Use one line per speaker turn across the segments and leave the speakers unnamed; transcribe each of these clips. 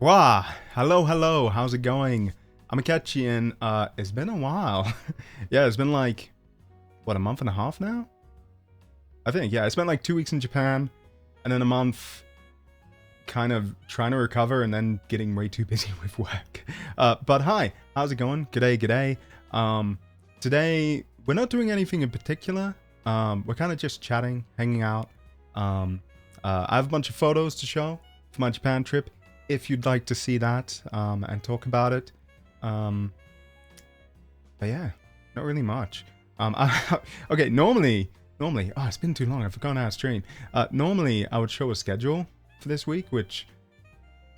Wow, hello, how's it going? I'm Akechi and it's been a while. Yeah, it's been like, what, a month and a half now? I think, yeah, I spent like 2 weeks in Japan and then a month kind of trying to recover and then getting way too busy with work. But hi, how's it going? G'day. Today, we're not doing anything in particular. We're kind of just chatting, hanging out. I have a bunch of photos to show for my Japan trip if you'd like to see that and talk about it. But yeah, not really much. Okay, normally, oh, it's been too long. I've forgotten how to stream. Normally, I would show a schedule for this week, which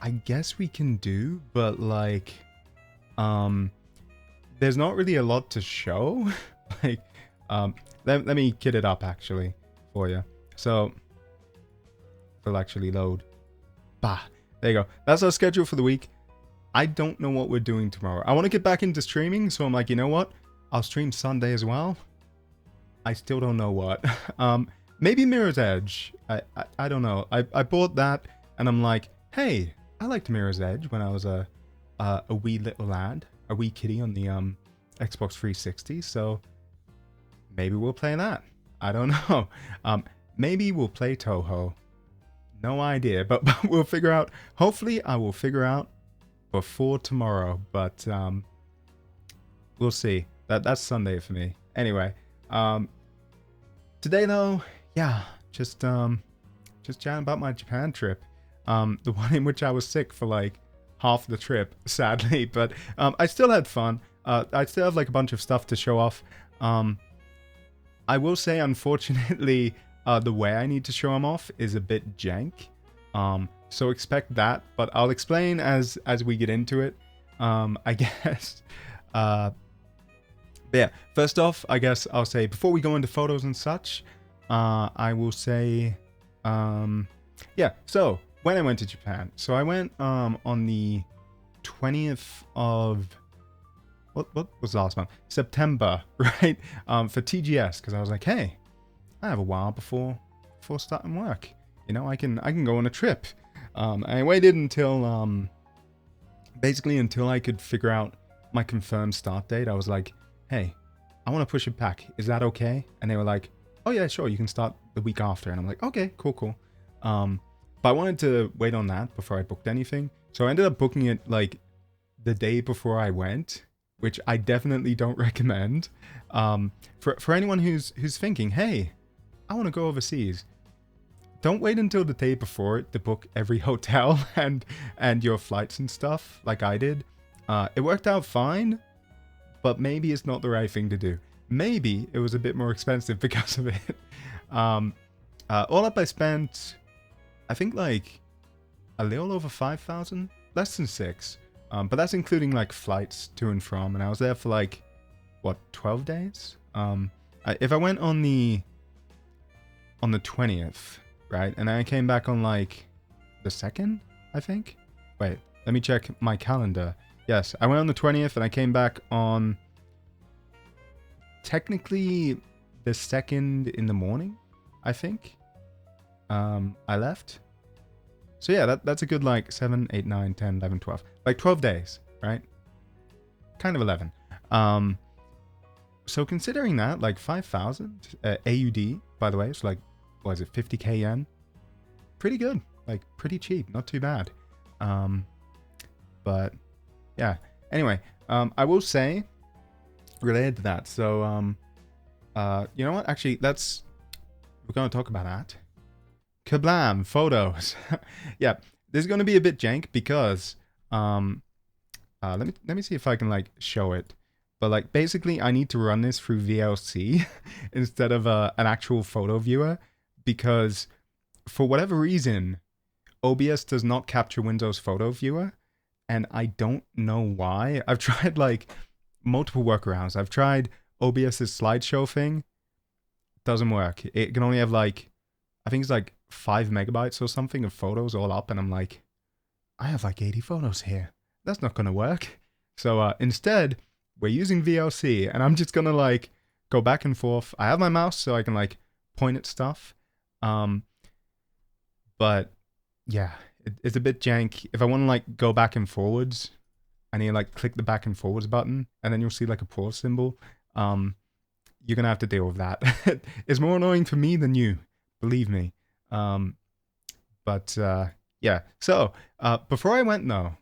I guess we can do, but like, there's not really a lot to show. Like, let me kit it up actually for you. So, it'll actually load. Bah, there you go. That's our schedule for the week. I don't know what we're doing tomorrow. I want to get back into streaming, so I'm like, you know what? I'll stream Sunday as well. I still don't know what. Maybe Mirror's Edge. I don't know. I bought that, and I'm like, hey, I liked Mirror's Edge when I was a wee little lad, a wee kitty on the Xbox 360. So maybe we'll play that. I don't know. Maybe we'll play Toho. No idea, but we'll figure out. Hopefully, I will figure out before tomorrow, but we'll see. That's Sunday for me. Anyway, today though, yeah, just chatting about my Japan trip. The one in which I was sick for like half the trip, sadly, but I still had fun. I still have like a bunch of stuff to show off. I will say, unfortunately, the way I need to show them off is a bit jank. So expect that, but I'll explain as we get into it. I guess. But yeah, first off, I guess I'll say before we go into photos and such, I will say, yeah. So when I went to Japan, so I went on the 20th of what was last month? September, right? For TGS, because I was like, hey, I have a while before starting work. You know, I can go on a trip. I waited until basically until I could figure out my confirmed start date. I was like, hey, I want to push it back. Is that okay? And they were like, oh yeah, sure, you can start the week after. And I'm like, okay, cool. But I wanted to wait on that before I booked anything. So I ended up booking it like the day before I went, which I definitely don't recommend. For anyone who's thinking, hey, I want to go overseas. Don't wait until the day before to book every hotel and your flights and stuff like I did. It worked out fine, but maybe it's not the right thing to do. Maybe it was a bit more expensive because of it. All up I spent, I think like a little over 5,000, less than 6. But that's including like flights to and from, and I was there for like, what, 12 days? If I went on the 20th, right? And then I came back on like the 2nd, I think. Wait, let me check my calendar. Yes, I went on the 20th and I came back on technically the 2nd in the morning, I think. I left. So yeah, that's a good like 7, 8, 9, 10, 11, 12. Like 12 days, right? Kind of 11. So considering that, like 5,000 AUD, by the way, it's like, what is it, 50k yen? Pretty good, like pretty cheap, not too bad. But yeah, anyway, I will say, related to that, so, you know what, actually, we're going to talk about that. Kablam, photos. Yeah, this is going to be a bit jank because, let me see if I can like show it. But like basically I need to run this through VLC instead of an actual photo viewer because for whatever reason, OBS does not capture Windows Photo Viewer, and I don't know why. I've tried like multiple workarounds. I've tried OBS's slideshow thing. Doesn't work. It can only have like, I think it's like 5 megabytes or something of photos all up, and I'm like, I have like 80 photos here. That's not gonna work. So instead, we're using VLC, and I'm just gonna like go back and forth. I have my mouse so I can like point at stuff. But yeah, it's a bit jank. If I want to like go back and forwards, I need to like click the back and forwards button, and then you'll see like a pause symbol. Um, you're gonna have to deal with that. It's more annoying for me than you, believe me. Um, but yeah. So before I went though,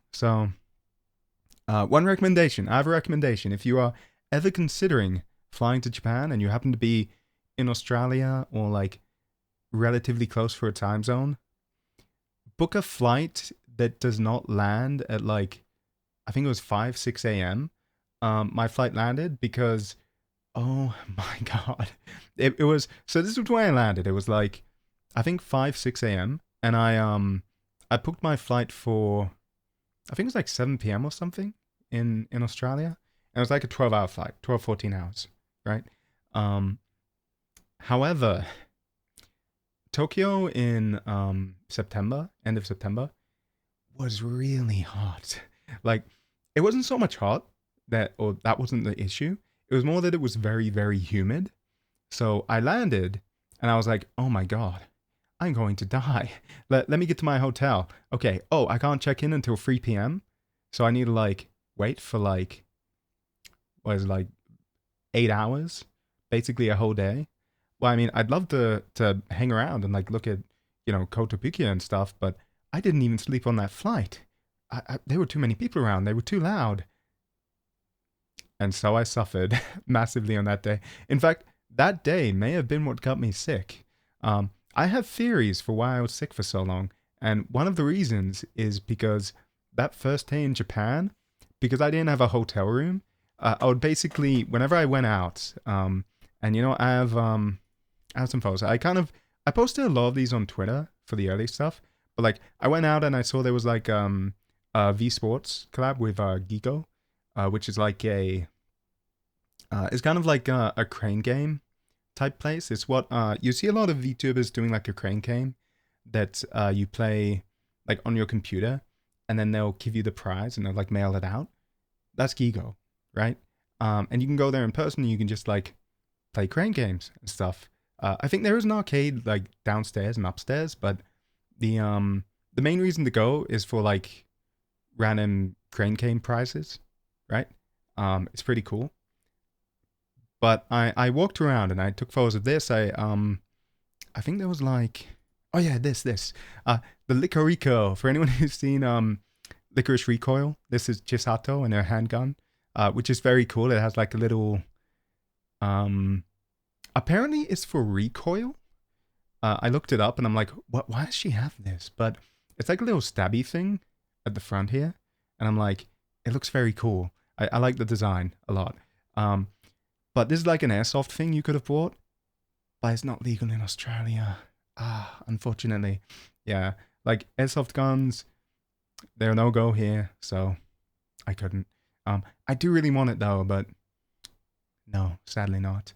one recommendation. I have a recommendation. If you are ever considering flying to Japan and you happen to be in Australia or like relatively close for a time zone, book a flight that does not land at like, I think it was 5, 6 a.m. My flight landed because, oh my God. It was, so this was where I landed. It was like, I think 5, 6 a.m. And I booked my flight for, I think it was like 7 p.m. or something in Australia. And it was like a 12-hour flight, 12, 14 hours, right? Um, however, Tokyo in September, end of September, was really hot. Like, it wasn't so much hot or that wasn't the issue. It was more that it was very, very humid. So I landed and I was like, oh my God, I'm going to die. Let me get to my hotel. Okay. Oh, I can't check in until 3 p.m. So I need to like wait for like, what is it, like 8 hours? Basically a whole day. Well, I mean, I'd love to hang around and like look at, Kotobukiya and stuff, but I didn't even sleep on that flight. There were too many people around. They were too loud. And so I suffered massively on that day. In fact, that day may have been what got me sick. I have theories for why I was sick for so long. And one of the reasons is because that first day in Japan, because I didn't have a hotel room, I would basically, whenever I went out, and I have some photos. I posted a lot of these on Twitter for the early stuff, but like I went out and I saw there was like a V Sports collab with Gigo, which is like it's kind of like a crane game type place. It's what you see a lot of VTubers doing, like a crane game that you play like on your computer, and then they'll give you the prize and they'll like mail it out. That's Gigo, right? And you can go there in person and you can just like play crane games and stuff. I think there is an arcade like downstairs and upstairs, but the main reason to go is for like random crane game prizes, right? It's pretty cool. But I walked around and I took photos of this. I think there was like, oh yeah, this the Licorico. For anyone who's seen Licorice Recoil, this is Chisato and their handgun, which is very cool. It has like a little apparently it's for recoil. I looked it up and I'm like, what? Why does she have this? But it's like a little stabby thing at the front here, and I'm like, it looks very cool. I like the design a lot. But this is like an airsoft thing you could have bought, but it's not legal in Australia. Unfortunately, yeah. Like airsoft guns, they're no go here, so I couldn't. I do really want it though, but no, sadly not.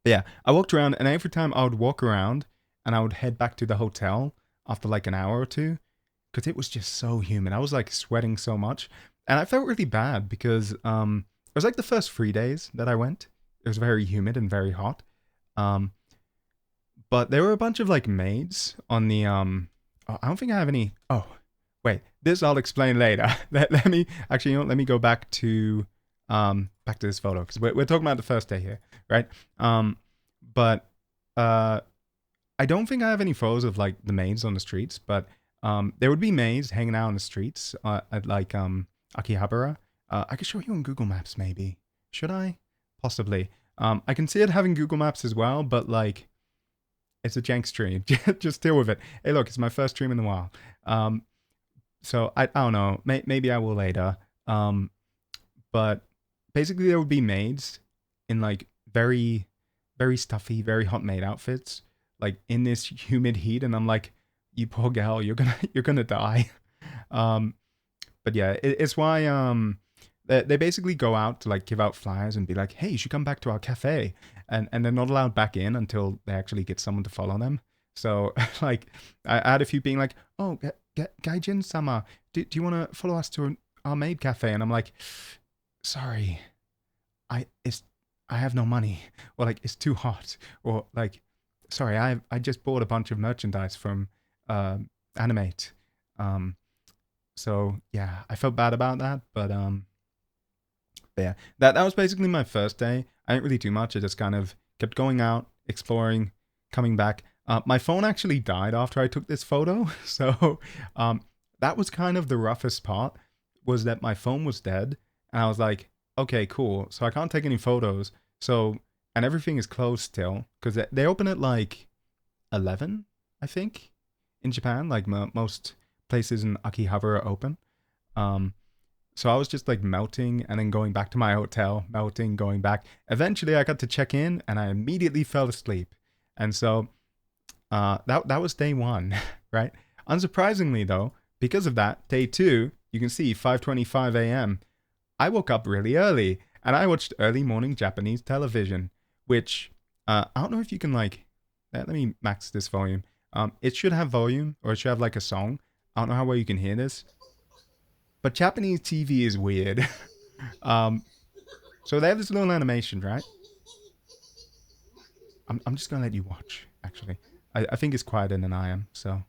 But yeah, I walked around, and every time I would walk around and I would head back to the hotel after like an hour or two, because it was just so humid. I was like sweating so much, and I felt really bad because it was like the first 3 days that I went. It was very humid and very hot. Um, but there were a bunch of like maids on the oh, I don't think I have any. Oh, wait, this I'll explain later. Let me actually, let me go back to this photo because we're talking about the first day here, right? But I don't think I have any photos of like the maids on the streets, but there would be maids hanging out on the streets at like Akihabara. I could show you on Google Maps maybe. Should I? Possibly. I can see it having Google Maps as well, but like it's a jank stream. Just deal with it. Hey, look, it's my first stream in a while. So I don't know. Maybe I will later. But basically there would be maids in like very, very stuffy, very hot maid outfits, like in this humid heat, and I'm like, you poor gal, you're gonna die. But yeah, it's why they basically go out to like give out flyers and be like, hey, you should come back to our cafe, and they're not allowed back in until they actually get someone to follow them. So like I had a few being like, oh, Gaijin sama, do you want to follow us to our maid cafe? And I'm like, sorry, I have no money, or like it's too hot, or like, sorry, I just bought a bunch of merchandise from animate. Um, so yeah, I felt bad about that, but yeah, that was basically my first day. I didn't really do much. I just kind of kept going out, exploring, coming back. My phone actually died after I took this photo, so um, that was kind of the roughest part. Was that my phone was dead, and I was like, okay, cool. So I can't take any photos. So and everything is closed still because they open at like 11, I think, in Japan. Like most places in Akihabara are open. Um, so I was just like melting and then going back to my hotel, melting, going back. Eventually, I got to check in and I immediately fell asleep. And so that was day one, right? Unsurprisingly, though, because of that, day two, you can see 5:25 a.m. I woke up really early and I watched early morning Japanese television, which I don't know if you can like. Let me max this volume. It should have volume or it should have like a song. I don't know how well you can hear this, but Japanese TV is weird. um, so they have this little animation, right? I'm just gonna let you watch. Actually, I think it's quieter than I am. So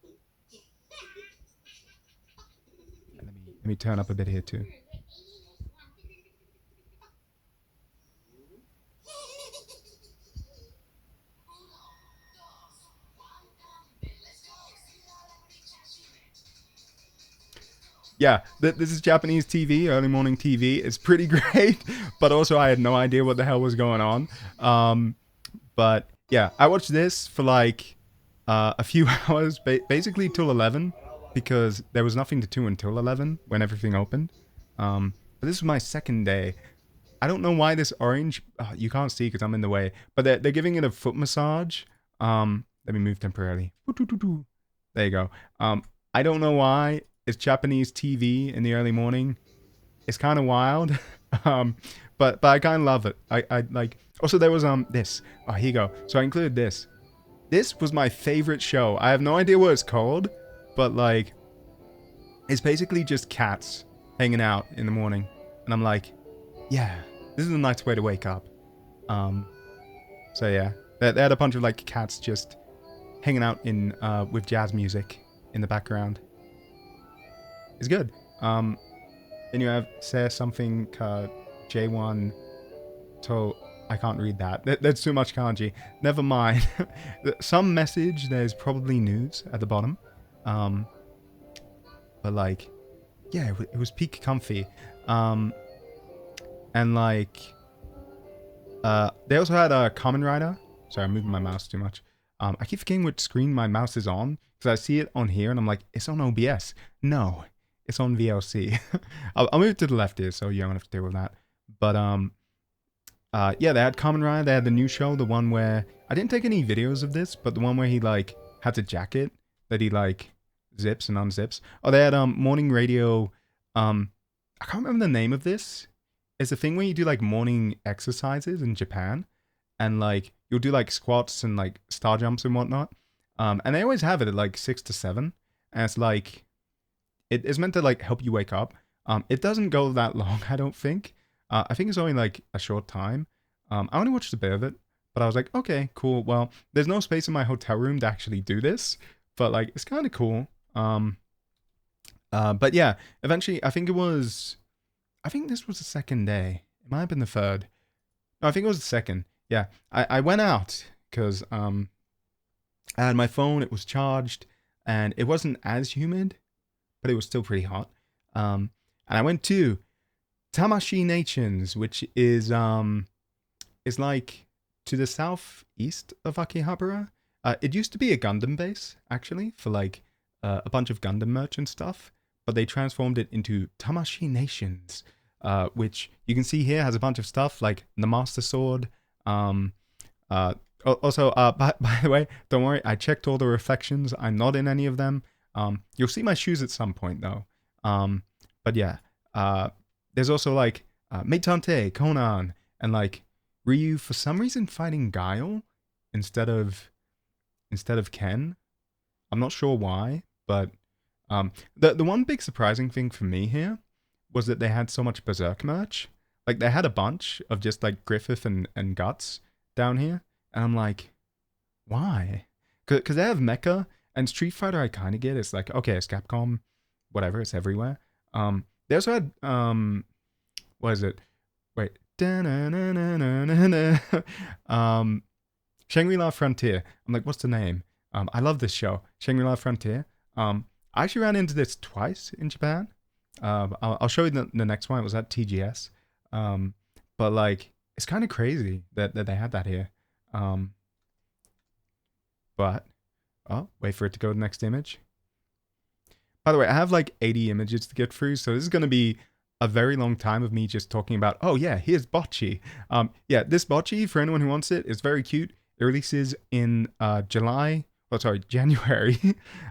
let me turn up a bit here too. Yeah, this is Japanese TV, early morning TV. It's pretty great, but also I had no idea what the hell was going on. Um, but yeah, I watched this for like a few hours, basically till 11, because there was nothing to do until 11 when everything opened. But this was my second day. I don't know why this orange. You can't see because I'm in the way, but they're giving it a foot massage. Let me move temporarily. There you go. I don't know why it's Japanese TV in the early morning. It's kind of wild, um, but I kind of love it. I like. Also, there was this. Oh, here you go. So I included this. This was my favorite show. I have no idea what it's called, but like, it's basically just cats hanging out in the morning, and I'm like, yeah, this is a nice way to wake up. Um, so yeah, they had a bunch of like cats just hanging out in with jazz music in the background. It's good. Then you have say something J1 to I can't read that. That's too much kanji. Never mind. Some message. There's probably news at the bottom. But like, yeah, it was peak comfy. And like, they also had a Kamen Rider. Sorry, I'm moving my mouse too much. I keep forgetting which screen my mouse is on because I see it on here and I'm like, it's on OBS. No, it's on VLC. I'll move it to the left here so you don't have to deal with that. But yeah, they had Kamen Rider. They had the new show, the one where I didn't take any videos of this, but the one where he like has a jacket that he like zips and unzips. Oh, they had morning radio. I can't remember the name of this. It's a thing where you do like morning exercises in Japan, and like you'll do like squats and like star jumps and whatnot. And they always have it at like 6 to 7, and it's like it's meant to like help you wake up. It doesn't go that long, I don't think. I think it's only like a short time. I only watched a bit of it, but I was like, okay, cool. Well, there's no space in my hotel room to actually do this, but like it's kind of cool. But yeah, eventually, I think this was the second day. It might have been the third. No, I think it was the second. Yeah, I went out because I had my phone. It was charged, and it wasn't as humid, but it was still pretty hot. And I went to Tamashi Nations, which is like to the southeast of Akihabara. It used to be a Gundam base actually for like a bunch of Gundam merch and stuff, but they transformed it into Tamashi Nations, which you can see here has a bunch of stuff like the Master Sword. Also, by the way, don't worry, I checked all the reflections. I'm not in any of them. You'll see my shoes at some point though. But yeah, there's also like Meitante, Conan, and like Ryu for some reason fighting Guile instead of Ken. I'm not sure why, but the one big surprising thing for me here was that they had so much Berserk merch. Like they had a bunch of just like Griffith and Guts down here, and I'm like, why? Because they have Mecha And Street Fighter, I kind of get. It's like, okay, it's Capcom, whatever. It's everywhere. They also had what is it? Wait, Shangri-La Frontier. I'm like, what's the name? I love this show, Shangri-La Frontier. I actually ran into this twice in Japan. I'll show you the next one. It was at TGS. But like, it's kind of crazy that they had that here. But wait for it to go to the next image. By the way, I have like 80 images to get through, so this is going to be a very long time of me just talking about, oh yeah, here's bocce. Yeah, this bocce, for anyone who wants it, is very cute. It releases in January.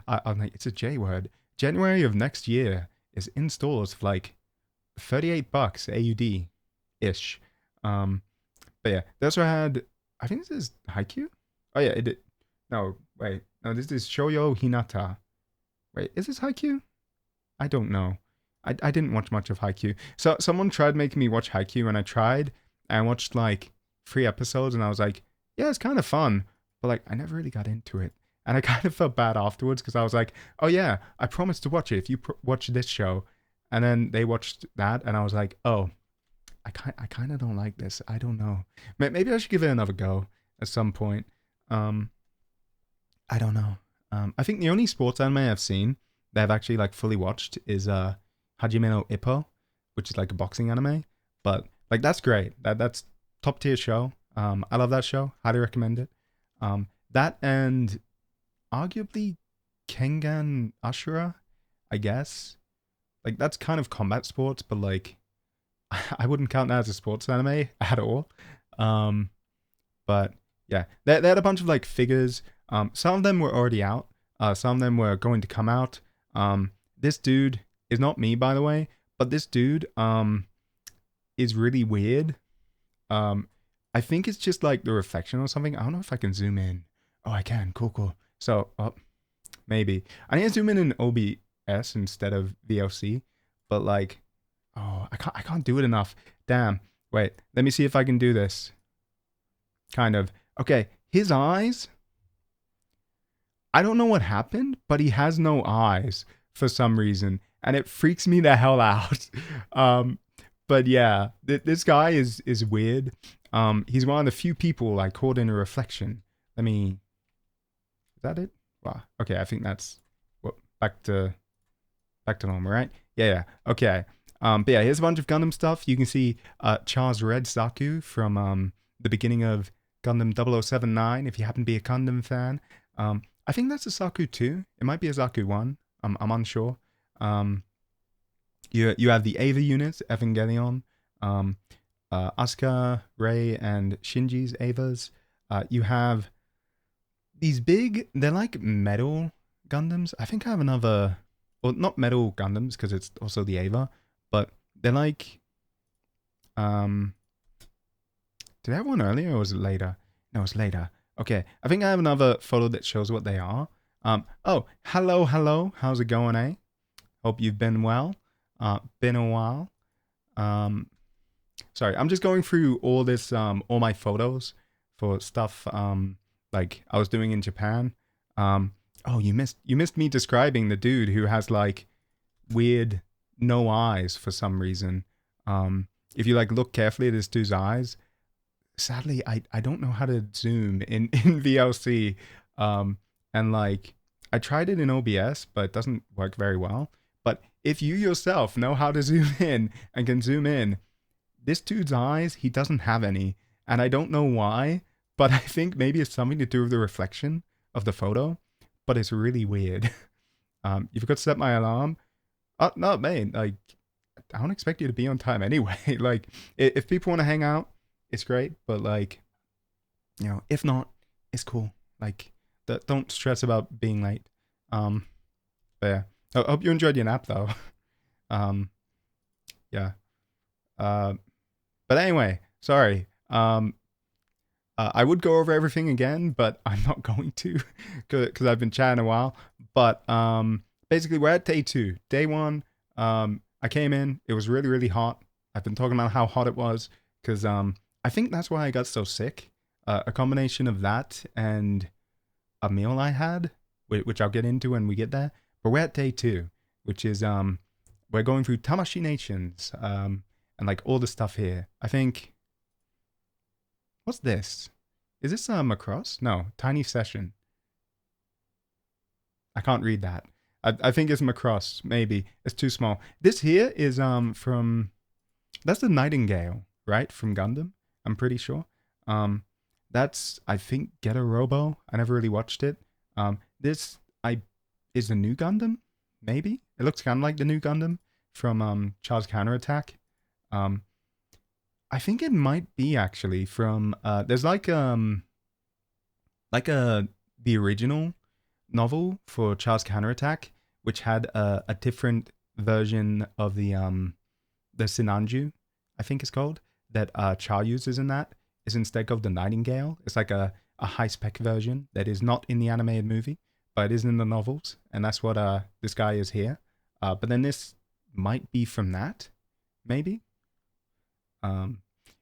I'm like, it's a J word. January of next year is in stores for like $38 AUD-ish. But yeah, that's what I had. I think this is Haikyuu. Oh yeah, it did. No, wait. No, this is Shoyo Hinata. Wait, is this Haikyuu? I don't know. I didn't watch much of Haikyuu. So someone tried making me watch Haikyuu, and I tried. And I watched like 3 episodes, and I was like, yeah, it's kind of fun. But like, I never really got into it. And I kind of felt bad afterwards because I was like, oh yeah, I promised to watch it if you watch this show. And then they watched that, and I was like, oh, I kind of don't like this. I don't know. Maybe I should give it another go at some point. I don't know. I think the only sports anime I've seen that I've actually like fully watched is Hajime no Ippo, which is like a boxing anime. But like that's great. That's top tier show. I love that show. Highly recommend it. That and arguably Kengan Ashura, I guess. Like that's kind of combat sports, but like I wouldn't count that as a sports anime at all. But yeah, they had a bunch of like figures. Some of them were already out. Some of them were going to come out. This dude is not me, by the way, but this dude is really weird. I think it's just like the reflection or something. I don't know if I can zoom in. Oh, I can. Cool. So, maybe I need to zoom in OBS instead of VLC. But like, oh, I can't do it enough. Damn. Wait, let me see if I can do this. Kind of. Okay, his eyes. I don't know what happened, but he has no eyes for some reason, and it freaks me the hell out. But yeah, this guy is weird. He's one of the few people like caught in a reflection. Is that it? Wow. Okay, I think that's back to normal, right? Yeah. Okay. But yeah, here's a bunch of Gundam stuff. You can see Char's Red Zaku from the beginning of Gundam 0079. If you happen to be a Gundam fan, I think that's a Zaku 2. It might be a Zaku 1. I'm unsure. You have the Eva units, Evangelion, Asuka, Rei, and Shinji's Evas. You have these big, they're like metal Gundams. I think I have another, well, not metal Gundams because it's also the Eva, but they're like, did I have one earlier or was it later? No, it's later. Okay, I think I have another photo that shows what they are. Oh, hello. How's it going, eh? Hope you've been well. Been a while. Sorry, I'm just going through all this, all my photos for stuff, like I was doing in Japan. Oh, you missed me describing the dude who has like weird no eyes for some reason. If you like look carefully at this dude's eyes, sadly, I don't know how to zoom in VLC. And like, I tried it in OBS, but it doesn't work very well. But if you yourself know how to zoom in and can zoom in, this dude's eyes, he doesn't have any. And I don't know why, but I think maybe it's something to do with the reflection of the photo, but it's really weird. You forgot to set my alarm? Oh, no, man, like, I don't expect you to be on time anyway. Like, if people want to hang out, it's great, but like, you know, if not, it's cool. Like, don't stress about being late. But yeah, I hope you enjoyed your nap though. Yeah. But anyway, sorry. I would go over everything again, but I'm not going to because I've been chatting a while. But basically, we're at day 2. Day 1, I came in. It was really, really hot. I've been talking about how hot it was because I think that's why I got so sick. A combination of that and a meal I had. which I'll get into when we get there. But we're at day 2, which is we're going through Tamashii Nations, and like all the stuff here. I think, what's this? Is this Macross? No, Tiny Session. I can't read that. I think it's Macross, maybe. It's too small. This here is from, that's the Nightingale, right? From Gundam, I'm pretty sure. That's, I think, Getter Robo. I never really watched it. This is the new Gundam, maybe? It looks kind of like the new Gundam from Char's Counterattack. I think it might be actually from there's like the original novel for Char's Counterattack, which had a different version of the Sinanju, I think it's called, that Char uses in that, is instead of the Nightingale. It's like a high spec version that is not in the animated movie, but it is in the novels, and that's what this guy is here. But then this might be from that, maybe.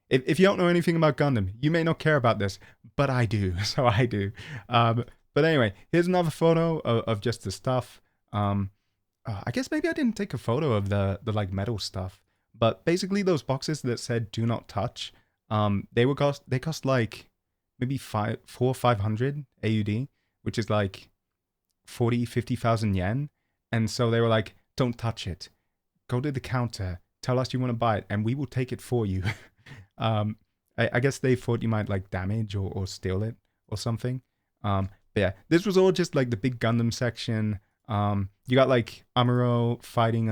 If you don't know anything about Gundam, you may not care about this, but I do, so I do. But anyway, here's another photo of just the stuff. I guess maybe I didn't take a photo of the like metal stuff, but basically those boxes that said "Do not touch," they cost like maybe 400 or 500 AUD, which is like 50,000 yen. And so they were like, "Don't touch it. Go to the counter. Tell us you want to buy it, and we will take it for you." I guess they thought you might like damage or steal it or something. But yeah, this was all just like the big Gundam section. You got like Amuro fighting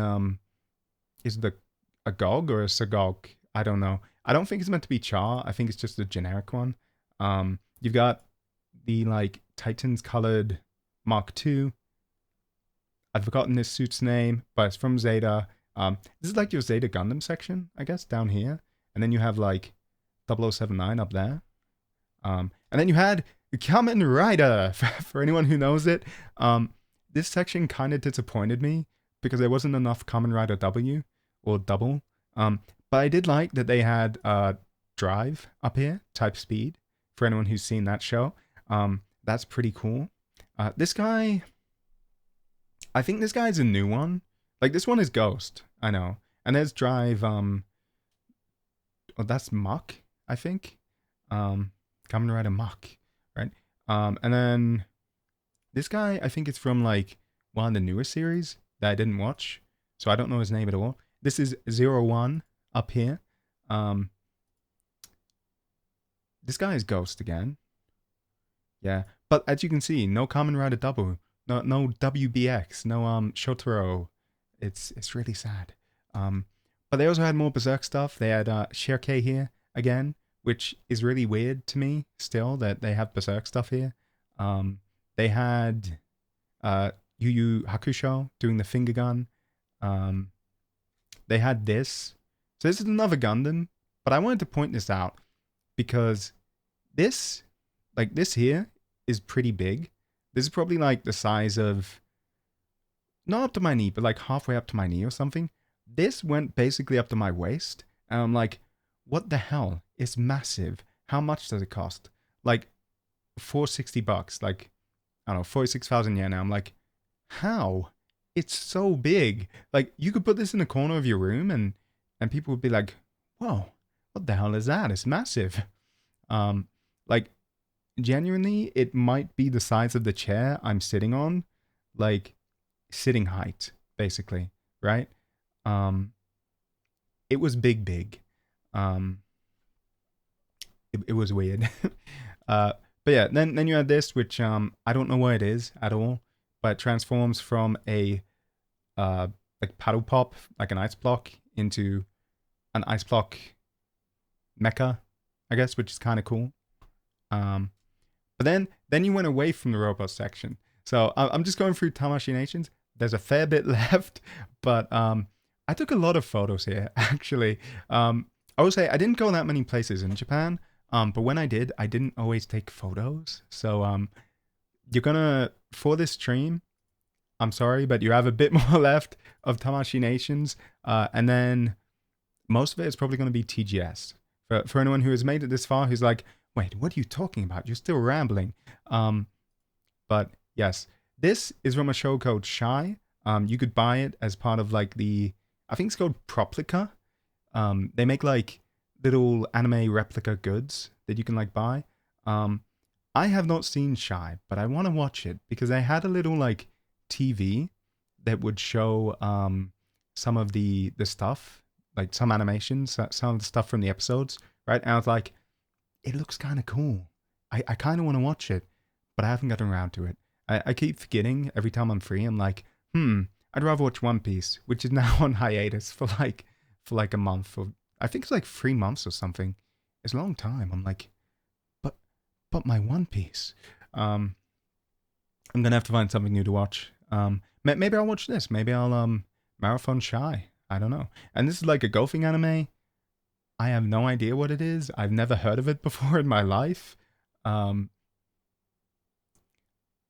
is it a Gog or a Sagog? I don't know. I don't think it's meant to be Char. I think it's just a generic one. You've got the like Titans colored Mark II. I've forgotten this suit's name, but it's from Zeta. This is like your Zeta Gundam section, I guess, down here. And then you have like 0079 up there. And then you had Kamen Rider, for anyone who knows it. This section kind of disappointed me because there wasn't enough Kamen Rider W or Double. But I did like that they had Drive up here, Type Speed, for anyone who's seen that show. That's pretty cool. This guy, I think this guy's a new one. Like this one is Ghost, I know. And there's Drive, that's Mach, I think. Kamen Rider Mach, right? And then this guy, I think it's from like one of the newer series that I didn't watch, so I don't know his name at all. This is 01 up here. This guy is Ghost again. Yeah, but as you can see, no Kamen Rider Double, no WBX, no Shotaro. It's really sad. But they also had more Berserk stuff. They had Shirkei here again, which is really weird to me still that they have Berserk stuff here. They had Yu Yu Hakusho doing the finger gun. They had this. So this is another Gundam, but I wanted to point this out because this here is pretty big. This is probably like the size of, not up to my knee, but like halfway up to my knee or something. This went basically up to my waist. And I'm like, what the hell? It's massive. How much does it cost? Like $460. Like, I don't know, 46,000 yen. I'm like, how? It's so big. Like, you could put this in the corner of your room and people would be like, whoa, what the hell is that? It's massive. Like, genuinely, it might be the size of the chair I'm sitting on. Like, sitting height, basically, right? It was big. It was weird. But yeah, then you had this, which I don't know what it is at all, but it transforms from a like paddle pop, like an ice block, into an ice block mecha, I guess, which is kind of cool. But then you went away from the robot section. So I'm just going through Tamashii Nations. There's a fair bit left, but I took a lot of photos here, actually. I will say I didn't go that many places in Japan, but when I did, I didn't always take photos. So you're gonna, for this stream, I'm sorry, but you have a bit more left of Tamashii Nations, and then most of it is probably going to be TGS. For anyone who has made it this far, who's like, wait, what are you talking about? You're still rambling. But yes, This is from a show called Shy. You could buy it as part of like I think it's called Proplica. They make like little anime replica goods that you can like buy. Um, I have not seen Shy, but I want to watch it because they had a little like TV that would show some of the stuff, like some animations, some of the stuff from the episodes, right? And I was like, it looks kind of cool. I kind of want to watch it, but I haven't gotten around to it. I keep forgetting every time I'm free. I'm like, I'd rather watch One Piece, which is now on hiatus for like a month, or I think it's like 3 months or something. It's a long time. I'm like, but my One Piece. I'm gonna have to find something new to watch. Maybe I'll watch this. Maybe I'll marathon Shy. I don't know. And this is like a golfing anime. I have no idea what it is. I've never heard of it before in my life. Um,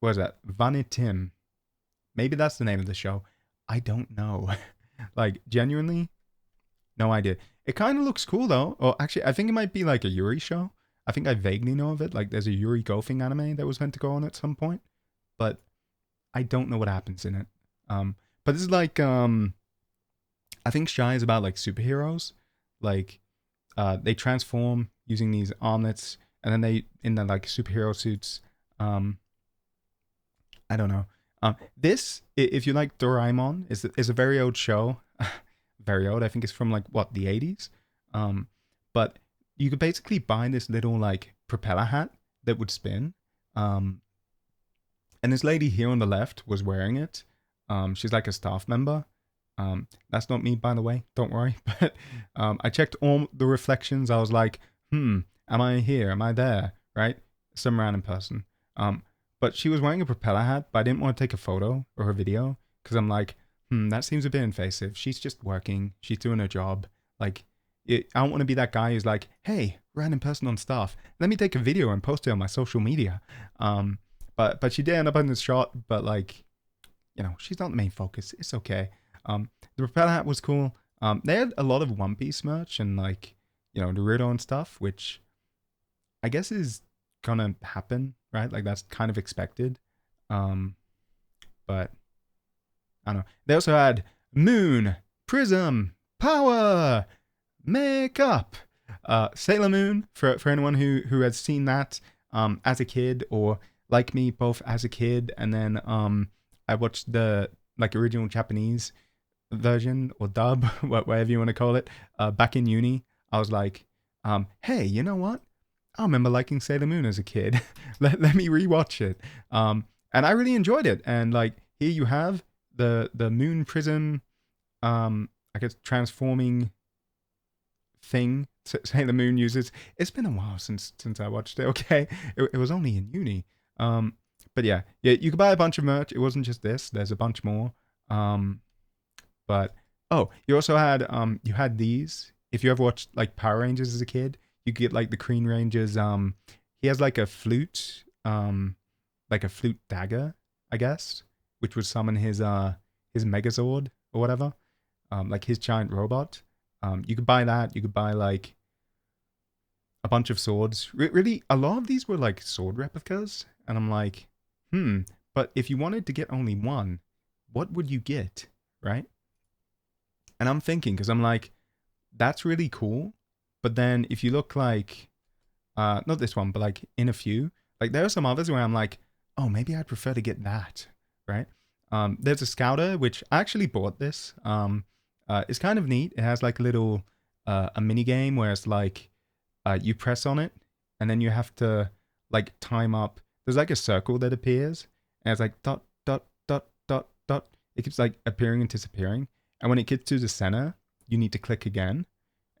what is that? Vanitim. Maybe that's the name of the show. I don't know. Like genuinely, no idea. It kind of looks cool though. Or actually, I think it might be like a Yuri show. I think I vaguely know of it. Like there's a Yuri golfing anime that was meant to go on at some point, but I don't know what happens in it. But this is like I think Shy is about like superheroes. Like they transform using these armlets, and then they in the like superhero suits. Um, I don't know. This, if you like Doraemon, is a very old show. Very old. I think it's from like what the 80s. But you could basically buy this little like propeller hat that would spin. Um, and this lady here on the left was wearing it. She's like a staff member. That's not me, by the way. Don't worry. But I checked all the reflections. I was like, am I here? Am I there? Right? Some random person. But she was wearing a propeller hat, but I didn't want to take a photo or a video because I'm like, that seems a bit invasive. She's just working. She's doing her job. Like, I don't want to be that guy who's like, hey, random person on staff. Let me take a video and post it on my social media. But she did end up in this shot. But like, she's not the main focus. It's okay. The propeller hat was cool. They had a lot of One Piece merch and like, Naruto and stuff, which I guess is gonna happen, right? Like that's kind of expected. But I don't know. They also had Moon, Prism, Power, Makeup, Sailor Moon for anyone who has seen that as a kid or like me both as a kid and then I watched the like original Japanese version or dub, whatever you want to call it, back in uni. I was like, hey, you know what? I remember liking Sailor Moon as a kid. let me rewatch it. And I really enjoyed it. And like here you have the Moon Prism, I guess transforming thing Sailor Moon uses. It's been a while since I watched it. Okay, it was only in uni. But yeah, you could buy a bunch of merch. It wasn't just this. There's a bunch more. But you also had you had these. If you ever watched like Power Rangers as a kid, you could get like the Green Ranger's. He has like a flute dagger, I guess, which would summon his Megazord or whatever, like his giant robot. You could buy that. You could buy like a bunch of swords. Really, a lot of these were like sword replicas, and I'm like, but if you wanted to get only one, what would you get, right? And I'm thinking, because I'm like, that's really cool. But then if you look like, not this one, but like in a few, like there are some others where I'm like, oh, maybe I'd prefer to get that, right? There's a Scouter, which I actually bought this. It's kind of neat. It has like a little, a mini game where it's like, you press on it and then you have to like time up. There's like a circle that appears and it's like dot, dot, dot, dot, dot. It keeps like appearing and disappearing. And when it gets to the center, you need to click again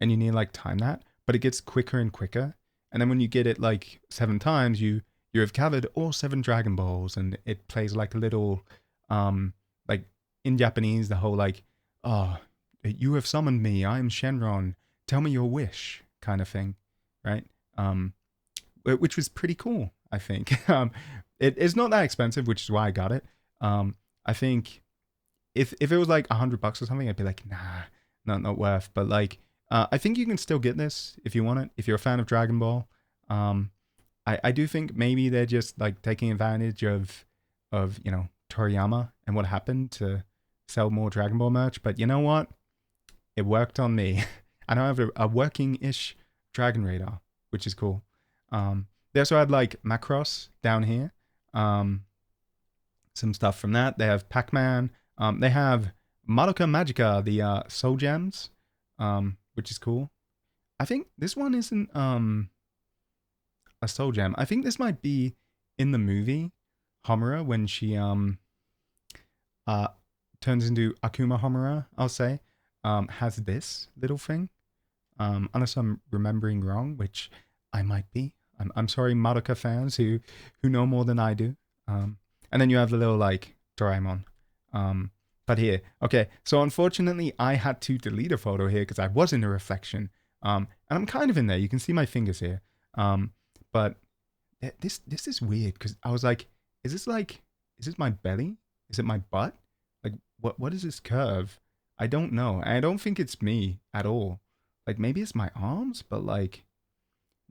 and you need to like time that, but it gets quicker and quicker. And then when you get it like 7 times, you have covered all 7 Dragon Balls and it plays like a little, like in Japanese, the whole like, oh, you have summoned me. I am Shenron. Tell me your wish kind of thing. Right. Which was pretty cool, I think. It's not that expensive, which is why I got it. I think if it was like $100 or something, I'd be like, nah, not worth. But like, I think you can still get this if you want it. If you're a fan of Dragon Ball, I do think maybe they're just like taking advantage of Toriyama and what happened to sell more Dragon Ball merch, but you know what? It worked on me. I now have a working-ish Dragon Radar, which is cool. They also had like Macross down here. Some stuff from that. They have Pac-Man. They have Madoka Magica, the Soul Gems, which is cool. I think this one isn't a Soul Gem. I think this might be in the movie Homura when she turns into Akuma Homura, I'll say, has this little thing. Unless I'm remembering wrong, which I might be. I'm sorry, Madoka fans who know more than I do. And then you have the little like Doraemon. But here, okay. So unfortunately, I had to delete a photo here because I was in a reflection. And I'm kind of in there. You can see my fingers here. But this is weird because I was like, is this my belly? Is it my butt? Like, what is this curve? I don't know. I don't think it's me at all. Like, maybe it's my arms, but like,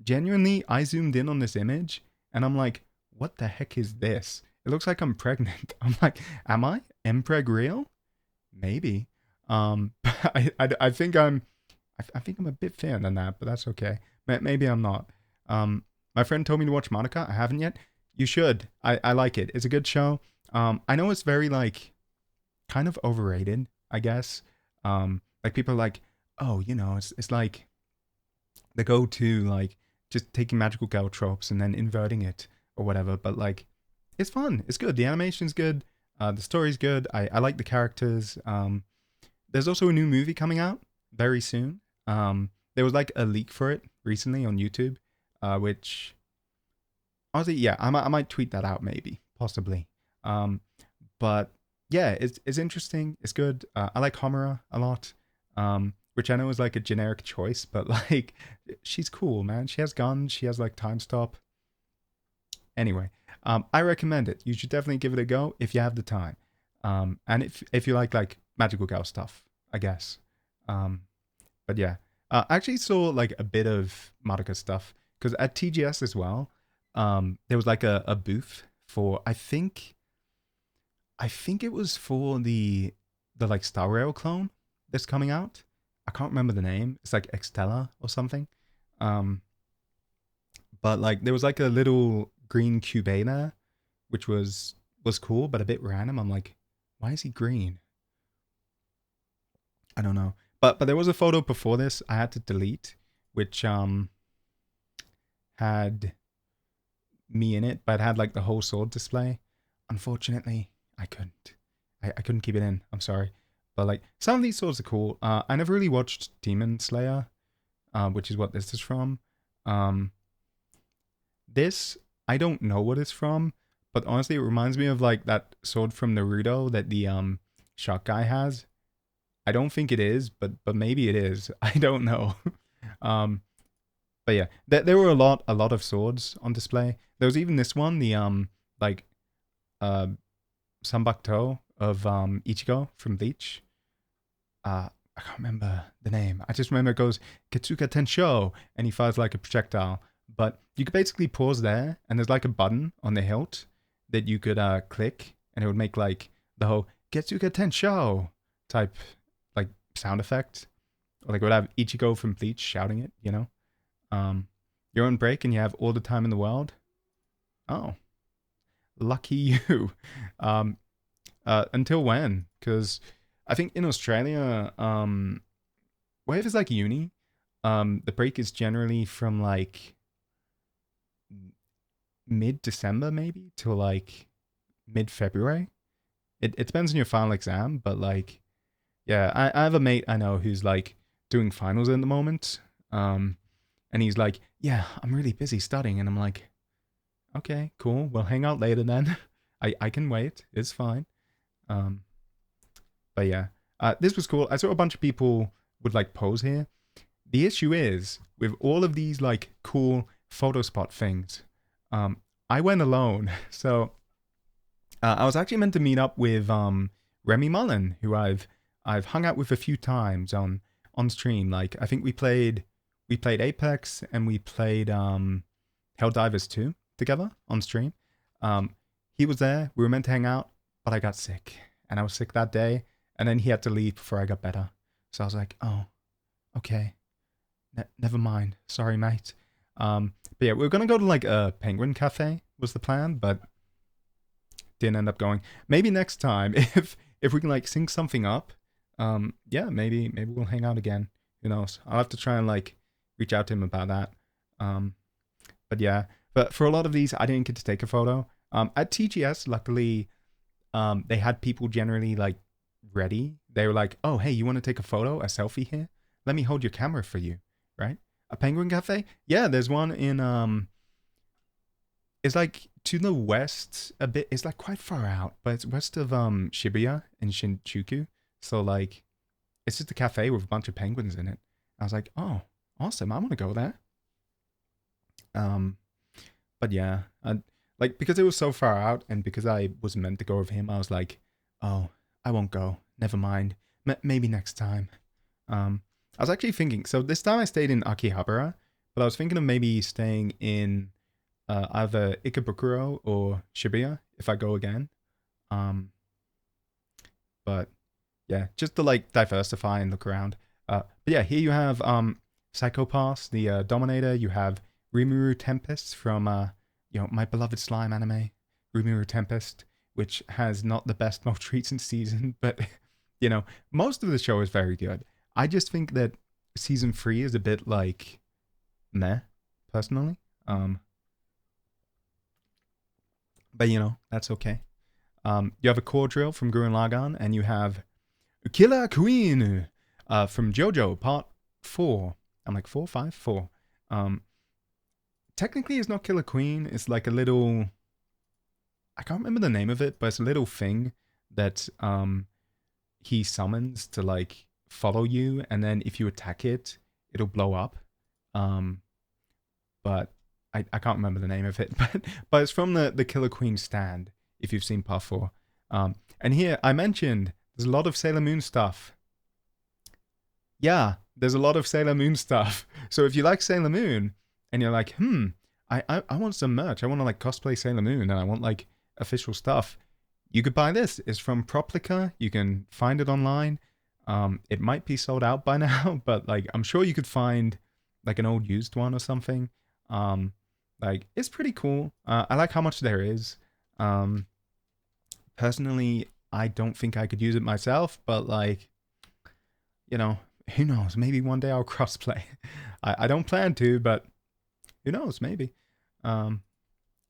genuinely, I zoomed in on this image and I'm like, what the heck is this? It looks like I'm pregnant. I'm like, am I? Mpreg real? Maybe. I think I'm a bit thinner than that, but that's okay. Maybe I'm not. My friend told me to watch Monica. I haven't yet. You should. I like it. It's a good show. I know it's very like kind of overrated, I guess. Like people are like, oh, you know, it's like the go-to, like just taking magical girl tropes and then inverting it or whatever. But like, it's fun. It's good. The animation's good. The story's good. I like the characters. There's also a new movie coming out very soon. There was like a leak for it recently on YouTube, which honestly, yeah, I might tweet that out maybe, possibly. But yeah, it's interesting. It's good. I like Homura a lot. Which I know is like a generic choice, but like she's cool, man. She has guns. She has like time stop. Anyway, I recommend it. You should definitely give it a go if you have the time. And if you like magical girl stuff, I guess. But yeah, I actually saw like a bit of Madoka stuff because at TGS as well, there was like a booth for I think it was for the like Star Rail clone that's coming out. I can't remember the name. It's like Extella or something. But like there was like a little green cube there, which was cool, but a bit random. I'm like, why is he green? I don't know. But there was a photo before this I had to delete, which had me in it, but it had like the whole sword display. Unfortunately, I couldn't. I couldn't keep it in. I'm sorry. But like some of these swords are cool. I never really watched Demon Slayer, which is what this is from. This I don't know what it's from, but honestly, it reminds me of like that sword from Naruto that the shark guy has. I don't think it is, but maybe it is. I don't know. But yeah, there were a lot of swords on display. There was even this one, the like Sanbakuto of Ichigo from Bleach. I can't remember the name. I just remember it goes Ketsuka Tensho, and he fires like a projectile. But you could basically pause there, and there's like a button on the hilt that you could click, and it would make like the whole Ketsuka Tensho type like sound effect. Or like it would have Ichigo from Bleach shouting it, you know? You're on break and you have all the time in the world. Oh, lucky you. Until when? Because I think in Australia, where if it's like uni, the break is generally from like mid-December maybe till like mid-February. It depends on your final exam, but like, yeah, I have a mate I know who's like doing finals at the moment. And he's like, yeah, I'm really busy studying. And I'm like, okay, cool. We'll hang out later then. I can wait. It's fine. But yeah, this was cool. I saw a bunch of people would like pose here. The issue is with all of these like cool photo spot things. I went alone. So I was actually meant to meet up with Remy Mullen, who I've hung out with a few times on stream. Like I think we played Apex and we played Helldivers 2 together on stream. He was there. We were meant to hang out. but I got sick, and I was sick that day, and then he had to leave before I got better. So I was like, oh, okay, never mind. Sorry, mate. But yeah, we were gonna go to like a penguin cafe was the plan, but didn't end up going. Maybe next time, if we can like sync something up, yeah, maybe we'll hang out again. Who knows? I'll have to try and like reach out to him about that. But yeah, but for a lot of these, I didn't get to take a photo. At TGS, luckily, they had people generally like ready. They were like, "Oh, hey, you want to take a photo, a selfie here? Let me hold your camera for you." Right? A penguin cafe? Yeah, there's one in it's like to the west a bit. It's like quite far out, but it's west of Shibuya and Shinjuku. So like, it's just a cafe with a bunch of penguins in it. I was like, oh, awesome! I want to go there. Um, but yeah, like because it was so far out, and because I was meant to go with him, I was like, oh, I won't go. Never mind. Maybe next time. I was actually thinking. So this time I stayed in Akihabara, but I was thinking of maybe staying in either Ikebukuro or Shibuya if I go again. Um, but yeah, just to like diversify and look around. But yeah, here you have Psycho Pass, the Dominator. You have Rimuru Tempest from my beloved slime anime, Rimuru Tempest, which has not the best most recent season, but most of the show is very good. I just think that season 3 is a bit like meh, personally. But that's okay. You have a core drill from Gurren Lagann, and you have Killer Queen from JoJo Part 4. I'm like 4, 5, 4. Technically, it's not Killer Queen. It's like a little. I can't remember the name of it, but it's a little thing that he summons to like follow you, and then if you attack it, it'll blow up. But I can't remember the name of it, but it's from the Killer Queen stand, if you've seen Part 4. And here, I mentioned, there's a lot of Sailor Moon stuff. Yeah, there's a lot of Sailor Moon stuff. So if you like Sailor Moon, and you're like, I want some merch, I want to like cosplay Sailor Moon, and I want like official stuff, you could buy this. It's from Proplica. You can find it online. It might be sold out by now, but like I'm sure you could find like an old used one or something. Like it's pretty cool. I like how much there is. Personally, I don't think I could use it myself, but like, who knows? Maybe one day I'll crossplay. I don't plan to, but who knows? Maybe.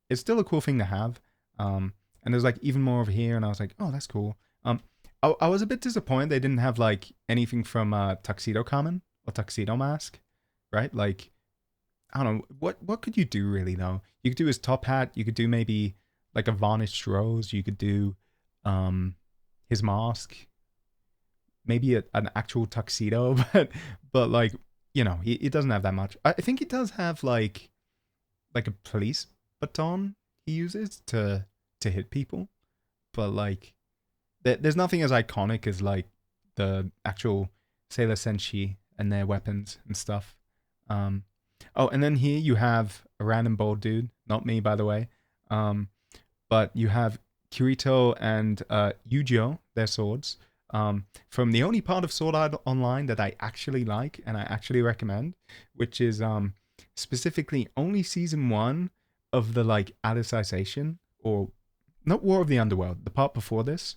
It's still a cool thing to have. And there's like even more over here, and I was like, oh, that's cool. I was a bit disappointed they didn't have like anything from Tuxedo Common or Tuxedo Mask, right? Like, I don't know, what could you do really though? You could do his top hat. You could do maybe like a varnished rose. You could do his mask. Maybe an actual tuxedo, but like he doesn't have that much. I think he does have like a police baton he uses to hit people, but like there's nothing as iconic as like the actual Sailor Senshi and their weapons and stuff. Oh, and then here you have a random bald dude, not me by the way. But you have Kirito and Yujiro, their swords. From the only part of Sword Art Online that I actually like and I actually recommend, which is specifically only season 1 of the like Alicization, or not War of the Underworld, the part before this,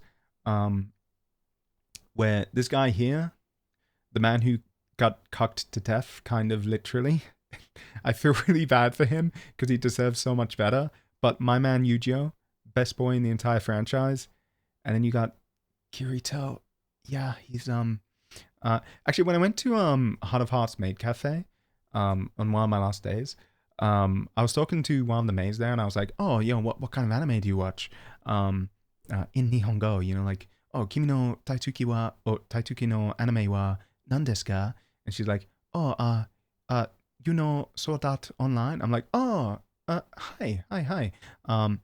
where this guy here, the man who got cucked to death, kind of literally, I feel really bad for him because he deserves so much better. But my man Yujiro, best boy in the entire franchise, and then you got Kirito. Yeah, he's actually when I went to Heart of Hearts Maid Cafe on one of my last days, I was talking to one of the maids there, and I was like, oh, what kind of anime do you watch in Nihongo, like, oh, kimi no taituki wa, or taituki no anime wa nan desu ka? And she's like, oh, Sword Art Online? I'm like, oh, hi. And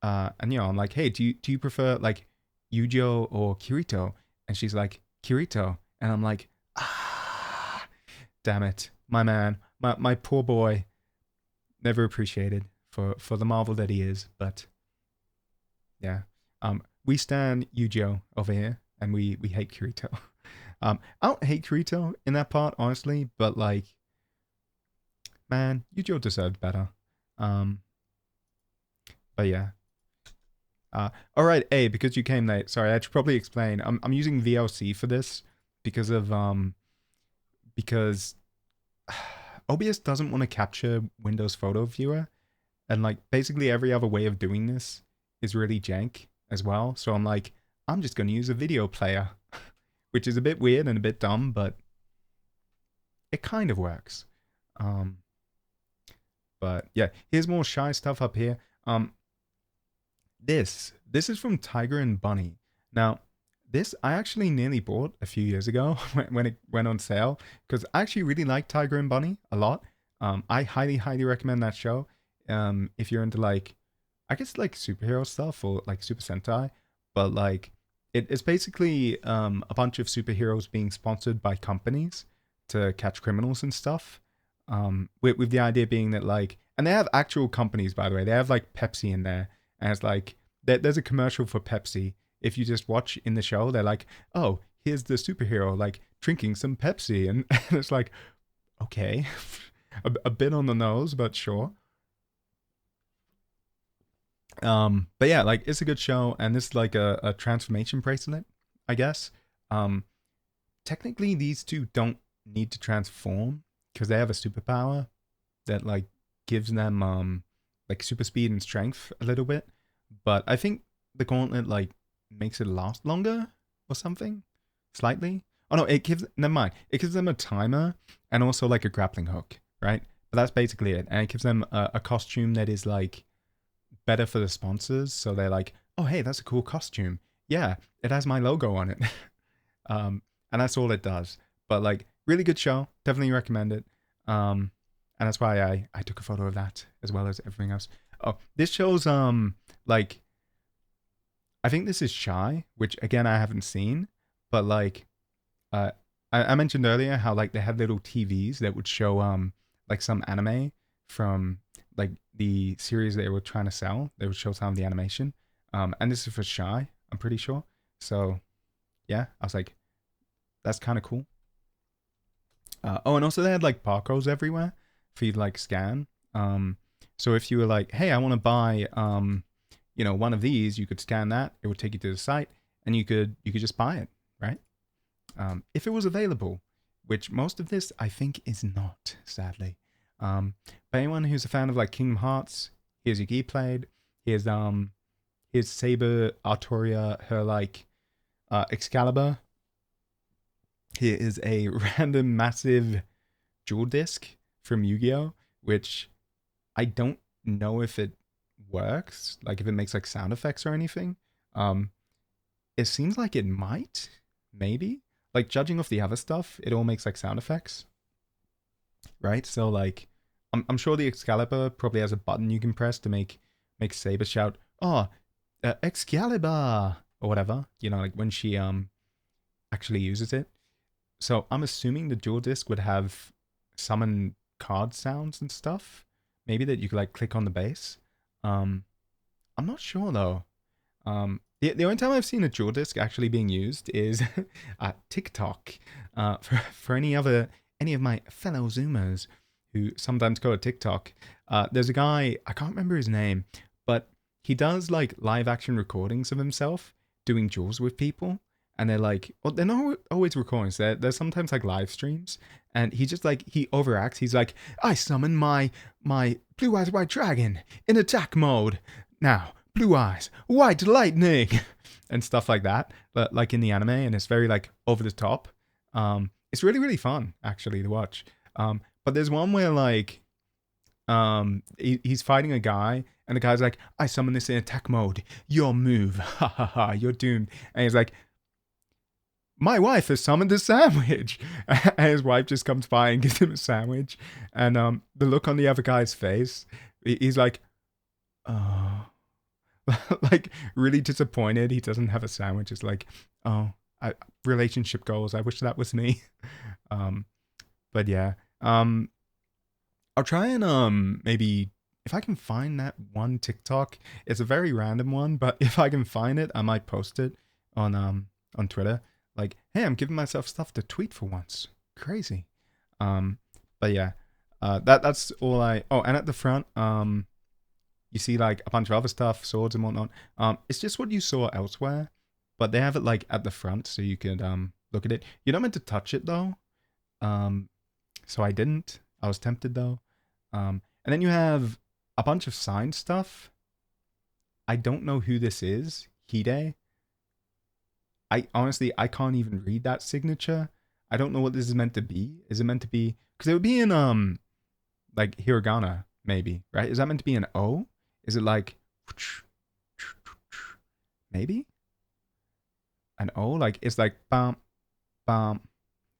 I'm like, hey, do you prefer like Yujo or Kirito? And she's like, Kirito. And I'm like, damn it, my man, my poor boy, never appreciated for the marvel that he is. But yeah, we stand Yujo over here, and we hate Kirito. I don't hate Kirito in that part, honestly, but like, man, Yujo deserved better. Um, but yeah. All right, A, because you came late. Sorry, I should probably explain. I'm using VLC for this because of because OBS doesn't want to capture Windows Photo Viewer, and like basically every other way of doing this is really jank as well. So I'm like, I'm just gonna use a video player, which is a bit weird and a bit dumb, but it kind of works. But yeah, here's more shy stuff up here. This is from Tiger and Bunny. Now, this I actually nearly bought a few years ago when it went on sale because I actually really like Tiger and Bunny a lot. I highly recommend that show. If you're into like, I guess like superhero stuff or like Super Sentai, but like it's basically a bunch of superheroes being sponsored by companies to catch criminals and stuff. With the idea being that like, and they have actual companies by the way. They have like Pepsi in there, and it's like there's a commercial for Pepsi. If you just watch in the show, they're like, oh, here's the superhero like drinking some Pepsi, and it's like, okay, a bit on the nose, but sure. But yeah, like it's a good show, and this is like a transformation bracelet, I guess. Technically, these two don't need to transform because they have a superpower that like gives them like super speed and strength a little bit. But I think the gauntlet like makes it last longer or something, slightly. Oh no, it gives never mind. It gives them a timer and also like a grappling hook, right? But that's basically it, and it gives them a costume that is like better for the sponsors. So they're like, oh hey, that's a cool costume. Yeah, it has my logo on it. And that's all it does. But like, really good show. Definitely recommend it. And that's why I took a photo of that as well as everything else. Oh, this shows like, I think this is Shy, which again I haven't seen, but like I mentioned earlier how like they had little TVs that would show like some anime from like the series they were trying to sell. They would show some of the animation. And this is for Shy, I'm pretty sure. So yeah, I was like, that's kind of cool. Oh, and also they had like barcodes everywhere for you to like scan. So if you were like, hey, I want to buy one of these, you could scan that. It would take you to the site, and you could just buy it, right? If it was available, which most of this I think is not, sadly. But anyone who's a fan of like Kingdom Hearts, here's Yugi played. Here's Saber Artoria, her like Excalibur. Here is a random massive jewel disc from Yu-Gi-Oh, which I don't know if it works, like if it makes like sound effects or anything. It seems like it might, maybe. Like judging off the other stuff, it all makes like sound effects, right? So like, I'm sure the Excalibur probably has a button you can press to make Saber shout, "Oh, Excalibur!" or whatever. You know, like when she actually uses it. So I'm assuming the dual disc would have summon card sounds and stuff. Maybe that you could like click on the base. I'm not sure though. The only time I've seen a dual disc actually being used is TikTok. For any of my fellow Zoomers who sometimes go to TikTok, there's a guy, I can't remember his name, but he does like live action recordings of himself doing duels with people. And they're like, well, they're not always recordings. They're sometimes like live streams. And he just like, he overacts. He's like, I summon my blue eyes white dragon in attack mode. Now, blue eyes, white lightning, and stuff like that. Like in the anime. And it's very like over the top. It's really fun actually to watch. But there's one where like, he's fighting a guy. And the guy's like, I summon this in attack mode. Your move. Ha ha ha. You're doomed. And he's like, my wife has summoned a sandwich. And his wife just comes by and gives him a sandwich. And the look on the other guy's face, he's like, oh, like really disappointed he doesn't have a sandwich. It's like, oh, relationship goals. I wish that was me. But yeah, I'll try and maybe if I can find that one TikTok, it's a very random one, but if I can find it, I might post it on Twitter. Like, hey, I'm giving myself stuff to tweet for once. Crazy. Um, but yeah, that's all I. Oh, and at the front, you see like a bunch of other stuff, swords and whatnot. It's just what you saw elsewhere, but they have it like at the front so you could look at it. You're not meant to touch it though. Um, so I didn't. I was tempted though. And then you have a bunch of signed stuff. I don't know who this is. Hide. I honestly I can't even read that signature. I don't know what this is meant to be. Is it meant to be because it would be in like hiragana maybe, right? Is that meant to be an O? Is it like maybe an O? Like it's like bam bam,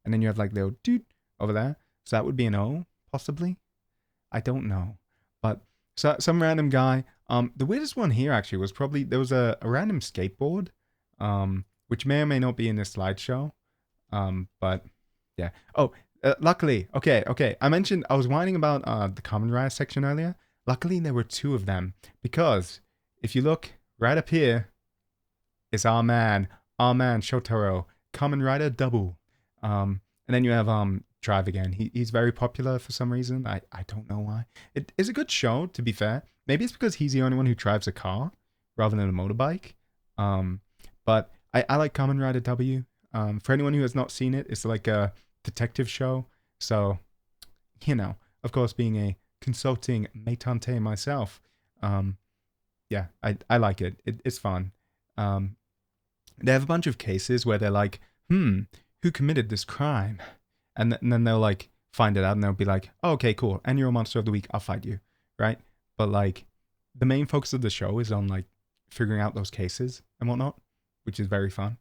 and then you have like little doot over there. So that would be an O possibly. I don't know, but so some random guy. The weirdest one here actually was probably there was a random skateboard, which may or may not be in this slideshow. But yeah. Oh, luckily, okay. I was whining about the Kamen Rider section earlier. Luckily, there were two of them because if you look right up here, it's our man Shotaro, Kamen Rider Double. And then you have Drive Again. He's very popular for some reason. I don't know why. It is a good show, to be fair. Maybe it's because he's the only one who drives a car rather than a motorbike. But I like Kamen Rider W. For anyone who has not seen it, it's like a detective show. So, you know, of course, being a consulting metante myself, yeah, I like it. It's fun. They have a bunch of cases where they're like, who committed this crime? And then they'll like find it out and they'll be like, oh, okay, cool. And you're a monster of the week. I'll fight you. Right. But like the main focus of the show is on like figuring out those cases and whatnot, which is very fun.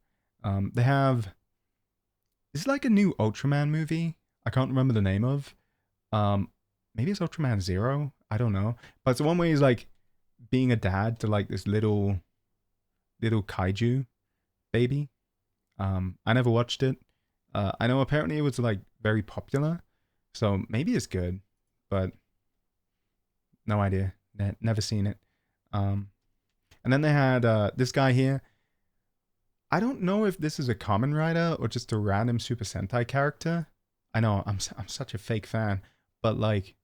They have, it's like a new Ultraman movie. I can't remember the name of. Maybe it's Ultraman Zero. I don't know. But it's the one where he's like being a dad to like this little kaiju baby. I never watched it. I know apparently it was like very popular, so maybe it's good, but no idea. Never seen it. And then they had this guy here. I don't know if this is a Kamen Rider or just a random Super Sentai character. I know I'm such a fake fan, but like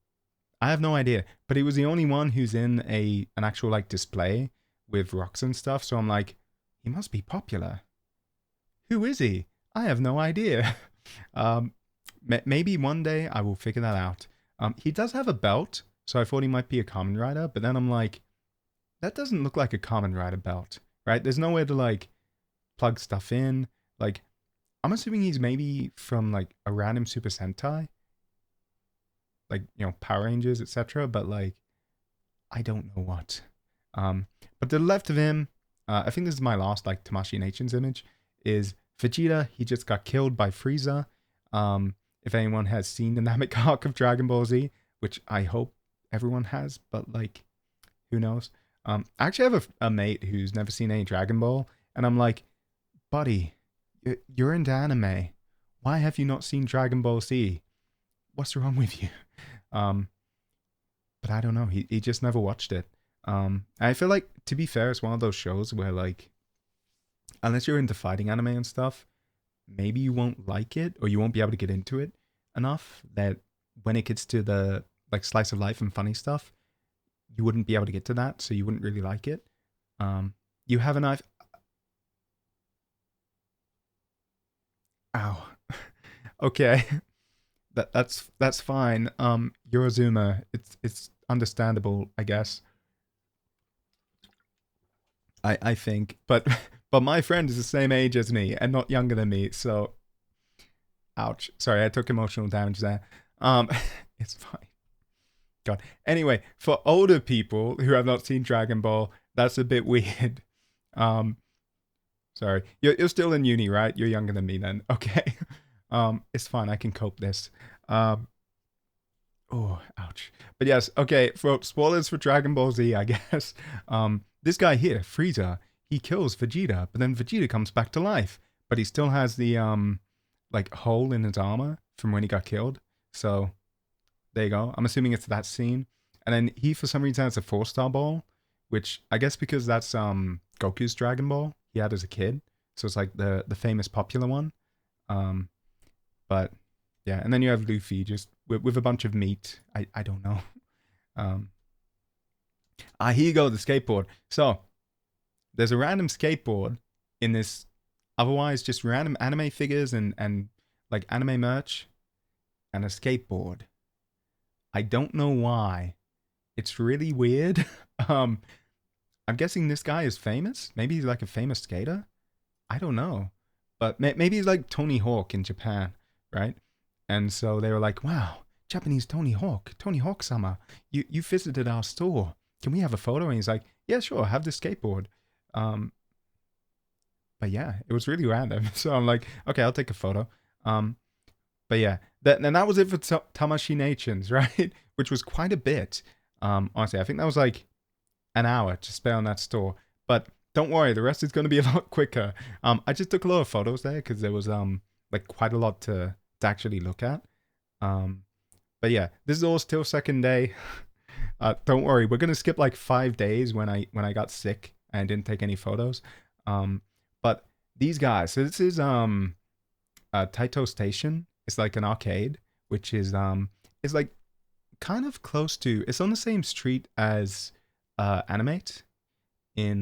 I have no idea. But he was the only one who's in an actual like display with rocks and stuff. So I'm like, he must be popular. Who is he? I have no idea. Maybe one day I will figure that out. He does have a belt, so I thought he might be a Kamen Rider, but then I'm like, that doesn't look like a Kamen Rider belt, right? There's nowhere to like plug stuff in. Like, I'm assuming he's maybe from like a random Super Sentai, like Power Rangers, etc. But like, I don't know what. But to the left of him, I think this is my last like Tamashii Nations image, is Vegeta. He just got killed by Frieza. If anyone has seen the Namek arc of Dragon Ball Z, which I hope everyone has, but like, who knows? I actually have a mate who's never seen any Dragon Ball, and I'm like, buddy, you're into anime. Why have you not seen Dragon Ball Z? What's wrong with you? But I don't know. He just never watched it. I feel like, to be fair, it's one of those shows where like, unless you're into fighting anime and stuff, maybe you won't like it or you won't be able to get into it enough that when it gets to the like slice of life and funny stuff, you wouldn't be able to get to that, so you wouldn't really like it. You have a knife. Ow. Okay. That's fine. You're a Zoomer. It's understandable, I guess. I think, but my friend is the same age as me and not younger than me, so ouch. Sorry, I took emotional damage there. It's fine. God. Anyway, for older people who have not seen Dragon Ball, that's a bit weird. Sorry. You're still in uni, right? You're younger than me then. Okay. It's fine. I can cope this. Oh, ouch. But yes, okay, for spoilers for Dragon Ball Z, I guess. This guy here, Frieza, he kills Vegeta, but then Vegeta comes back to life. But he still has the like hole in his armor from when he got killed. So there you go. I'm assuming it's that scene. And then he, for some reason, has a 4-star ball, which I guess because that's Goku's Dragon Ball he had as a kid. So it's like the famous popular one. But yeah, and then you have Luffy just with a bunch of meat. I don't know. Here you go, the skateboard. So there's a random skateboard in this otherwise just random anime figures and like anime merch and a skateboard. I don't know why. It's really weird. I'm guessing this guy is famous. Maybe he's like a famous skater. I don't know. But maybe he's like Tony Hawk in Japan, right? And so they were like, wow, Japanese Tony Hawk-sama, you visited our store. Can we have a photo? And he's like, yeah, sure, have this skateboard. But yeah, it was really random. So I'm like, okay, I'll take a photo. But yeah, that was it for Tamashii Nations, right? Which was quite a bit. Honestly, I think that was like an hour to spend on that store. But don't worry, the rest is going to be a lot quicker. I just took a lot of photos there because there was like quite a lot to actually look at. But yeah, this is all still second day. Don't worry, we're gonna skip like 5 days when I got sick and didn't take any photos. But these guys, so this is Taito Station. It's like an arcade, which is like kind of close to. It's on the same street as Animate in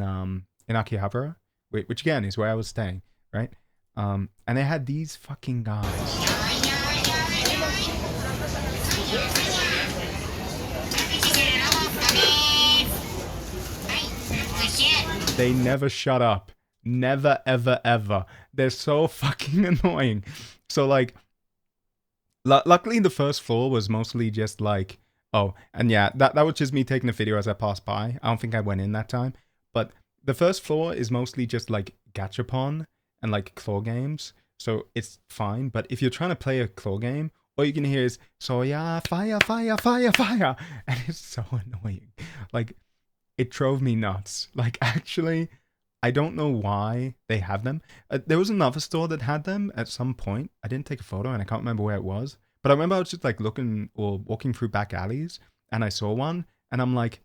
Akihabara, which again is where I was staying, right? And they had these fucking guys. They never shut up. Never, ever, ever. They're so fucking annoying. So, like, luckily the first floor was mostly just like, oh, and yeah, that was just me taking a video as I passed by. I don't think I went in that time. But the first floor is mostly just like gachapon and like claw games. So it's fine. But if you're trying to play a claw game, all you can hear is, so yeah, fire, fire, fire, fire. And it's so annoying. Like, it drove me nuts. Like, actually, I don't know why they have them. There was another store that had them at some point. I didn't take a photo and I can't remember where it was. But I remember I was just like looking or walking through back alleys and I saw one and I'm like,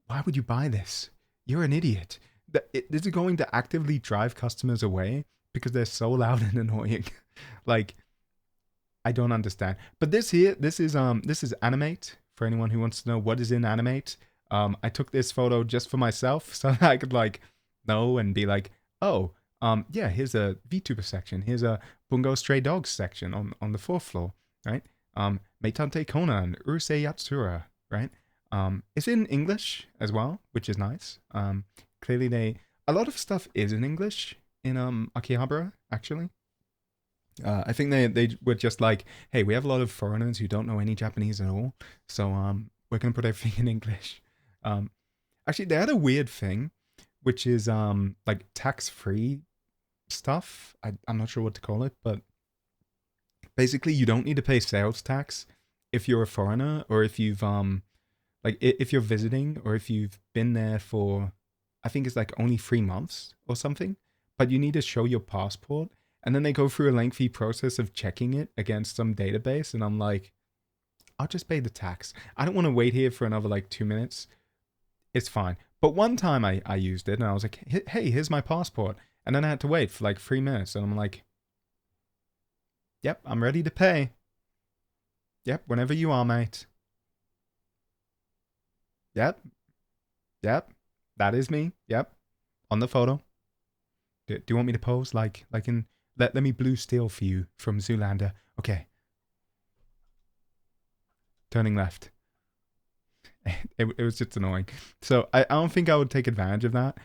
why would you buy this? You're an idiot. This is going to actively drive customers away because they're so loud and annoying. Like, I don't understand. But this is Animate. For anyone who wants to know what is in Animate, I took this photo just for myself so that I could like know and be like, oh, yeah, here's a VTuber section. Here's a Bungo Stray Dogs section on the 4th floor, right? Meitante Conan, Urusei Yatsura, right? It's in English as well, which is nice. Clearly a lot of stuff is in English in Akihabara, actually. I think they were just like, hey, we have a lot of foreigners who don't know any Japanese at all, so we're gonna put everything in English. Actually, they had a weird thing, which is like tax-free stuff. I'm not sure what to call it, but basically you don't need to pay sales tax if you're a foreigner or if you've like if you're visiting or if you've been there for, I think it's like only 3 months or something, but you need to show your passport. And then they go through a lengthy process of checking it against some database. And I'm like, I'll just pay the tax. I don't want to wait here for another like 2 minutes. It's fine. But one time I used it and I was like, hey, here's my passport. And then I had to wait for like 3 minutes. And I'm like, yep, I'm ready to pay. Yep, whenever you are, mate. Yep. That is me. Yep. On the photo. Do you want me to pose like in... Let me blue steel for you from Zoolander. Okay. Turning left. It was just annoying. So I don't think I would take advantage of that.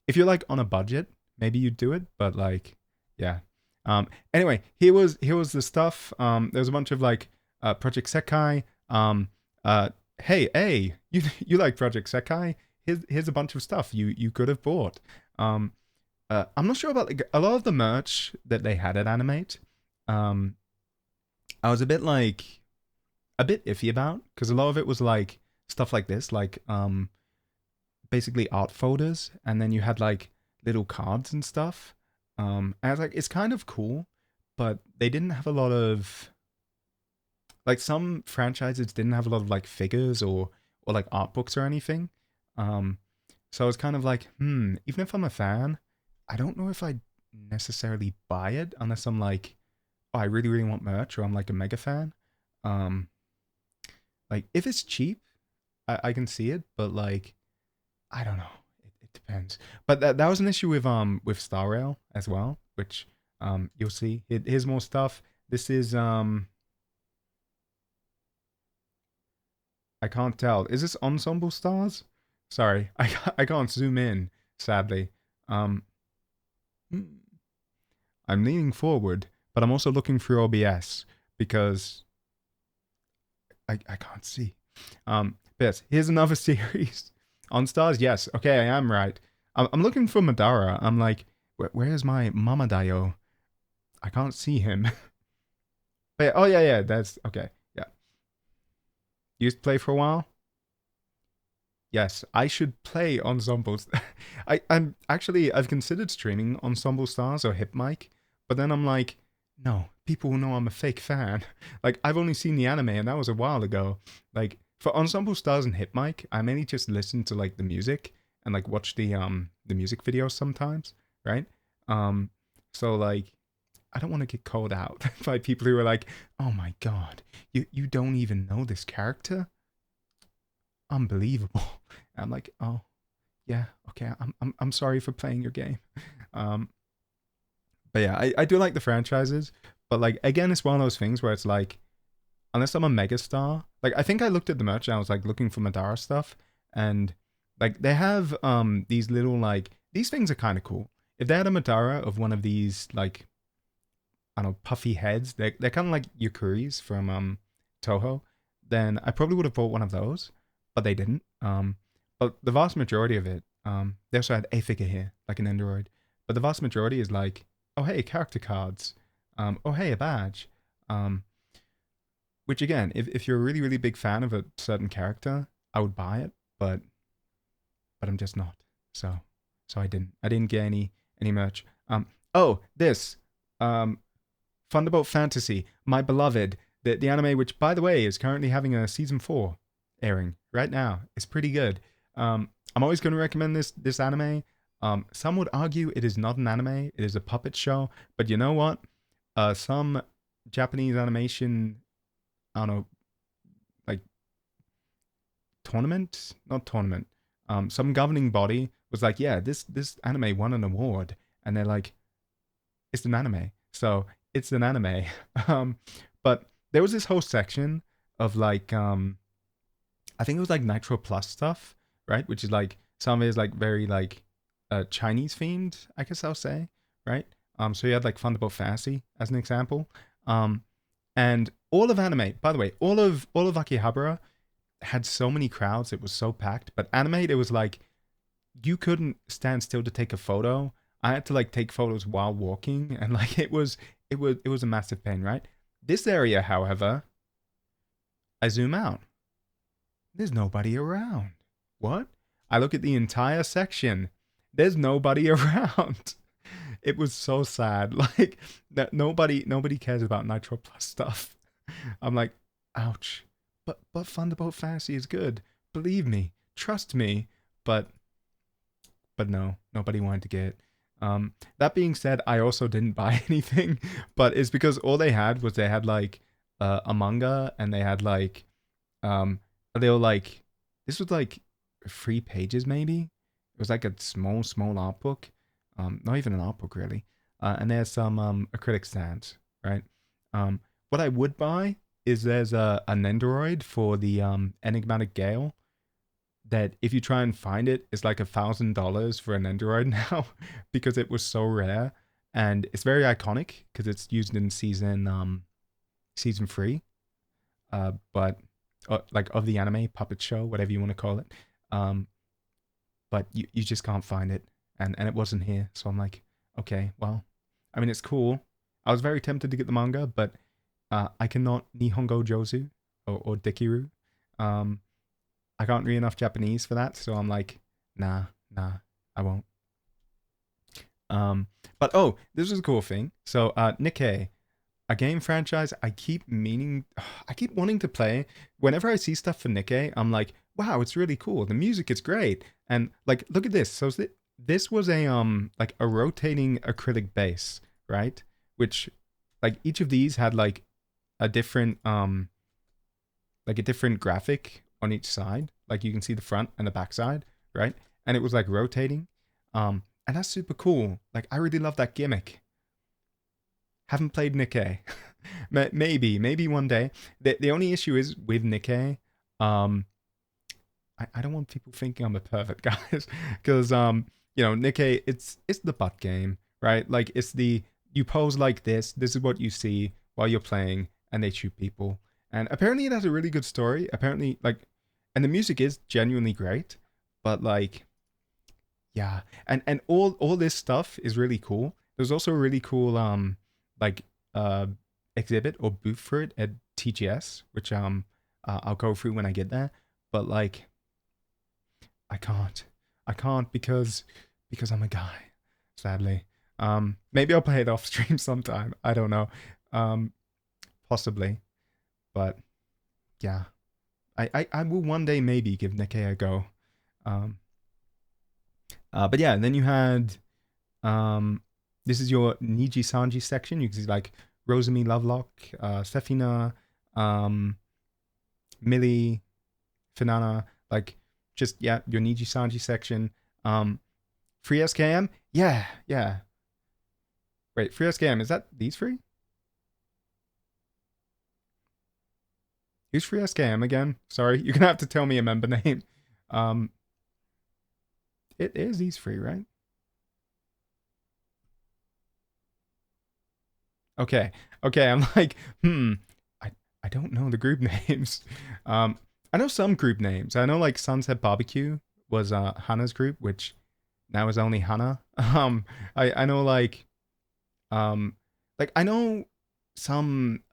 If you're like on a budget, maybe you'd do it. But like, yeah. Anyway, here was the stuff. There's a bunch of like Project Sekai. Hey, you like Project Sekai? Here's a bunch of stuff you could have bought. I'm not sure about like, a lot of the merch that they had at Animate. I was a bit iffy about because a lot of it was like stuff like this, like basically art folders, and then you had like little cards and stuff. And I was like, it's kind of cool, but they didn't have a lot of like some franchises didn't have a lot of like figures or or like art books or anything. Um, so it's kind of like, even if I'm a fan, I don't know if I necessarily buy it unless I'm like, oh, I really, really want merch or I'm like a mega fan. Um, like if it's cheap, I can see it, but like I don't know. It depends. But that was an issue with Star Rail as well, which you'll see. Here's more stuff. This is I can't tell. Is this Ensemble Stars? Sorry, I can't zoom in, sadly. Um hmm, I'm leaning forward, but I'm also looking through OBS because I can't see. But yes, here's another series. On Stars, yes. Okay, I am right. I'm looking for Madara. I'm like, where's my Mama Dio? I can't see him. But yeah, oh yeah, that's okay. Yeah. You used to play for a while? Yes, I should play Ensembles. I'm actually I've considered streaming Ensemble Stars or Hip Mic, but then I'm like, no, people will know I'm a fake fan. Like I've only seen the anime and that was a while ago. Like for Ensemble Stars and Hip Mic, I mainly just listen to like the music and like watch the music videos sometimes, right? Um so like I don't want to get called out by people who are like, "Oh my god, you don't even know this character? Unbelievable." And I'm like, "Oh, yeah, okay. I'm sorry for playing your game." Um, but yeah, I do like the franchises, but like again, it's one of those things where it's like, unless I'm a megastar, like I think I looked at the merch and I was like looking for Madara stuff, and like they have these little like these things are kind of cool. If they had a Madara of one of these like I don't know, puffy heads. They're kind of like Yukuris from Toho. Then I probably would have bought one of those, but they didn't. But the vast majority of it, they also had a figure here, like an Android. But the vast majority is like, oh hey, character cards. Oh hey, a badge. Um, which again, if you're a really really big fan of a certain character, I would buy it, but I'm just not. So I didn't get any merch. Oh this. Um, Thunderbolt Fantasy, My Beloved, the anime, which by the way is currently having a season 4 airing right now. It's pretty good. I'm always going to recommend this anime. Some would argue it is not an anime; it is a puppet show. But you know what? Some Japanese animation, I don't know, like tournament, not tournament. Some governing body was like, yeah, this anime won an award, and they're like, it's an anime. So it's an anime. Um, but there was this whole section of like I think it was like Nitro Plus stuff, right? Which is like some of it is like very like Chinese themed, I guess I'll say, right? So you had like Thunderbolt Fantasy as an example. Um and all of anime, by the way, all of Akihabara had so many crowds, it was so packed. But anime, it was like you couldn't stand still to take a photo. I had to like take photos while walking, and like it was a massive pain, right? This area, however, I zoom out. There's nobody around. What? I look at the entire section. There's nobody around. It was so sad. Like that nobody cares about Nitro Plus stuff. I'm like, ouch. But Thunderbolt Fantasy is good. Believe me, trust me. But no, nobody wanted to get it. That being said, I also didn't buy anything, but it's because all they had was they had like a manga and they had like they were like this was like 3 pages maybe. It was like a small art book, not even an art book really, and there's some acrylic stands, right? What I would buy is there's a Nendoroid for the Enigmatic Gale that if you try and find it, it's like $1,000 for an Android now because it was so rare and it's very iconic because it's used in season 3, but like of the anime puppet show, whatever you want to call it. Um, but you just can't find it, and it wasn't here, so I'm like, okay, well, I mean it's cool. I was very tempted to get the manga, but I cannot Nihongo Jozu or Dikiru. Um, I can't read enough Japanese for that, so I'm like, nah, I won't. Um, but oh, this is a cool thing. So, Nikkei, a game franchise I keep wanting to play. Whenever I see stuff for Nikkei, I'm like, wow, it's really cool. The music is great. And like, look at this. So this was a like a rotating acrylic base, right? Which like each of these had a different like a different graphic on each side. Like you can see the front and the back side, right? And it was like rotating. And that's super cool. Like I really love that gimmick. Haven't played Nikkei. Maybe one day. The only issue is with Nikkei, um, I don't want people thinking I'm a pervert, guys, because you know, Nikkei, it's the butt game, right? Like it's the you pose like this. This is what you see while you're playing, and they shoot people. And apparently, it has a really good story. Apparently, like, and the music is genuinely great, but like, yeah, and all this stuff is really cool. There's also a really cool like uh exhibit or booth for it at TGS, which I'll go through when I get there. But like I can't. I can't because I'm a guy, sadly. Maybe I'll play it off stream sometime. I don't know. Um Possibly. But yeah. I will one day maybe give Nikkei a go. Um but yeah, and then you had this is your Niji Sanji section. You can see like Rosemi Lovelock, Sefina, um, Millie, Finana, like just yeah, your Niji Sanji section. Free SKM? Yeah, yeah. Wait, free SKM, is that these free? Who's free SKM again? Sorry, you're gonna have to tell me a member name. Um it is these free, right? Okay. Okay, I'm like, I I don't know the group names. I know some group names. I know like Sunset Barbecue was Hannah's group, which now is only Hannah. I know um I know some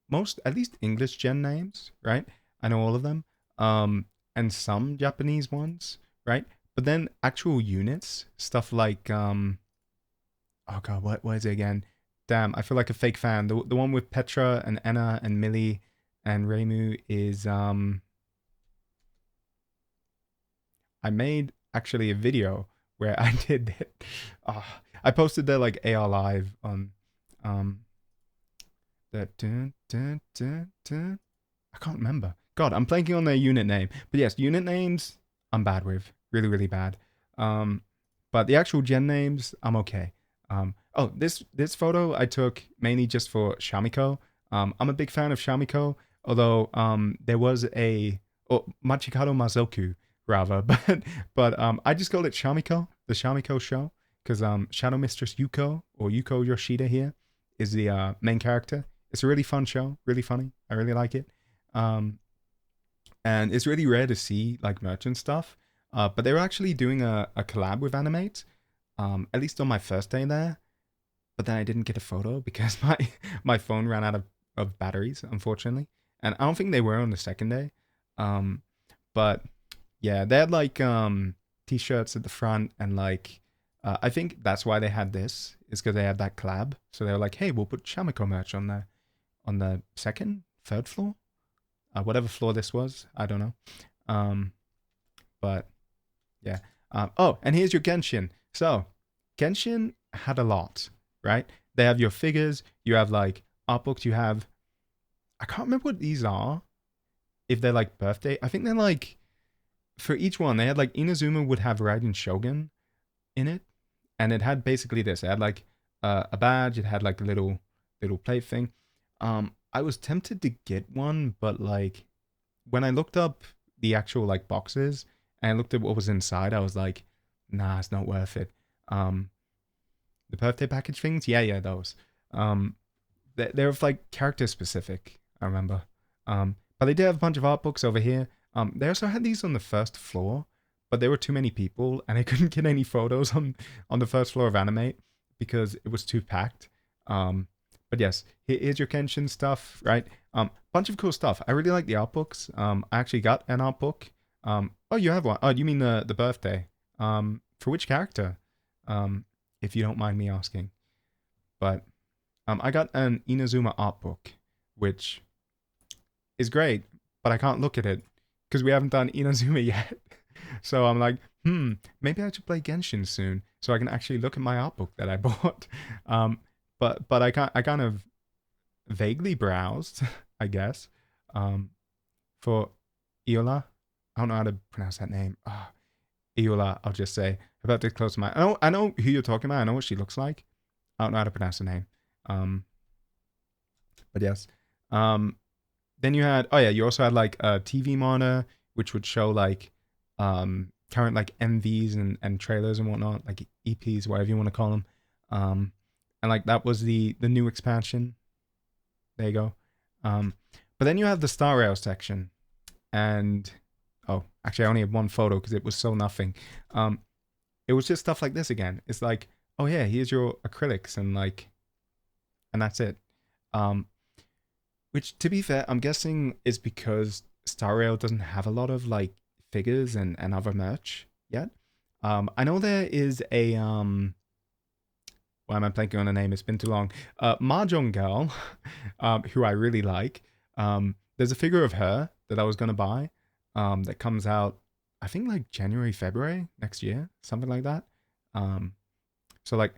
most at least English gen names, right? I know all of them. And some Japanese ones, right? But then actual units, stuff like oh god, what is it again? Damn, I feel like a fake fan. The one with Petra and Enna and Millie and Reimu is I made actually a video where I did it. Oh, I posted there like AR live on um that dun, dun, dun, dun. I can't remember. God, I'm blanking on their unit name. But yes, unit names I'm bad with. Really, really bad. Um but the actual gen names, I'm okay. Oh, this photo I took mainly just for Shamiko. I'm a big fan of Shamiko, although there was a Machikado Mazoku rather, but I just called it Shamiko, the Shamiko show, because Shadow Mistress Yuko or Yuko Yoshida here is the main character. It's a really fun show, really funny. I really like it. Um, and it's really rare to see like merchant stuff. But they were actually doing a collab with Animate, at least on my first day there. But then I didn't get a photo because my phone ran out of batteries, unfortunately. And I don't think they were on the second day. Um, but yeah, they had like t-shirts at the front and like I think that's why they had this is because they had that collab. So they were like, hey, we'll put Shamiko merch on the second, third floor, whatever floor this was. I don't know. Um, but yeah. Oh, and here's your Genshin. So Genshin had a lot, right? They have your figures. You have like art books. You have I can't remember what these are. If they're like birthday, I think they're like for each one they had like Inazuma would have Raiden Shogun in it, and it had basically this. It had like a badge. It had like a little plate thing. I was tempted to get one, but like when I looked up the actual like boxes and I looked at what was inside, I was like, nah, it's not worth it. Um, the birthday package things, yeah, those. Um, they're like character specific. I remember. But they did have a bunch of art books over here. They also had these on the first floor, but there were too many people, and I couldn't get any photos on the first floor of Animate because it was too packed. But yes, here's your Kenshin stuff, right? Bunch of cool stuff. I really like the art books. I actually got an art book. Oh, you have one. Oh, you mean the birthday? For which character? If you don't mind me asking. But I got an Inazuma art book, which is great, but I can't look at it because we haven't done Inazuma yet. So I'm like, maybe I should play Genshin soon, so I can actually look at my art book that I bought. Um, but I kind of vaguely browsed, I guess, for Iola. I don't know how to pronounce that name. Iola, I'll just say. About this close to my. I know who you're talking about. I know what she looks like. I don't know how to pronounce the name. But yes. Then you had. Oh yeah, you also had like a TV monitor, which would show like current like MVs and trailers and whatnot, like EPs, whatever you want to call them. And like that was the new expansion. There you go. But then you have the Star Rail section, and oh, actually I only have one photo because it was so nothing. It was just stuff like this again. It's like, oh yeah, here's your acrylics and like, and that's it. Which to be fair, I'm guessing is because Star Rail doesn't have a lot of like figures and other merch yet. I know there is a why am I blanking on the name? It's been too long. Mahjong Girl, who I really like. There's a figure of her that I was gonna buy. That comes out, I think like January, February next year, something like that. So like,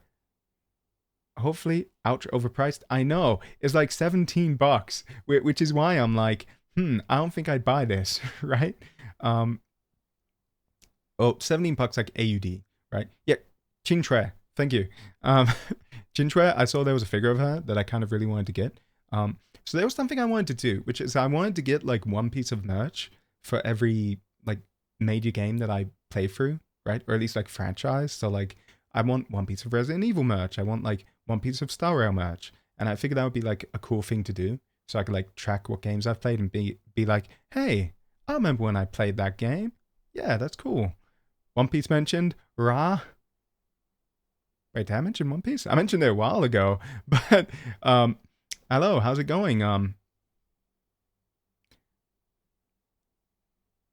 hopefully, ouch, overpriced. I know it's like $17, which is why I'm like, I don't think I'd buy this, right? Oh, $17 like AUD, right? Yeah, Chintre, thank you. Chintre, I saw there was a figure of her that I kind of really wanted to get. So there was something I wanted to do, which is I wanted to get like one piece of merch for every like major game that I play through, right? Or at least like franchise. So like I want one piece of Resident Evil merch. I want like one piece of Star Rail merch. And I figured that would be like a cool thing to do. So I could like track what games I've played and be like, hey, I remember when I played that game. Yeah, that's cool. One Piece mentioned. Ra. Wait, did I mention One Piece? I mentioned it a while ago. But hello, how's it going?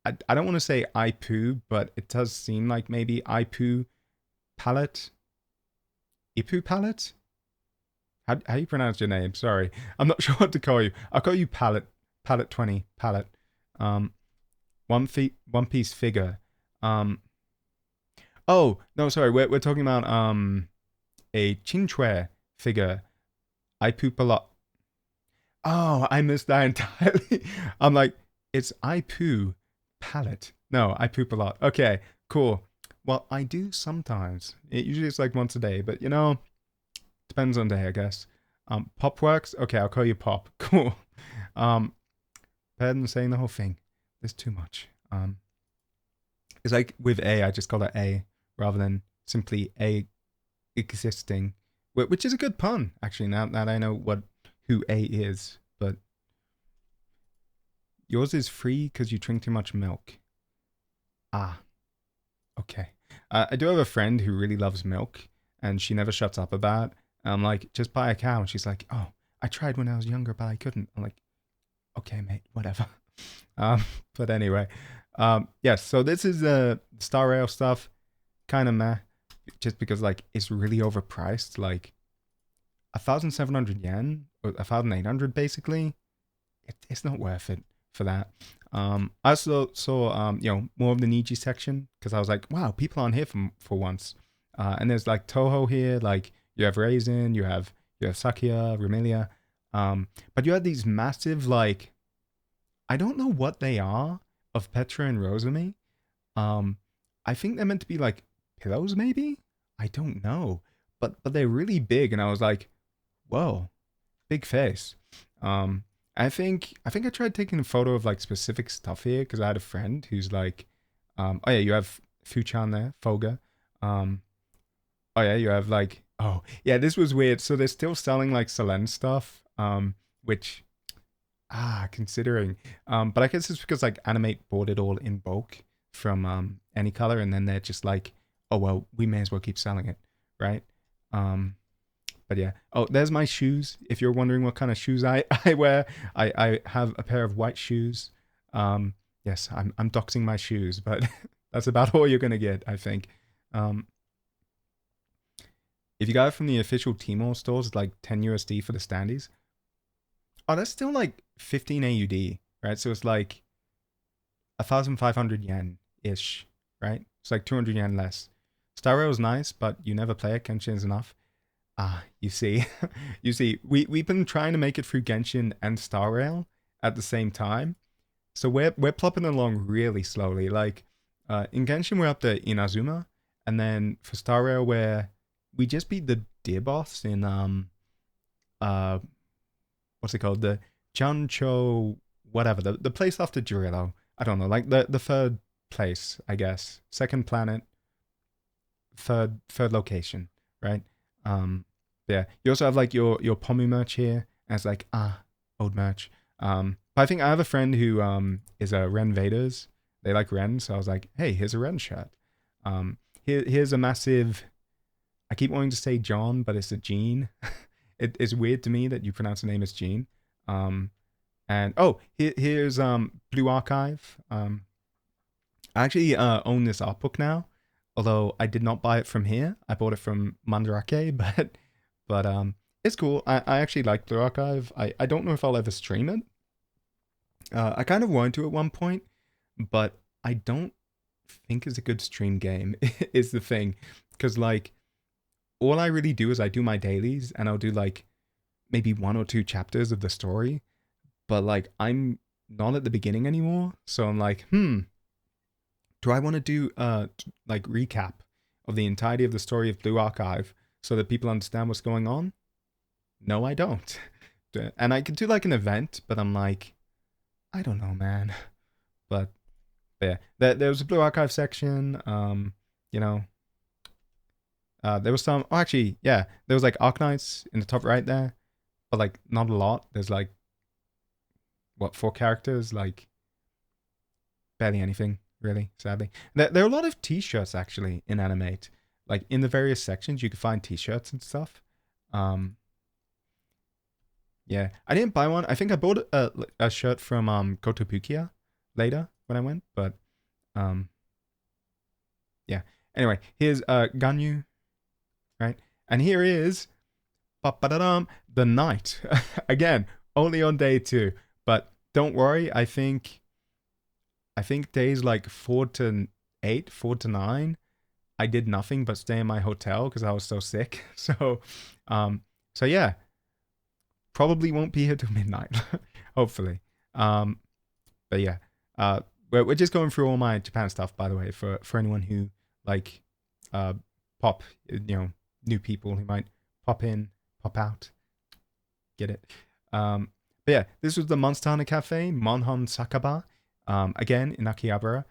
I don't want to say Ipu, but it does seem like maybe Ipu Palette. Ipu Palette? How do you pronounce your name? Sorry. I'm not sure what to call you. I'll call you Palette. Palette 20. Palette. One Piece figure. Oh, no, sorry. We're talking about a Chinchue figure. I poop a lot. Oh, I missed that entirely. I'm like, it's I poo palette. No, I poop a lot. Okay, cool. Well, I do sometimes. It usually it's like once a day, but you know, depends on day, I guess. Pop works. Okay, I'll call you Pop. Cool. Better than saying the whole thing. There's too much. It's like with A, I just call it A rather than simply A existing, which is a good pun actually. Now that I know who A is, but yours is free because you drink too much milk. Ah, okay. I do have a friend who really loves milk, and she never shuts up about it. I'm like, just buy a cow, and she's like, oh, I tried when I was younger, but I couldn't. I'm like, okay, mate, whatever. But anyway, yes. So this is the Star Rail stuff, kind of meh, just because like it's really overpriced, like 1,700 yen or 1,800 basically. It's not worth it for that. I also saw more of the Niji section because I was like, wow, people aren't here for once. And there's like Toho here, like you have Raisin, you have Sakia, Rumelia, but you had these massive like, I don't know what they are, of Petra and Rosemi. I think they're meant to be like pillows, maybe. I don't know, but they're really big, and I was like, whoa, big face. I think I tried taking a photo of like specific stuff here because I had a friend who's like, oh yeah, you have Fuchan there, Foga. Oh yeah, you have like, oh yeah, this was weird. So they're still selling like Selen stuff, which considering, but I guess it's because like Animate bought it all in bulk from Any Color, and then they're just like, oh well, we may as well keep selling it, right? But yeah. Oh, there's my shoes. If you're wondering what kind of shoes I wear, I have a pair of white shoes. Yes, I'm doxing my shoes, but that's about all you're gonna get, I think. If you got it from the official Tmall stores, it's like 10 USD for the standees. Oh, that's still like 15 AUD, right? So it's like 1,500 yen ish, right? It's like 200 yen less. Star Rail is nice, but you never play it. Genshin is enough. Ah, you see, you see, we've been trying to make it through Genshin and Star Rail at the same time, so we're plopping along really slowly. Like, in Genshin we're up to Inazuma, and then for Star Rail we just beat the deer boss in uh what's it called, the Chancho whatever, the place after Jirilo. I don't know, like the third place, I guess, second planet, third location, right? Yeah, you also have like your Pomu merch here as like old merch. But I think I have a friend who is a Ren Vaders. They like Ren, so I was like, hey, here's a Ren shirt. Here's a massive. I keep wanting to say John, but it's a Gene. It's weird to me that you pronounce the name as Gene. And here's Blue Archive. I actually own this art book now, although I did not buy it from here. I bought it from Mandarake, but it's cool. I actually like Blue Archive. I don't know if I'll ever stream it. I kind of wanted to at one point, but I don't think it's a good stream game is the thing. Because like all I really do is I do my dailies and I'll do like maybe 1 or 2 chapters of the story. But like I'm not at the beginning anymore. So I'm like, do I want to do like recap of the entirety of the story of Blue Archive so that people understand what's going on? No, I don't. And I could do like an event, but I'm like, I don't know, man. But yeah, there was a Blue Archive section. You know, there was some. Oh, actually, yeah, there was like Arknights in the top right there, but like not a lot. There's like what, 4 characters? Like barely anything, really. Sadly, there are a lot of T-shirts actually in Animate. Like in the various sections, you can find T-shirts and stuff. Yeah, I didn't buy one. I think I bought a shirt from Kotobukiya later when I went, but um yeah. Anyway, here's Ganyu, right? And here is the Knight. Again, only on day 2. But don't worry, I think days like 4 to 8, 4 to 9, I did nothing but stay in my hotel because I was so sick. So yeah, probably won't be here till midnight, hopefully. But yeah, we're just going through all my Japan stuff, by the way, for anyone who like pop, new people who might pop in, pop out, get it. But yeah, this was the Monster Hunter Cafe, Monhon Sakaba, again in Akihabara.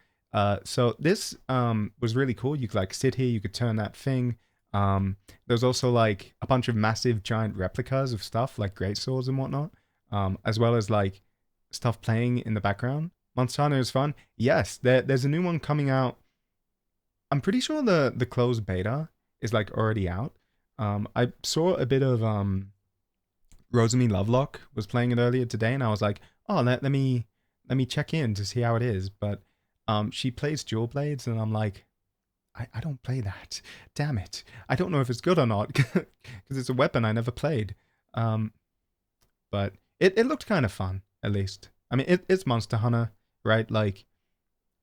So this was really cool. You could like sit here, you could turn that thing. There's also like a bunch of massive giant replicas of stuff like great swords and whatnot, as well as like stuff playing in the background. Monster Hunter is fun. Yes, there's a new one coming out. I'm pretty sure the closed beta is like already out. I saw a bit of Rosemi Lovelock was playing it earlier today, and I was like, oh, let me check in to see how it is. But she plays dual blades, and I'm like, I don't play that. Damn it. I don't know if it's good or not because it's a weapon I never played. But it looked kind of fun, at least. I mean, it's Monster Hunter, right? Like,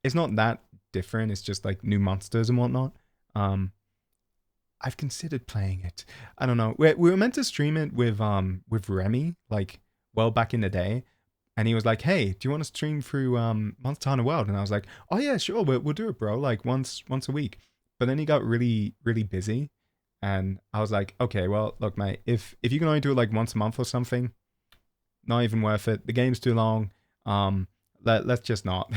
it's not that different. It's just like new monsters and whatnot. I've considered playing it. I don't know. We were meant to stream it with Remy, like, well back in the day. And he was like, hey, do you want to stream through Monster Hunter World? And I was like, oh yeah, sure, we'll do it, bro. Like once a week. But then he got really, really busy. And I was like, okay, well, look, mate, if you can only do it like once a month or something, not even worth it. The game's too long. Let's just not.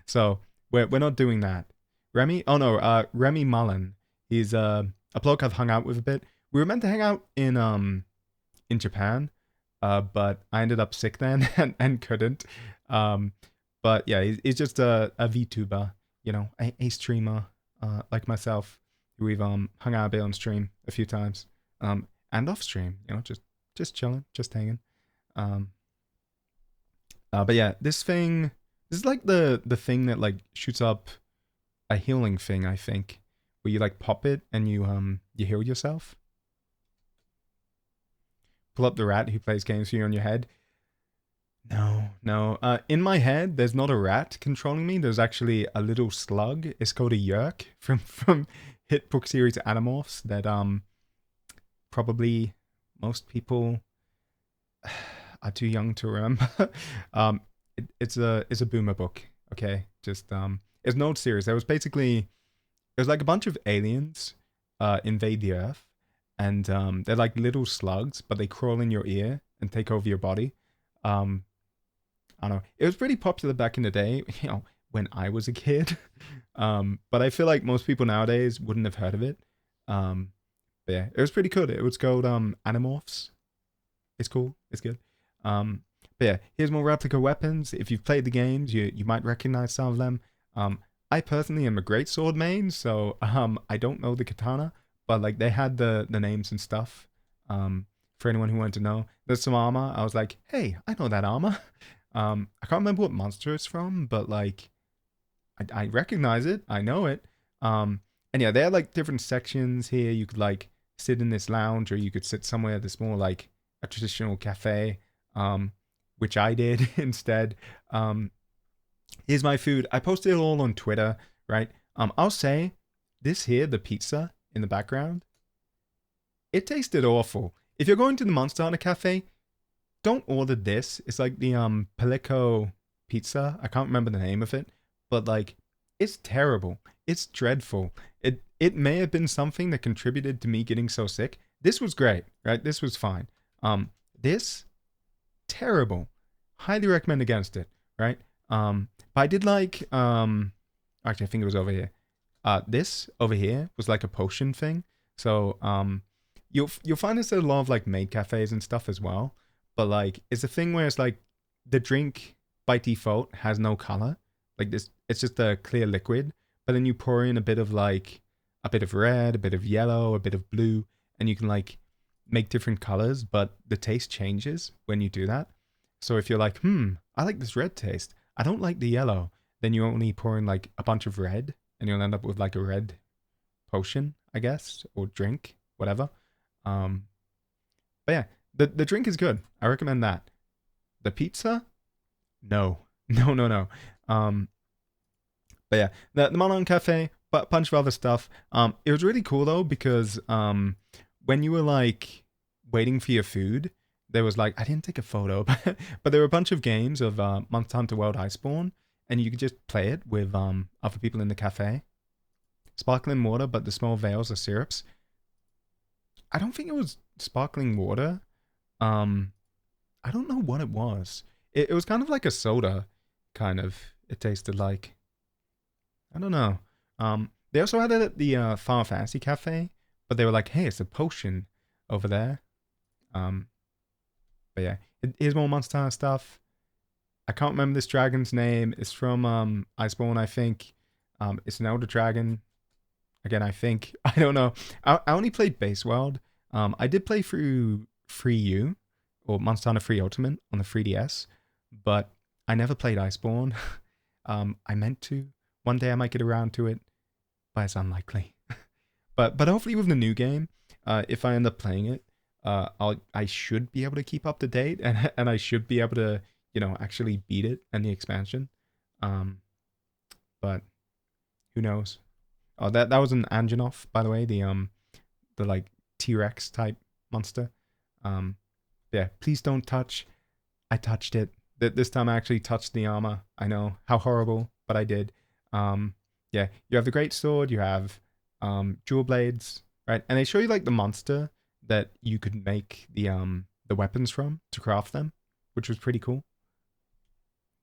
So we're not doing that. Remy Mullen. He's a bloke I've hung out with a bit. We were meant to hang out in Japan, but I ended up sick then and couldn't. But yeah, he's just a VTuber, a streamer like myself, who we've hung out a bit on stream a few times, and off stream, just chilling, just hanging. But yeah, this is like the thing that like shoots up a healing thing, I think, where you like pop it and you heal yourself. Pull up the rat who plays games for you on your head. No, no. In my head, there's not a rat controlling me. There's actually a little slug. It's called a yerk from hit book series Animorphs that probably most people are too young to remember. It's a boomer book. Okay, just it's an old series. There was basically it was like a bunch of aliens invade the Earth, and they're like little slugs, but they crawl in your ear and take over your body. Um, I don't know. It was pretty popular back in the day, when I was a kid. But I feel like most people nowadays wouldn't have heard of it. Um, but yeah, it was pretty good. It was called Animorphs. It's cool. It's good. Um, but yeah, here's more replica weapons. If you've played the games, you might recognize some of them. I personally am a great sword main, so I don't know the katana, but like they had the names and stuff. For anyone who wanted to know, there's some armor. I was like, hey, I know that armor. I can't remember what monster it's from, but like I recognize it. I know it. And yeah, there are like different sections here. You could like sit in this lounge, or you could sit somewhere that's more like a traditional cafe, which I did instead. Um, Here's my food. I posted it all on Twitter, right? I'll say this here, the pizza in the background, it tasted awful. If you're going to the Monster Hunter Cafe, don't order this. It's like the Palico pizza. I can't remember the name of it, but like it's terrible. It's dreadful. It may have been something that contributed to me getting so sick. This was great, right? This was fine. This terrible. Highly recommend against it, right? But I did like actually I think it was over here. This over here was like a potion thing. So you'll find this at a lot of like maid cafes and stuff as well. But like it's a thing where it's like the drink by default has no color. Like this it's just a clear liquid. But then you pour in a bit of like a bit of red, a bit of yellow, a bit of blue, and you can like make different colors, but the taste changes when you do that. So if you're like, I like this red taste. I don't like the yellow. Then you only pour in like a bunch of red, and you'll end up with like a red potion, I guess, or drink, whatever. Um, but yeah, the drink is good. I recommend that. The pizza, no, no, no, no. But yeah, the Monon Cafe, but a bunch of other stuff. It was really cool though because when you were like waiting for your food, there was like I didn't take a photo, but there were a bunch of games of Monster Hunter World Iceborne, and you could just play it with other people in the cafe. Sparkling water, but the small vials are syrups. I don't think it was sparkling water. Um, I don't know what it was. It was kind of like a soda, kind of. It tasted like. I don't know. They also had it at the Final Fantasy Cafe, but they were like, "Hey, it's a potion over there." Um, but yeah, here's more Monster Hunter stuff. I can't remember this dragon's name. It's from Iceborne, I think. It's an elder dragon. Again, I think. I don't know. I only played Base World. I did play through Free U, or Monster Hunter Free Ultimate on the 3DS, but I never played Iceborne. I meant to. One day I might get around to it, but it's unlikely. But hopefully with the new game, if I end up playing it, I should be able to keep up to date, and I should be able to actually beat it and the expansion. But who knows? Oh, that was an Anjanoth, by the way, the like T-Rex type monster. Yeah, please don't touch. I touched it. This time I actually touched the armor. I know how horrible, but I did. Yeah, you have the great sword. You have jewel blades, right? And they show you like the monster that you could make the weapons from to craft them, which was pretty cool.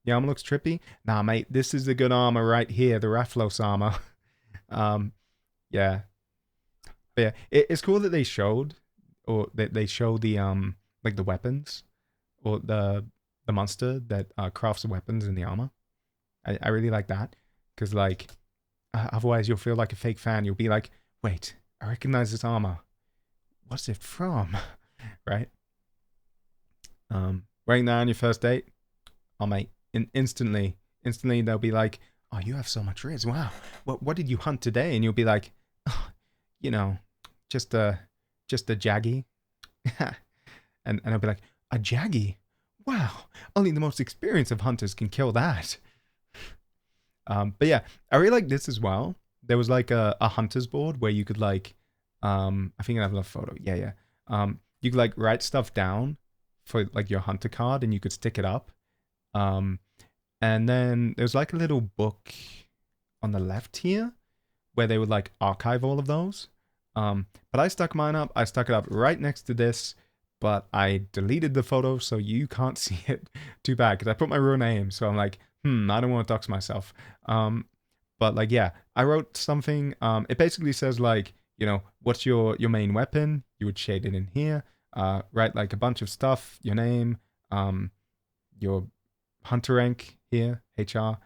The armor looks trippy. Nah, mate, this is the good armor right here, the Rathlos armor. Yeah, but yeah, it's cool that they showed, or that they show the like the weapons, or the monster that crafts the weapons in the armor. I really like that because like otherwise you'll feel like a fake fan. You'll be like, wait, I recognize this armor. What's it from? Right? Wearing that on your first date, oh mate, instantly they'll be like, oh, you have so much riz. Wow, what did you hunt today? And you'll be like, oh, just a jaggy. and I'll be like, a jaggy? wow, only the most experienced of hunters can kill that. But yeah, I really like this as well. There was like a hunter's board where you could like, I think I have a photo. Yeah, yeah. You could like write stuff down for like your hunter card, and you could stick it up. Um, and then there's like a little book on the left here where they would like archive all of those. But I stuck mine up. I stuck it up right next to this, but I deleted the photo so you can't see it. Too bad, because I put my real name. So I'm like, I don't want to dox myself. But like, yeah, I wrote something. It basically says like, what's your main weapon? You would shade it in here. Write like a bunch of stuff, your name, your hunter rank here, HR.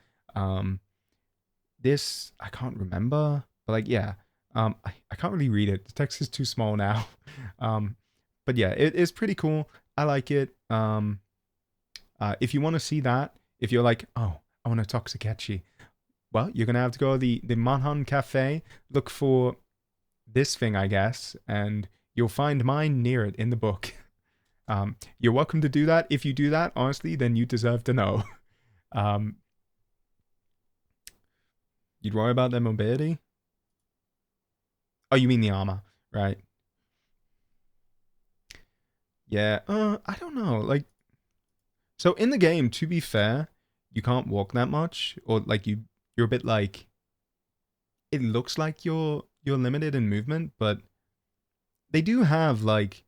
This I can't remember, but like, yeah, I can't really read it. The text is too small now. But yeah, it is pretty cool. I like it. If you want to see that, if you're like, oh, I want a Toxicatchy, well, you're gonna have to go to the Manhan Cafe, look for this thing, I guess, and you'll find mine near it in the book. You're welcome to do that. If you do that, honestly, then you deserve to know. You'd worry about their mobility? Oh, you mean the armor, right? Yeah, I don't know. Like, so in the game, to be fair, you can't walk that much, or like you're a bit like, it looks like you're limited in movement, but they do have like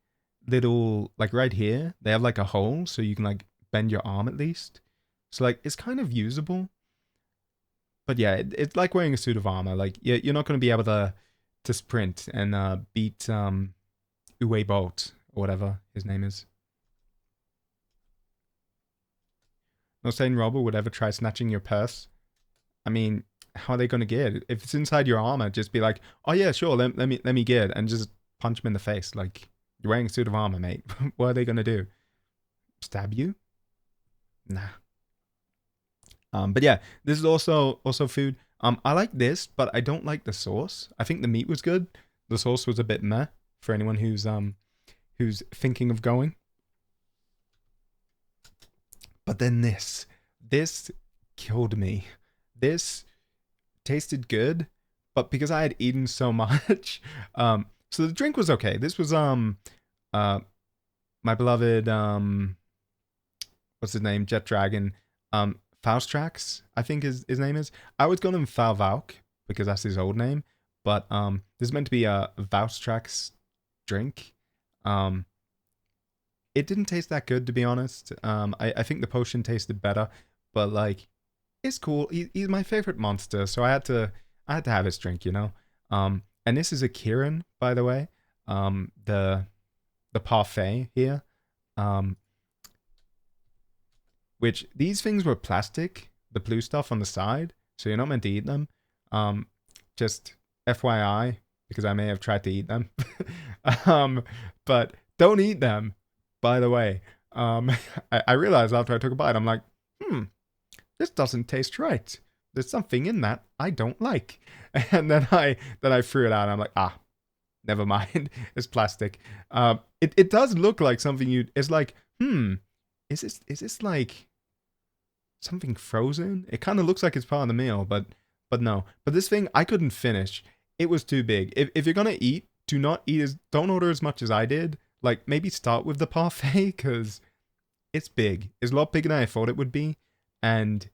little, like right here, they have like a hole so you can like bend your arm at least. So like it's kind of usable. But yeah, it's like wearing a suit of armor. Like you're not going to be able to sprint and beat Uwe Bolt or whatever his name is. No sane robber would ever try snatching your purse. I mean, how are they going to get it? If it's inside your armor, just be like, oh yeah, sure, let me get it, and just punch him in the face. Like, you're wearing a suit of armor, mate. What are they going to do? Stab you? Nah. But yeah, this is also food. I like this, but I don't like the sauce. I think the meat was good. The sauce was a bit meh for anyone who's thinking of going. But then this killed me. This tasted good, but because I had eaten so much, so the drink was okay. This was my beloved what's his name, Jet Dragon, Faustrax, I think his name is. I would call him Falvauk because that's his old name, but this is meant to be a Faustrax drink. It didn't taste that good, to be honest. I think the potion tasted better, but like, it's cool. He's my favorite monster, so I had to have his drink, and this is a Kirin, by the way. The parfait here. Which these things were plastic, the blue stuff on the side, so you're not meant to eat them. Just FYI, because I may have tried to eat them. But don't eat them, by the way. I realized after I took a bite, I'm like, this doesn't taste right. There's something in that I don't like. And then I threw it out, and I'm like, never mind. It's plastic. It does look like something it's like, is this like something frozen? It kind of looks like it's part of the meal, but no. But this thing I couldn't finish. It was too big. If you're gonna eat, don't order as much as I did. Like, maybe start with the parfait, because it's big. It's a lot bigger than I thought it would be. And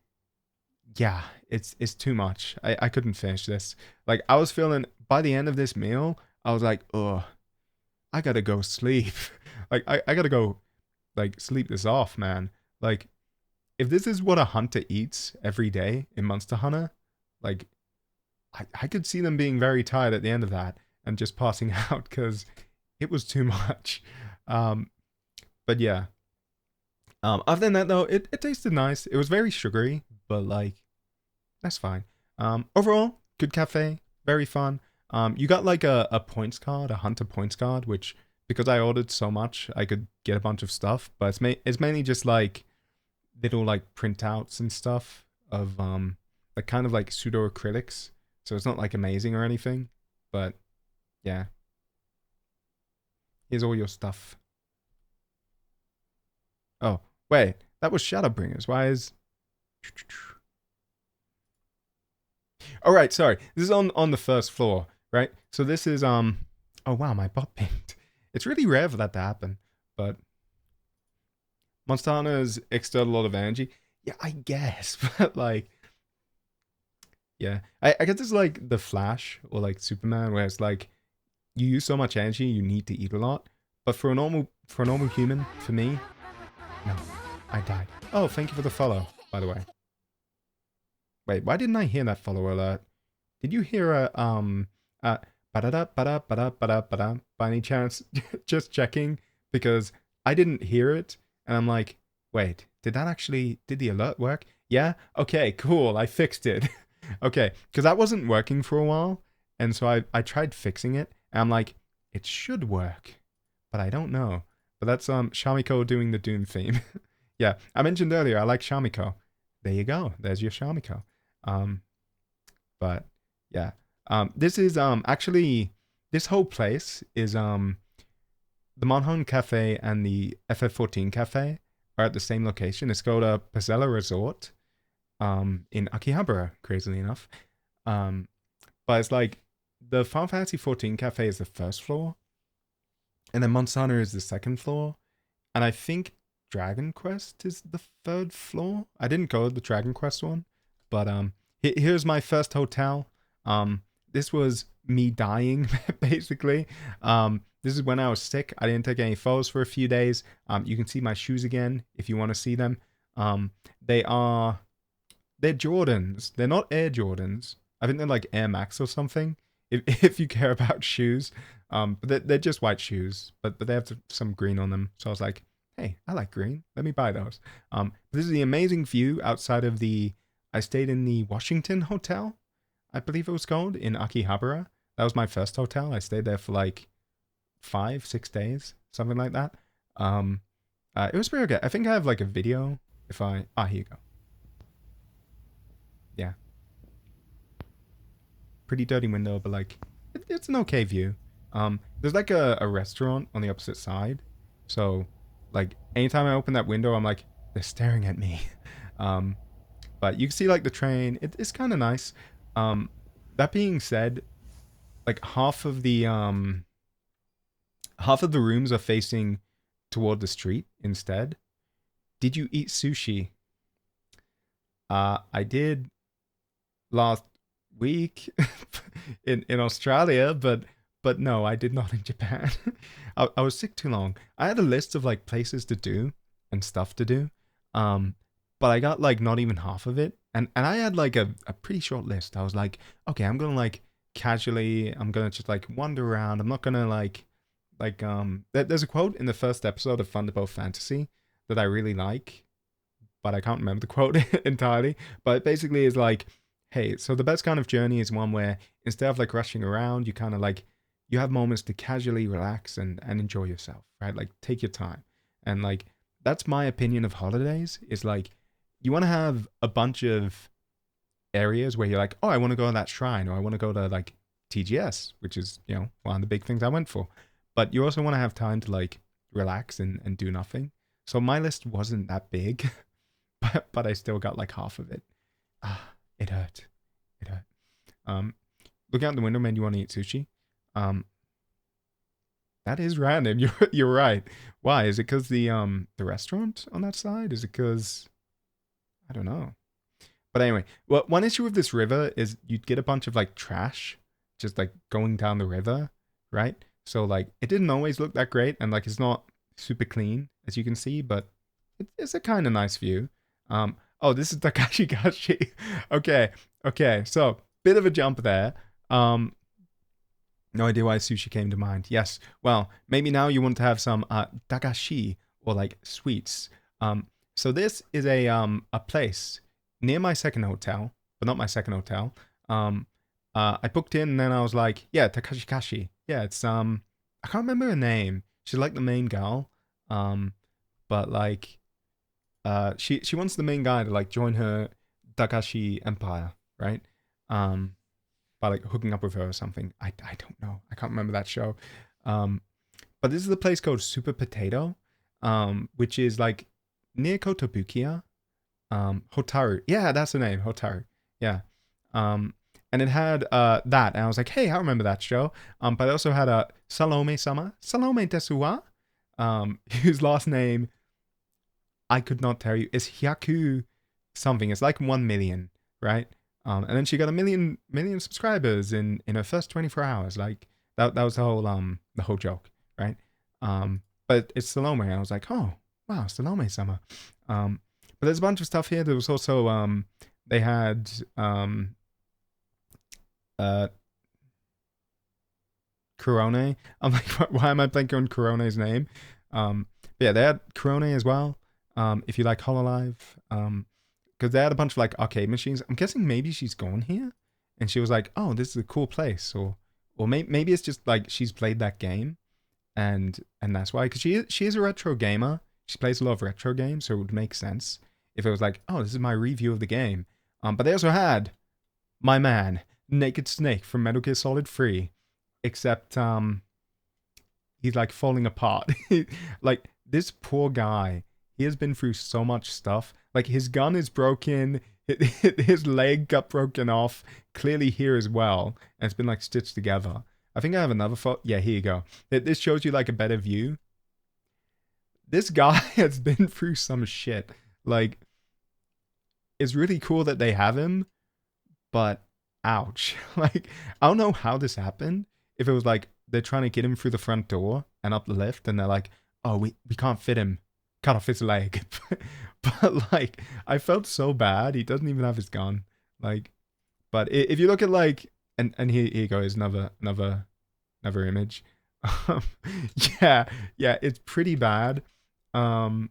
yeah, it's too much. I couldn't finish this. Like, I was feeling, by the end of this meal, I was like, oh, I gotta go sleep. Like, I gotta go, like, sleep this off, man. Like, if this is what a hunter eats every day in Monster Hunter, like, I could see them being very tired at the end of that and just passing out, because it was too much. But yeah. Other than that, though, it tasted nice. It was very sugary, but like, that's fine. Overall, good cafe, very fun. You got like a points card, a hunter points card, which, because I ordered so much, I could get a bunch of stuff. But it's mainly just like little like printouts and stuff of like kind of like pseudo acrylics. So it's not like amazing or anything, but yeah. Here's all your stuff. Oh, Wait, that was Shadowbringers. Why is... Oh, right, sorry. This is on the first floor, right? So this is, Oh, wow, my butt pinked. It's really rare for that to happen, but... Monster Hunters exert a lot of energy. Yeah, I guess, but, like... Yeah. I guess it's like The Flash or, like, Superman, where it's like, you use so much energy, you need to eat a lot. But for a normal human, for me, no, I died. Oh, thank you for the follow, by the way. Wait, why didn't I hear that follow alert? Did you hear a ba-da-da, ba-da, ba-da, ba-da, ba-da, by any chance? Just checking, because I didn't hear it, and I'm like, wait, did the alert work? Yeah? Okay, cool, I fixed it. Okay, because that wasn't working for a while, and so I tried fixing it, and I'm like, it should work, but I don't know. But that's Shamiko doing the Doom theme. Yeah, I mentioned earlier, I like Shamiko. There you go, there's your Shamiko. But yeah, this is actually, this whole place is the Monhon Cafe and the FF14 Cafe are at the same location. It's called a Pazella Resort in Akihabara, crazily enough. But it's like the Final Fantasy 14 Cafe is the first floor, and then Monster Hunter is the second floor, and I think Dragon Quest is the third floor. I didn't go to the Dragon Quest one, but here's my first hotel. This was me dying, basically. This is when I was sick. I didn't take any photos for a few days. You can see my shoes again if you want to see them. They're Jordans. They're not Air Jordans. I think they're like Air Max or something. If you care about shoes, but they're just white shoes, but they have some green on them. So I was like, hey, I like green. Let me buy those. This is the amazing view outside of the... I stayed in the Washington Hotel, I believe it was called, in Akihabara. That was my first hotel. I stayed there for like 5-6 days, something like that. It was pretty good. I think I have like a video. If I... here you go. Yeah. Pretty dirty window, but like, it's an okay view. There's like a restaurant on the opposite side. So, like, anytime I open that window, I'm like, they're staring at me. But you can see like the train. It's kind of nice. That being said, like half of the rooms are facing toward the street instead. Did you eat sushi? I did last week in Australia, but no, I did not in Japan. I was sick too long. I had a list of like places to do and stuff to do. But I got like not even half of it. And I had like a pretty short list. I was like, okay, I'm gonna like casually, I'm gonna just like wander around. I'm not gonna like there's a quote in the first episode of Thunderbolt Fantasy that I really like, but I can't remember the quote entirely. But it basically is like, hey, so the best kind of journey is one where instead of like rushing around, you kind of like, you have moments to casually relax and enjoy yourself, right? Like take your time. And like, that's my opinion of holidays, is like, you want to have a bunch of areas where you're like, oh, I want to go to that shrine, or I want to go to like TGS, which is, you know, one of the big things I went for. But you also want to have time to like relax and do nothing. So my list wasn't that big, but I still got like half of it. It hurt. It hurt. Looking out the window made you want to eat sushi. That is random. You're right. Why? Is it because the restaurant on that side? Is it because... I don't know. But anyway, well, one issue with this river is you'd get a bunch of like trash just like going down the river, right? So like it didn't always look that great, and like it's not super clean as you can see, but it's a kind of nice view. Oh, this is Takashi Gashi. Okay. So bit of a jump there. No idea why sushi came to mind. Yes. Well, maybe now you want to have some dagashi, or like sweets. So this is a place near my second hotel, but not my second hotel. I booked in and then I was like, yeah, Takashi Kashi. Yeah, it's I can't remember her name. She's like the main girl. But like she wants the main guy to like join her Takashi empire, right? By like hooking up with her or something. I don't know. I can't remember that show. But this is the place called Super Potato, which is like near Kotobukiya. Hotaru. Yeah, that's the name. Hotaru. Yeah. Um, and it had that, and I was like, hey, I remember that show. But it also had a Salome-sama, Salome desu whose last name I could not tell you. It's Hyaku something. It's like 1 million, right? And then she got a million subscribers in her first 24 hours. Like that was the whole joke, right? But it's Salome. And I was like, oh wow, Salome-sama. But there's a bunch of stuff here. There was also they had Kurone. I'm like, why am I blanking on Kurone's name? But yeah, they had Kurone as well. If you like Hololive, because they had a bunch of like arcade machines. I'm guessing maybe she's gone here, and she was like, "Oh, this is a cool place," or maybe it's just like she's played that game, and that's why. Because she is a retro gamer. She plays a lot of retro games, so it would make sense if it was like, "Oh, this is my review of the game." But they also had my man Naked Snake from Metal Gear Solid 3, except he's like falling apart. Like this poor guy, he has been through so much stuff. Like his gun is broken, his leg got broken off, clearly here as well, and it's been like stitched together. I think I have another photo. Yeah, here you go. This shows you like a better view. This guy has been through some shit. Like, it's really cool that they have him, but ouch. Like, I don't know how this happened. If it was like they're trying to get him through the front door and up the lift, and they're like, oh, we can't fit him. Cut off his leg. But like, I felt so bad. He doesn't even have his gun. Like, but if you look at like, and here you go, is another image. Um, yeah, it's pretty bad. Oh,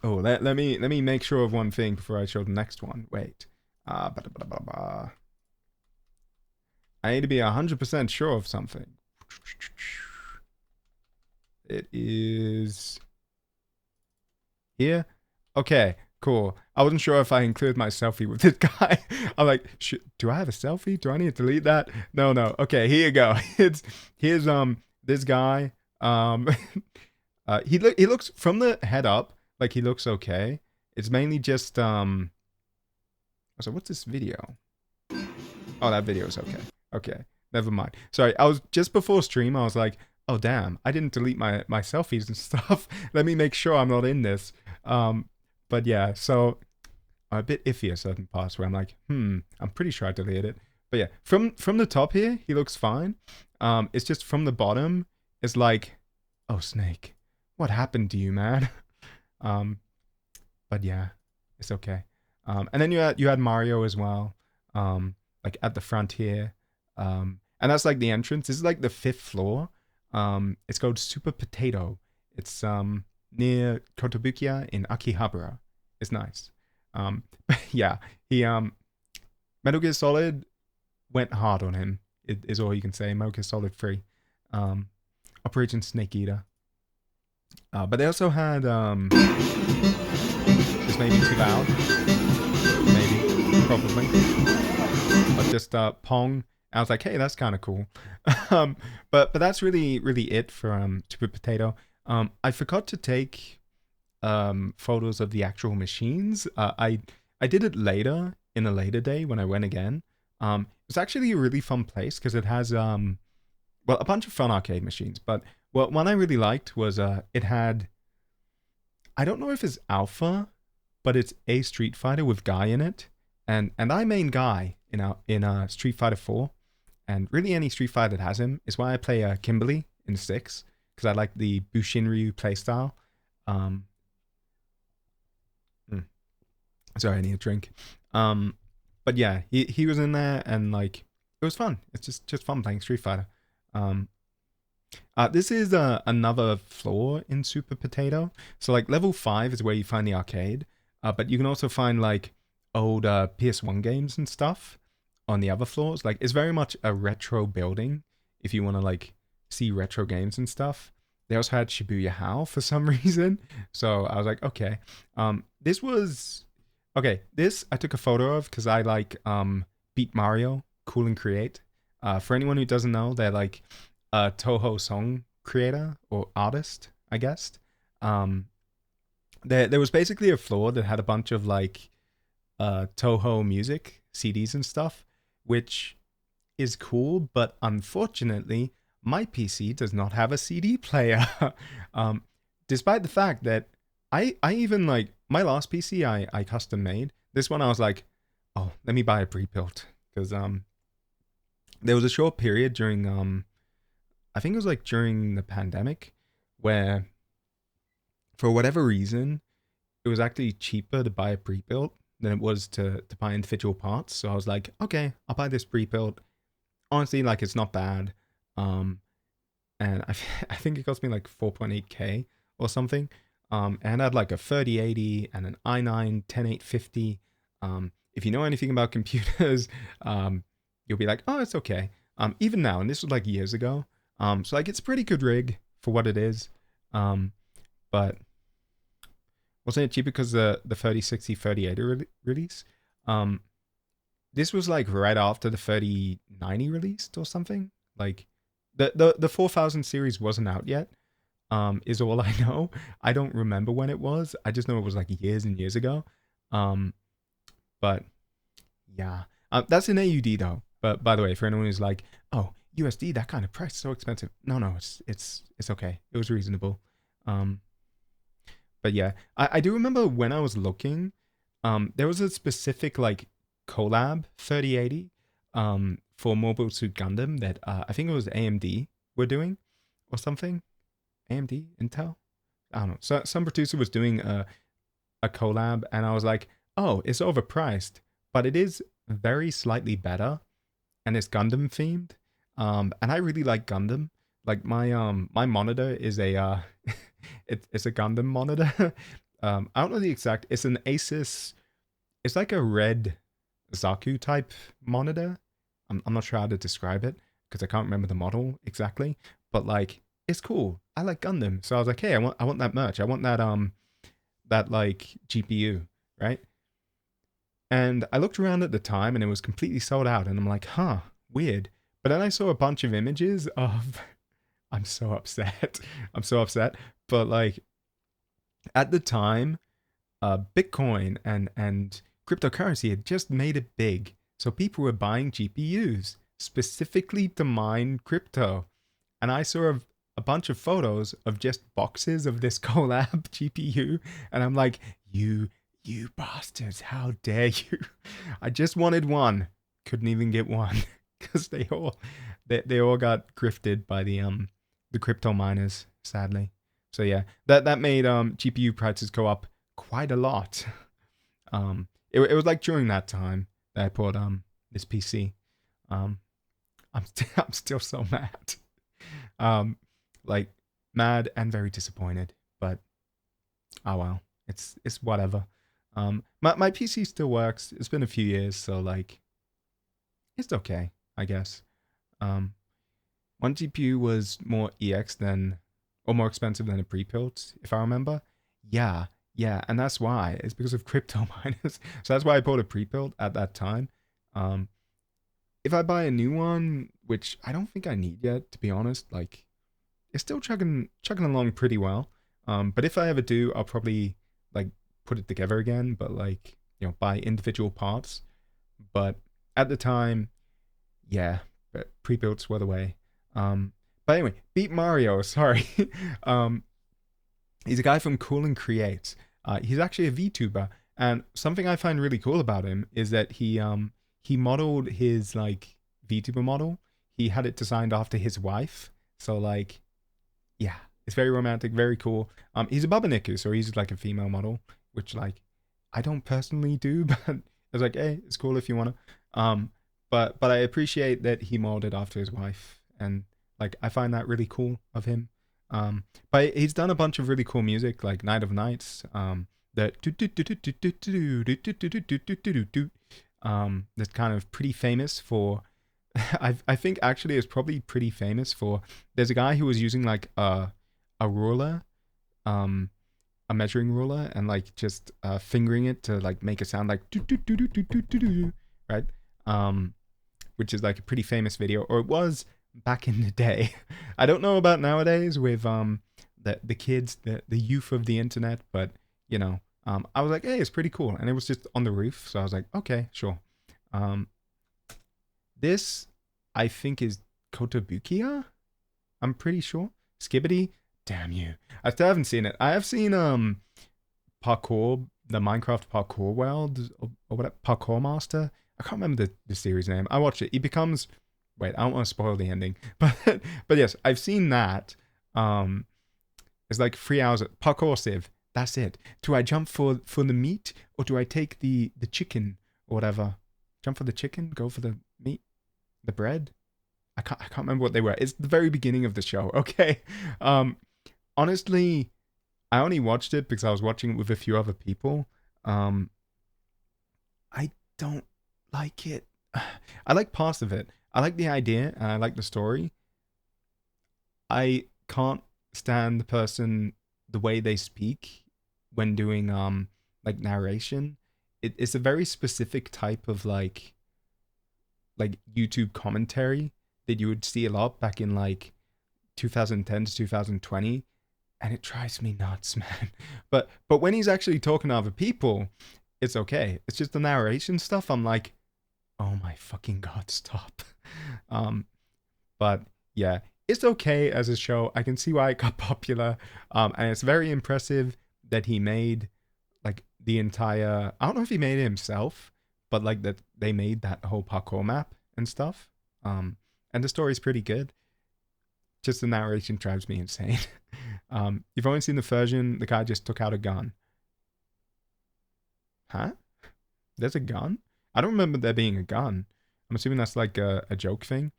let me make sure of one thing before I show the next one. Wait. I need to be 100% sure of something. It is here. Okay, cool. I wasn't sure if I included my selfie with this guy. I'm like, do I have a selfie? Do I need to delete that? No. Okay, here you go. Here's this guy. He looks from the head up like he looks okay. It's mainly just So what's this video? Oh, that video is okay. Okay, never mind. Sorry, I was just before stream. I was like, oh damn, I didn't delete my selfies and stuff. Let me make sure I'm not in this. But yeah, so I'm a bit iffy at certain parts where I'm like, I'm pretty sure I deleted it. But yeah, from the top here, he looks fine. It's just from the bottom, it's like, oh Snake, what happened to you, man? But yeah, it's okay. And then you had Mario as well, like at the front here. And that's like the entrance. This is like the 5th floor. It's called Super Potato. It's near Kotobukiya in Akihabara. It's nice. Yeah, he Metal Gear Solid went hard on him. Is all you can say. Metal Gear Solid 3, Operation Snake Eater. But they also had this may be too loud, maybe, probably, but just Pong. I was like, hey, that's kind of cool. But that's really it for Super Potato. I forgot to take photos of the actual machines. I did it later, in a later day when I went again. It's actually a really fun place because it has well, a bunch of fun arcade machines. But one I really liked was it had, I don't know if it's Alpha, but it's a Street Fighter with Guy in it, and I main Guy in Street Fighter 4, and really any Street Fighter that has him is why I play Kimberly in 6, because I like the Bushinryu playstyle. Sorry, I need a drink. But yeah, he was in there, and like it was fun. It's just fun playing Street Fighter. This is another floor in Super Potato. So like level 5 is where you find the arcade, but you can also find like old PS1 games and stuff on the other floors. Like it's very much a retro building if you want to like see retro games and stuff. They also had Shibuya How for some reason, so I was like, okay. This I took a photo of because I like Beat Mario, Cool and Create. For anyone who doesn't know, they're like a Toho song creator or artist, I guess. There was basically a floor that had a bunch of like Toho music CDs and stuff, which is cool, but unfortunately, my PC does not have a CD player. um, Despite the fact that I even like my last PC I custom made. This one I was like, oh, let me buy a pre-built because there was a short period during I think it was like during the pandemic where for whatever reason it was actually cheaper to buy a pre-built than it was to buy individual parts. So I was like, okay, I'll buy this pre-built. Honestly, like it's not bad. Um, and I think it cost me like 4.8k or something. And I had like a 3080 and an i9 10850. If you know anything about computers, you'll be like, oh, it's okay. Even now, and this was like years ago. So like it's a pretty good rig for what it is. But wasn't it cheap because the 3060 3080 release? Um, this was like right after the 3090 released or something. Like the 4000 series wasn't out yet. Is all I know. I don't remember when it was. I just know it was like years and years ago. Um, but yeah, that's an AUD though. But by the way, for anyone who's like, oh, USD, that kind of price, so expensive. No, it's okay. It was reasonable. Um, but yeah, I do remember when I was looking, there was a specific like collab 3080 for Mobile Suit Gundam that I think it was AMD were doing or something. AMD, Intel, I don't know. So some producer was doing a collab, and I was like, oh, it's overpriced, but it is very slightly better, and it's Gundam themed. And I really like Gundam. Like my monitor is a it's a Gundam monitor. I don't know the exact. It's an Asus. It's like a red Zaku type monitor. I'm not sure how to describe it because I can't remember the model exactly. But like it's cool. I like Gundam, so I was like, hey, I want that merch. I want that like GPU, right? And I looked around at the time and it was completely sold out, and I'm like, huh, weird. But then I saw a bunch of images of I'm so upset. I'm so upset. But like at the time, Bitcoin and cryptocurrency had just made it big. So people were buying GPUs specifically to mine crypto. And I saw a bunch of photos of just boxes of this collab GPU. And I'm like, you bastards, how dare you? I just wanted one. Couldn't even get one. Because they all got grifted by the crypto miners, sadly. So yeah, that made GPU prices go up quite a lot. It was like during that time that I bought this PC. Um, I'm still so mad. Um, like mad and very disappointed. But oh well, it's whatever. My PC still works. It's been a few years, so like it's okay, I guess. Um, One GPU was more EX than or more expensive than a pre-built, if I remember. Yeah, yeah, and that's why. It's because of crypto miners. So that's why I bought a pre-built at that time. Um, if I buy a new one, which I don't think I need yet, to be honest, like it's still chugging along pretty well. But if I ever do, I'll probably like put it together again, but like buy individual parts. But at the time, yeah, but pre-builts were the way. But anyway, Beat Mario. Sorry. um, he's a guy from Cool and Create. He's actually a VTuber, and something I find really cool about him is that he modeled his like VTuber model. He had it designed after his wife. So like, yeah, it's very romantic, very cool. He's a Babaniku, so he's like a female model, which like I don't personally do, but it's like, hey, it's cool if you wanna. But I appreciate that he modeled after his wife, and like I find that really cool of him. But he's done a bunch of really cool music, like Night of Nights. That that's kind of pretty famous for. I think actually it's probably pretty famous for. There's a guy who was using like a ruler, um, a measuring ruler, and like just fingering it to like make a sound like right, which is like a pretty famous video, or it was back in the day. I don't know about nowadays with the kids, the youth of the internet, but I was like, hey, it's pretty cool. And it was just on the roof. So I was like, okay, sure. Um, this, I think, is Kotobukiya. I'm pretty sure. Skibbity. Damn you. I still haven't seen it. I have seen parkour, the Minecraft parkour world, or whatever, parkour master. I can't remember the series name. I watched it. He becomes, wait, I don't want to spoil the ending, but yes, I've seen that. Um, it's like 3 hours of parkour sieve. That's it. Do I jump for the meat, or do I take the chicken or whatever? Jump for the chicken, go for the meat, the bread. I can't remember what they were. It's the very beginning of the show. Okay. Honestly, I only watched it because I was watching it with a few other people. Um, I don't like it. I like parts of it. I like the idea and I like the story. I can't stand the way they speak when doing like narration. It's a very specific type of like YouTube commentary that you would see a lot back in like 2010 to 2020, and it drives me nuts, man. But when he's actually talking to other people, it's okay. It's just the narration stuff. I'm like, oh my fucking god, stop. um, but yeah, it's okay as a show. I can see why it got popular. And it's very impressive that he made like the entire. I don't know if he made it himself, but like that they made that whole parkour map and stuff. And the story's pretty good. Just the narration drives me insane. You've only seen the version the guy just took out a gun. Huh? There's a gun? I don't remember there being a gun. I'm assuming that's like a joke thing.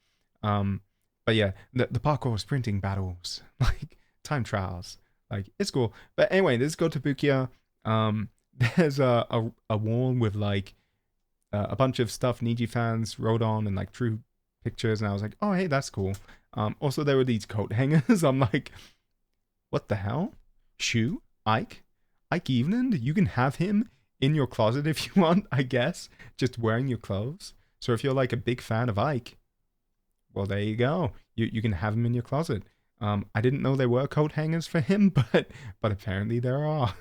Um, but yeah, the parkour sprinting battles, like time trials, like it's cool. But anyway, this is Gotobukiya. There's a wall with like a bunch of stuff Niji fans wrote on and like true pictures, and I was like, oh hey, that's cool. Also there were these coat hangers. I'm like, what the hell? Shu? Ike Evening? You can have him in your closet if you want, I guess. Just wearing your clothes. So if you're like a big fan of Ike, well, there you go. You can have him in your closet. I didn't know there were coat hangers for him, but apparently there are.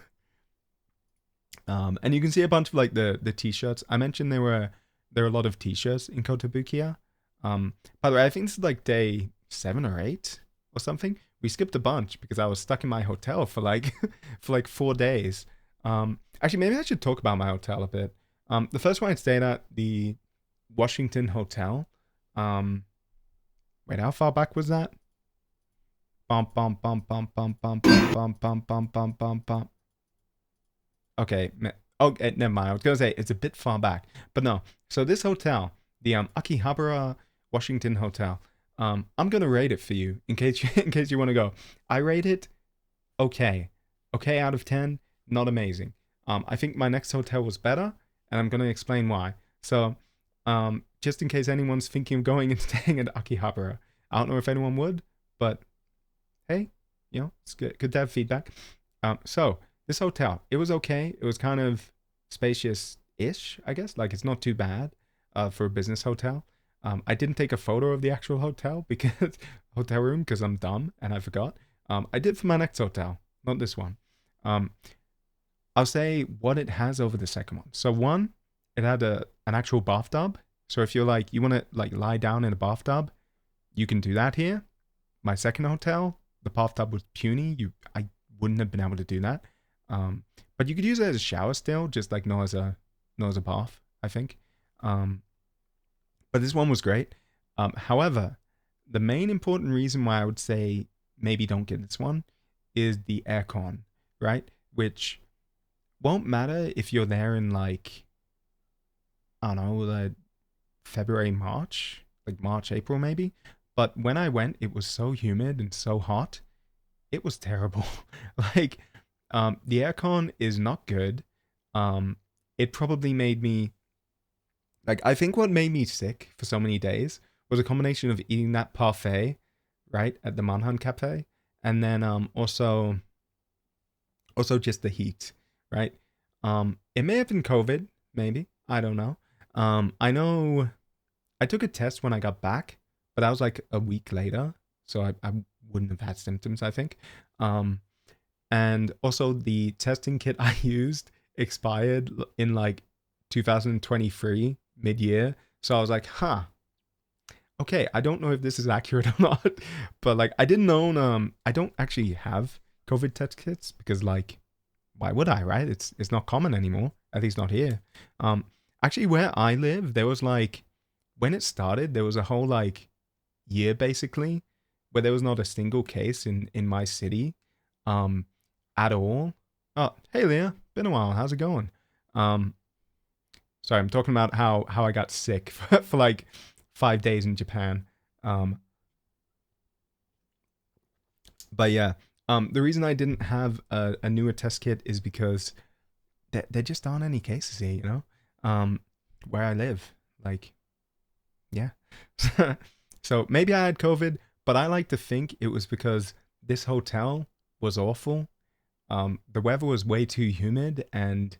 And you can see a bunch of like the t-shirts. I mentioned there are a lot of t-shirts in Kotobukiya. By the way, I think this is like day 7 or 8 or something. We skipped a bunch because I was stuck in my hotel for like for like 4 days. Actually, maybe I should talk about my hotel a bit. The first one I stayed at, the Washington Hotel. Wait, how far back was that? Bump bump bump bump bump bump bump bump bump bump bump bump bump. Okay, okay, never mind. I was gonna say it's a bit far back, but no. So this hotel, the Akihabara Washington Hotel, I'm gonna rate it for you in case you want to go. I rate it okay, okay out of 10, not amazing. I think my next hotel was better, and I'm gonna explain why. So, just in case anyone's thinking of going and staying at Akihabara, I don't know if anyone would, but hey, it's good to have feedback. So this hotel, it was okay. It was kind of spacious-ish, I guess. Like it's not too bad for a business hotel. I didn't take a photo of the actual hotel because hotel room because I'm dumb and I forgot. I did for my next hotel, not this one. I'll say what it has over the second one. So one, it had an actual bathtub. So if you're like you want to like lie down in a bathtub, you can do that here. My second hotel, the bathtub was puny. I wouldn't have been able to do that. But you could use it as a shower still, just like not as a bath, I think. But this one was great. However, the main important reason why I would say maybe don't get this one is the aircon, right? Which won't matter if you're there in like, I don't know, like February, March, like March, April maybe. But when I went, it was so humid and so hot. It was terrible. Like, the aircon is not good. It probably made me like I think what made me sick for so many days was a combination of eating that parfait, right, at the Manhan Cafe, and then also just the heat, right? It may have been COVID, maybe. I don't know. I know I took a test when I got back, but that was like a week later, so I wouldn't have had symptoms, I think. And And also the testing kit I used expired in like 2023 mid-year. So I was like, huh, okay, I don't know if this is accurate or not, but like I didn't own I don't actually have COVID test kits because like why would I, right? It's not common anymore, at least not here. Um Actually where I live, there was like when it started, there was a whole like year basically where there was not a single case in my city um at all. Oh, hey Leah, been a while. How's it going? Um Sorry, I'm talking about how I got sick for like 5 days in Japan. Um, but yeah, the reason I didn't have a newer test kit is because there just aren't any cases here, where I live. Like, yeah. So maybe I had COVID, but I like to think it was because this hotel was awful. The weather was way too humid, and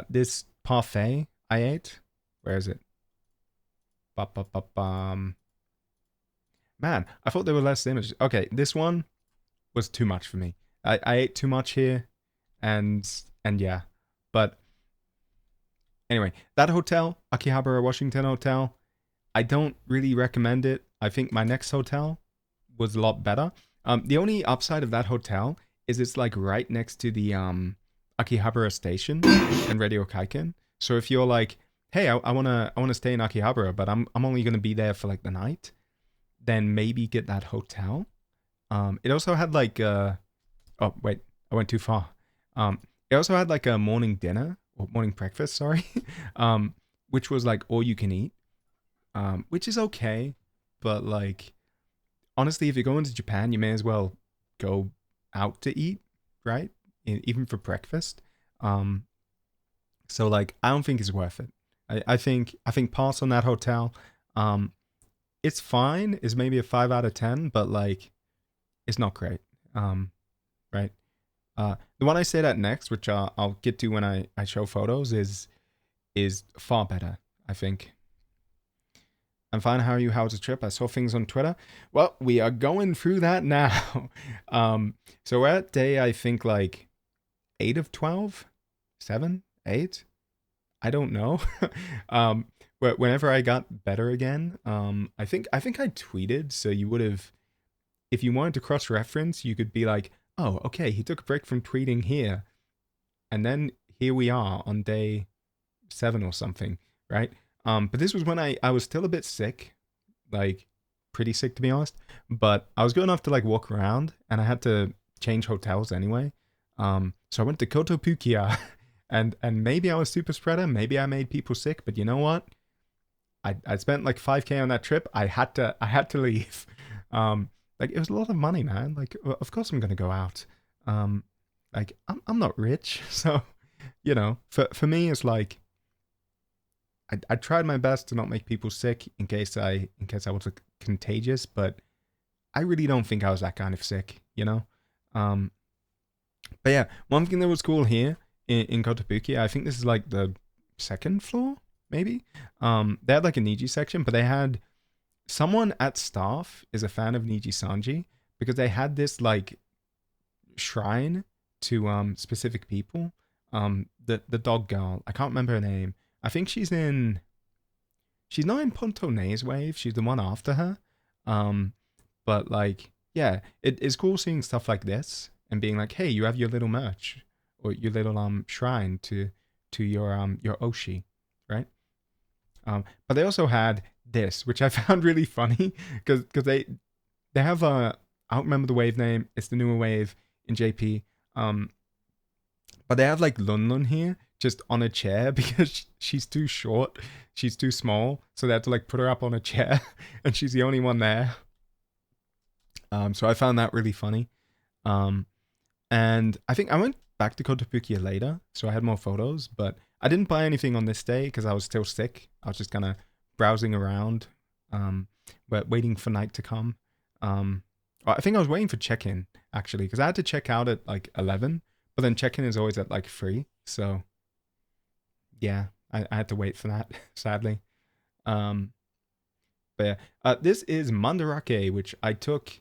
this parfait I ate, where is it? Ba-ba-ba-bum. Man, I thought there were less images. Okay, this one was too much for me. I ate too much here, and yeah. But anyway, that hotel, Akihabara Washington Hotel, I don't really recommend it. I think my next hotel was a lot better. The only upside of that hotel is it's like right next to the Akihabara station and Radio Kaiken. So if you're like, hey, I wanna stay in Akihabara, but I'm only gonna be there for like the night, then maybe get that hotel. It also had like oh wait, I went too far. It also had like a morning dinner or morning breakfast, sorry, um, which was like all you can eat, which is okay, but like honestly, if you're going to Japan, you may as well go out to eat, right? Even for breakfast. Um, so like I don't think it's worth it. I think pass on that hotel. Um, it's fine. It's maybe a 5 out of 10, but like it's not great. Right. The one I stayed at next, which I'll get to when I show photos, is far better. I think. I'm fine. How are you? How's the trip? I saw things on Twitter. Well, we are going through that now. So we're at day I think like 8 of 12, 7, 8. I don't know. um, but whenever I got better again, I think I tweeted, so you would have, if you wanted to cross reference, you could be like, oh, okay, he took a break from tweeting here, and then here we are on day 7 or something, right? But this was when I was still a bit sick, like pretty sick to be honest. But I was good enough to like walk around, and I had to change hotels anyway. So I went to Kotobukiya, and maybe I was super spreader, maybe I made people sick, but you know what? I spent like 5K on that trip. I had to leave. Um, like it was a lot of money, man. Like of course I'm gonna go out. Um, like I'm not rich, so for me it's like I tried my best to not make people sick in case I was like, contagious, but I really don't think I was that kind of sick. Um, but yeah, one thing that was cool here in Kotobuki, I think this is like the second floor, maybe. They had like a Niji section, but they had someone at staff is a fan of Niji Sanji because they had this like shrine to specific people. The dog girl, I can't remember her name. I think she's not in Ponto Nay's wave. She's the one after her. Um, but like, yeah, it's cool seeing stuff like this and being like, hey, you have your little merch or your little shrine to your Oshi, right? But they also had this, which I found really funny because they have I don't remember the wave name. It's the newer wave in JP. Um, but they have like Lun Lun here, just on a chair because she's too short. She's too small, so they had to like put her up on a chair, and she's the only one there. So I found that really funny. Um, and I think I went back to Kotobukiya later, so I had more photos, but I didn't buy anything on this day because I was still sick. I was just kind of browsing around, but waiting for night to come. I think I was waiting for check-in actually because I had to check out at like 11, but then check-in is always at like 3. So yeah, I had to wait for that sadly. Um, but yeah, this is Mandarake, which I took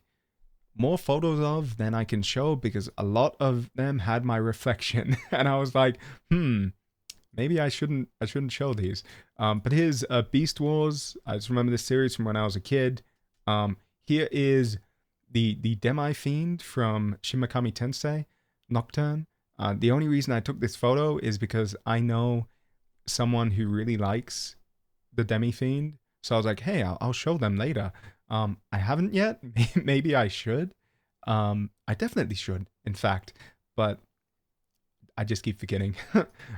more photos of than I can show because a lot of them had my reflection, and I was like, maybe I shouldn't show these. But here's Beast Wars. I just remember this series from when I was a kid. Here is the Demi Fiend from Shin Megami Tensei Nocturne. The only reason I took this photo is because I know someone who really likes the Demi Fiend. So I was like, hey, I'll show them later. I haven't yet. Maybe I should. I definitely should, in fact. But I just keep forgetting.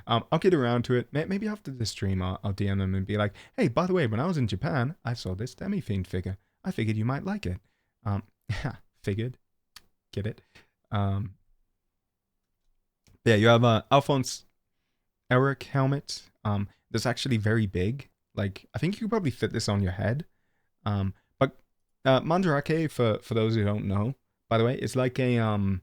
I'll get around to it. Maybe after the stream, I'll DM them and be like, hey, by the way, when I was in Japan, I saw this Demi Fiend figure. I figured you might like it. Yeah, figured. Get it? Yeah, you have Alphonse Eric helmet. That's actually very big. Like, I think you could probably fit this on your head. But Mandarake, for those who don't know, by the way, it's like a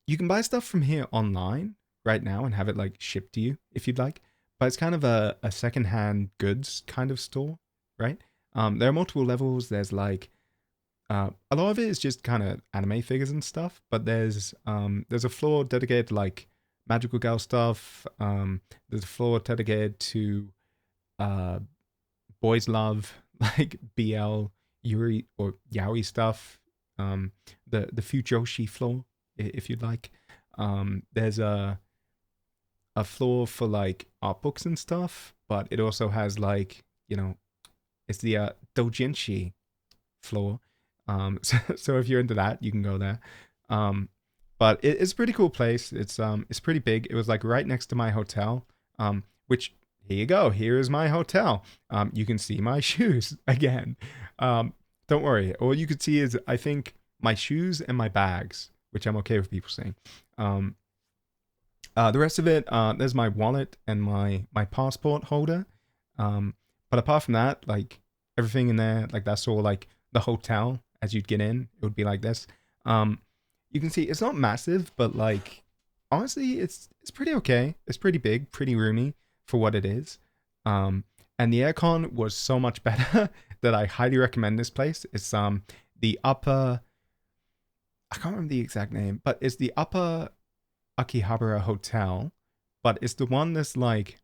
you can buy stuff from here online right now and have it like shipped to you if you'd like. But it's kind of a secondhand goods kind of store, right? There are multiple levels. There's like a lot of it is just kind of anime figures and stuff, but there's a floor dedicated to like magical girl stuff. There's a floor dedicated to boys love, like BL Yuri or Yaoi stuff. The Fujoshi floor, if you'd like. There's a floor for like art books and stuff, but it also has like, it's the doujinshi floor. So if you're into that, you can go there. But it's a pretty cool place. It's pretty big. It was like right next to my hotel. Which here you go. Here is my hotel. You can see my shoes again. Don't worry. All you could see is I think my shoes and my bags, which I'm okay with people seeing. The rest of it, there's my wallet and my passport holder. But apart from that, like everything in there, like that's all like the hotel. As you'd get in, it would be like this. You can see it's not massive, but like honestly, it's pretty okay. It's pretty big, pretty roomy for what it is. And the aircon was so much better that I highly recommend this place. It's the upper, I can't remember the exact name, but it's the upper Akihabara Hotel, but it's the one that's like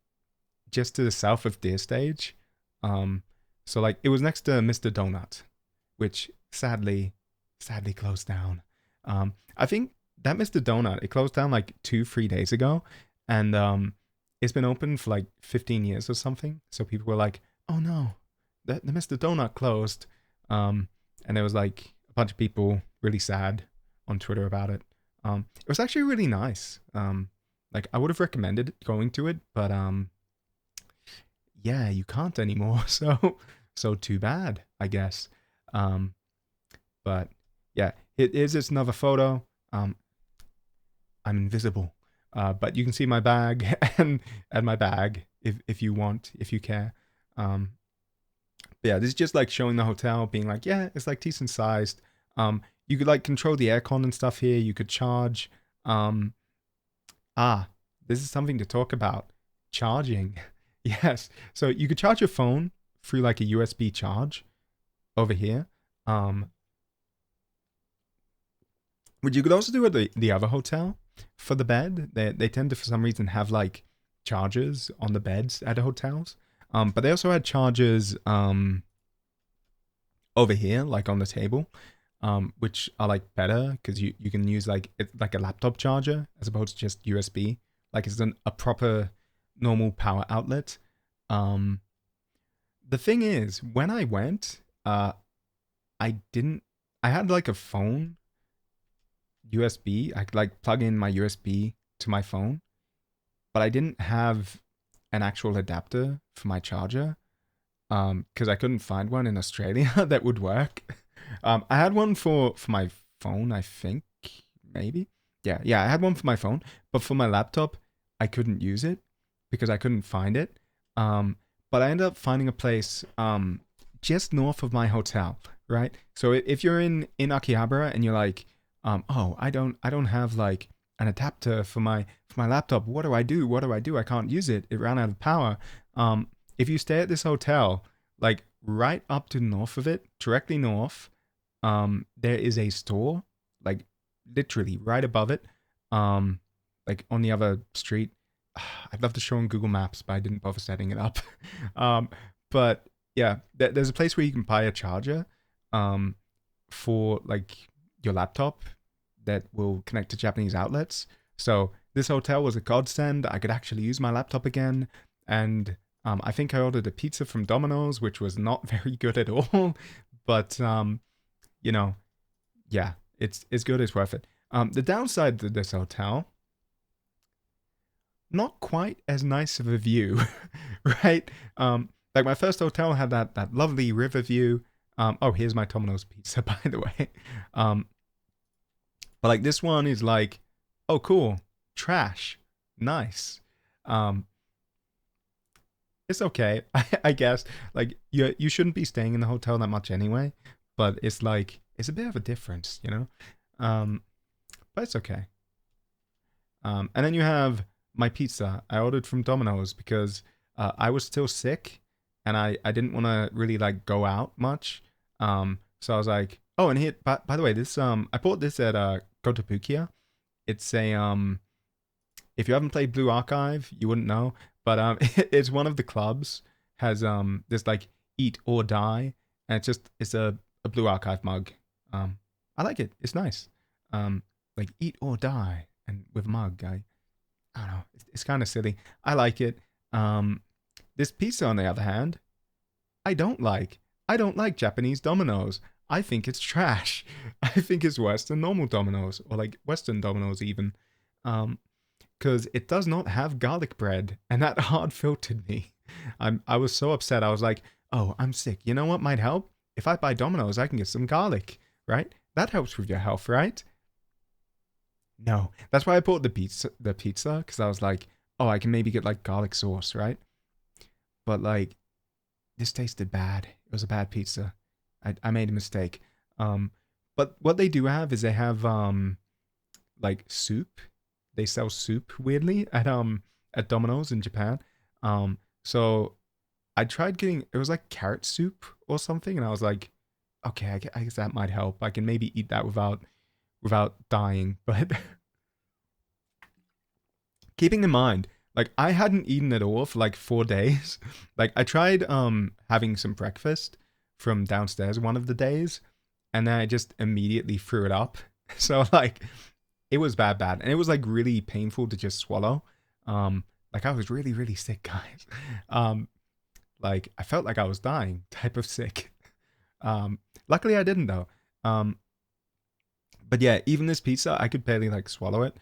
just to the south of Deer Stage. So like it was next to Mr. Donut, which sadly closed down. I think that Mr. Donut, it closed down like 2-3 days ago, and it's been open for like 15 years or something. So people were like, oh no, the Mr. Donut closed. And there was like a bunch of people really sad on Twitter about it. It was actually really nice. Like I would have recommended going to it, but yeah, you can't anymore. So too bad, I guess. But yeah, it is just another photo. I'm invisible, but you can see my bag and my bag if you want, if you care. But yeah, this is just like showing the hotel, being like, yeah, it's like decent sized. You could like control the aircon and stuff here. You could charge. This is something to talk about. Charging. Yes. So you could charge your phone through like a USB charge over here. Which you could also do at the other hotel for the bed. They tend to, for some reason, have like chargers on the beds at the hotels. But they also had chargers over here, like on the table, which are like better because you can use like it's like a laptop charger as opposed to just USB. Like it's a proper normal power outlet. The thing is, when I went, I had like a phone USB. I could like plug in my USB to my phone, but I didn't have an actual adapter for my charger because I couldn't find one in Australia that would work. I had one for my phone, I think, maybe. Yeah, I had one for my phone, but for my laptop, I couldn't use it because I couldn't find it. But I ended up finding a place just north of my hotel, right? So if you're in Akihabara and you're like, oh, I don't have like an adapter for my laptop. What do I do? I can't use it. It ran out of power. If you stay at this hotel, like right up to north of it, directly north, there is a store, like literally right above it, um, like on the other street. I'd love to show on Google Maps, but I didn't bother setting it up. um, but yeah, there's a place where you can buy a charger, um, for like your laptop that will connect to Japanese outlets. So this hotel was a godsend. I could actually use my laptop again, and I think I ordered a pizza from Domino's, which was not very good at all. But you know, yeah, it's good. It's worth it. The downside to this hotel, not quite as nice of a view, right? Like my first hotel had that lovely river view. Oh, here's my Domino's pizza, by the way. Um, but like this one is like, oh, cool, trash, nice. Um, it's okay, I guess. Like you shouldn't be staying in the hotel that much anyway, but it's like it's a bit of a difference, you know. Um, but it's okay. And then you have my pizza. I ordered from Domino's because I was still sick, and I didn't want to really like go out much. So I was like, oh, and here, by the way, this I bought this at Kotobukiya. It's a if you haven't played Blue Archive, you wouldn't know, but it's one of the clubs has this like eat or die, and it's a Blue Archive mug. I like it. It's nice. Like eat or die, and with mug, I don't know. It's kind of silly. I like it. This pizza, on the other hand, I don't like. I don't like Japanese Domino's. I think it's trash. I think it's worse than normal Domino's, or like Western Domino's even. Because it does not have garlic bread, and that hard filtered me. I was so upset. I was like, oh, I'm sick. You know what might help? If I buy Domino's, I can get some garlic, right? That helps with your health, right? No, that's why I bought the pizza. The pizza, because I was like, oh, I can maybe get like garlic sauce, right? But like, this tasted bad. It was a bad pizza. I made a mistake. Um, but what they do have is they have like soup. They sell soup weirdly at Domino's in Japan. So I tried getting it was like carrot soup or something, and I was like, okay, I guess that might help. I can maybe eat that without dying. But keeping in mind, like I hadn't eaten at all for like 4 days. Like I tried having some breakfast from downstairs one of the days, and then I just immediately threw it up. So like it was bad, and it was like really painful to just swallow. Like I was really really sick, guys. Um, like I felt like I was dying, type of sick. Luckily I didn't though. But yeah, even this pizza, I could barely like swallow it.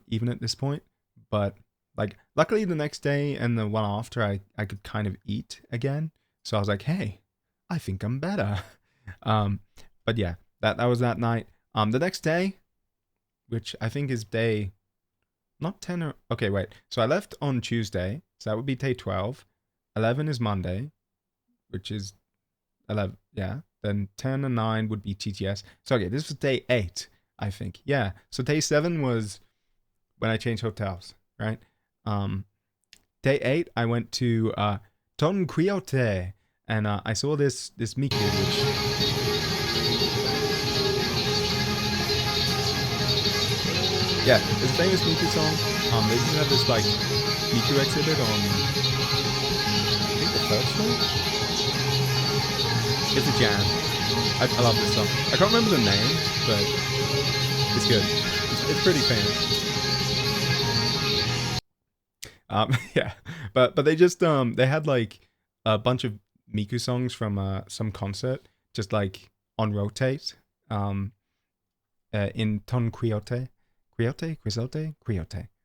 Even at this point, but like luckily the next day and the one after, I could kind of eat again. So I was like, hey, I think I'm better. Um, but yeah, that was that night. The next day, which I think is day not 10 or okay, wait. So I left on Tuesday, so that would be day 12. 11 is Monday, which is 11, yeah. Then 10 and 9 would be TTS. So okay, this was day 8, I think. Yeah. So day 7 was when I changed hotels, right? Um Day 8 I went to Tonquiote, and I saw this Miku, which yeah, it's a famous Miku song. They just have this like Miku exhibit on I think the first floor. It's a jam. I love this song. I can't remember the name, but it's good. It's pretty famous. Yeah, but they just they had like a bunch of Miku songs from some concert, just like on rotate. Um, in Ton Quixote, Quixote,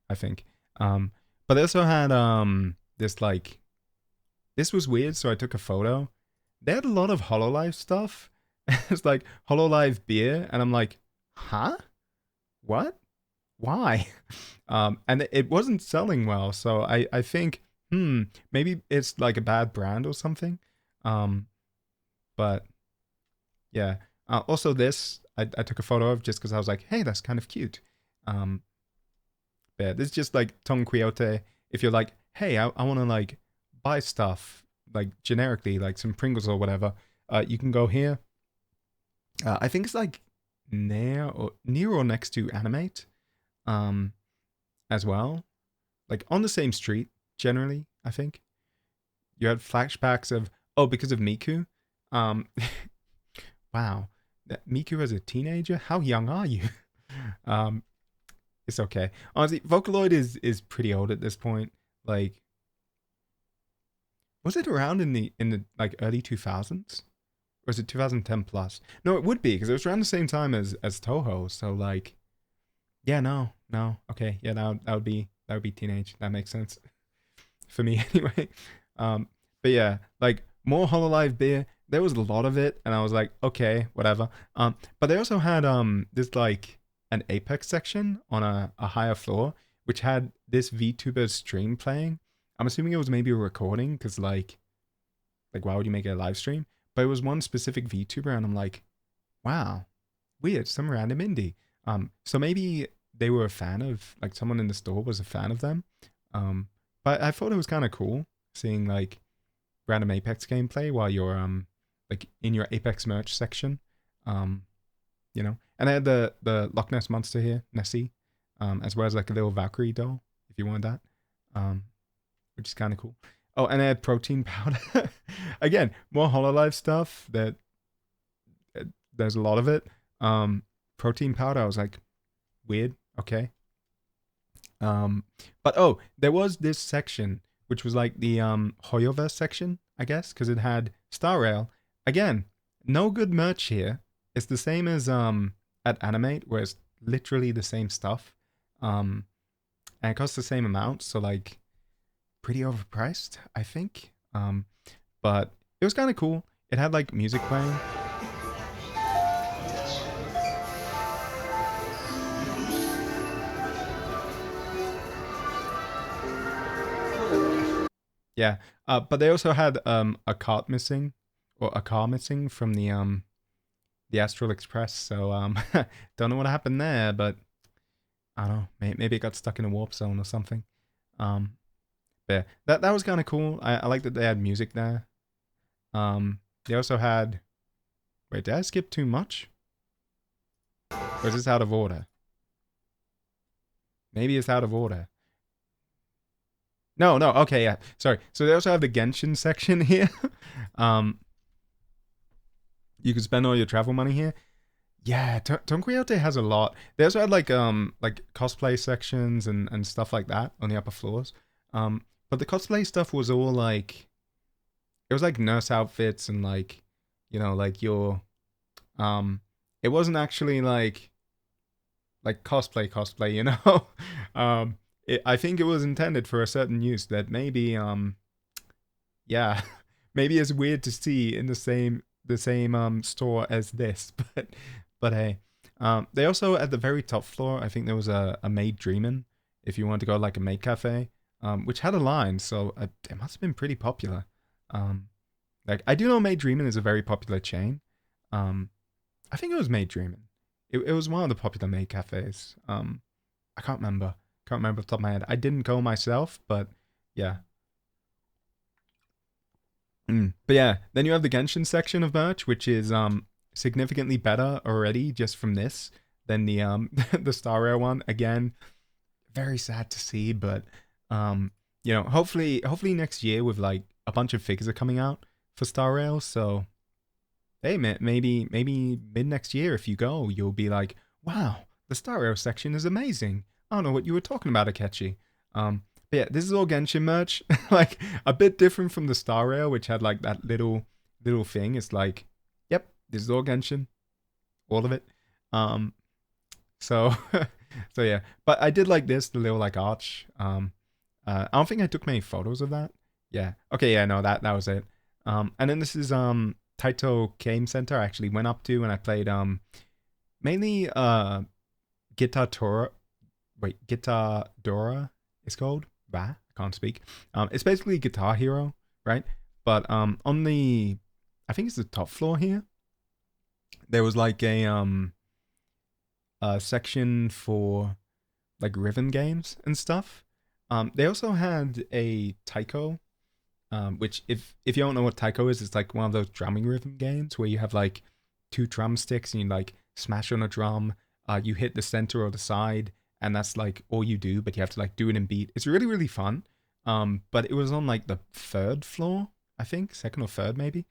I think. But they also had this like this was weird, so I took a photo. They had a lot of Hololive stuff. It's like Hololive beer, and I'm like, huh? What? Why? And it wasn't selling well, so I think, maybe it's like a bad brand or something. Um, but yeah. Also, this I took a photo of just because I was like, hey, that's kind of cute. Um, yeah, this is just like Ton Quixote. If you're like, hey, I want to like buy stuff like generically, like some Pringles or whatever, you can go here. I think it's like near or next to Animate, um, as well. Like on the same street, generally. I think you had flashbacks of because of Miku. Um, wow, Miku as a teenager. How young are you? um, it's okay. Honestly, Vocaloid is pretty old at this point. Like, was it around in the like early 2000s? Or is it 2010 plus? No, it would be because it was around the same time as Toho. So like, yeah, no, okay, yeah, that would be teenage. That makes sense for me anyway. Um, but yeah, like more Hololive beer. There was a lot of it, and I was like, okay, whatever. But they also had this like an Apex section on a higher floor, which had this VTuber stream playing. I'm assuming it was maybe a recording, because like why would you make it a live stream? But it was one specific VTuber, and I'm like, wow, weird, some random indie. So maybe they were a fan of, like, someone in the store was a fan of them. Um, but I thought it was kind of cool seeing like random Apex gameplay while you're like in your Apex merch section. Um, and I had the Loch Ness monster here, Nessie, as well as like a little Valkyrie doll if you want that, um, which is kind of cool. Oh, and I had protein powder. Again, more Hololive stuff. There's a lot of it. Um, Protein powder. I was like, weird. Okay. Um, but there was this section which was like the Hoyoverse section, I guess, because it had Star Rail. Again, no good merch here. It's the same as at Animate, where it's literally the same stuff. Um, and it costs the same amount, so like pretty overpriced, I think. But it was kind of cool. It had like music playing. Yeah. But they also had a cart missing, or a car missing from the Astral Express. So don't know what happened there, but I don't know. Maybe it got stuck in a warp zone or something. Um, but yeah, that was kind of cool. I like that they had music there. They also had. Wait, did I skip too much? Or is this out of order? Maybe it's out of order. No, no. Okay, yeah. Sorry. So they also have the Genshin section here. um, you can spend all your travel money here. Yeah, Tonquiote has a lot. They also had like cosplay sections and stuff like that on the upper floors. But the cosplay stuff was all like, it was like nurse outfits and like, like your um it wasn't actually like cosplay, um I think it was intended for a certain use that maybe yeah, maybe it's weird to see in the same store as this, but hey, they also at the very top floor, I think there was a Maid Dreamin', if you want to go like a maid cafe, which had a line, so it must have been pretty popular. Um, like I do know Maid Dreamin' is a very popular chain. Um, I think it was Maid Dreamin'. It was one of the popular maid cafes. I can't remember. Can't remember off the top of my head. I didn't go myself, but yeah. But yeah, then you have the Genshin section of merch, which is significantly better already just from this than the the Star Rail one. Again, very sad to see, but hopefully next year with like a bunch of figures are coming out for Star Rail. So hey, maybe mid next year if you go, you'll be like, wow, the Star Rail section is amazing. I don't know what you were talking about, Akechi. But yeah, this is all Genshin merch. Like a bit different from the Star Rail, which had like that little thing. It's like, yep, this is all Genshin, all of it. Um, so so yeah, but I did like this, the little like arch. I don't think I took many photos of that. Yeah. Okay. Yeah. No, that was it. And then this is Taito Game Center. I actually went up to and I played mainly Guitar Tora. Wait, Guitar Dora is called. Bah, I can't speak. It's basically Guitar Hero, right? But on the, I think it's the top floor here. There was like a section for like rhythm games and stuff. They also had a taiko, which if you don't know what taiko is, it's like one of those drumming rhythm games where you have like two drumsticks and you like smash on a drum. You hit the center or the side, and that's like all you do, but you have to like do it in beat. It's really, really fun. But it was on like the third floor, I think, second or third maybe.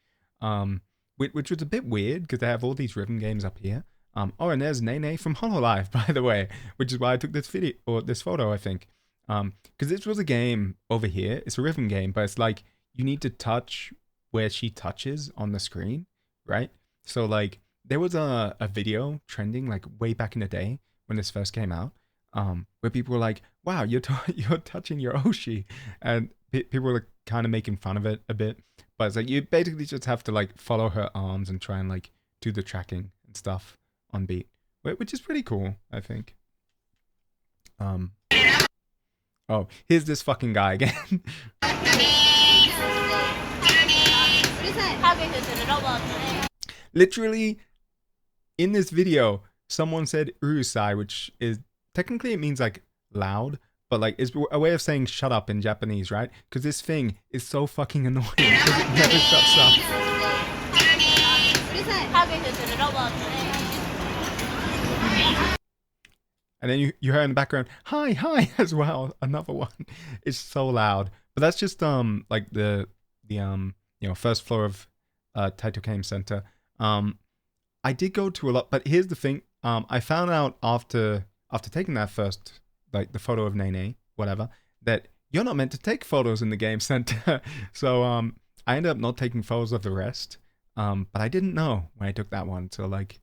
Which was a bit weird because they have all these rhythm games up here. Oh, and there's Nene from Hololive, by the way, which is why I took this video or this photo, I think. Because this was a game over here. It's a rhythm game, but it's like you need to touch where she touches on the screen, right? So like there was a video trending like way back in the day when this first came out, where people were like, "Wow, you're touching your Oshi," and people were like, kind of making fun of it a bit. But it's like you basically just have to like follow her arms and try and like do the tracking and stuff on beat, which is pretty cool, I think. Oh, here's this fucking guy again. Literally, in this video, someone said urusai, which is technically it means like loud, but like it's a way of saying shut up in Japanese, right? Because this thing is so fucking annoying because it never shuts up. And then you hear in the background, hi as well. Another one. It's so loud. But that's just like the first floor of Taito Game Center. I did go to a lot, but here's the thing. I found out after taking that first, like the photo of Nene, whatever, that you're not meant to take photos in the game center. So I ended up not taking photos of the rest. But I didn't know when I took that one. So like,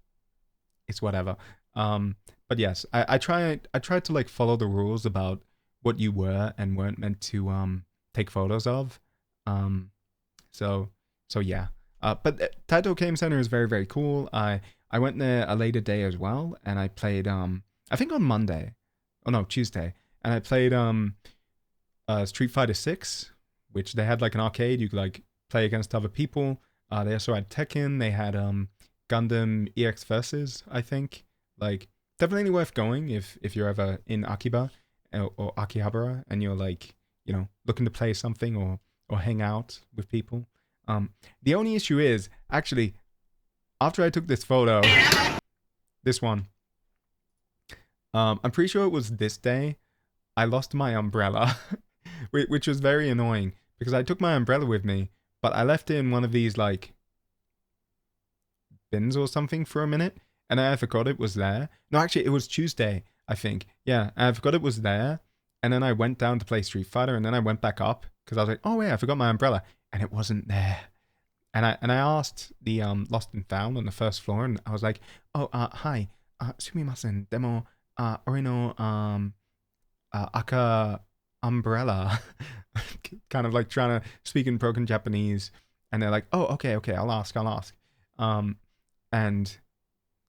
it's whatever. But yes, I tried to like follow the rules about what you were and weren't meant to take photos of. So yeah. But Taito Game Center is very, very cool. I went there a later day as well, and I played I think on Monday. Oh no, Tuesday. And I played Street Fighter 6, which they had like an arcade, you could like play against other people. They also had Tekken, they had Gundam EX Versus, I think. Like definitely worth going if you're ever in Akiba or Akihabara and you're like, looking to play something or hang out with people. The only issue is, actually, after I took this photo, this one, I'm pretty sure it was this day, I lost my umbrella, which was very annoying because I took my umbrella with me, but I left it in one of these like bins or something for a minute, and I forgot it was there. No, actually, it was Tuesday, I think. Yeah, I forgot it was there, and then I went down to play Street Fighter, and then I went back up because I was like, oh yeah, I forgot my umbrella, and it wasn't there. And I asked the lost and found on the first floor, and I was like, oh, hi, sumimasen, demo, ore no aka umbrella, kind of like trying to speak in broken Japanese, and they're like, oh, okay, I'll ask. And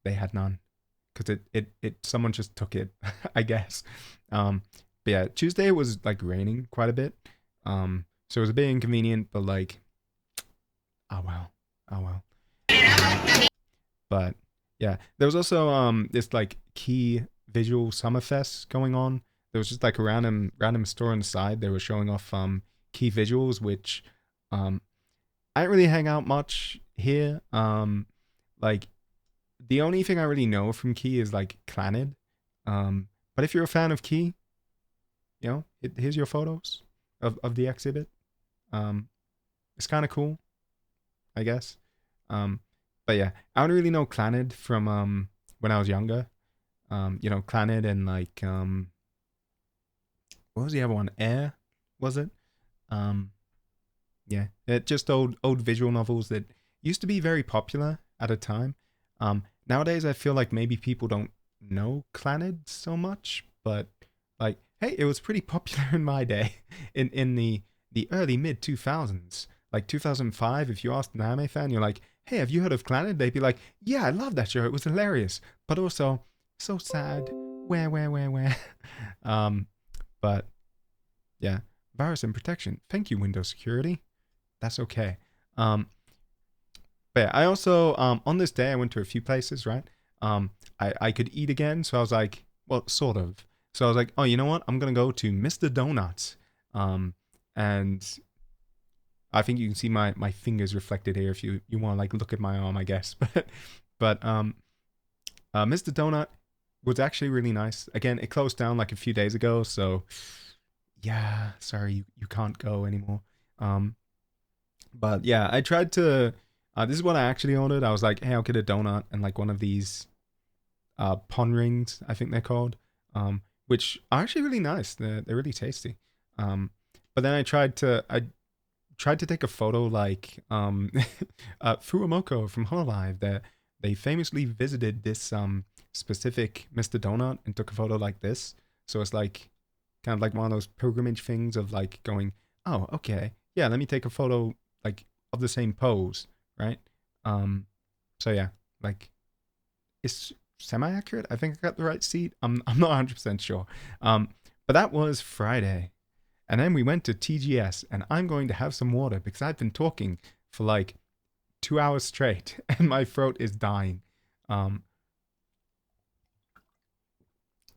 they had none because it someone just took it, I guess. But yeah, Tuesday was like raining quite a bit, so it was a bit inconvenient, but like, oh well. But yeah, there was also this like Key Visual Summerfest going on. There was just like a random store on the side. They were showing off Key Visuals, which I don't really hang out much here. Like the only thing I really know from Key is like Clanid. But if you're a fan of Key, here's your photos of the exhibit. It's kind of cool, I guess. But yeah, I don't really know Clanid from when I was younger. Clanid and like what was the other one? Air, was it? Yeah, just old visual novels that used to be very popular at a time. Nowadays I feel like maybe people don't know Clanid so much, but like, hey, it was pretty popular in my day, in the early mid 2000s, like 2005. If you asked an anime fan, you're like, hey, have you heard of Clanid? They'd be like, yeah, I love that show. It was hilarious, but also so sad. Where? But yeah, virus and protection. Thank you, Windows Security. That's okay. But yeah, I also on this day I went to a few places, right? I could eat again, so I was like, well, sort of. So I was like, oh, you know what? I'm gonna go to Mr. Donuts. And I think you can see my fingers reflected here if you want to like look at my arm, I guess. But But Mr. Donut was actually really nice. Again, it closed down like a few days ago, so yeah, sorry, you can't go anymore. Um, but yeah, I tried to. This is what I actually ordered. I was like, hey, I'll get a donut and like one of these pon rings, I think they're called, which are actually really nice. They're really tasty. But then I tried to take a photo like Fuamoko from Hololive. That they famously visited this specific Mr. Donut and took a photo like this. So it's like kind of like one of those pilgrimage things of like going, oh, okay, yeah, let me take a photo like of the same pose, right? Um, so yeah, like it's semi accurate. I think I got the right seat. I'm not 100% sure. But that was Friday. And then we went to TGS, and I'm going to have some water because I've been talking for like 2 hours straight, and my throat is dying. Um,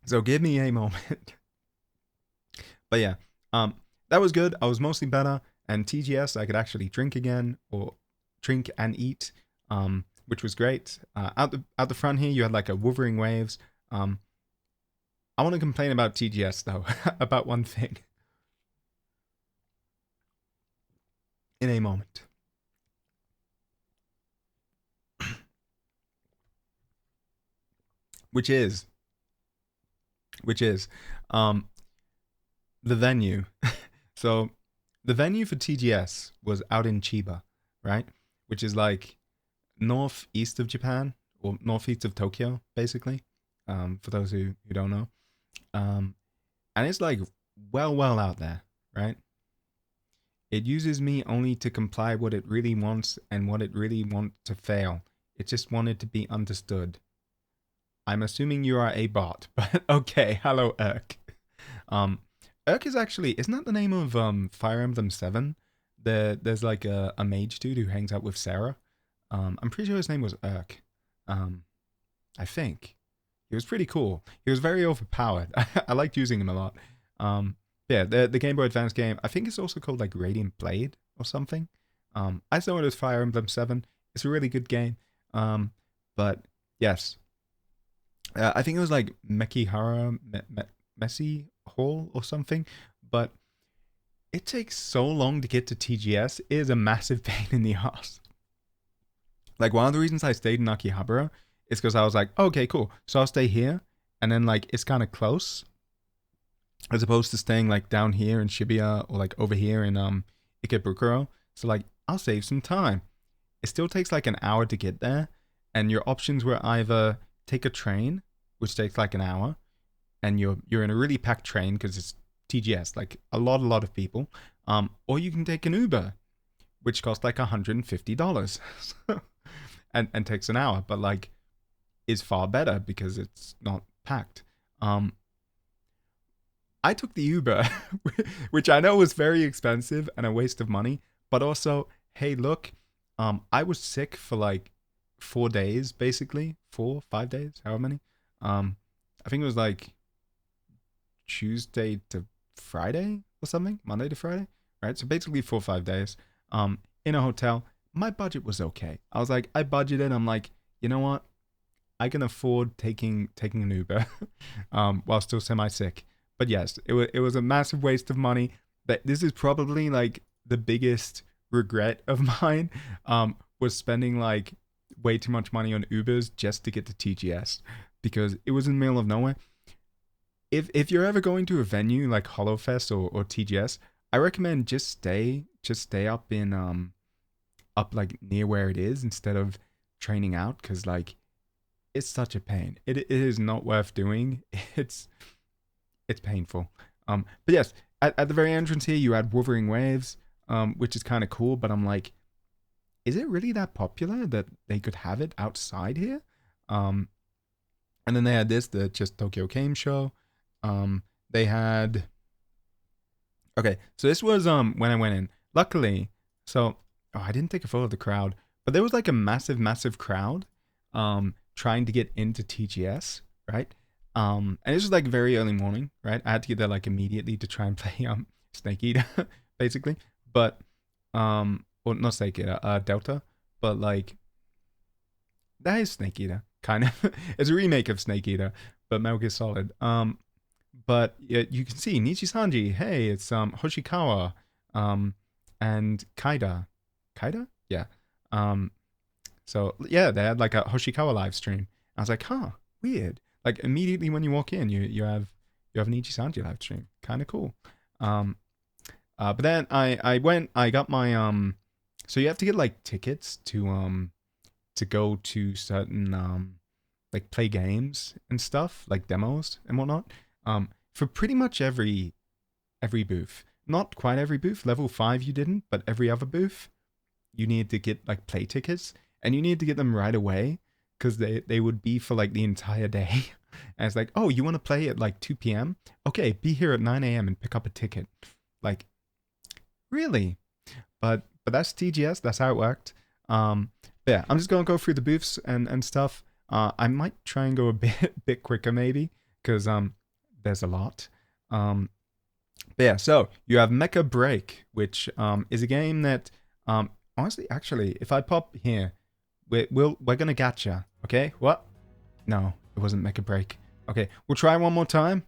so give me a moment. But yeah, that was good. I was mostly better, and TGS I could actually drink again or drink and eat, which was great. Out the front here, you had like a Wuthering Waves. I want to complain about TGS though, about one thing in a moment. which is which is um the venue. So the venue for TGS was out in Chiba, right? Which is like northeast of Japan or northeast of Tokyo, basically. For those who don't know, um, and it's like well out there, right? It uses me only to comply what it really wants and what it really wants to fail. It just wanted to be understood. I'm assuming you are a bot, but okay. Hello, Urk. Um, Urk is actually isn't that the name of Fire Emblem 7? There's like a mage dude who hangs out with Sarah. I'm pretty sure his name was Urk. Um, I think he was pretty cool. He was very overpowered. I liked using him a lot. Yeah, the Game Boy Advance game. I think it's also called like Radiant Blade or something. I saw it as Fire Emblem 7. It's a really good game. But yes, I think it was like Mekihara Messi Hall or something. But it takes so long to get to TGS. It is a massive pain in the ass. Like one of the reasons I stayed in Akihabara is because I was like, okay, cool. So I'll stay here, and then like it's kind of close, as opposed to staying like down here in Shibuya or like over here in Ikebukuro. So like I'll save some time. It still takes like an hour to get there, and your options were either take a train, which takes like an hour, and you're in a really packed train because it's TGS, like a lot of people. Or you can take an Uber, which costs like $150, and takes an hour, but like is far better because it's not packed. I took the Uber, which I know was very expensive and a waste of money, but also, hey, look, I was sick for like 4 days, basically 4, 5 days, however many. I think it was like Tuesday to Friday or something, Monday to Friday, right? So basically 4 or 5 days. In a hotel. My budget was okay. I was like, I budgeted. I'm like, you know what? I can afford taking an Uber, while still semi sick. But yes, it was a massive waste of money. That this is probably like the biggest regret of mine. Was spending like way too much money on Ubers just to get to TGS because it was in the middle of nowhere. If you're ever going to a venue like HoloFest or TGS, I recommend just stay up in up like near where it is instead of training out because like it's such a pain. It is not worth doing. It's it's painful. But yes, at the very entrance here you had Wuthering Waves, which is kind of cool. But I'm like, is it really that popular that they could have it outside here? Um, and then they had the just Tokyo Game Show. They had okay, so this was when I went in. Luckily, so I didn't take a photo of the crowd, but there was like a massive crowd trying to get into TGS, right? And this was like very early morning, right? I had to get there like immediately to try and play Snake Eater, basically. But or not Snake Eater, Delta. But like that is Snake Eater, kind of. It's a remake of Snake Eater, but Metal Gear Solid. But you can see Nichi-Sanji. Hey, it's Hoshikawa, and Kaida. Kaida? Yeah. Um, so yeah, they had like a Hoshikawa live stream. I was like, huh, weird. Like immediately when you walk in, you have an Nichi-Sanji live stream. Kind of cool. Um, but then I got my so you have to get like tickets to go to certain like play games and stuff, like demos and whatnot. For pretty much every booth. Not quite every booth. Level 5 you didn't, but every other booth you need to get like play tickets, and you need to get them right away because they would be for like the entire day. And it's like, oh, you want to play at like 2 p.m? Okay, be here at 9 a.m. and pick up a ticket. Like, really? But that's TGS. That's how it worked. But yeah, I'm just gonna go through the booths and stuff. I might try and go a bit quicker maybe because there's a lot. But yeah, so you have Mecha Break, which is a game that honestly, actually, if I pop here, we're gonna gacha. Okay, what? No, it wasn't Mecha Break. Okay, we'll try one more time.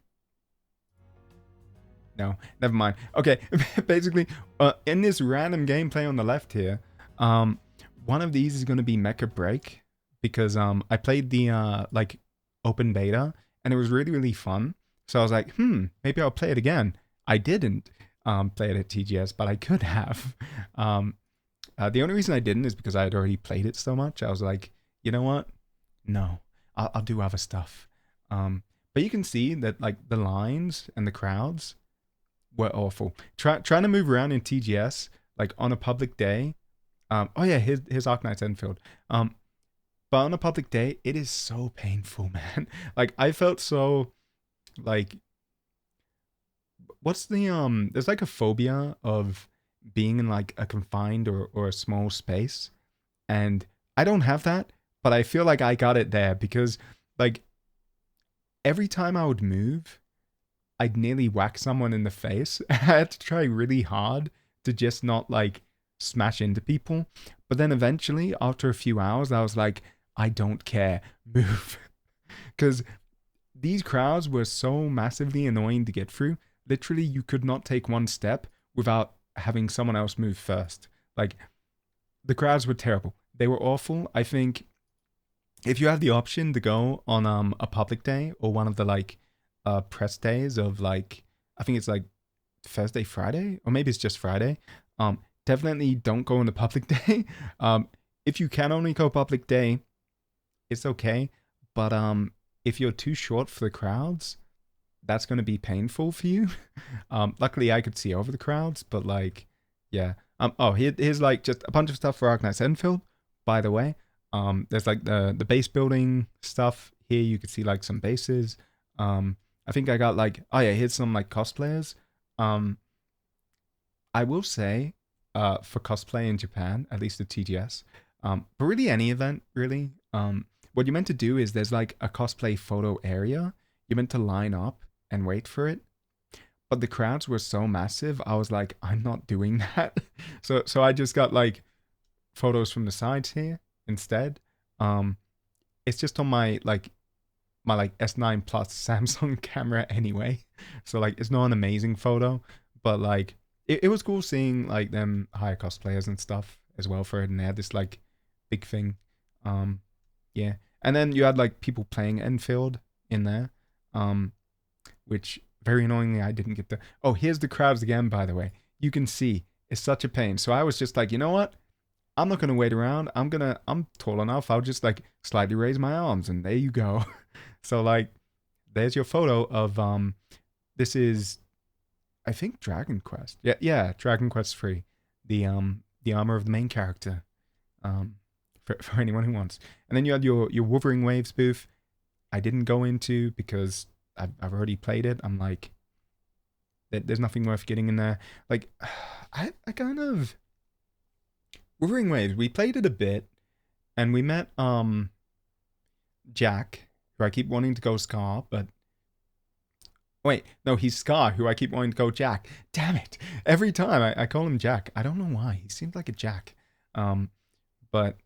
No, never mind. Okay, basically, in this random gameplay on the left here, one of these is going to be Mecha Break because I played the like open beta and it was really really fun. So I was like, maybe I'll play it again. I didn't play it at TGS, but I could have. The only reason I didn't is because I had already played it so much. I was like, you know what? No, I'll do other stuff. But you can see that like the lines and the crowds were awful. Trying to move around in TGS like on a public day. Oh yeah, here's Arknight's Enfield. But on a public day, it is so painful, man. Like I felt so like what's the there's like a phobia of being in like a confined or a small space. And I don't have that, but I feel like I got it there because like every time I would move, I'd nearly whack someone in the face. I had to try really hard to just not like smash into people. But then eventually, after a few hours, I was like, I don't care. Move. Because these crowds were so massively annoying to get through. Literally, you could not take one step without having someone else move first. Like, the crowds were terrible. They were awful. I think if you have the option to go on a public day or one of the like press days of like, I think it's like Thursday, Friday, or maybe it's just Friday. Definitely don't go on the public day. If you can only go public day, it's okay. But if you're too short for the crowds, that's going to be painful for you. Luckily, I could see over the crowds, but like, yeah. Oh, here's like just a bunch of stuff for Arknight's Enfield, by the way. There's like the base building stuff here. You could see like some bases. I think I got like, oh yeah, here's some like cosplayers. I will say, for cosplay in Japan, at least at TGS, but really any event, really, what you're meant to do is there's like a cosplay photo area. You're meant to line up and wait for it. But the crowds were so massive, I was like, I'm not doing that. So I just got like photos from the sides here instead. It's just on my like S9 Plus Samsung camera anyway. So like it's not an amazing photo, but like it was cool seeing like them hire cosplayers and stuff as well for it, and they had this like big thing. Yeah. And then you had like people playing Enfield in there. Which very annoyingly I didn't get to. Oh, here's the crowds again, by the way. You can see it's such a pain. So I was just like, you know what? I'm not gonna wait around. I'm tall enough. I'll just like slightly raise my arms, and there you go. So like, there's your photo of this is, I think Dragon Quest. Yeah, Dragon Quest 3. The armor of the main character. For anyone who wants. And then you had your Wuthering Waves booth. I didn't go into because I've already played it. I'm like, there's nothing worth getting in there. Like, I kind of Wuthering Waves. We played it a bit, and we met Jack, who I keep wanting to go Scar, but wait, no, he's Scar, who I keep wanting to go Jack. Damn it! Every time I call him Jack. I don't know why. He seems like a Jack. But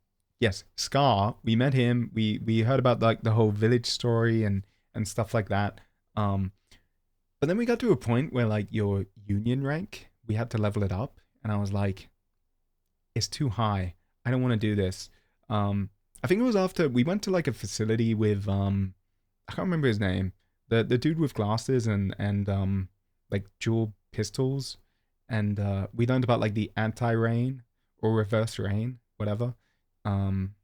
yes, Scar. We met him. We heard about like the whole village story and stuff like that. Um, but then we got to a point where like your union rank, we had to level it up, and I was like, it's too high. I don't want to do this. Um, I think it was after we went to like a facility with I can't remember his name. The dude with glasses and like dual pistols, and we learned about like the anti rain or reverse rain, whatever. Um,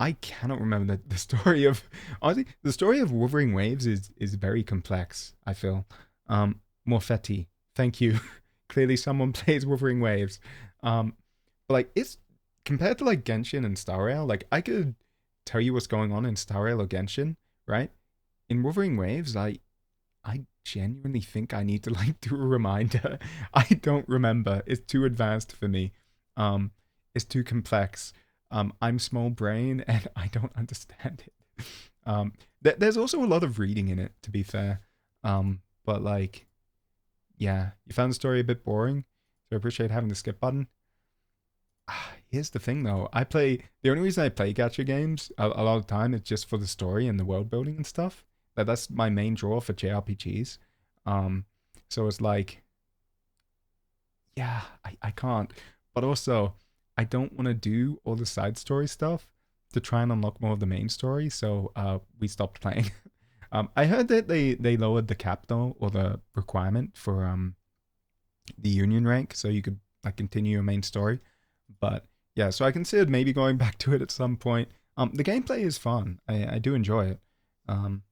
I cannot remember the story of honestly the story of Wuthering Waves is very complex. I feel. Morfetti, thank you. Clearly, someone plays Wuthering Waves. But like it's compared to like Genshin and Star Rail. Like I could tell you what's going on in Star Rail or Genshin, right? In Wuthering Waves, I genuinely think I need to like do a reminder. I don't remember. It's too advanced for me. Um, it's too complex. I'm small brain and I don't understand it. There's also a lot of reading in it, to be fair. But like, yeah, you found the story a bit boring, so I appreciate having the skip button. Here's the thing, though. The only reason I play gacha games a lot of the time is just for the story and the world building and stuff. That's my main draw for JRPGs. Um, so it's like, yeah, I can't. But also, I don't want to do all the side story stuff to try and unlock more of the main story. So we stopped playing. I heard that they lowered the cap though, or the requirement for the union rank, so you could like continue your main story. But yeah, so I considered maybe going back to it at some point. The gameplay is fun. I do enjoy it. Um,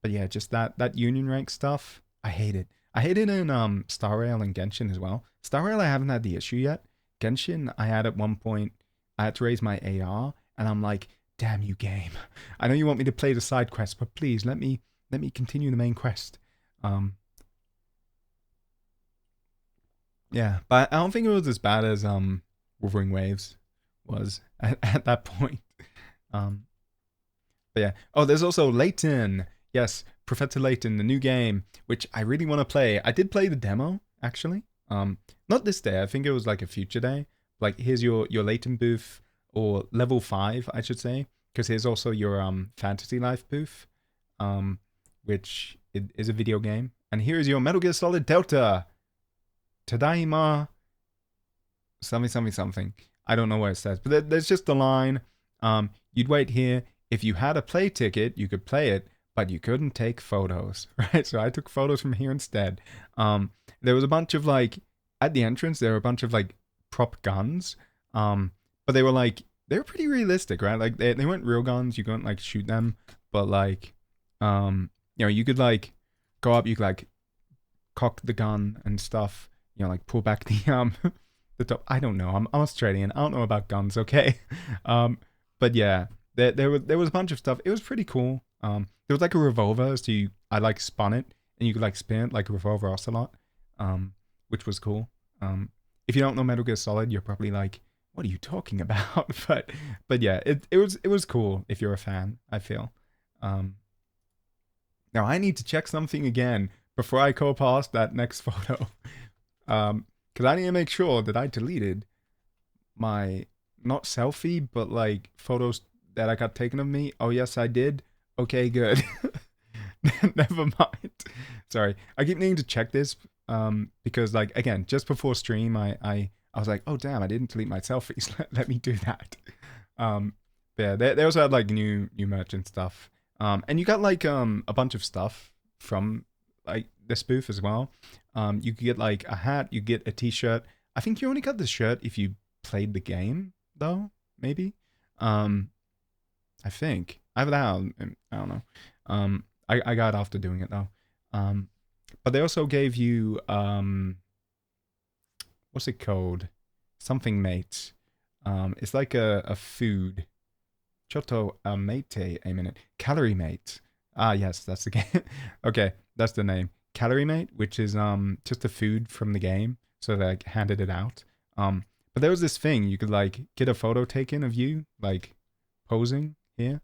but yeah, just that union rank stuff, I hate it. I hate it in Star Rail and Genshin as well. Star Rail I haven't had the issue yet. Genshin I had at one point. I had to raise my AR, and I'm like, damn you game. I know you want me to play the side quest, but please let me continue the main quest. Um, yeah, but I don't think it was as bad as Wuthering Waves was at that point. Um, but yeah. Oh, there's also Layton. Yes, Professor Layton, the new game, which I really want to play. I did play the demo actually. Not this day. I think it was like a future day. Like here's your Layton booth or level 5, I should say, because here's also your Fantasy Life booth, um, which is a video game. And here is your Metal Gear Solid Delta. Tadaima something something something. I don't know what it says, but there's just a line. You'd wait here. If you had a play ticket, you could play it, but you couldn't take photos, right? So I took photos from here instead. There was a bunch of like at the entrance. There were a bunch of like prop guns, but they were pretty realistic, right? Like they weren't real guns. You couldn't like shoot them, but like, you could like go up. You could like cock the gun and stuff. Like pull back the the top. I don't know. I'm Australian. I don't know about guns. Okay, but yeah, there was a bunch of stuff. It was pretty cool. There was like a revolver, so I like spun it and you could like spin it like a revolver ocelot, which was cool. If you don't know Metal Gear Solid, you're probably like, what are you talking about? but yeah, it was cool if you're a fan. I feel. Um, Now I need to check something again before I go past that next photo. Because I need to make sure that I deleted my not selfie, but like photos that I got taken of me. Oh yes, I did. Okay, good. Never mind. Sorry, I keep needing to check this. Because like again, just before stream, I was like, oh damn, I didn't delete my selfies. Let me do that. But yeah, they also had like new merch and stuff. And you got like a bunch of stuff from like this booth as well. You could get like a hat, you get a t-shirt. I think you only got the shirt if you played the game though, maybe. I think. I don't know. I got it after doing it though. But they also gave you what's it called? Something mate. It's like a food. Choto mate, a minute. Calorie mate. Ah, yes, that's the game. Okay, that's the name. Calorie mate, which is just a food from the game. So they like handed it out. But there was this thing you could like get a photo taken of you like posing here,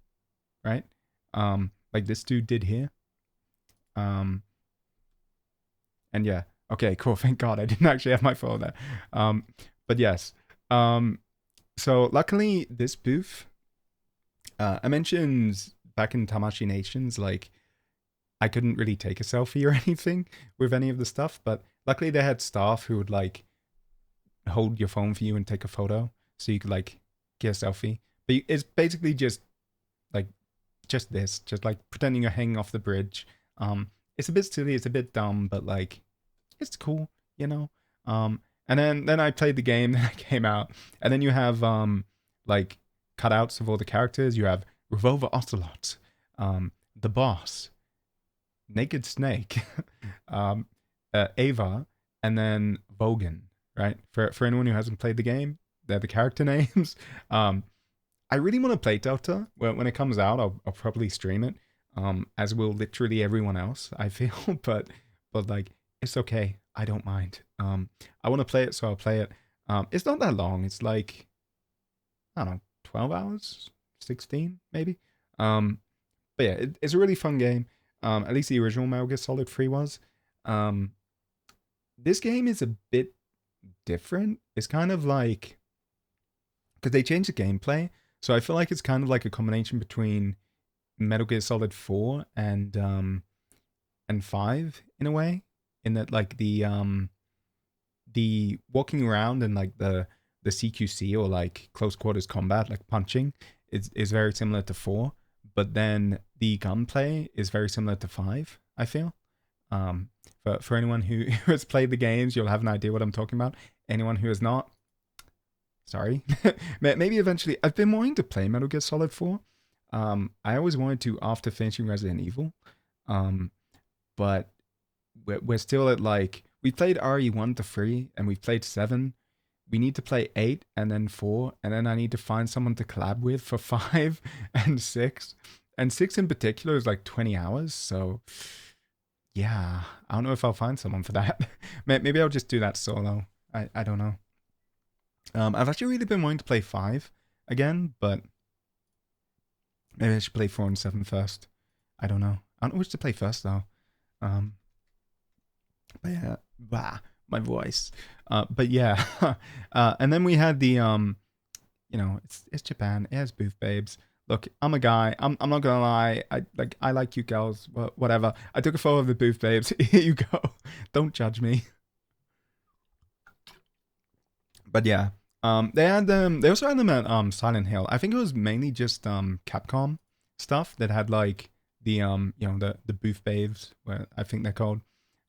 right? Like this dude did here. And yeah, okay, cool. Thank God I didn't actually have my phone there. But yes. So luckily, this booth, I mentioned back in Tamashi Nations, like I couldn't really take a selfie or anything with any of the stuff, but luckily they had staff who would like hold your phone for you and take a photo, so you could like get a selfie. But it's basically like just like pretending you're hanging off the bridge. It's a bit silly, it's a bit dumb, but like it's cool, you know. And then I played the game, then I came out, and then you have like cutouts of all the characters. You have Revolver Ocelot, the boss, Naked Snake, um, Ava, and then Vogan. Right, for anyone who hasn't played the game, they're the character names. I really want to play Delta. When it comes out, I'll probably stream it. As will literally everyone else, I feel. but like it's okay. I don't mind. I want to play it, so I'll play it. It's not that long. It's like I don't know, 12 hours, 16 maybe. But yeah, it's a really fun game. At least the original Metal Gear Solid 3 was. Um, this game is a bit different. It's kind of like because they changed the gameplay, so I feel like it's kind of like a combination between Metal Gear Solid 4 and 5 in a way, in that like the walking around and like the CQC or like close quarters combat, like punching, is very similar to 4, but then the gunplay is very similar to 5, I feel. For anyone who has played the games, you'll have an idea what I'm talking about. Anyone who has not, sorry. Maybe eventually. I've been wanting to play Metal Gear Solid 4. I always wanted to after finishing Resident Evil. But we're still at like, we played RE1 to 3 and we've played 7. We need to play 8 and then 4. And then I need to find someone to collab with for 5 and 6. And 6 in particular is like 20 hours. So yeah, I don't know if I'll find someone for that. Maybe I'll just do that solo. I don't know. I've actually really been wanting to play 5 again, but maybe I should play 4 and 7 first. I don't know. I don't know which to play first though. But yeah, my voice. But yeah, and then we had the you know, it's Japan. It has booth babes. Look, I'm a guy. I'm not gonna lie. I like you girls. Whatever. I took a photo of the booth babes. Here you go. Don't judge me. But yeah, they had them. They also had them at Silent Hill. I think it was mainly just Capcom stuff that had like the you know the booth babes, where I think they're called.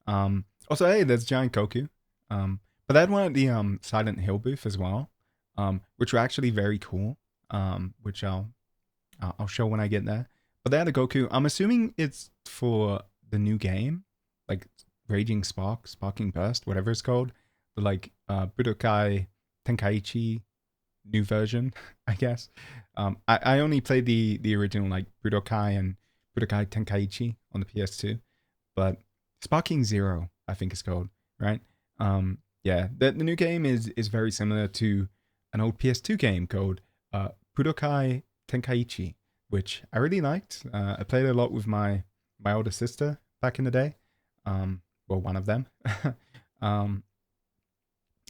Also, hey, there's Giant Goku. But they had one at the Silent Hill booth as well, which were actually very cool. Which I'll show when I get there. But they had a Goku. I'm assuming it's for the new game, like Raging Spark, Sparking Burst, whatever it's called. The like Budokai Tenkaichi new version, I guess. I only played the original like Budokai and Budokai Tenkaichi on the PS2, but Sparking Zero, I think it's called, right? Yeah, the new game is very similar to an old PS2 game called Budokai Tenkaichi, which I really liked. I played a lot with my older sister back in the day. Well, one of them.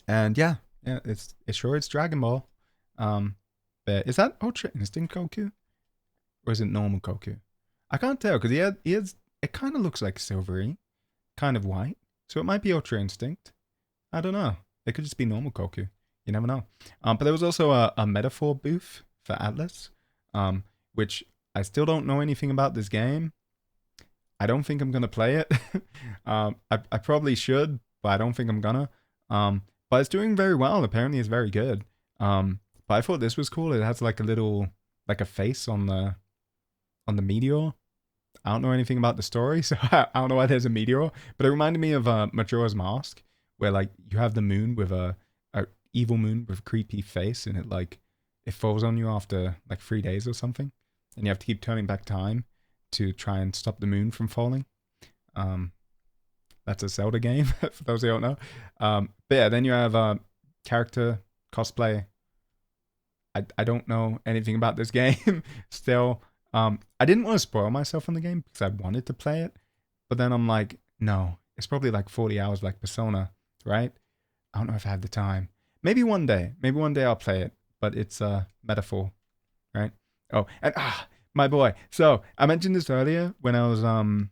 And yeah, it's sure it's Dragon Ball. But is that Ultra Instinct Goku, or is it normal Goku? I can't tell because he has it kind of looks like silvery, kind of white, so it might be Ultra Instinct. I don't know. It could just be normal Goku. You never know. But there was also a metaphor booth for Atlas, which I still don't know anything about this game. I don't think I'm gonna play it. I probably should, but I don't think I'm gonna. But it's doing very well. Apparently, it's very good. But I thought this was cool. It has like a little, like a face on the meteor. I don't know anything about the story, so I don't know why there's a meteor. But it reminded me of Majora's Mask, where like you have the moon with a evil moon with a creepy face, and it falls on you after like 3 days or something, and you have to keep turning back time to try and stop the moon from falling. That's a Zelda game for those who don't know. But yeah, then you have character cosplay. I don't know anything about this game still. I didn't want to spoil myself on the game because I wanted to play it, but then I'm like, no, it's probably like 40 hours like Persona, right? I don't know if I have the time. Maybe one day I'll play it, but it's a metaphor, right? Oh, and my boy. So I mentioned this earlier when I was and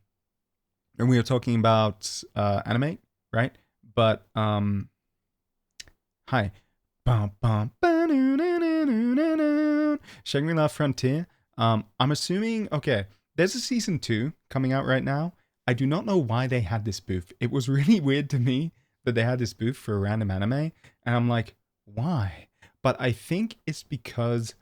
we were talking about anime, right? But hi. Shangri-La Frontier. I'm assuming, okay, there's a season 2 coming out right now. I do not know why they had this booth. It was really weird to me that they had this booth for a random anime, and I'm like, why? But I think it's because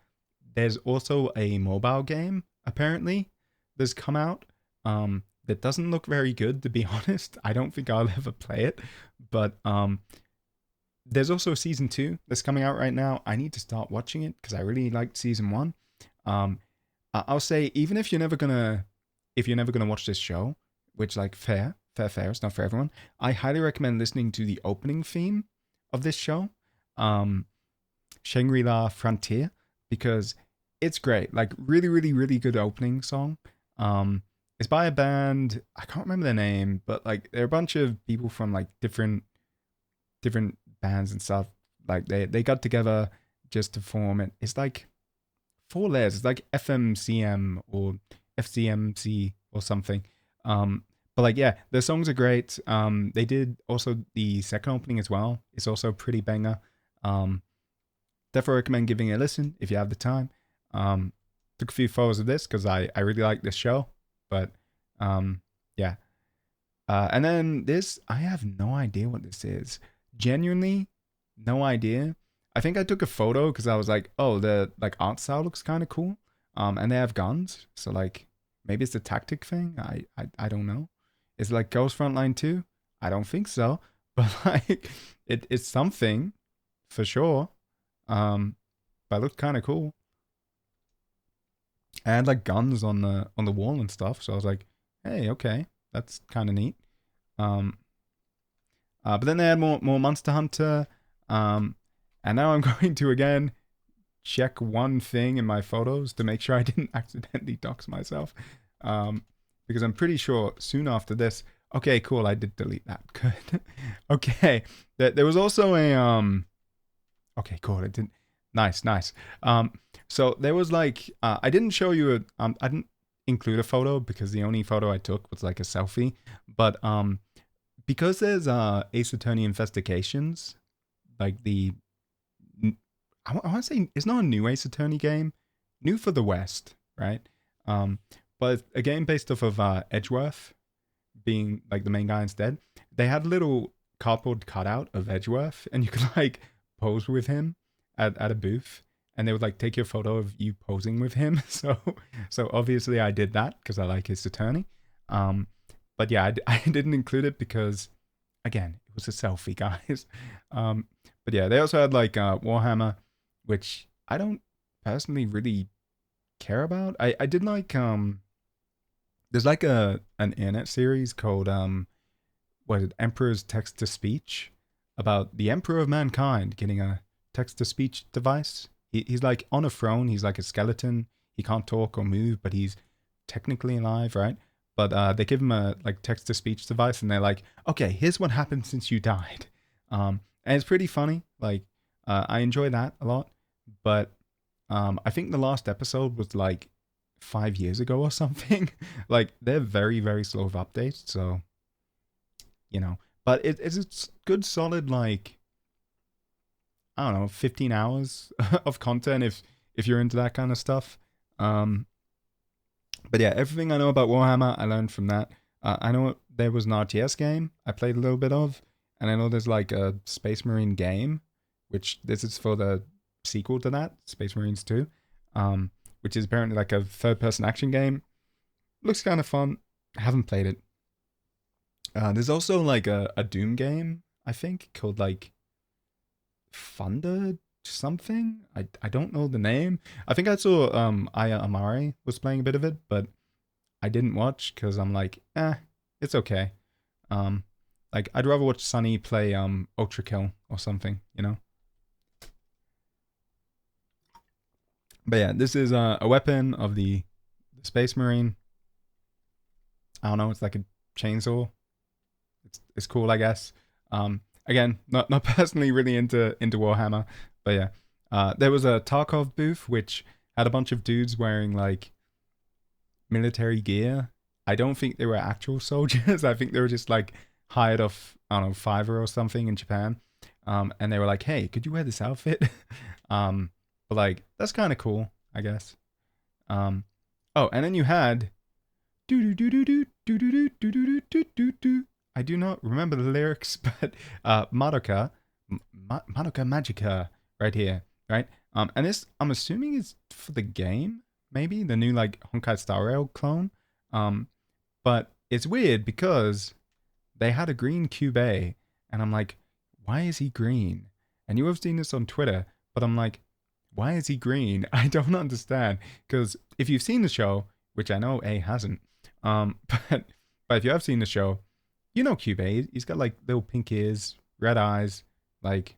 there's also a mobile game, apparently, that's come out. That doesn't look very good, to be honest. I don't think I'll ever play it. But there's also season 2 that's coming out right now. I need to start watching it because I really liked season 1. I'll say even if you're never gonna watch this show, which like fair, it's not for everyone. I highly recommend listening to the opening theme of this show, Shangri-La Frontier, because it's great. Like really, really, really good opening song. It's by a band, I can't remember their name, but like they're a bunch of people from like different bands and stuff. Like they got together just to form it. It's like 4 letters. It's like FMCM or FCMC or something. But like yeah, their songs are great. They did also the second opening as well. It's also a pretty banger. Definitely recommend giving it a listen if you have the time. Took a few photos of this because I really like this show. But yeah. And then this, I have no idea what this is. Genuinely, no idea. I think I took a photo because I was like, oh, the like art style looks kind of cool. And they have guns, so like maybe it's a tactic thing. I don't know. Is it like Ghost Frontline 2? I don't think so. But like it's something for sure. But it looked kind of cool. I had like guns on the wall and stuff, so I was like, hey, okay, that's kind of neat. But then they had more Monster Hunter. And now I'm going to again check one thing in my photos to make sure I didn't accidentally dox myself. Because I'm pretty sure soon after this. Okay, cool. I did delete that. Good. Okay. There was also a Okay, cool. It didn't. Nice. So there was like I didn't show you I didn't include a photo because the only photo I took was like a selfie. But because there's Ace Attorney Investigations, like I want to say it's not a new Ace Attorney game, new for the West, right? But a game based off of Edgeworth being like the main guy instead. They had a little cardboard cutout of Edgeworth, and you could like pose with him at a booth, and they would like take your photo of you posing with him. So obviously I did that because I like Ace Attorney. But yeah, I didn't include it because again, it was a selfie, guys. But yeah, they also had like Warhammer, which I don't personally really care about. I did like there's like an internet series called what is it, Emperor's Text to Speech, about the Emperor of Mankind getting a text to speech device. He's like on a throne, he's like a skeleton. He can't talk or move, but he's technically alive, right? But they give him a like text to speech device, and they're like, okay, here's what happened since you died. And it's pretty funny. Like I enjoy that a lot. But I think the last episode was like 5 years ago or something. Like they're very, very slow with updates, so you know. But it's good solid like I don't know, 15 hours of content if you're into that kind of stuff. But yeah, everything I know about Warhammer, I learned from that. I know there was an RTS game I played a little bit of, and I know there's like a Space Marine game, which this is for the sequel to that, Space Marines 2, which is apparently like a third-person action game. Looks kind of fun. I haven't played it. There's also like a Doom game, I think, called like Thunder something. I don't know the name. I think I saw Aya Amare was playing a bit of it, but I didn't watch because I'm like, it's okay. Like I'd rather watch Sunny play Ultra Kill or something, you know. But yeah, this is a weapon of the Space Marine. I don't know. It's like a chainsaw. It's cool, I guess. Again, not personally really into Warhammer, but yeah. There was a Tarkov booth which had a bunch of dudes wearing like military gear. I don't think they were actual soldiers. I think they were just like hired off, I don't know, Fiverr or something in Japan. And they were like, "Hey, could you wear this outfit?" But like that's kind of cool, I guess. Um, oh, and then you had do do do do do do do do do do do do. I do not remember the lyrics, but Madoka, Madoka Magica, right here, right? And this I'm assuming is for the game, maybe the new like Honkai Star Rail clone. Um, but it's weird because they had a green Cube A, and I'm like, why is he green? And you have seen this on Twitter, but I'm like, why is he green? I don't understand. Because if you've seen the show, which I know A hasn't, but if you have seen the show, you know Cube A. He's got like little pink ears, red eyes, like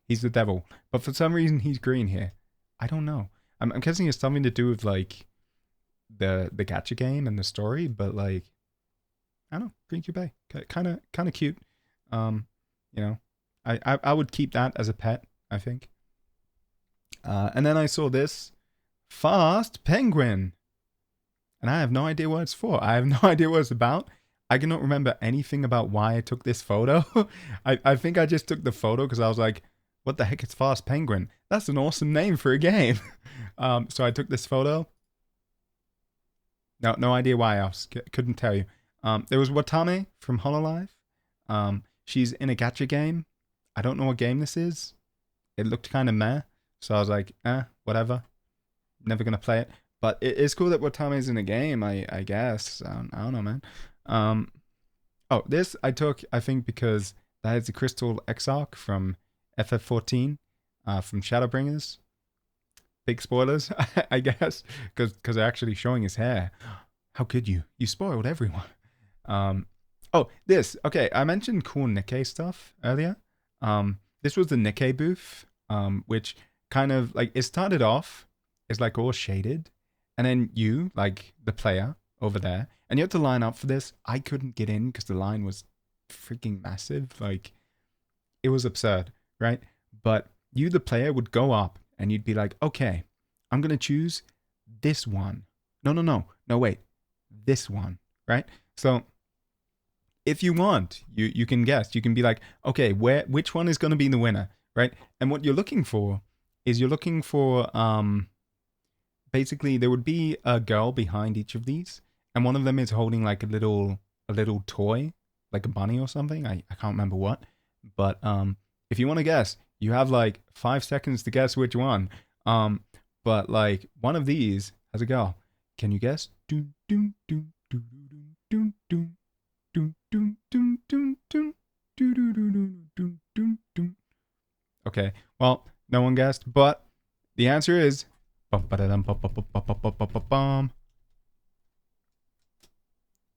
he's the devil. But for some reason he's green here. I don't know. I'm guessing it's something to do with like the gacha game and the story, but like I don't know, green Cube A, kind of cute. Um, you know, I would keep that as a pet, I think. And then I saw this fast penguin, and I have no idea what it's for. I have no idea what it's about. I cannot remember anything about why I took this photo. I think I just took the photo because I was like, what the heck is Fast Penguin? That's an awesome name for a game. So I took this photo. No idea why else. Couldn't tell you. There was Watame from Hololive. She's in a gacha game. I don't know what game this is. It looked kind of meh. So I was like, whatever. Never going to play it. But it's cool that Watame's in a game, I guess. I don't know, man. This I took, I think, because that is the Crystal Exarch from FF14, from Shadowbringers. Big spoilers, I guess, because they're actually showing his hair. How could you? You spoiled everyone. This. Okay, I mentioned cool Nikkei stuff earlier. This was the Nikkei booth, which kind of, like, it started off as, like, all shaded. And then you, like, the player over there, and you had to line up for this. I couldn't get in because the line was freaking massive. Like, it was absurd, right? But you, the player, would go up and you'd be like, okay, I'm going to choose this one. No, wait, this one, right? So if you want, you can guess. You can be like, okay, which one is going to be the winner, right? And what you're looking for is basically there would be a girl behind each of these, and one of them is holding like a little toy, like a bunny or something. I can't remember what, but if you want to guess, you have like 5 seconds to guess which one. But like one of these has a girl. Can you guess? Okay, well, no one guessed, but the answer is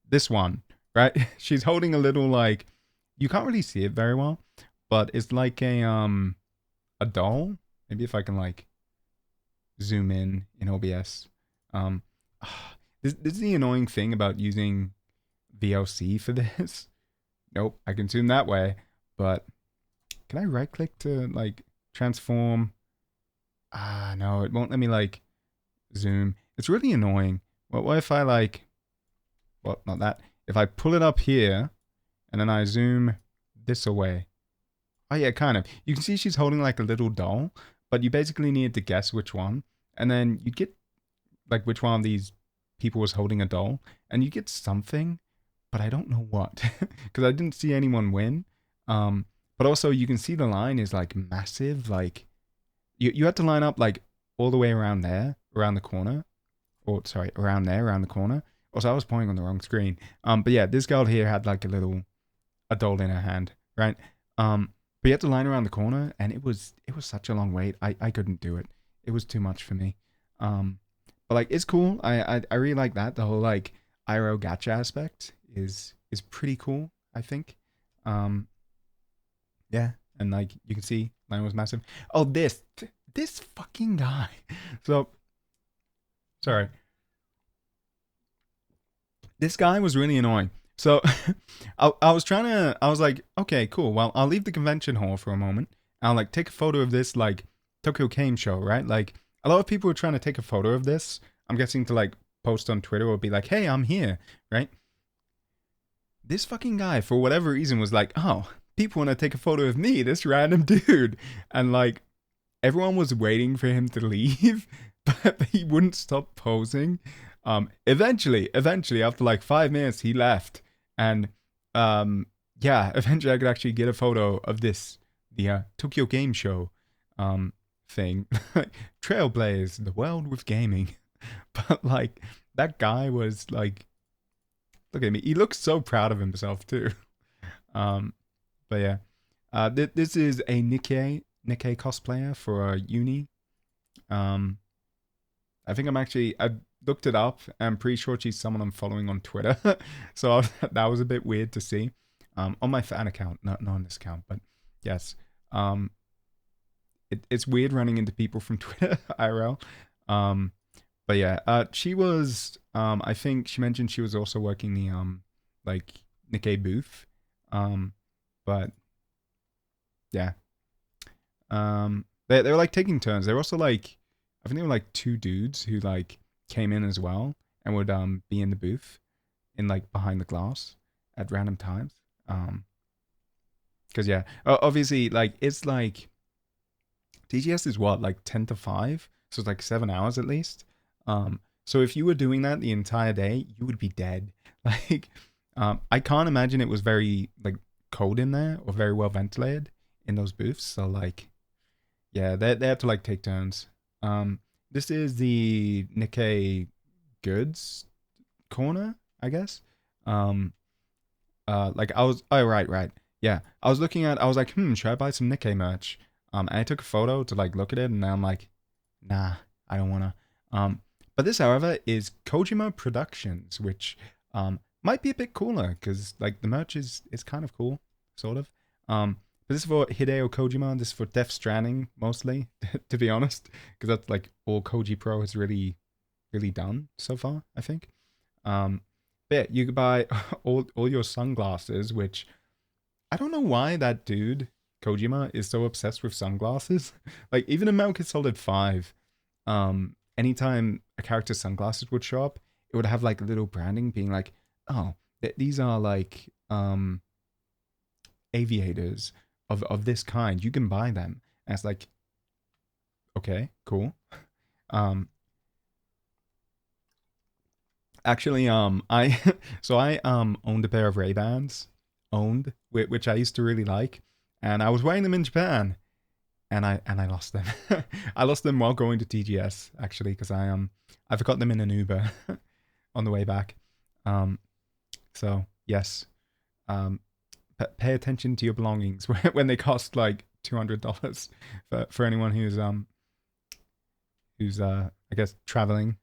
this one, right? She's holding a little, like, you can't really see it very well, but it's like a doll. Maybe if I can like zoom in OBS. This is the annoying thing about using VLC for this. Nope, I can zoom that way, but can I right click to like transform? No, it won't let me like zoom. It's really annoying. What if I like, well, not that. If I pull it up here and then I zoom this away. Oh yeah, kind of. You can see she's holding like a little doll, but you basically need to guess which one. And then you get like which one of these people was holding a doll, and you get something, but I don't know what, because I didn't see anyone win. But also you can see the line is like massive. Like you had to line up like all the way around there, around the corner, or sorry, around there, around the corner. Also, I was pointing on the wrong screen. But yeah, this girl here had like a doll in her hand, right? But you had to line around the corner, and it was such a long wait. I couldn't do it. It was too much for me. But like it's cool. I really like that. The whole like IRO gacha aspect is pretty cool, I think. Yeah, and like you can see line was massive. Oh, this fucking guy. So sorry. This guy was really annoying. So I was like, okay, cool. Well, I'll leave the convention hall for a moment. I'll like take a photo of this like Tokyo Game Show, right? Like a lot of people were trying to take a photo of this. I'm guessing to like post on Twitter or be like, "Hey, I'm here," right? This fucking guy, for whatever reason, was like, "Oh, people want to take a photo of me, this random dude," and like everyone was waiting for him to leave, but he wouldn't stop posing. Eventually, after like 5 minutes, he left, and yeah, eventually I could actually get a photo of this, the Tokyo Game Show, thing, trailblaze the world with gaming. But like that guy was like, look at me, he looks so proud of himself too. Um, but yeah, this is a Nikkei cosplayer for uni. Um, I think I looked it up. I'm pretty sure she's someone I'm following on Twitter. So that was a bit weird to see. On my fan account, not on this account, but yes. It's weird running into people from Twitter IRL. But yeah, she was. I think she mentioned she was also working the like Nikkei booth. But yeah, they were like taking turns. They were also like, I think they were like two dudes who like came in as well and would be in the booth, in like behind the glass at random times. Because yeah, obviously like it's like TGS is what, like 10 to 5, so it's like 7 hours at least. So if you were doing that the entire day, you would be dead. Like, I can't imagine it was very like cold in there or very well ventilated in those booths. So like, yeah, they had to like take turns. This is the Nikkei goods corner, I guess. Like I was, oh right, yeah. I was looking at, I was like, should I buy some Nikkei merch? And I took a photo to like look at it, and now I'm like, nah, I don't wanna. But this, however, is Kojima Productions, which might be a bit cooler because like the merch is kind of cool, sort of. But this is for Hideo Kojima. This is for Death Stranding mostly, to be honest, because that's like all Koji Pro has really done so far, I think. But yeah, you could buy all your sunglasses, which I don't know why that dude Kojima is so obsessed with sunglasses. Like even in Metal Gear Solid 5, anytime a character's sunglasses would show up, it would have like little branding being like, oh, these are like aviators of this kind. You can buy them. And it's like, okay, cool. Actually, I so I owned a pair of Ray-Bans, which I used to really like, and I was wearing them in Japan, and I lost them. I lost them while going to TGS actually, because I forgot them in an Uber on the way back. So yes, pay attention to your belongings when they cost like $200 for anyone who's I guess traveling.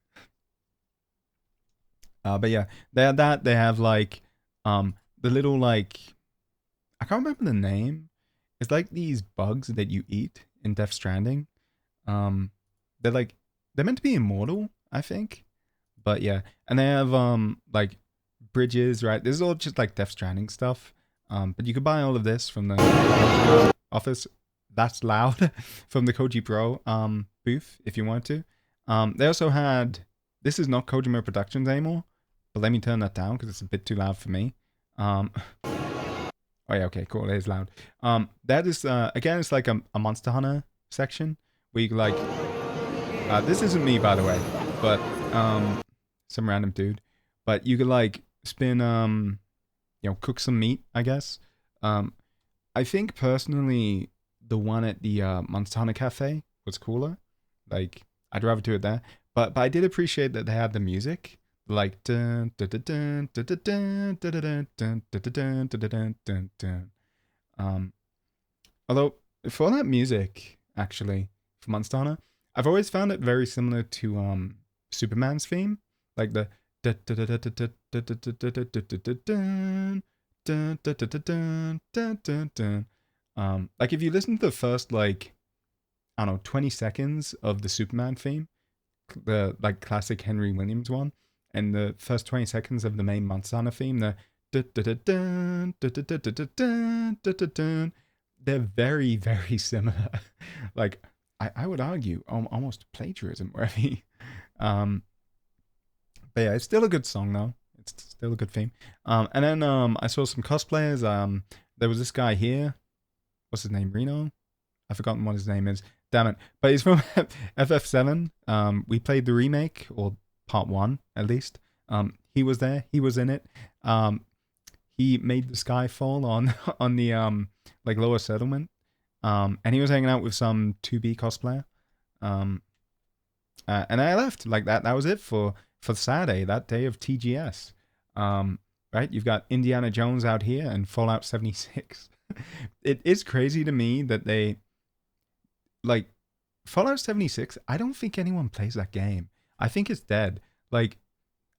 But yeah, they have that. They have like the little like, I can't remember the name. It's like these bugs that you eat in Death Stranding. They're like, they're meant to be immortal, I think. But yeah, and they have like bridges, right? This is all just like Death Stranding stuff. But you could buy all of this from the office. That's loud. From the Koji Pro booth if you wanted to. They also had, this is not Kojima Productions anymore, but let me turn that down because it's a bit too loud for me. Oh yeah, okay, cool. It is loud. That is again, it's like a Monster Hunter section where you can like, this isn't me by the way, but some random dude. But you could like spin cook some meat, I guess. I think personally the one at the Monster Hunter Cafe was cooler. Like I'd rather do it there. But I did appreciate that they had the music, like dun dun dun dun dun dun dun dun dun dun dun dun. Although for that music, actually, for Monster Hunter, I've always found it very similar to Superman's theme, like the like if you listen to the first like, I don't know, 20 seconds of the Superman theme, the like classic Henry Williams one, and the first 20 seconds of the main Monster Hunter theme, they're very, very similar. Like I would argue almost plagiarism worthy. um, but yeah, it's still a good song though. It's still a good theme. And then I saw some cosplayers. There was this guy here. What's his name? Reno. I've forgotten what his name is. Damn it! But he's from FF7. We played the remake or part one at least. He was there. He was in it. He made the skyfall on on the like lower settlement. And he was hanging out with some 2B cosplayer. Um, and I left like that. That was it for Saturday, that day of TGS. Right, you've got Indiana Jones out here and Fallout 76. It is crazy to me that they like Fallout 76. I don't think anyone plays that game. I think it's dead. Like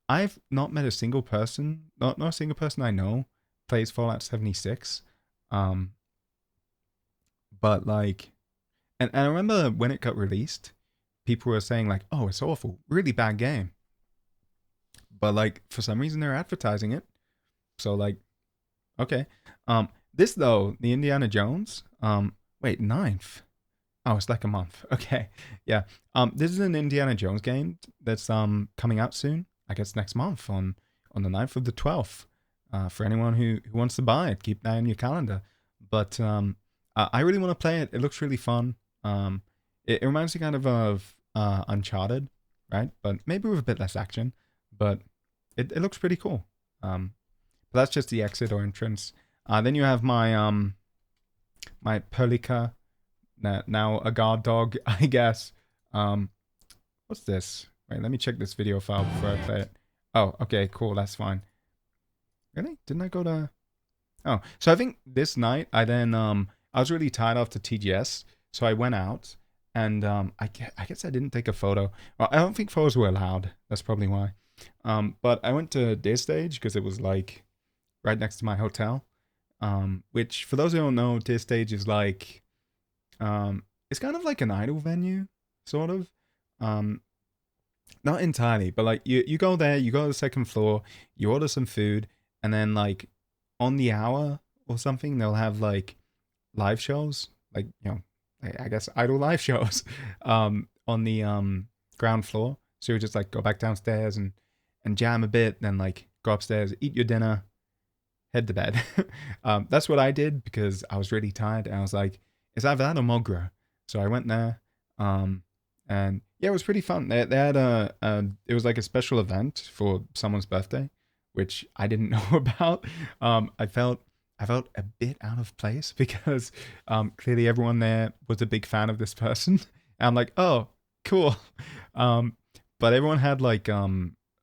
I've not met a single person, not a single person I know plays Fallout 76. Um, but like, and I remember when it got released, people were saying like, "Oh, it's awful, really bad game." But like for some reason they're advertising it. So like, okay. This though, the Indiana Jones. Wait, ninth. Oh, it's like a month. Okay, yeah. This is an Indiana Jones game that's coming out soon. I guess next month on the 9th of the 12th. For anyone who wants to buy it, keep that in your calendar. But I really want to play it. It looks really fun. It reminds me kind of Uncharted, right? But maybe with a bit less action. But it looks pretty cool. But that's just the exit or entrance. Then you have my Perlica, now a guard dog, I guess. What's this? Wait, let me check this video file before I play it. Oh, okay, cool, that's fine. Really? Didn't I go to... Oh, so I think this night I then I was really tired after TGS, so I went out and I guess I didn't take a photo. Well, I don't think photos were allowed. That's probably why. But I went to Deer Stage because it was like right next to my hotel. Which for those who don't know, Deer Stage is like it's kind of like an idol venue, sort of. Not entirely, but like you go there, you go to the second floor, you order some food, and then like on the hour or something, they'll have like live shows, like I guess idol live shows, on the ground floor. So you just like go back downstairs and jam a bit, then like go upstairs, eat your dinner, head to bed. That's what I did because I was really tired, and I was like, it's either that or Mogra. So I went there, and yeah, it was pretty fun. They had it was like a special event for someone's birthday, which I didn't know about. I felt a bit out of place because clearly everyone there was a big fan of this person. And I'm like, oh, cool. But everyone had like a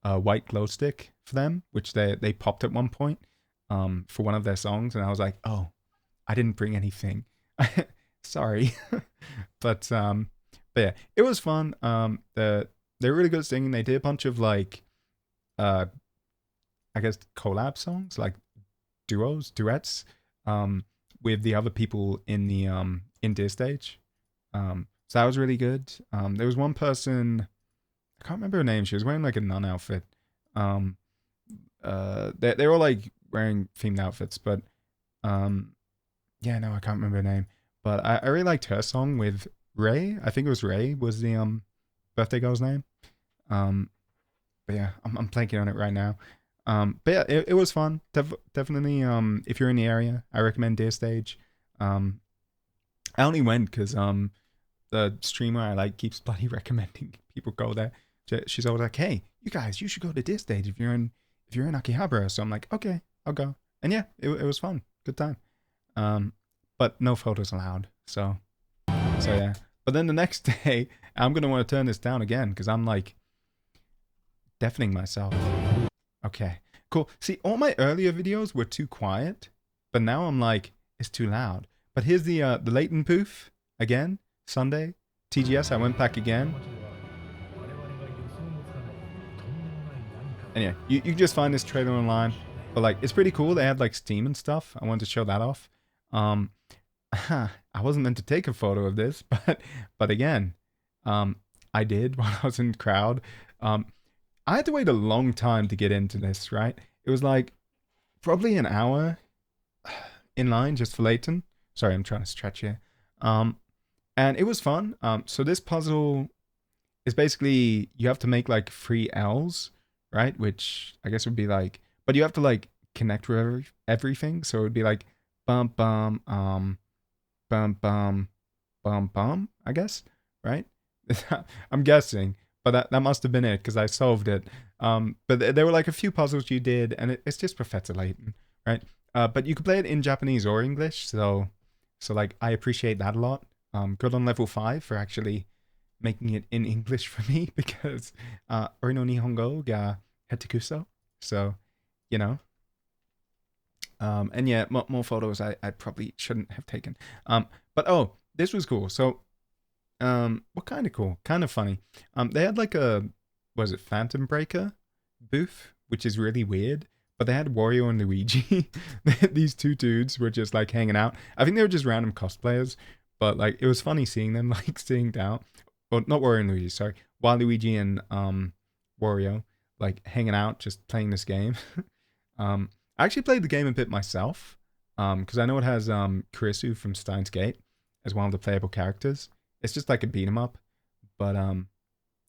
white glow stick for them, which they popped at one point for one of their songs, and I was like, oh, I didn't bring anything. Sorry. But yeah, it was fun. They're really good at singing. They did a bunch of like I guess collab songs, like duets, with the other people in the in Deer Stage. So that was really good. There was one person, I can't remember her name. She was wearing like a nun outfit. They were all like wearing themed outfits, but yeah, no, I can't remember her name. But I really liked her song with Ray. I think it was Ray was the birthday girl's name. But yeah, I'm blanking on it right now. But yeah, it was fun. Definitely. If you're in the area, I recommend Deer Stage. I only went because the streamer I like keeps bloody recommending people go there. She's always like, "Hey, you guys, you should go to Deer Stage if you're in Akihabara." So I'm like, "Okay, I'll go." And yeah, it was fun. Good time. But no photos allowed. So yeah. But then the next day, I'm gonna want to turn this down again because I'm like deafening myself. Okay, cool. See, all my earlier videos were too quiet, but now I'm like, it's too loud. But here's the Leighton poof again. Sunday, TGS. I went back again. And yeah, you can just find this trailer online. But like, it's pretty cool. They had like Steam and stuff. I wanted to show that off. I wasn't meant to take a photo of this, but again, I did while I was in the crowd. I had to wait a long time to get into this, right? It was like probably an hour in line just for Leighton. Sorry, I'm trying to stretch here. And And it was fun. So this puzzle is basically you have to make like 3 L's, right? Which I guess would be like, but you have to like connect with everything. So it would be like bum bum bum bum bum bum. I guess, right? I'm guessing, but that must have been it because I solved it. But there were like a few puzzles you did, and it's just Professor Layton, right? But you could play it in Japanese or English, so like I appreciate that a lot. Good on level 5 for actually making it in English for me because ori no nihongo ga hetekuso. So, you know. And yeah, more photos I probably shouldn't have taken. But oh, this was cool. So, what kind of cool? Kind of funny. They had like was it Phantom Breaker booth, which is really weird. But they had Wario and Luigi. These two dudes were just like hanging out. I think they were just random cosplayers, but like it was funny seeing them like sitting down. Well, not Wario and Luigi, sorry. Waluigi and Wario like hanging out, just playing this game. I actually played the game a bit myself, because I know it has Kurisu from Steins Gate as one of the playable characters. It's just like a beat 'em up, but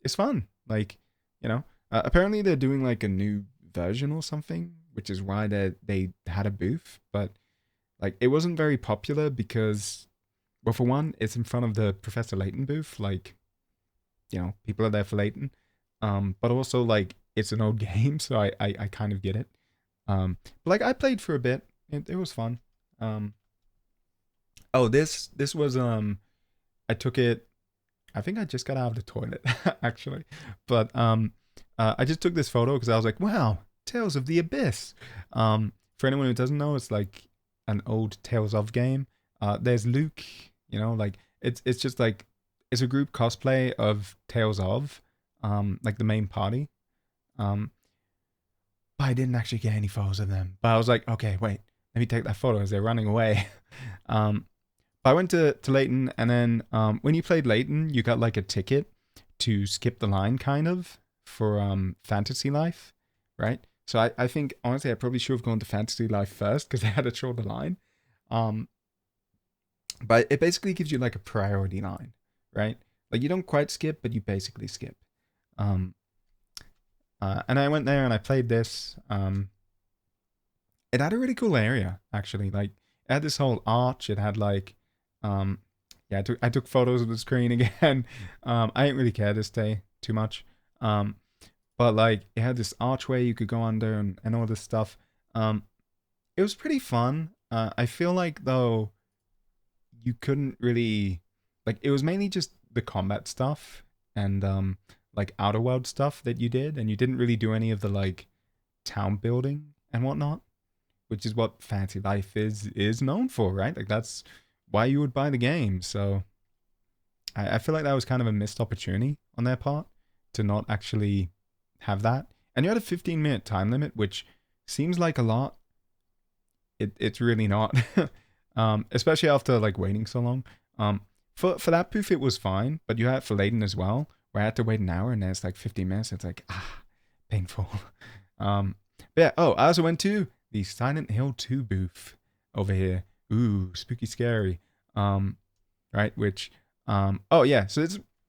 it's fun. Like, you know, apparently they're doing like a new version or something, which is why they had a booth, but like it wasn't very popular because, well, for one, it's in front of the Professor Layton booth. Like, you know, people are there for Layton, but also like it's an old game, so I kind of get it. But like I played for a bit. It was fun. Oh, this was I took it. I think I just got out of the toilet actually, but I just took this photo because I was like, wow, Tales of the Abyss. For anyone who doesn't know, it's like an old Tales of game. There's Luke. You know, like it's just like it's a group cosplay of Tales of, like the main party. But I didn't actually get any photos of them. But I was like, okay, wait, let me take that photo as they're running away. But I went to Layton, and then when you played Layton, you got like a ticket to skip the line, kind of, for Fantasy Life, right? So I think, honestly, I probably should have gone to Fantasy Life first because they had a shorter line. But it basically gives you like a priority line, right? Like you don't quite skip, but you basically skip. And I went there and I played this. It had a really cool area, actually. Like it had this whole arch. It had like, yeah, I took photos of the screen again. I didn't really care this day too much. But like it had this archway you could go under and all this stuff. It was pretty fun. I feel like though you couldn't really, like, it was mainly just the combat stuff and like outer world stuff that you did, and you didn't really do any of the like town building and whatnot, which is what Fantasy Life is known for, right? Like that's why you would buy the game. So I feel like that was kind of a missed opportunity on their part to not actually have that. And you had a 15-minute time limit, which seems like a lot. It's really not. Especially after like waiting so long. For that booth it was fine, but you had it for Layton as well, where I had to wait an hour and there's like 15 minutes. It's like painful. But yeah, I also went to the Silent Hill 2 booth over here. Ooh, spooky scary. Right, which oh yeah, so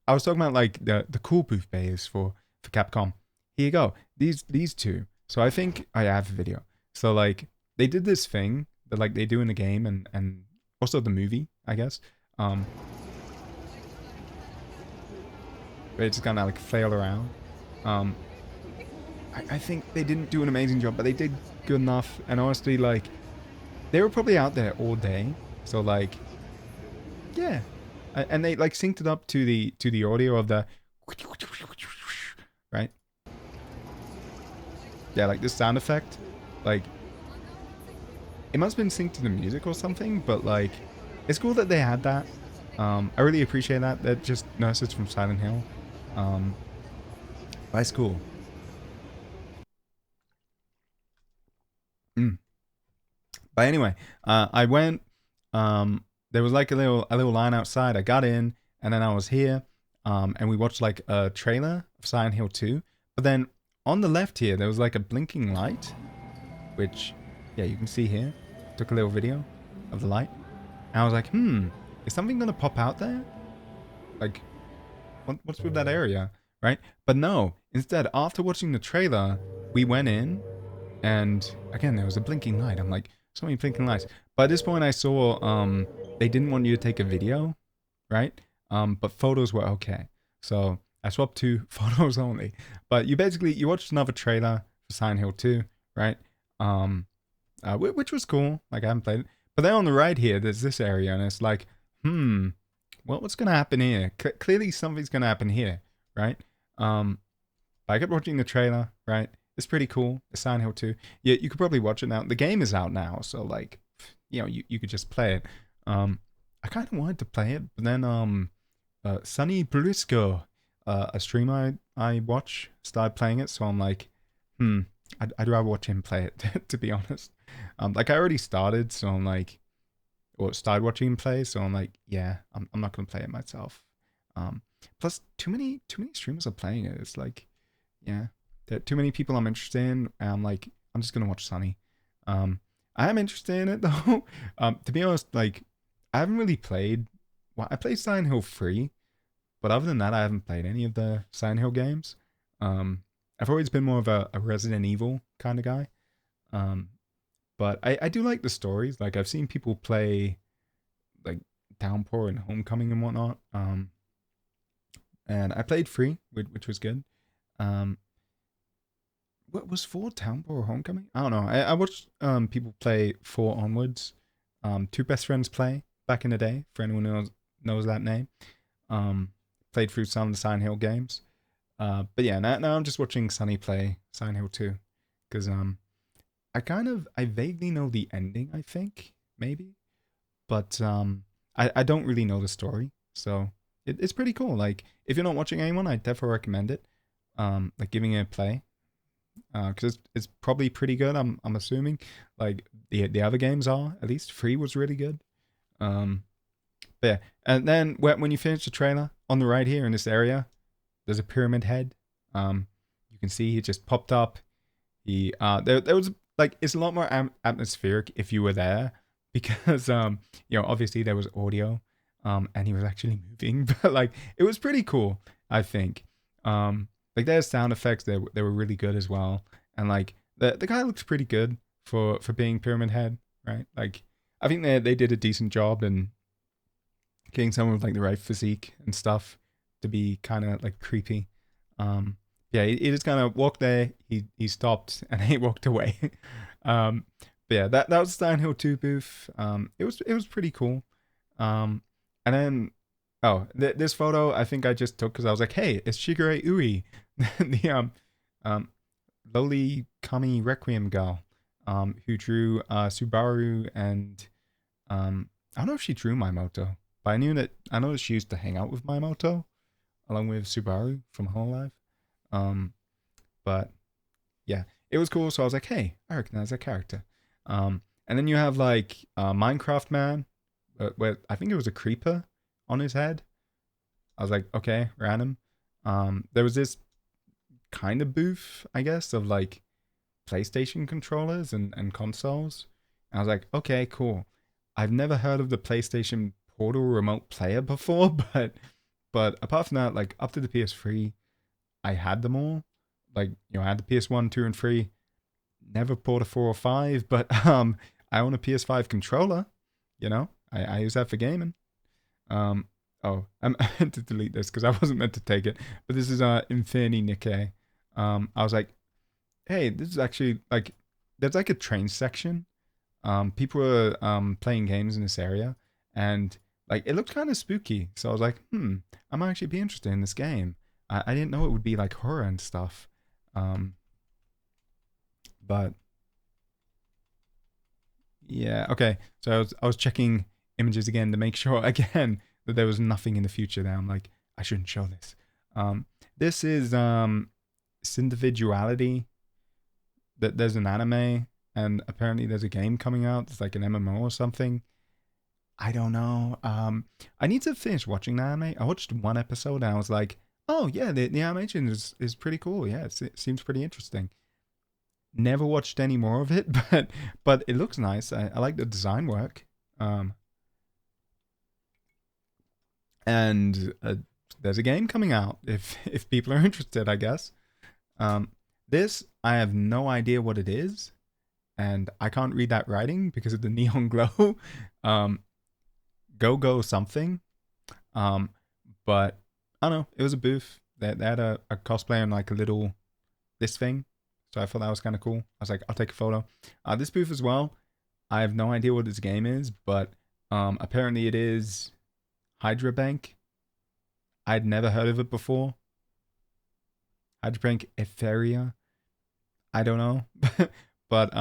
I was talking about like the cool booth bays for Capcom. Here you go. These two. So I think I have a video. So like they did this thing that like they do in the game and also the movie, I guess. They just kind of like flail around. I think they didn't do an amazing job, but they did good enough. And honestly, like they were probably out there all day, so like yeah, and they like synced it up to the audio of the right. Yeah, like this sound effect, like it must have been synced to the music or something, but like it's cool that they had that. I really appreciate that. They're just nurses from Silent Hill. That's cool. But anyway, I went. There was like a little line outside. I got in, and then I was here, and we watched like a trailer of Silent Hill 2. But then on the left here, there was like a blinking light, which, yeah, you can see here. Took a little video of the light. And I was like, is something gonna pop out there? Like, what's with that area, right? But no, instead, after watching the trailer, we went in, and again, there was a blinking light. I'm like, so many blinking lights. But at this point, I saw they didn't want you to take a video, right? But photos were okay. So I swapped to photos only. But you watched another trailer for Silent Hill 2, right? Which was cool. Like I haven't played it. But then on the right here, there's this area, and it's like, what's gonna happen here? Clearly something's gonna happen here, right? I kept watching the trailer, right? It's pretty cool. It's Silent Hill 2. Yeah, you could probably watch it now. The game is out now, so like, you could just play it. I kind of wanted to play it, but then Sunny Briscoe, a streamer I watch, started playing it, so I'm like, I'd rather watch him play it, to be honest. Like I already started, so I'm like, or started watching him play, so I'm like, yeah, I'm not gonna play it myself. Plus, too many streamers are playing it. It's like, yeah, there are too many people I'm interested in. And I'm like, I'm just gonna watch Sunny. I am interested in it though. To be honest, like, I haven't really played. Well, I played Silent Hill 3, but other than that, I haven't played any of the Silent Hill games. I've always been more of a Resident Evil kind of guy. But I do like the stories. Like I've seen people play like Downpour and Homecoming and whatnot. And I played 3, which was good. What was 4, Downpour or Homecoming? I don't know. I watched people play 4 onwards. Two Best Friends Play back in the day, for anyone who knows that name. Played through some of the Silent Hill games. But yeah, now I'm just watching Sunny play Silent Hill 2. Because I vaguely know the ending, I think, maybe. But I don't really know the story. So it's pretty cool. Like, if you're not watching anyone, I definitely recommend it. Like giving it a play. Because it's probably pretty good, I'm assuming. Like the other games are, at least 3 was really good. But yeah, and then when you finish the trailer, on the right here in this area, there's a pyramid head. You can see he just popped up. There was like, it's a lot more atmospheric if you were there, because obviously there was audio, and he was actually moving, but like it was pretty cool, I think. Like their sound effects, they were really good as well, and like the guy looks pretty good for being Pyramid Head, right? Like I think they did a decent job in getting someone with like the right physique and stuff to be kind of like creepy. Yeah, he just kind of walked there. He stopped and he walked away. But yeah, that was the Silent Hill 2 booth. It was pretty cool. And then this photo I think I just took because I was like, hey, it's Shigure Ui, the lowly Kami Requiem girl, who drew Subaru and I don't know if she drew Miyamoto, but I know that she used to hang out with Miyamoto along with Subaru from Hololive. But yeah, it was cool. So I was like, hey, I recognize that character. And then you have like Minecraft Man, where I think it was a creeper on his head. I was like, okay, random. There was this kind of booth, I guess, of like PlayStation controllers and consoles. And I was like, okay, cool. I've never heard of the PlayStation Portal remote player before, but apart from that, like up to the PS3, I had them all. Like, I had the PS1, 2, and 3. Never bought a 4 or 5, but I own a PS5 controller. I use that for gaming. I'm meant to delete this because I wasn't meant to take it. But this is Infinity Nikkei. I was like, hey, this is actually like, there's like a train section. People were playing games in this area, and like it looked kind of spooky. So I was like, I might actually be interested in this game. I didn't know it would be like horror and stuff. But yeah, okay. So I was checking images again to make sure again that there was nothing in the future there. I'm like, I shouldn't show this. This is Individuality. That there's an anime, and apparently there's a game coming out. It's like an MMO or something. I don't know. I need to finish watching the anime. I watched one episode and I was like, oh yeah, the animation is pretty cool. Yeah, it seems pretty interesting. Never watched any more of it, but it looks nice. I like the design work. And there's a game coming out if people are interested, I guess. Um, this I have no idea what it is, and I can't read that writing because of the neon glow. um, go go something. Um, but I don't know. It was a booth. They had a cosplay and like a little this thing, so I thought that was kind of cool. I was like, I'll take a photo. This booth as well. I have no idea what this game is, but apparently it is Hydra Bank. I'd never heard of it before. Hydra Bank Etheria. I don't know, but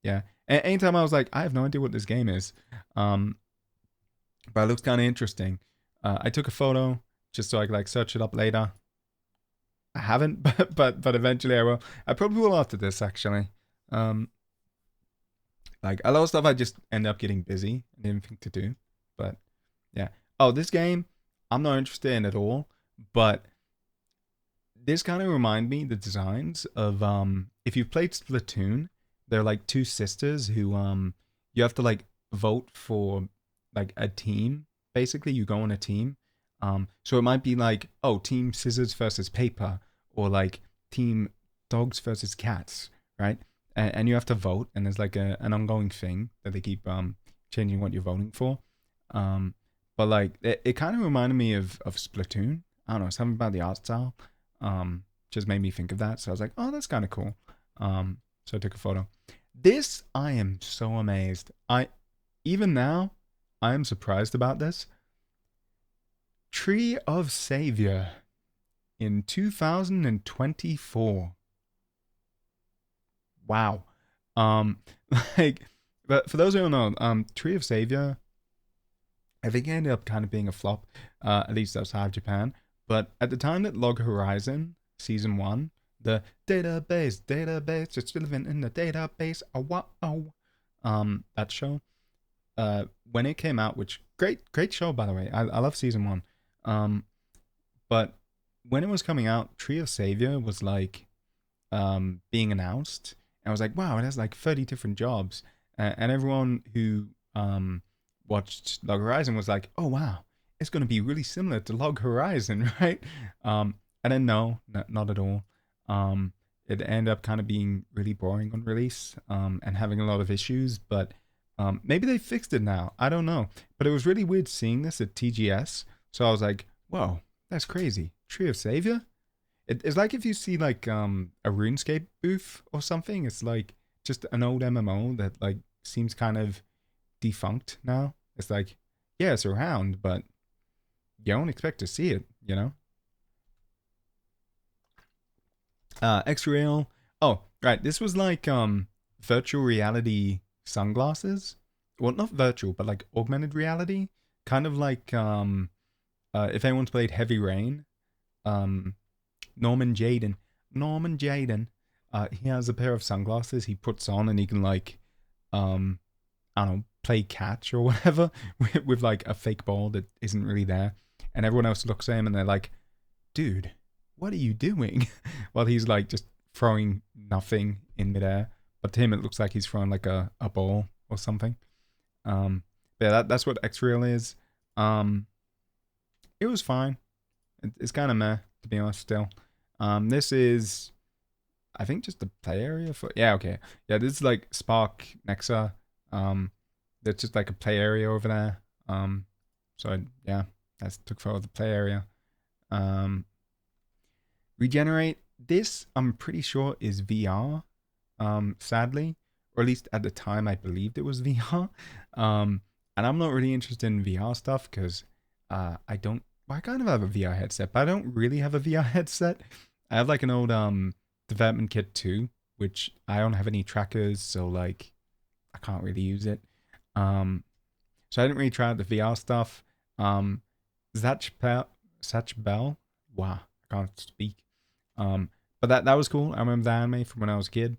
yeah. Anytime I was like, I have no idea what this game is, um, but it looks kind of interesting. I took a photo just so I could like search it up later. I haven't, but eventually I will. I probably will after this actually. Um, like a lot of stuff I just end up getting busy and didn't think to do. But yeah. Oh, this game I'm not interested in at all. But this kind of remind me the designs of if you've played Splatoon, they're like two sisters who you have to like vote for like a team. Basically, you go on a team. So it might be like, oh, team scissors versus paper, or like team dogs versus cats, right? And you have to vote, and there's like an ongoing thing that they keep changing what you're voting for. But like it kind of reminded me of Splatoon. I don't know, something about the art style. Just made me think of that. So I was like, oh, that's kind of cool. So I took a photo. This I am so amazed. Even now I am surprised about this. Tree of Savior in 2024. Wow. Um, like, but for those who don't know, Tree of Savior, I think it ended up kind of being a flop, at least outside Japan. But at the time that Log Horizon Season 1, the database, it's living in the database, oh, wow, oh, that show, when it came out, which great show by the way, I love Season 1, but when it was coming out, Tree of Savior was like being announced. And I was like, wow, it has like 30 different jobs. And everyone who watched Log Horizon was like, oh, wow, it's going to be really similar to Log Horizon, right? And then no, not at all. It ended up kind of being really boring on release and having a lot of issues. But maybe they fixed it now. I don't know. But it was really weird seeing this at TGS. So I was like, whoa, that's crazy. Tree of Savior? It's like if you see like a RuneScape booth or something. It's like just an old MMO that like seems kind of defunct now. It's like, yeah, it's around, but you don't expect to see it, you know? X-Real. Oh, right. This was like virtual reality sunglasses. Well, not virtual, but like augmented reality. Kind of like if anyone's played Heavy Rain, um Norman Jaden. Norman Jaden. He has a pair of sunglasses he puts on and he can like I don't know, play catch or whatever with like a fake ball that isn't really there. And everyone else looks at him and they're like, dude, what are you doing? While he's like just throwing nothing in midair. But to him it looks like he's throwing like a ball or something. But yeah, that's what X-Real is. It was fine. It's kind of meh, to be honest, still. This is, I think, just the play area for. Yeah, okay. Yeah, this is like Spark Nexa. There's just like a play area over there. Yeah, that's took photo of the play area. Regenerate. This I'm pretty sure is VR. Sadly, or at least at the time I believed it was VR. And I'm not really interested in VR stuff because I don't. Well, I kind of have a VR headset, but I don't really have a VR headset. I have like an old development kit too, which I don't have any trackers, so like I can't really use it. So I didn't really try out the VR stuff. Zatch Bell. Wow, I can't speak. But that was cool. I remember the anime from when I was a kid.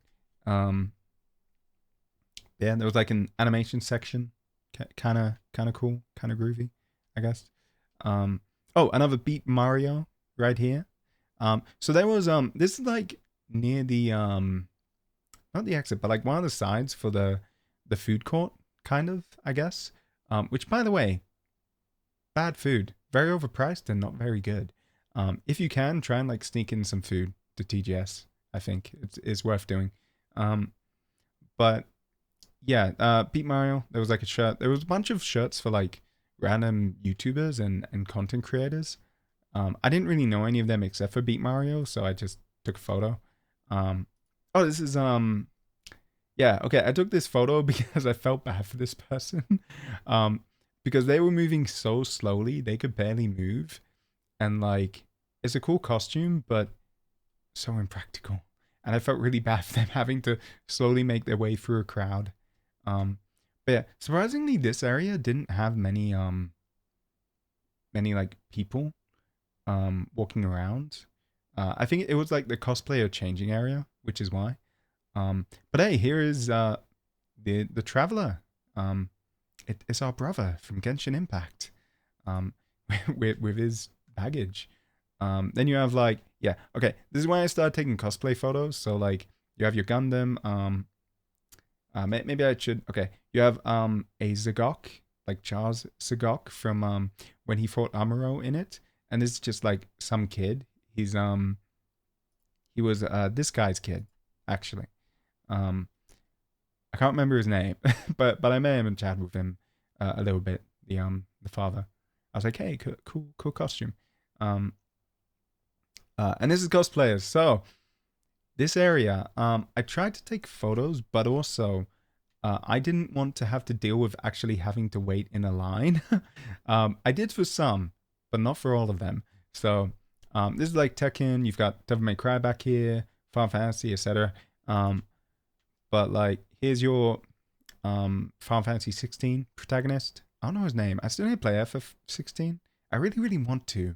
Yeah, there was like an animation section, kind of cool, kind of groovy, I guess. Oh, another Beat Mario right here. So there was this is like near the not the exit, but like one of the sides for the food court, kind of, I guess. Which by the way, bad food. very overpriced and not very good. If you can, try and like sneak in some food to TGS. I think it's worth doing. Um, but yeah, Beat Mario. There was like a shirt. There was a bunch of shirts for like random YouTubers and content creators. I didn't really know any of them except for Beat Mario, so I just took a photo. Um, oh, this is yeah, okay. I took this photo because I felt bad for this person, um, because they were moving so slowly they could barely move, and like it's a cool costume, but so impractical. And I felt really bad for them having to slowly make their way through a crowd. But yeah, surprisingly, this area didn't have many like people walking around. I think it was like the cosplayer changing area, which is why. But hey, here is the traveler. It's our brother from Genshin Impact. Um, with his baggage. Then you have like yeah, okay. This is when I started taking cosplay photos. So like you have your Gundam. Maybe I should. Okay, you have a Zagok, like Charles Zagok from when he fought Amuro in it, and this is just like some kid. He was this guy's kid actually. Um, I can't remember his name, but I met him and chatted with him a little bit. The father. I was like, hey, cool costume. Um, and this is cosplayers. So this area, I tried to take photos, but also I didn't want to have to deal with actually having to wait in a line. I did for some, but not for all of them. So this is like Tekken. You've got Devil May Cry back here, Final Fantasy, etc. But like here's your Final Fantasy 16 protagonist. I don't know his name. I still need to play FF16. I really want to,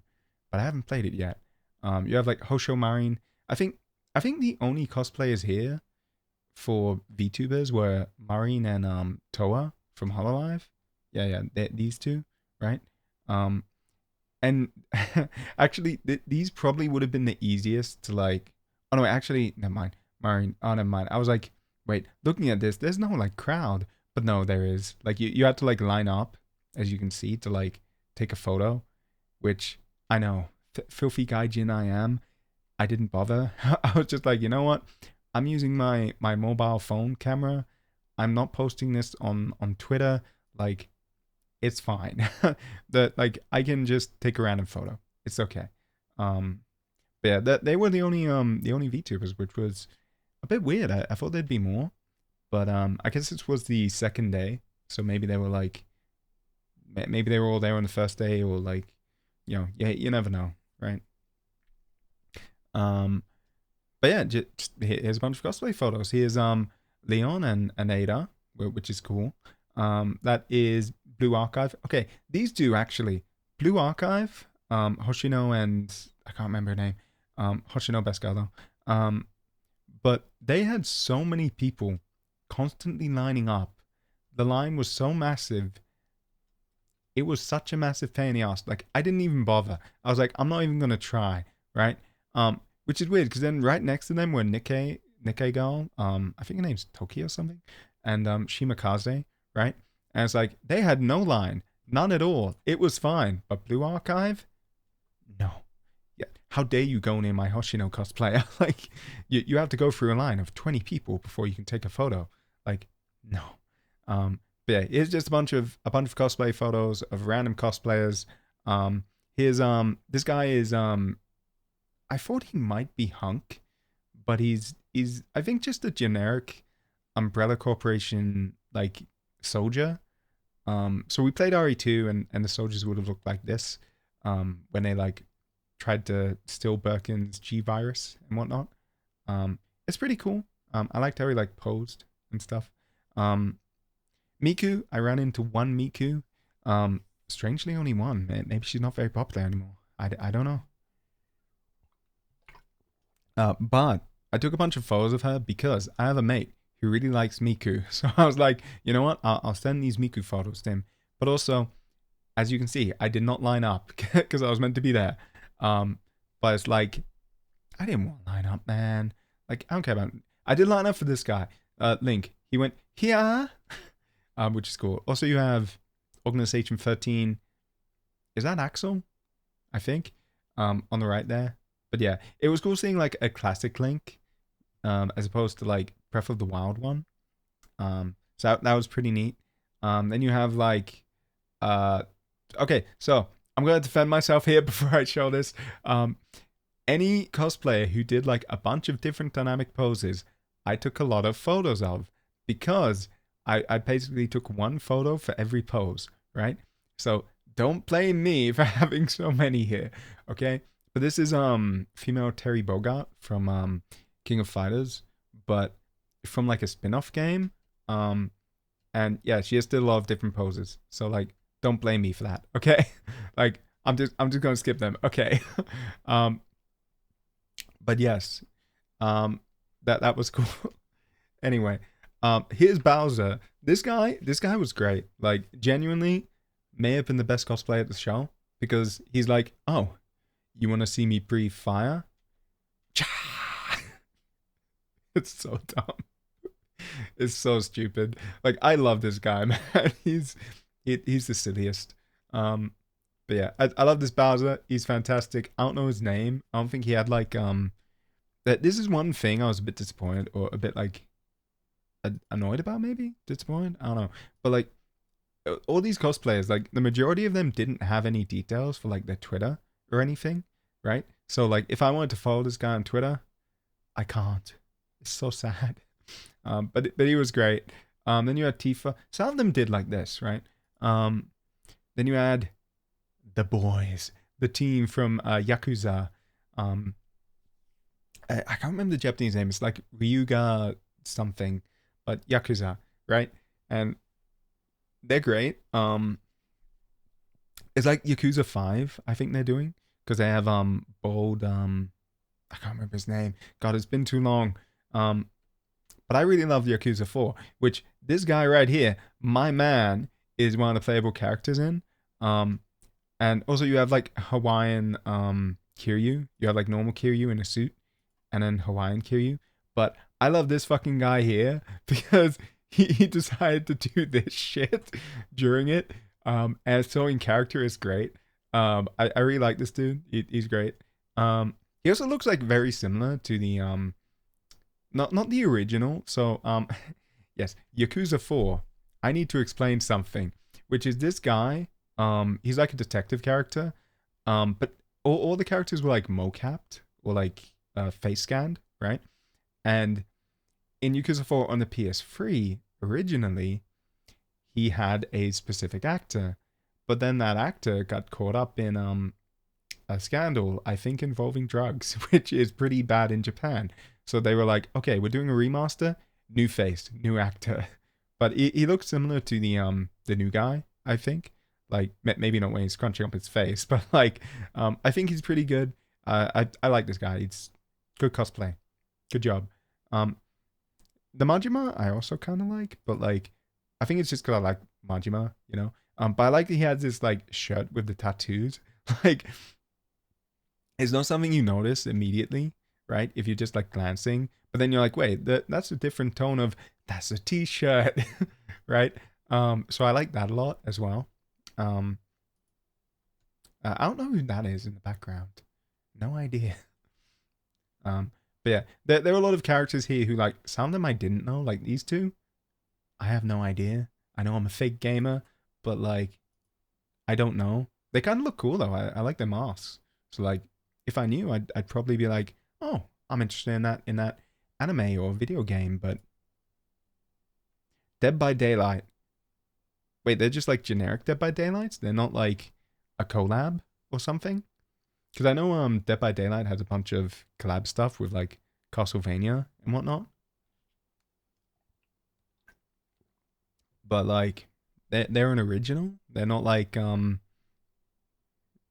but I haven't played it yet. You have like Hosho Marine. I think the only cosplayers here for VTubers were Marine and Toa from Hololive. Yeah, these two, right? Um, and actually, these probably would have been the easiest to like. Oh no, wait, actually, never mind. Marine. Oh, never mind. I was like, wait, looking at this, there's no like crowd, but no, there is. Like you had to like line up, as you can see, to like take a photo, which I know, filthy gaijin I am. I didn't bother. I was just like, you know what? I'm using my mobile phone camera. I'm not posting this on Twitter. Like, it's fine. That like I can just take a random photo. It's okay. Um, but yeah, they were the only VTubers, which was a bit weird. I thought there'd be more, but I guess this was the second day, so maybe they were like, maybe they were all there on the first day, or like, yeah, you never know, right? Um, but yeah, just here's a bunch of cosplay photos. Here's Leon and Ada, which is cool. That is Blue Archive. Okay, these two actually, Blue Archive, Hoshino and I can't remember her name. Hoshino Pescado. But they had so many people constantly lining up. The line was so massive. It was such a massive pain in the ass. Like I didn't even bother. I was like, I'm not even gonna try, right? Which is weird because then right next to them were Nikkei girl. I think her name's Toki or something, and Shimakaze, right? And it's like they had no line, none at all. It was fine, but Blue Archive, no. Yeah, how dare you go near my Hoshino cosplayer? Like, you have to go through a line of 20 people before you can take a photo. Like, no. But yeah, here's just a bunch of cosplay photos of random cosplayers. Here's this guy is I thought he might be Hunk, but he's I think just a generic Umbrella Corporation like soldier. So we played RE2 and the soldiers would have looked like this when they like tried to steal Birkin's G virus and whatnot. It's pretty cool. I liked how he like posed and stuff. Miku, I ran into one Miku. Strangely only one. Maybe she's not very popular anymore. I don't know. But I took a bunch of photos of her because I have a mate who really likes Miku. So I was like, you know what? I'll send these Miku photos to him. But also, as you can see, I did not line up because I was meant to be there. But it's like, I didn't want to line up, man. Like, I don't care about. I did line up for this guy, Link. He went here, which is cool. Also, you have Organization 13. is that Axel? I think. On the right there. But yeah, it was cool seeing like a classic Link, as opposed to like Breath of the Wild one. So that was pretty neat. Then you have like, uh, okay, so I'm gonna defend myself here before I show this. Any cosplayer who did like a bunch of different dynamic poses, I took a lot of photos of, because I basically took one photo for every pose, right? So don't blame me for having so many here, okay? But this is female Terry Bogard from King of Fighters, but from like a spin-off game. And yeah, she just did a lot of different poses. So like, don't blame me for that, okay? Like, I'm just gonna skip them, okay? um, but yes, that was cool. Anyway, here's Bowser. This guy was great. Like, genuinely, may have been the best cosplay at the show, because he's like, oh, you want to see me breathe fire? It's so dumb. It's so stupid. Like, I love this guy, man. He's the silliest. But yeah, I love this Bowser. He's fantastic. I don't know his name. I don't think he had like this is one thing I was a bit disappointed, or a bit like annoyed about, maybe disappointed. I don't know. But like, all these cosplayers, like the majority of them didn't have any details for like their Twitter or anything, right? So like, if I wanted to follow this guy on Twitter, I can't. It's so sad. But he was great. Then you had Tifa. Some of them did like this, right? Then you had the boys, the team from Yakuza. I can't remember the Japanese name. It's like Ryuga something, but Yakuza, right? And they're great. It's like Yakuza 5, I think they're doing, because they have bold I can't remember his name. God, it's been too long. But I really love Yakuza 4, which this guy right here, my man, is one of the playable characters in. And also you have like Hawaiian Kiryu. You have like normal Kiryu in a suit, and then Hawaiian Kiryu. But I love this fucking guy here because he decided to do this shit during it. And so in character is great. I really like this dude. He's great. He also looks like very similar to the not the original. So yes, Yakuza 4. I need to explain something, which is this guy. He's like a detective character. But all the characters were like mocapped or like face scanned, right? And in Yakuza 4 on the PS3, originally, he had a specific actor, but then that actor got caught up in a scandal, I think involving drugs, which is pretty bad in Japan. So they were like, okay, we're doing a remaster, new face, new actor. But he looks similar to the new guy, I think. Like, maybe not when he's crunching up his face, but like, I think he's pretty good. I like this guy. It's good cosplay. Good job. The Majima I also kind of like, but like, I think it's just because I like Majima, you know. But I like that he has this like shirt with the tattoos. Like, it's not something you notice immediately, right? If you're just like glancing, but then you're like, wait, that's a different tone of that's a t-shirt, right? So I like that a lot as well. I don't know who that is in the background. No idea. But yeah, there are a lot of characters here who like some of them I didn't know, like these two. I have no idea. I know I'm a fake gamer, but like I don't know. They kind of look cool though. I like their masks. So like if I knew, I'd probably be like, oh, I'm interested in that anime or video game. But Dead by Daylight. Wait, they're just like generic Dead by Daylights? They're not like a collab or something? Because I know Dead by Daylight has a bunch of collab stuff with like Castlevania and whatnot. But like they're an original. They're not like I don't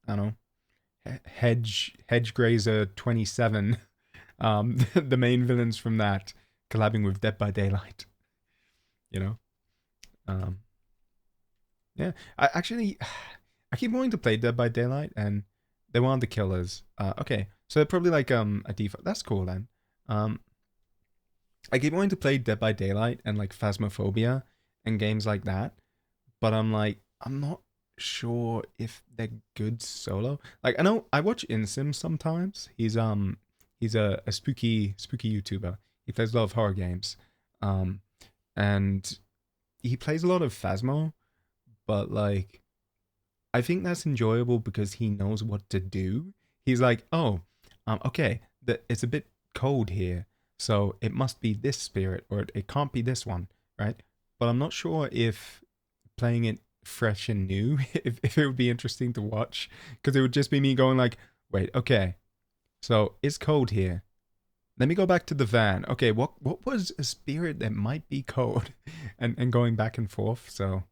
know, Hedge Grazer 27. The main villains from that collabing with Dead by Daylight. You know? Yeah. I keep wanting to play Dead by Daylight, and they wanted the killers. Okay, so they're probably like a default. That's cool then. I keep wanting to play Dead by Daylight and like Phasmophobia and games like that, but I'm like, I'm not. sure if they're good solo. Like I know I watch InSim sometimes. He's a spooky YouTuber. He plays a lot of horror games. Um and he plays a lot of Phasmo, but like I think that's enjoyable because he knows what to do. He's like, oh, okay, it's a bit cold here, so it must be this spirit, or it can't be this one, right? But I'm not sure if playing it fresh and new, if it would be interesting to watch, because it would just be me going like, wait, okay, so it's cold here. Let me go back to the van. Okay, what was a spirit that might be cold, and going back and forth. So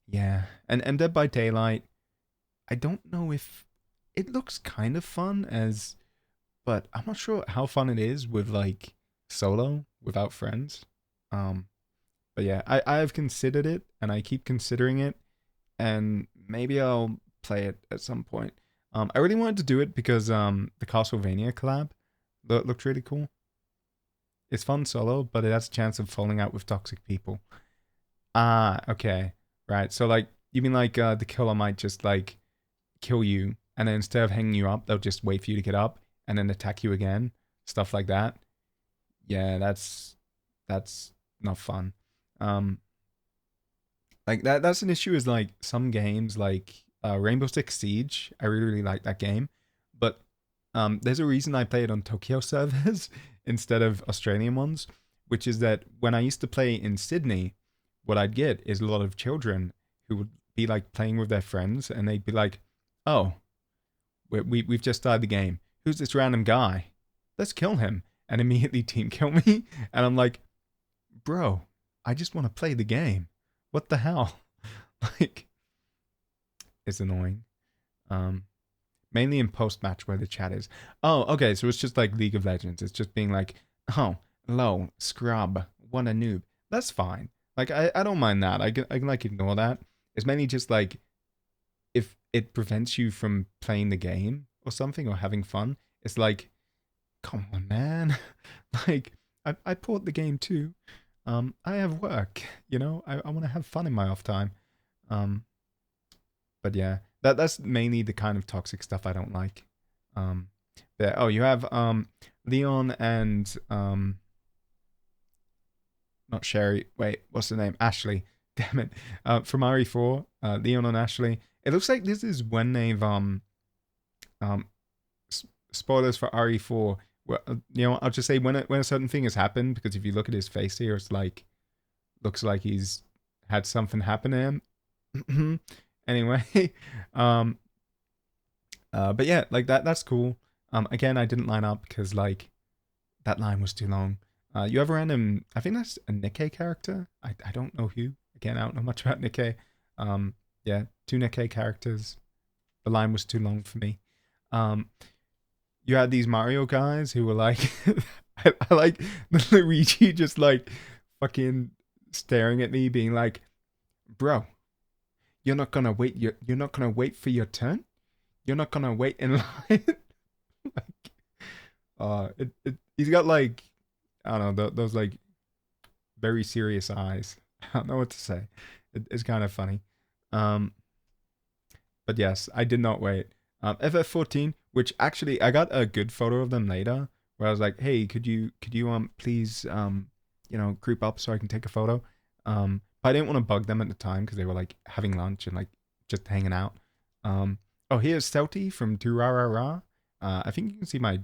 yeah, and Dead by Daylight. I don't know if it looks kind of fun as, but I'm not sure how fun it is with like solo without friends. Um, but yeah, I have considered it and I keep considering it, and maybe I'll play it at some point. I really wanted to do it because the Castlevania collab looked really cool. It's fun solo, but it has a chance of falling out with toxic people. Ah, okay, right. So like, you mean like the killer might just like kill you, and then instead of hanging you up, they'll just wait for you to get up and then attack you again, stuff like that. Yeah, that's not fun. Um, like that's an issue. Is like some games like Rainbow Six Siege. I really like that game, but there's a reason I play it on Tokyo servers instead of Australian ones, which is that when I used to play in Sydney, what I'd get is a lot of children who would be like playing with their friends, and they'd be like, "Oh, we've just started the game. Who's this random guy? Let's kill him." And immediately team kill me. And I'm like, bro, I just want to play the game. What the hell? Like, it's annoying. Um, Mainly in post match where the chat is. Oh, okay. So it's just like League of Legends. It's just being like, oh, low, scrub, what a noob. That's fine. Like, I don't mind that. I can like ignore that. It's mainly just like if it prevents you from playing the game or something or having fun. It's like, come on, man. Like, I bought the game too. I have work, I want to have fun in my off time. Um, but yeah, that's mainly the kind of toxic stuff I don't like. Um, oh, you have Leon and not Sherry. Wait, what's the name? Ashley. Damn it. From RE4, Leon and Ashley. It looks like this is when they've um spoilers for RE4. Well, I'll just say when a certain thing has happened, because if you look at his face here, it's like looks like he's had something happen to him. Anyway, um, but yeah, like that's cool. Again, I didn't line up because like that line was too long. You have a random, I think that's a Nikkei character. I don't know who. Again, I don't know much about Nikkei. Yeah, two Nikkei characters. The line was too long for me. You had these Mario guys who were like, I like Luigi just like fucking staring at me, being like, "Bro, you're not gonna wait. You're not gonna wait for your turn. You're not gonna wait in line." Like, he's got like, I don't know, those like very serious eyes. I don't know what to say. It's kind of funny. But yes, I did not wait. FF14, which actually I got a good photo of them later, where I was like, "Hey, could you please group up so I can take a photo?" But I didn't want to bug them at the time because they were like having lunch and like just hanging out. Oh, here's Celty from Durarara. I think you can see my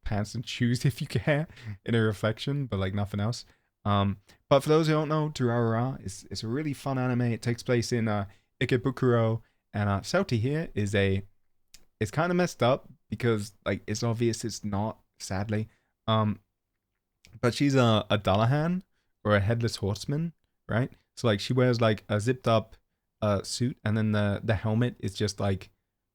pants and shoes if you care in a reflection, but like nothing else. But for those who don't know, Durarara is a really fun anime. It takes place in Ikebukuro, and Celty here it's kind of messed up because like it's obvious it's not, sadly. But she's a Dullahan or a headless horseman, right? So like she wears like a zipped up suit, and then the helmet is just like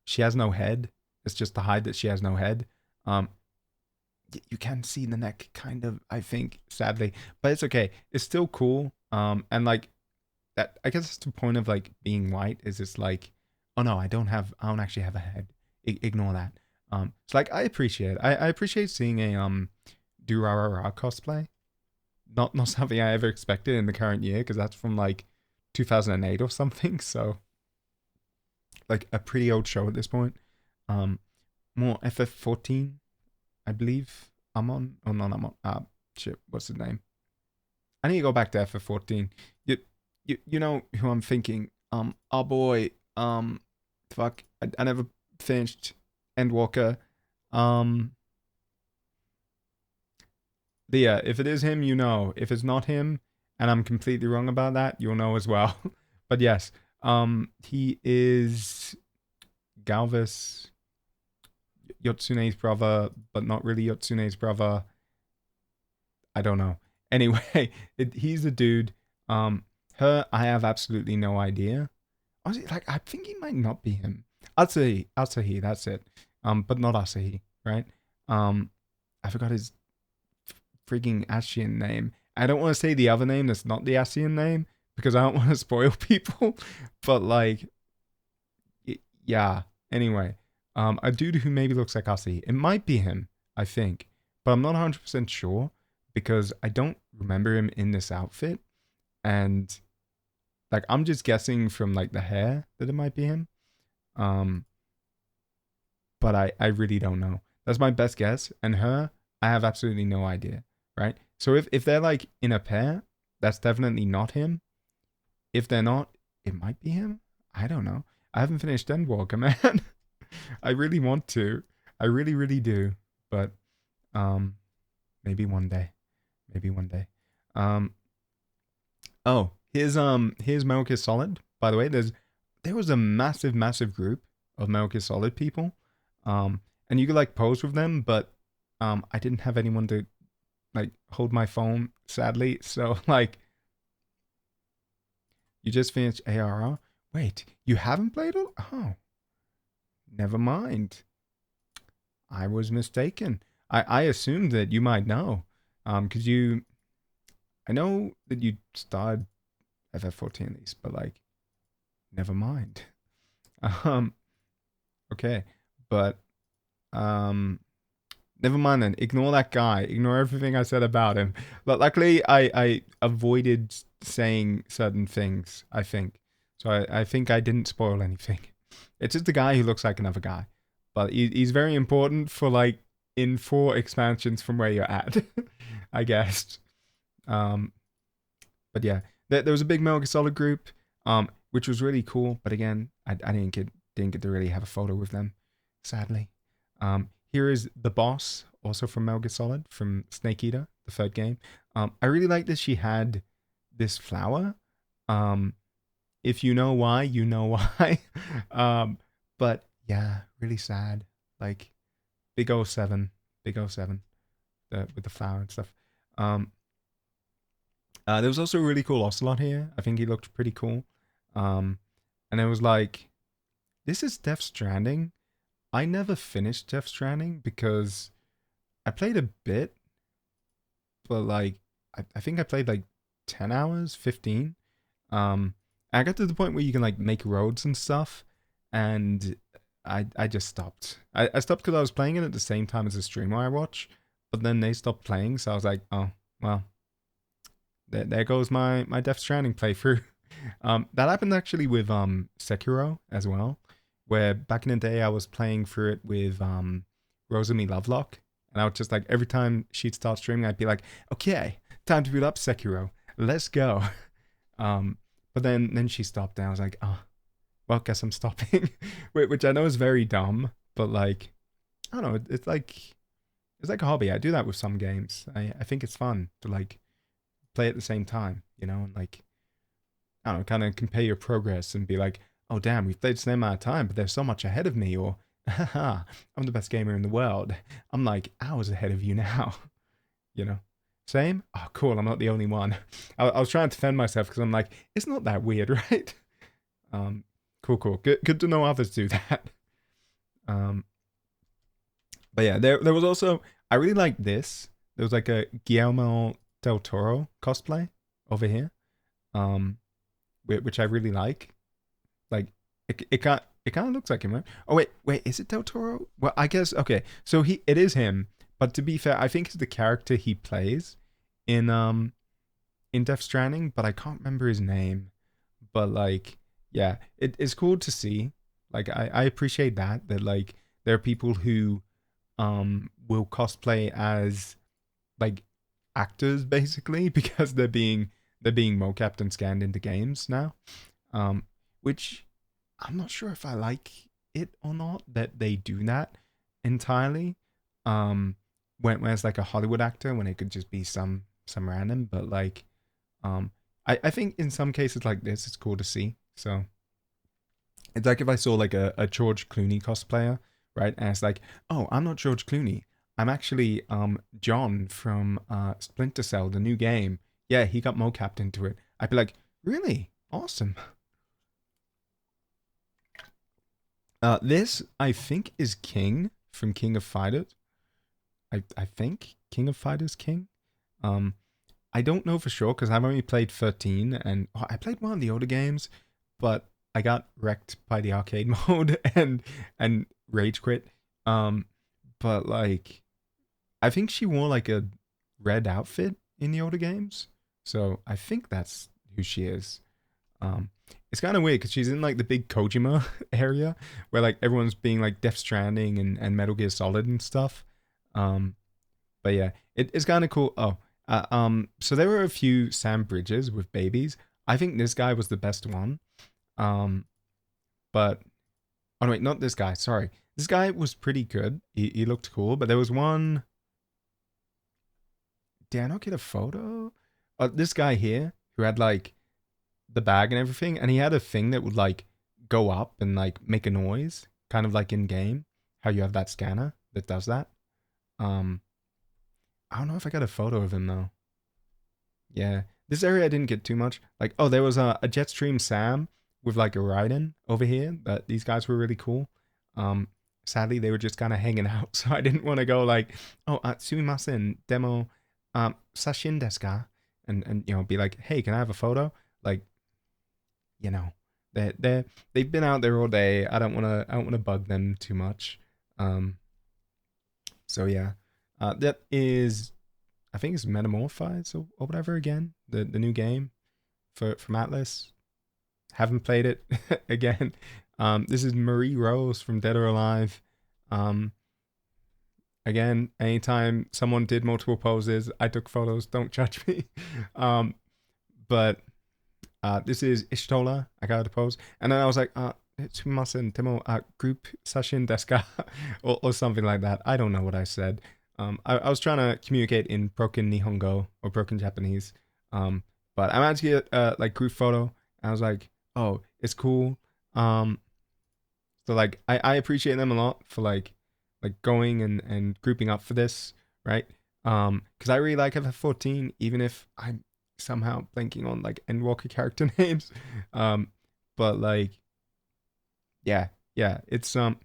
she has no head. It's just to hide that she has no head. You can see the neck kind of, I think, sadly, but it's okay. It's still cool. And like that, I guess it's the point of like being white is it's like, oh no, I don't actually have a head. Ignore that. So like I appreciate it. I appreciate seeing a Durarara cosplay. Not something I ever expected in the current year because that's from like 2008 or something. So like a pretty old show at this point. More FF14, I believe I'm on. Oh no, I'm on. Shit, what's the name? I need to go back to FF14. You know who I'm thinking? Our boy. Fuck. I never finished Endwalker. But yeah, if it is him, you know. If it's not him, and I'm completely wrong about that, you'll know as well. But yes, he is Galvus, Yotsune's brother, but not really Yotsune's brother. I don't know. Anyway, he's the dude. Her, I have absolutely no idea. Honestly, like I think he might not be him. Asahi, that's it. But not Asahi, right? I forgot his freaking Asian name. I don't want to say the other name that's not the Asian name because I don't want to spoil people. But like, yeah. Anyway, a dude who maybe looks like Asahi. It might be him, I think, but I'm not 100% sure because I don't remember him in this outfit, and like I'm just guessing from like the hair that it might be him. But I really don't know. That's my best guess. And her, I have absolutely no idea, right? So if they're like in a pair, that's definitely not him. If they're not, it might be him. I don't know. I haven't finished Endwalker, man. I really want to. I really, really do. But maybe one day. Maybe one day. Oh, here's Metal Gear Solid. By the way, there was a massive, massive group of Metal Gear Solid people. And you could like pose with them, but I didn't have anyone to like hold my phone, sadly. So like, you just finished ARR. Wait, you haven't played it? Oh, never mind. I was mistaken. I assumed that you might know, because I know that you started FF14 at least, but like, never mind. Okay, but never mind then. Ignore that guy. Ignore everything I said about him. But luckily, I avoided saying certain things, I think. So I think I didn't spoil anything. It's just a guy who looks like another guy. But he's very important for like in 4 expansions from where you're at, I guess. But yeah, there was a big Metal Gear Solid group, which was really cool. But again, I didn't get to really have a photo with them, sadly. Here is the boss, also from Metal Gear Solid, from Snake Eater, the 3rd game. I really like that she had this flower. If you know why, you know why. But yeah, really sad. Like big 07, with the flower and stuff. There was also a really cool Ocelot here. I think he looked pretty cool. And it was like, this is Death Stranding. I never finished Death Stranding because I played a bit, but like I think I played like 10 hours, 15. I got to the point where you can like make roads and stuff, and I just stopped. I stopped because I was playing it at the same time as a streamer I watch, but then they stopped playing, so I was like, oh well, there goes my Death Stranding playthrough. That happened actually with Sekiro as well, where back in the day I was playing through it with Rosalie Lovelock, and I would just like every time she'd start streaming, I'd be like, okay, time to boot up Sekiro, let's go. But then she stopped, and I was like, oh, well, guess I'm stopping, which I know is very dumb, but like, I don't know, it's like a hobby. I do that with some games. I think it's fun to like play at the same time, you know, and like, I don't know, kind of compare your progress and be like, oh damn, we've played the same amount of time, but they're so much ahead of me, or haha, I'm the best gamer in the world. I'm like hours ahead of you now, you know. Same? Oh, cool. I'm not the only one. I was trying to defend myself because I'm like, it's not that weird, right? Cool. Good to know others do that. But yeah, there was also, I really liked this. There was like a Guillermo del Toro cosplay over here, which I really like. Like it kind of looks like him, right? Oh wait, is it del Toro? Well, I guess okay. So it is him. But to be fair, I think it's the character he plays in Death Stranding, but I can't remember his name. But like, yeah, it's cool to see Like I appreciate that like there are people who will cosplay as like actors basically because they're being mocapped and scanned into games now. Um, which I'm not sure if I like it or not that they do that entirely. Um, when it's like a Hollywood actor when it could just be some random, but like um, I think in some cases like this it's cool to see. So it's like if I saw like a George Clooney cosplayer, right? And it's like, oh, I'm not George Clooney. I'm actually John from Splinter Cell, the new game. Yeah, he got mocapped into it. I'd be like, really? Awesome. This I think is King from King of Fighters. I think King of Fighters King. Um, I don't know for sure because I've only played 13 and I played one of the older games, but I got wrecked by the arcade mode and rage quit. Um, but like I think she wore like a red outfit in the older games, so I think that's who she is. Um, it's kind of weird because she's in like the big Kojima area where like everyone's being like Death Stranding and Metal Gear Solid and stuff. Um, but yeah, it's kind of cool. Oh, so there were a few Sam Bridges with babies. I think this guy was the best one. Um, but oh no, wait, not this guy. Sorry, this guy was pretty good. He looked cool, but there was one. Did I not get a photo? This guy here who had like the bag and everything, and he had a thing that would like go up and like make a noise, kind of like in game. How you have that scanner that does that. Um, I don't know if I got a photo of him though. Yeah, this area I didn't get too much. Like, oh, there was a Jetstream Sam with like a Raiden over here. That these guys were really cool. Um, sadly they were just kind of hanging out, so I didn't want to go like, oh, sumimasen demo, sashin desu ka, and be like, hey, can I have a photo? Like, you know, they've been out there all day. I don't wanna bug them too much. Um, so yeah, that is I think it's Metamorphize or whatever again. The new game from Atlas. Haven't played it again. This is Marie Rose from Dead or Alive. Um, again, anytime someone did multiple poses, I took photos. Don't judge me. um, but this is Ishtola. I got a pose, and then I was like, Tsumimasen Temo group session deska or something like that. I don't know what I said. I was trying to communicate in broken Nihongo or broken Japanese. But I managed to get like group photo. And I was like, oh, it's cool. So like I appreciate them a lot for like going and grouping up for this, right? Because I really like FF14, even if I'm somehow blanking on like Endwalker character names. But like yeah, it's the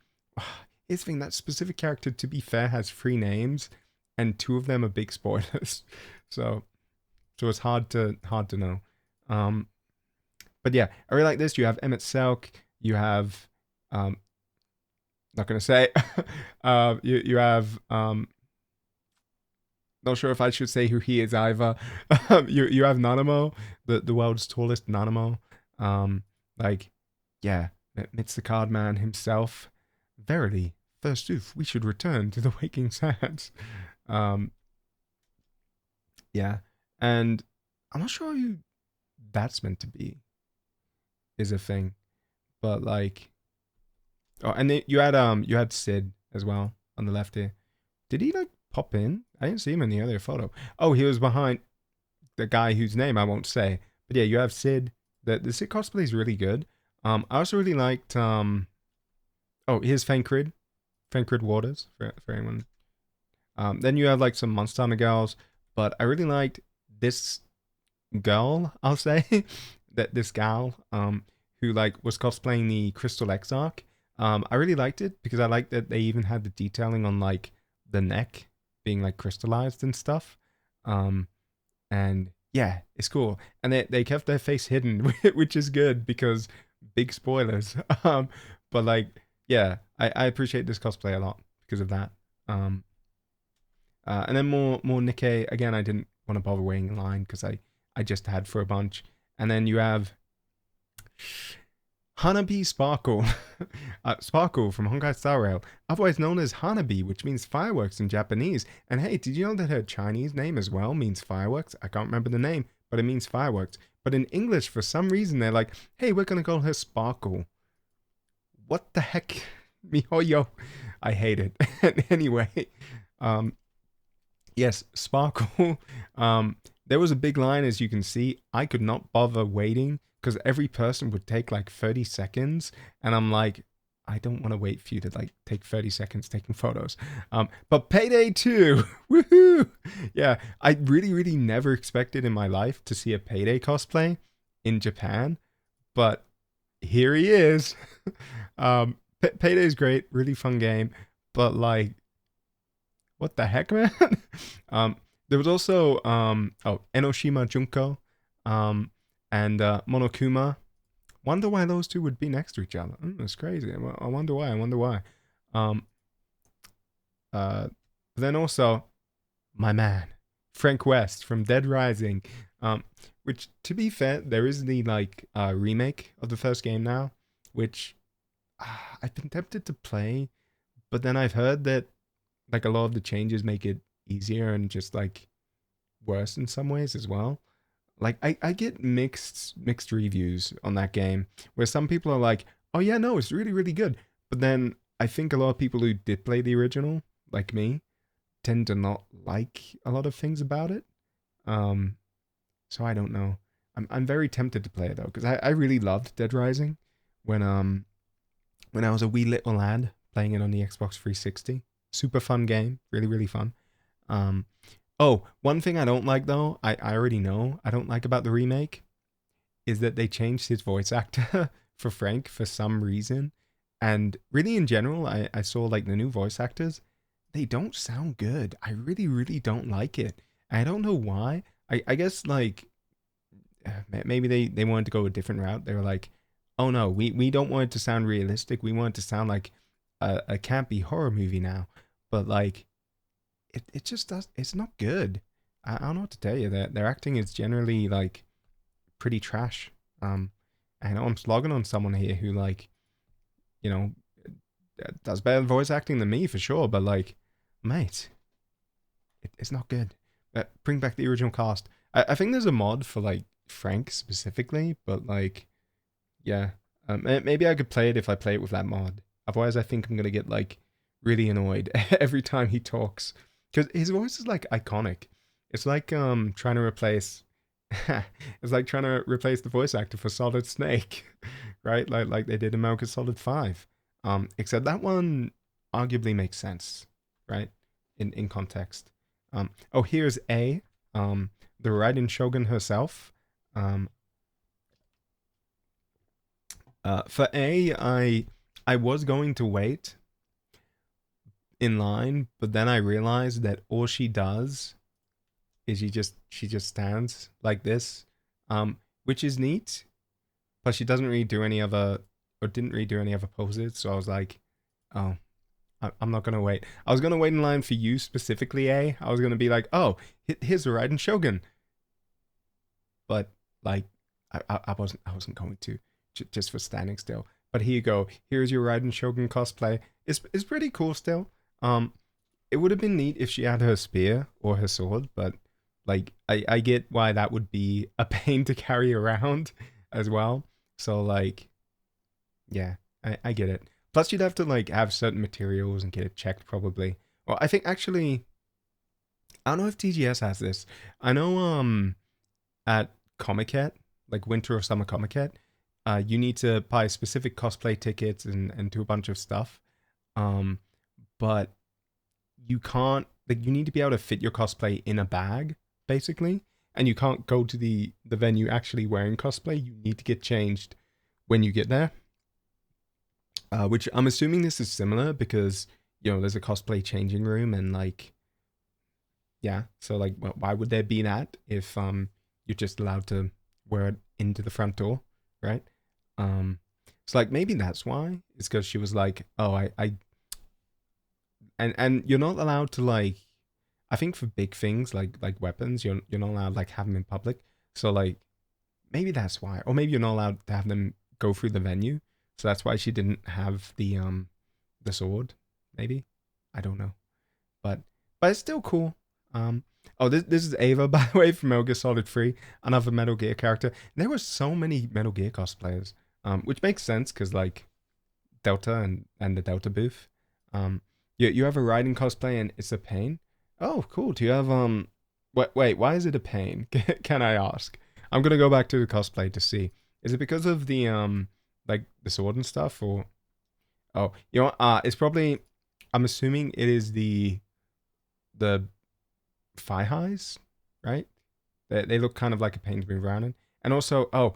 thing that specific character, to be fair, has 3 names, and 2 of them are big spoilers. So it's hard to know. Um, but yeah, I really like this. You have Emmett Selk. You have not gonna say. You have not sure if I should say who he is either. You have Nanamo, the world's tallest Nanamo. Like yeah, amidst the card man himself. Verily, forsooth, we should return to the waking sands. Um, yeah, and I'm not sure who that's meant to be. Is a thing, but like, oh, and then you had Sid as well on the left here. Did he like pop in? I didn't see him in the other photo. Oh, he was behind the guy whose name I won't say. But yeah, you have Sid. The Sid cosplay is really good. I also really liked oh, here's Fankrid Waters for anyone. Then you have like some Monster Hunter girls, but I really liked this girl. I'll say that this gal, who like was cosplaying the Crystal Exarch. I really liked it because I liked that they even had the detailing on like the neck being like crystallized and stuff. And yeah, it's cool. And they kept their face hidden, which is good because big spoilers. But like yeah, I appreciate this cosplay a lot because of that. Um, and then more Nikkei. Again, I didn't want to bother waiting in line because I just had for a bunch. And then you have Hanabi Sparkle. Sparkle from Honkai Star Rail, otherwise known as Hanabi, which means fireworks in Japanese. And hey, did you know that her Chinese name as well means fireworks? I can't remember the name, but it means fireworks. But in English, for some reason, they're like, hey, we're going to call her Sparkle. What the heck? Mihoyo. I hate it. Anyway, um, yes, Sparkle. There was a big line, as you can see. I could not bother waiting because every person would take like 30 seconds. And I'm like, I don't want to wait for you to like take 30 seconds taking photos. But Payday 2, woohoo! Yeah, I really, really never expected in my life to see a Payday cosplay in Japan. But here he is. Payday's great, really fun game. But like, what the heck, man? There was also Enoshima Junko, and Monokuma. Wonder why those two would be next to each other. That's crazy. I wonder why. I wonder why. Then also, my man, Frank West from Dead Rising. Which, to be fair, there is the like remake of the first game now, which I've been tempted to play, but then I've heard that like a lot of the changes make it easier and just like worse in some ways as well. Like I get mixed reviews on that game where some people are like, oh yeah, no, it's really, really good. But then I think a lot of people who did play the original, like me, tend to not like a lot of things about it. So I don't know. I'm very tempted to play it though, because I really loved Dead Rising when I was a wee little lad playing it on the Xbox 360. Super fun game, really, really fun. Oh, one thing I don't like though, I already know I don't like about the remake, is that they changed his voice actor for Frank for some reason. And really in general, I saw like the new voice actors, they don't sound good. I really, really don't like it. I don't know why. I guess like maybe they wanted to go a different route. They were like, oh no, we don't want it to sound realistic. We want it to sound like a campy horror movie now. But like, it just does. It's not good. I don't know what to tell you. Their acting is generally like pretty trash. I know I'm slogging on someone here who like, you know, does better voice acting than me for sure. But like, mate, it's not good. Bring back the original cast. I think there's a mod for like Frank specifically, but like, yeah, maybe I could play it if I play it with that mod. Otherwise, I think I'm gonna get like really annoyed every time he talks because his voice is like iconic. It's like trying to replace. It's like trying to replace the voice actor for Solid Snake, right? Like they did in Metal Gear Solid 5. Except that one arguably makes sense, right? In context. Oh, here's A, the Raiden Shogun herself. For A, I was going to wait in line, but then I realized that all she does is she just stands like this, which is neat, but she doesn't really do any other or didn't really do any other poses. So I was like, oh, I'm not gonna wait. I was gonna wait in line for you specifically, A. I was gonna be like, oh, here's the Raiden Shogun, but like, I wasn't going to just for standing still. But here you go. Here's your Raiden Shogun cosplay. It's pretty cool still. It would have been neat if she had her spear or her sword, but like I get why that would be a pain to carry around as well. So like, yeah, I get it. Plus you'd have to like have certain materials and get it checked probably. Well, I think actually, I don't know if TGS has this. I know at Comiket, like Winter or Summer Comiket, you need to buy specific cosplay tickets and do a bunch of stuff. But you can't, like, you need to be able to fit your cosplay in a bag, basically. And you can't go to the venue actually wearing cosplay. You need to get changed when you get there. Which I'm assuming this is similar because, you know, there's a cosplay changing room and like, yeah. So like, why would there be that if you're just allowed to wear it into the front door, right? So like maybe that's why. It's because she was like, oh, I and you're not allowed to like, I think for big things like weapons, you're not allowed to like have them in public. So like maybe that's why, or maybe you're not allowed to have them go through the venue. So that's why she didn't have the sword, maybe. I don't know. But it's still cool. Oh, this is Ava, by the way, from Metal Gear Solid 3, another Metal Gear character. There were so many Metal Gear cosplayers, which makes sense because like Delta and the Delta booth. You have a Raiden cosplay and it's a pain. Oh, cool. Do you have wait, why is it a pain? Can I ask? I'm gonna go back to the cosplay to see. Is it because of the like the sword and stuff, or oh, you know what? It's probably. I'm assuming it is the thigh highs, right? They look kind of like a pain to move around in. And also, oh,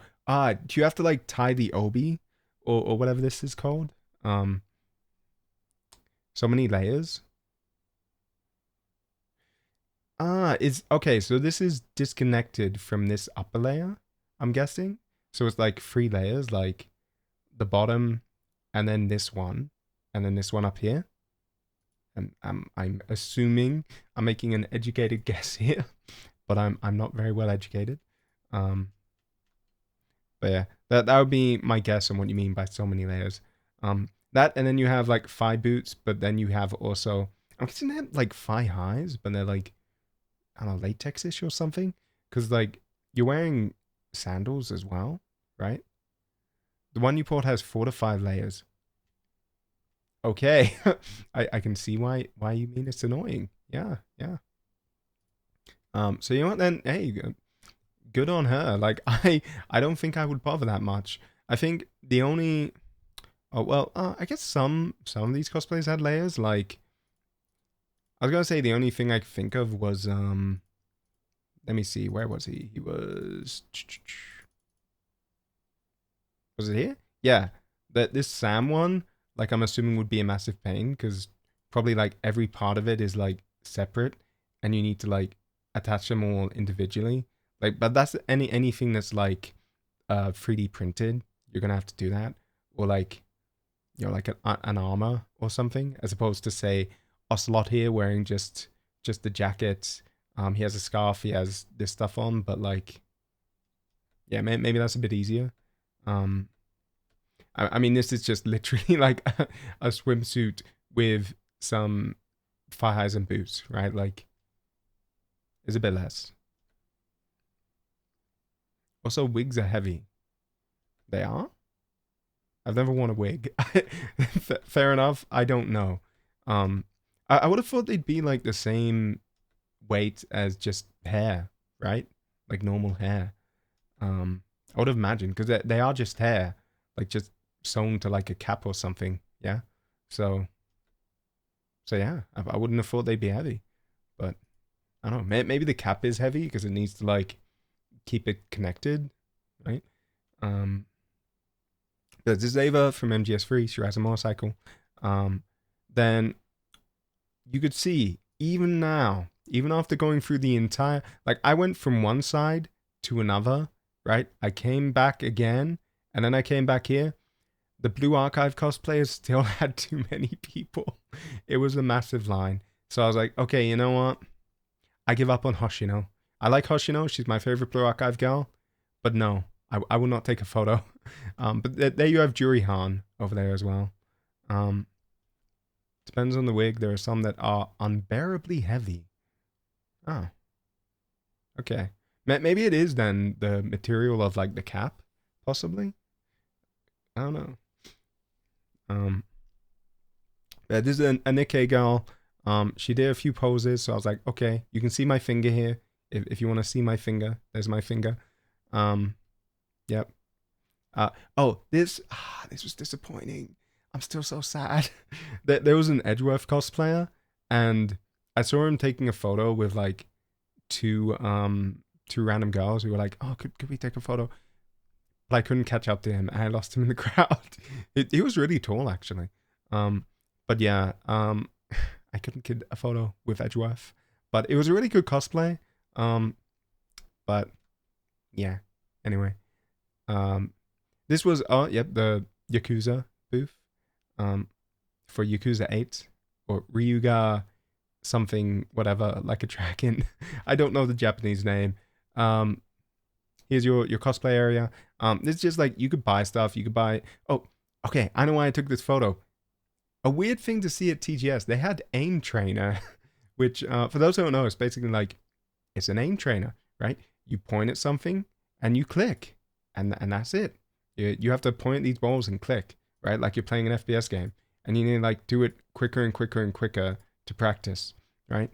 do you have to like tie the obi or whatever this is called? So many layers. It's okay. So this is disconnected from this upper layer, I'm guessing. So it's like 3 layers, like the bottom, and then this one, and then this one up here. And I'm assuming I'm making an educated guess here, but I'm not very well educated. But yeah, that would be my guess on what you mean by so many layers. That, and then you have like thigh boots, but then you have also, I'm guessing they have like thigh highs, but they're like, I don't know, latex-ish or something. Because like you're wearing sandals as well, right? The one you bought has 4 to 5 layers. Okay, I can see why you mean it's annoying. Yeah, yeah. So you know what then? Hey, good on her. Like I don't think I would bother that much. I think the only oh well, I guess some of these cosplays had layers. Like I was gonna say the only thing I could think of was let me see, where was he? He was it here? Yeah, that this Sam one, like I'm assuming would be a massive pain because probably like every part of it is like separate, and you need to like attach them all individually. Like, but that's anything that's like 3D printed, you're gonna have to do that, or like you know like an armor or something, as opposed to say Ocelot here wearing just the jacket. He has a scarf, he has this stuff on, but like yeah, maybe that's a bit easier. Um, I mean, this is just literally like a swimsuit with some thigh highs and boots, right? Like, it's a bit less. Also, wigs are heavy. They are? I've never worn a wig. Fair enough. I don't know. I would have thought they'd be like the same weight as just hair, right? Like normal hair. I would have imagined because they are just hair, like just sewn to like a cap or something. Yeah. So yeah, I wouldn't have thought they'd be heavy, but I don't know. Maybe the cap is heavy because it needs to like keep it connected, right? Um, This is Ava from MGS3. She rides a motorcycle. Then you could see even now, even after going through the entire, like I went from one side to another, right? I came back again, and then I came back here. The Blue Archive cosplayers still had too many people. It was a massive line. So I was like, okay, you know what? I give up on Hoshino. I like Hoshino. She's my favorite Blue Archive girl. But no, I will not take a photo. But there you have Juri Han over there as well. Depends on the wig. There are some that are unbearably heavy. Oh, okay. Maybe it is then the material of like the cap, possibly. I don't know. Yeah, this is a Nikkei girl. She did a few poses, so I was like, okay, you can see my finger here. If you want to see my finger, there's my finger. Yep. Oh, this was disappointing. I'm still so sad. There was an Edgeworth cosplayer, and I saw him taking a photo with like two random girls who were like, oh, could we take a photo? But I couldn't catch up to him, and I lost him in the crowd. He was really tall, actually. But yeah, I couldn't get a photo with Edgeworth, but it was a really good cosplay. But yeah. Anyway, this was the Yakuza booth, for Yakuza 8 or Ryuga something whatever, like a dragon. I don't know the Japanese name. Here's your cosplay area. It's just like you could buy stuff. You could buy. Oh, Okay, I know why I took this photo. A weird thing to see at TGS, they had aim trainer, which for those who don't know, it's basically like it's an aim trainer, right? You point at something and you click, and that's it. You have to point at these balls and click, right? Like you're playing an FPS game, and you need to like do it quicker and quicker and quicker to practice, right?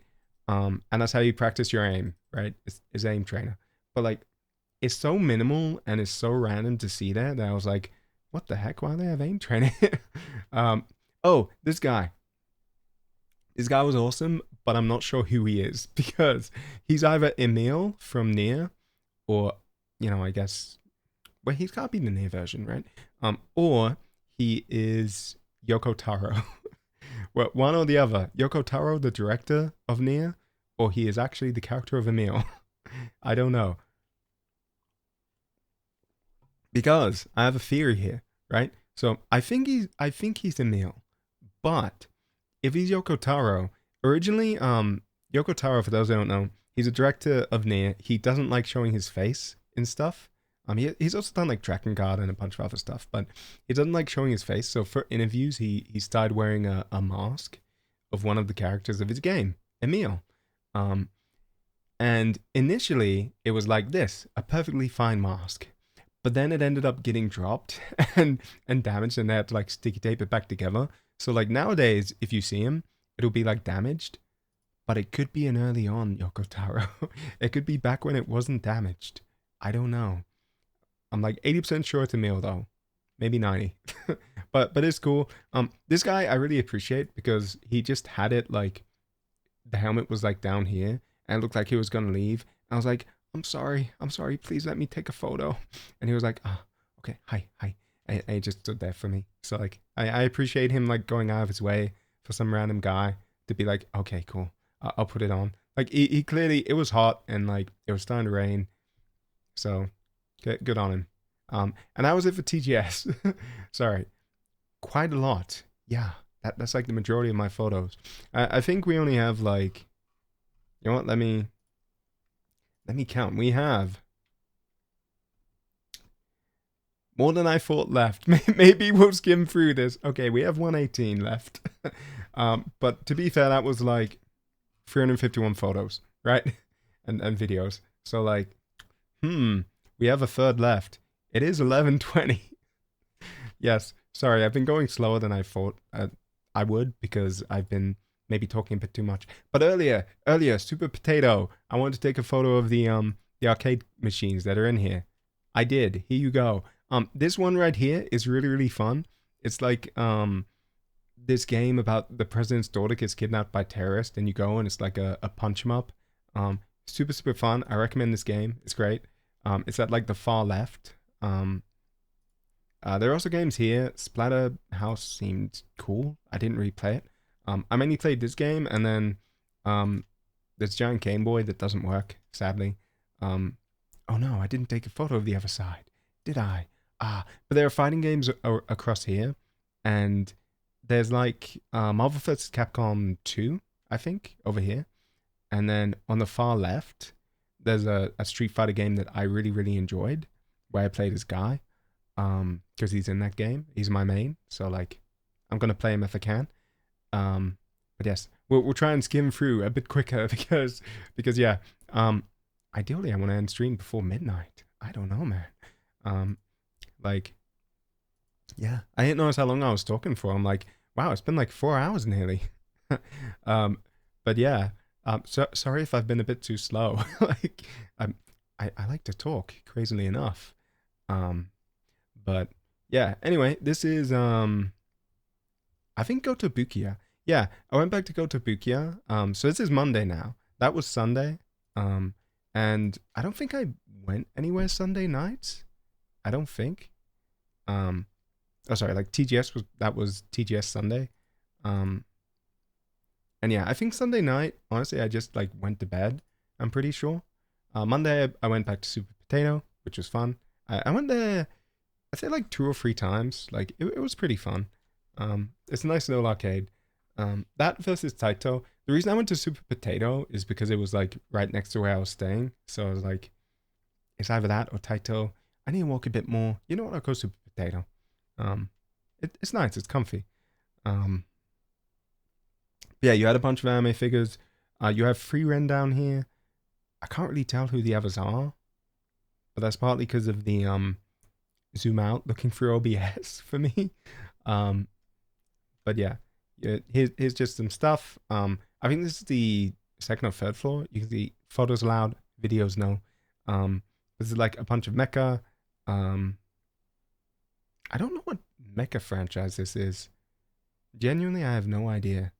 And that's how you practice your aim, right? Is aim trainer, but like it's so minimal and it's so random to see that I was like, what the heck? Why do they have aim training? um, oh, this guy. This guy was awesome, but I'm not sure who he is because he's either Emil from Nier or, I guess, well, he's got to be the Nier version, right? Or he is Yoko Taro. Well, one or the other. Yoko Taro, the director of Nier, or he is actually the character of Emil. I don't know. Because I have a theory here, right? So I think he's Emil, but if he's Yoko Taro, originally, Yoko Taro, for those who don't know, he's a director of Nier. He doesn't like showing his face in stuff. He's also done like Dragon Guard and a bunch of other stuff, but he doesn't like showing his face. So for interviews, he started wearing a mask of one of the characters of his game, Emil. Um, and initially, it was like this, a perfectly fine mask. But then it ended up getting dropped and damaged, and they had to like sticky tape it back together. So like nowadays, if you see him, it'll be like damaged, but it could be an early on Yoko Taro. It could be back when it wasn't damaged. I don't know. I'm like 80% sure it's a male though, maybe 90. But it's cool. This guy I really appreciate because he just had it like the helmet was like down here and it looked like he was gonna leave. I was like, I'm sorry, please let me take a photo. And he was like, oh, okay, hi. And he just stood there for me. So like, I appreciate him like going out of his way for some random guy to be like, okay, cool, I'll put it on. Like he clearly, it was hot and like it was starting to rain. So good on him. And that was it for TGS. Sorry, quite a lot. Yeah, that's like the majority of my photos. I think we only have like, you know what? Let me count. We have more than I thought left. Maybe we'll skim through this. Okay, we have 118 left. But to be fair, that was like 351 photos, right? and videos. So like, we have a third left. It is 11:20. Yes, sorry, I've been going slower than I thought I would because I've been maybe talking a bit too much. But earlier, Super Potato, I wanted to take a photo of the arcade machines that are in here. I did. Here you go. This one right here is really, really fun. It's like this game about the president's daughter gets kidnapped by terrorists, and you go and it's like a punch 'em up. Super, super fun. I recommend this game. It's great. It's at like the far left. There are also games here. Splatterhouse seemed cool. I didn't really play it. I mainly played this game, and then this giant Game Boy that doesn't work, sadly. Oh no, I didn't take a photo of the other side, did I? But there are fighting games across here, and there's like Marvel vs. Capcom 2, I think, over here. And then on the far left, there's a Street Fighter game that I really, really enjoyed, where I played as Guy. Because he's in that game. He's my main. So like, I'm gonna play him if I can. But yes, we'll try and skim through a bit quicker because yeah. Ideally I want to end stream before midnight. I don't know, man. Like, yeah, I didn't notice how long I was talking for. I'm like, wow, it's been like 4 hours nearly. But yeah. So sorry if I've been a bit too slow. Like, I like to talk, crazily enough. But yeah, anyway, this is I think Gotobukia. Yeah, I went back to Gotobukia. So this is Monday now. That was Sunday. And I don't think I went anywhere Sunday nights. I don't think. Sorry, like TGS was TGS Sunday. And yeah, I think Sunday night, honestly, I just like went to bed. I'm pretty sure. Monday I went back to Super Potato, which was fun. I went there, I'd say like 2 or 3 times. Like it was pretty fun. It's a nice little arcade. That versus Taito. The reason I went to Super Potato is because it was like right next to where I was staying. So I was like, it's either that or Taito. I need to walk a bit more. You know what? I'll go Super Potato. it's nice. It's comfy. Um, yeah, you had a bunch of anime figures. You have Free Ren down here. I can't really tell who the others are, but that's partly because of the zoom out looking through OBS for me. Um, but yeah, here's just some stuff. I think this is the second or third floor. You can see photos allowed, videos no. This is like a bunch of mecha. I don't know what mecha franchise this is. Genuinely, I have no idea.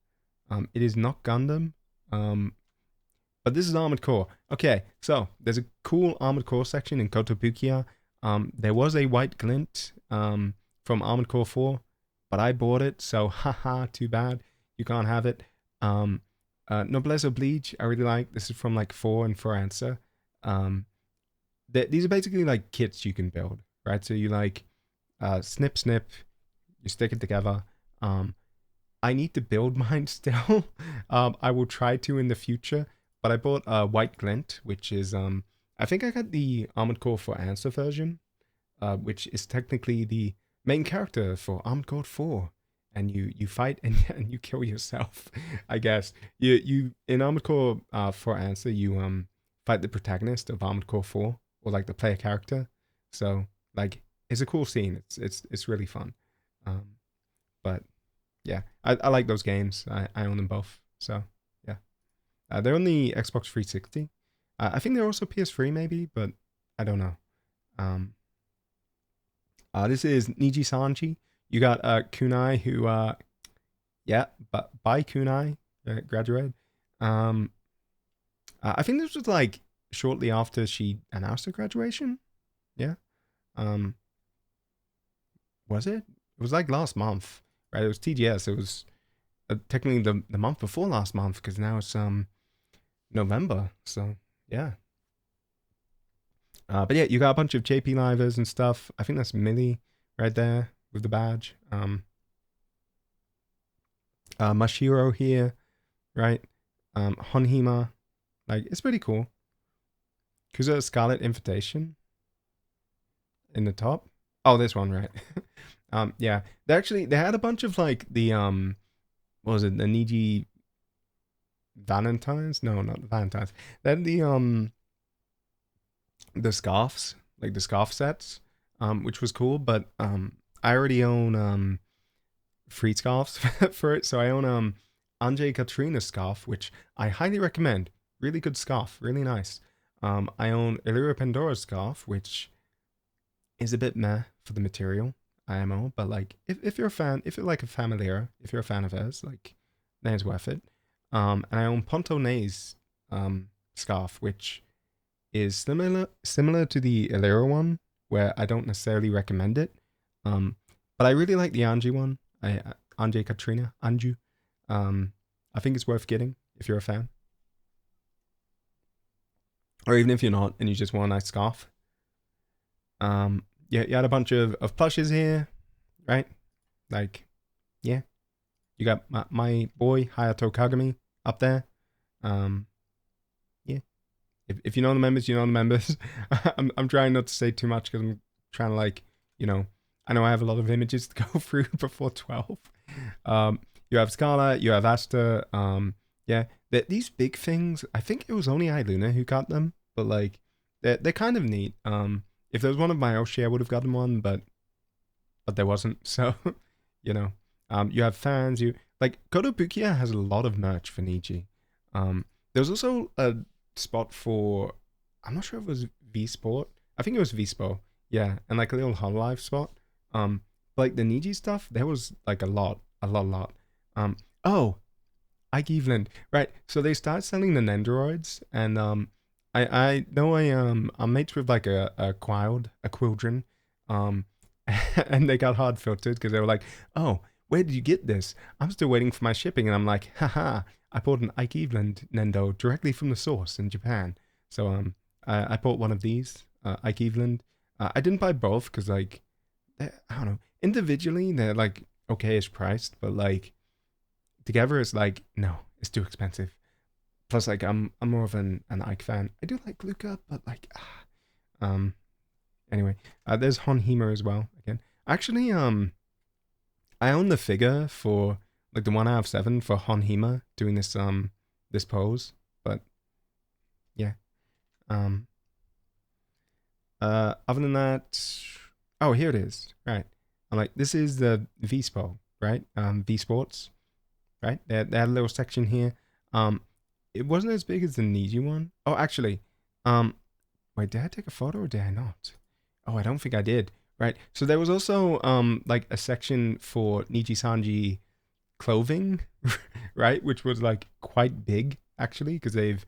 It is not Gundam. But this is Armored Core. Okay, so there's a cool Armored Core section in Kotobukiya. There was a white glint from Armored Core 4, but I bought it, so haha, too bad. You can't have it. Noblesse Oblige, I really like. This is from like 4 and 4 Answer. These are basically like kits you can build, right? So you like snip, snip, you stick it together. I need to build mine still. I will try to in the future. But I bought White Glint, which is I think I got the Armored Core 4 Answer version, which is technically the main character for Armored Core 4. And you fight and you kill yourself, I guess. You in Armored Core 4 Answer, you fight the protagonist of Armored Core 4, or like the player character. So like it's a cool scene. It's really fun. But yeah, I like those games. I own them both. So yeah. They're on the Xbox 360. I think they're also PS3 maybe, but I don't know. This is Niji Sanji. You got Kunai who yeah, but by Kunai graduated. I think this was like shortly after she announced her graduation. Yeah. Was it? It was like last month, right? It was TGS. It was technically the month before last month because now it's November. So yeah. But yeah, you got a bunch of JP Livers and stuff. I think that's Millie right there with the badge. Mashiro here, right? Honhima, like it's pretty cool. Kuza Scarlet Invitation in the top. Oh, this one, right? Yeah. They had a bunch of like the what was it? The Niji Valentines? No, not the Valentines. They had the scarves, like the scarf sets, which was cool. But I already own free scarves for it, so I own Anjay Katrina scarf, which I highly recommend. Really good scarf, really nice. I own Illyria Pandora's scarf, which is a bit meh for the material, IMO, but like if you're a fan, if you're like a familiar, if you're a fan of hers, like then it's worth it. And I own Ponto Nay's scarf, which is similar to the Illyria one, where I don't necessarily recommend it. But I really like the Anji one. Anjay Katrina, Anju. I think it's worth getting if you're a fan. Or even if you're not and you just want a nice scarf. Yeah, you had a bunch of plushes here, right? Like, yeah. You got my boy Hayato Kagami up there. Yeah. If you know the members, you know the members. I'm trying not to say too much because I'm trying to like, I know I have a lot of images to go through before 12. You have Scala, you have Asta. Yeah, these big things. I think it was only iLuna who got them, but like they're kind of neat. If there was one of my Oshi, I would have gotten one, but there wasn't. So you have fans. You like Kotobukiya has a lot of merch for Niji. There's also a spot for, I'm not sure if it was V Sport. I think it was V Sport. Yeah, and like a little Hololive spot. Like the Niji stuff, there was like a lot. Oh, Ike Eveland, right? So they start selling the Nendoroids, and I know I'm mates with like a Quildren, and they got hard filtered because they were like, oh, where did you get this? I'm still waiting for my shipping, and I'm like, haha, I bought an Ike Eveland Nendo directly from the source in Japan. So I bought one of these Ike Eveland. I didn't buy both because like I don't know, individually they're like okay-ish priced, but like together it's like no, it's too expensive. Plus like I'm more of an Ike fan. I do like Luca, but like anyway, there's Honhima as well again. Actually I own the figure for like the 1 out of 7 for Honhima doing this pose, but yeah. Um, other than that, oh, here it is. Right. I'm like, this is the V-Spo, right? V Sports, right? They had a little section here. Um, it wasn't as big as the Niji one. Oh, actually, um, wait, did I take a photo or did I not? Oh, I don't think I did. Right. So there was also like a section for Niji Sanji clothing, right? Which was like quite big actually because they've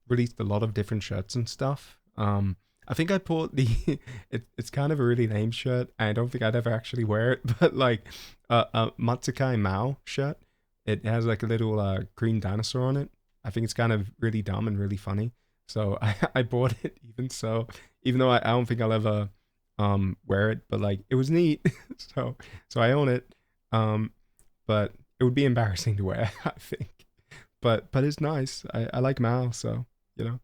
released a lot of different shirts and stuff. I think I bought the it's kind of a really lame shirt. I don't think I'd ever actually wear it, but like a Matsukai Mao shirt. It has like a little green dinosaur on it. I think it's kind of really dumb and really funny. So I bought it even though I don't think I'll ever wear it, but like it was neat. So I own it. But it would be embarrassing to wear, I think. But it's nice. I like Mal, so you know.